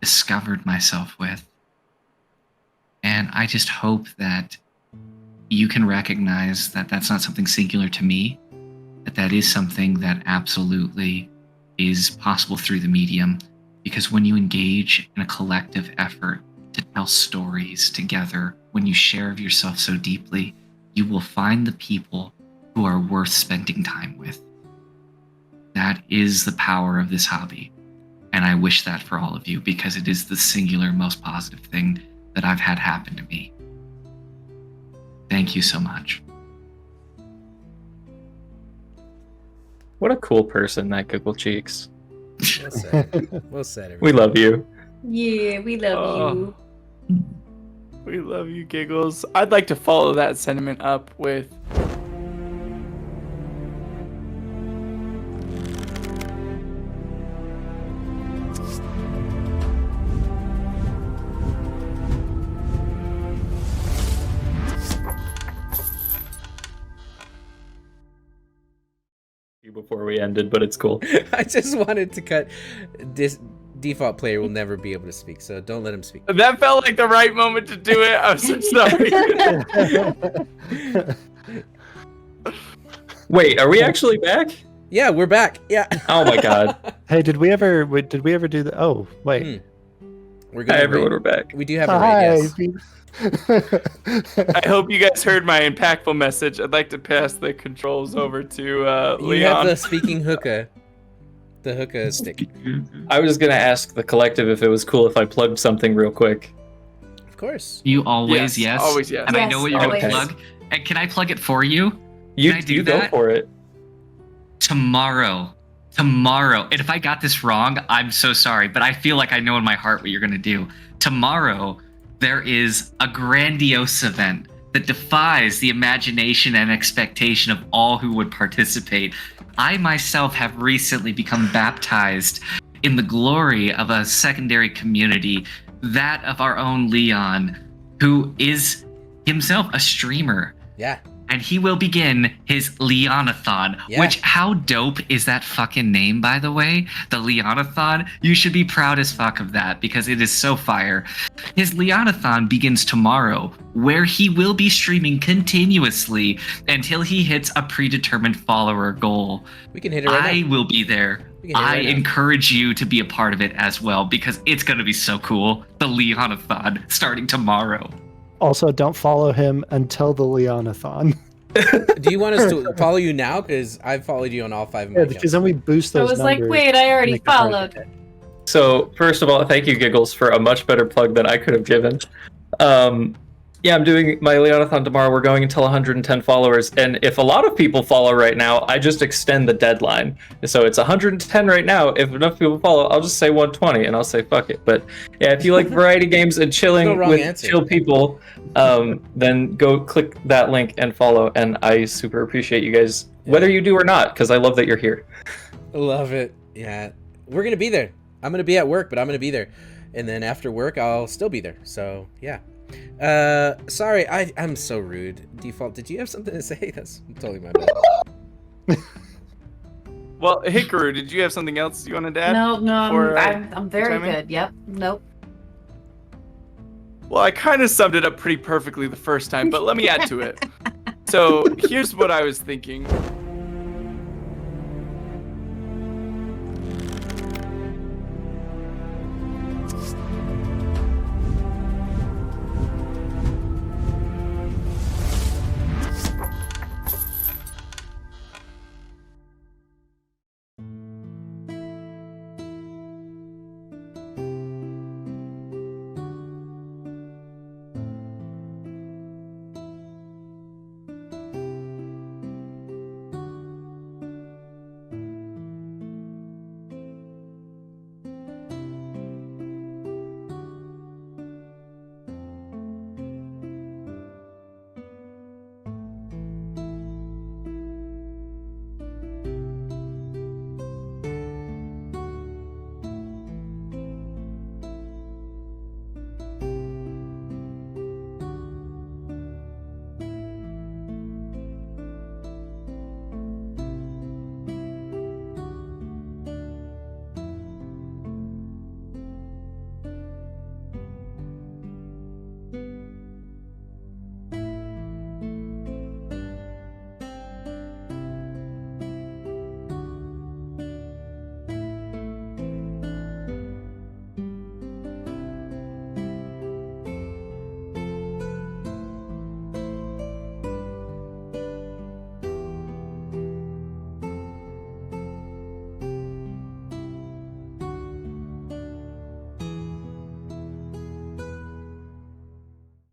[SPEAKER 6] discovered myself with. And I just hope that you can recognize that that's not something singular to me, that is something that absolutely is possible through the medium. Because when you engage in a collective effort to tell stories together, when you share of yourself so deeply, you will find the people who are worth spending time with. That is the power of this hobby. And I wish that for all of you, because it is the singular most positive thing that I've had happen to me. Thank you so much.
[SPEAKER 7] What a cool person, that Giggle Cheeks.
[SPEAKER 1] Well said. Well said, everybody.
[SPEAKER 7] We love you.
[SPEAKER 9] Yeah, we love you.
[SPEAKER 5] We love you, Giggles. I'd like to follow that sentiment up with
[SPEAKER 7] before we ended, but it's cool.
[SPEAKER 1] I just wanted to cut this. Default player will never be able to speak, so don't let him speak.
[SPEAKER 5] that felt like the right moment to do it. I'm so sorry.
[SPEAKER 7] Wait, are we actually back?
[SPEAKER 1] Yeah, we're back. Yeah.
[SPEAKER 7] Oh my god.
[SPEAKER 4] Hey, did we ever do the? Oh, wait.
[SPEAKER 1] We're
[SPEAKER 7] Hi,
[SPEAKER 1] gonna
[SPEAKER 7] everyone,
[SPEAKER 1] rate.
[SPEAKER 7] we're back.
[SPEAKER 1] We do have a raid, yes.
[SPEAKER 5] I hope you guys heard my impactful message. I'd like to pass the controls over to
[SPEAKER 1] You
[SPEAKER 5] Leon.
[SPEAKER 1] have the speaking hookah. The hookah stick.
[SPEAKER 7] I was gonna ask the collective if it was cool if I plugged something real quick.
[SPEAKER 1] Of course.
[SPEAKER 6] You always yes.
[SPEAKER 5] Always yes.
[SPEAKER 6] And I
[SPEAKER 9] Yes,
[SPEAKER 6] know what you're going to
[SPEAKER 9] always.
[SPEAKER 6] plug. And can I plug it for you?
[SPEAKER 7] You
[SPEAKER 6] Can I do
[SPEAKER 7] go
[SPEAKER 6] that?
[SPEAKER 7] for it.
[SPEAKER 6] Tomorrow. And if I got this wrong, I'm so sorry, but I feel like I know in my heart what you're going to do. Tomorrow, there is a grandiose event that defies the imagination and expectation of all who would participate. I myself have recently become baptized in the glory of a secondary community, that of our own Leon, who is himself a streamer.
[SPEAKER 1] Yeah.
[SPEAKER 6] And he will begin his Leonathon,
[SPEAKER 1] Yeah.
[SPEAKER 6] which, how dope is that fucking name, by the way? The Leonathon? You should be proud as fuck of that, because it is so fire. His Leonathon begins tomorrow, where he will be streaming continuously until he hits a predetermined follower goal.
[SPEAKER 1] We can hit it right
[SPEAKER 6] I
[SPEAKER 1] now.
[SPEAKER 6] will be there.
[SPEAKER 1] We can hit it
[SPEAKER 6] I
[SPEAKER 1] right now.
[SPEAKER 6] encourage you to be a part of it as well, because it's going to be so cool. The Leonathon, starting tomorrow.
[SPEAKER 4] Also, don't follow him until the Leonathon.
[SPEAKER 1] Do you want us to follow you now? Because I've followed you on all 5 of my
[SPEAKER 4] Yeah,
[SPEAKER 1] accounts.
[SPEAKER 4] because then we boost
[SPEAKER 9] I
[SPEAKER 4] those
[SPEAKER 9] was like,
[SPEAKER 4] numbers.
[SPEAKER 9] wait, I already
[SPEAKER 4] Make it harder.
[SPEAKER 9] followed.
[SPEAKER 7] So first of all, thank you, Giggles, for a much better plug than I could have given. Yeah, I'm doing my Leonathon tomorrow. We're going until 110 followers, and if a lot of people follow right now, I just extend the deadline. So it's 110 right now. If enough people follow, I'll just say 120, and I'll say fuck it. But yeah, if you like variety games and chilling
[SPEAKER 1] No wrong
[SPEAKER 7] with
[SPEAKER 1] answer.
[SPEAKER 7] chill people, then go click that link and follow. And I super appreciate you guys, whether you do or not, because I love that you're here.
[SPEAKER 1] Love it. Yeah, we're gonna be there. I'm gonna be at work, but I'm gonna be there, and then after work, I'll still be there. So yeah. Sorry, I'm so rude. Default, did you have something to say? That's totally my bad.
[SPEAKER 5] Well, Hikaru, did you have something else you wanted to add?
[SPEAKER 3] No,
[SPEAKER 5] before I
[SPEAKER 3] I'm very
[SPEAKER 5] chime in?
[SPEAKER 3] good. Yep. Nope.
[SPEAKER 5] Well, I kind of summed it up pretty perfectly the first time, but let me add to it. So here's what I was thinking.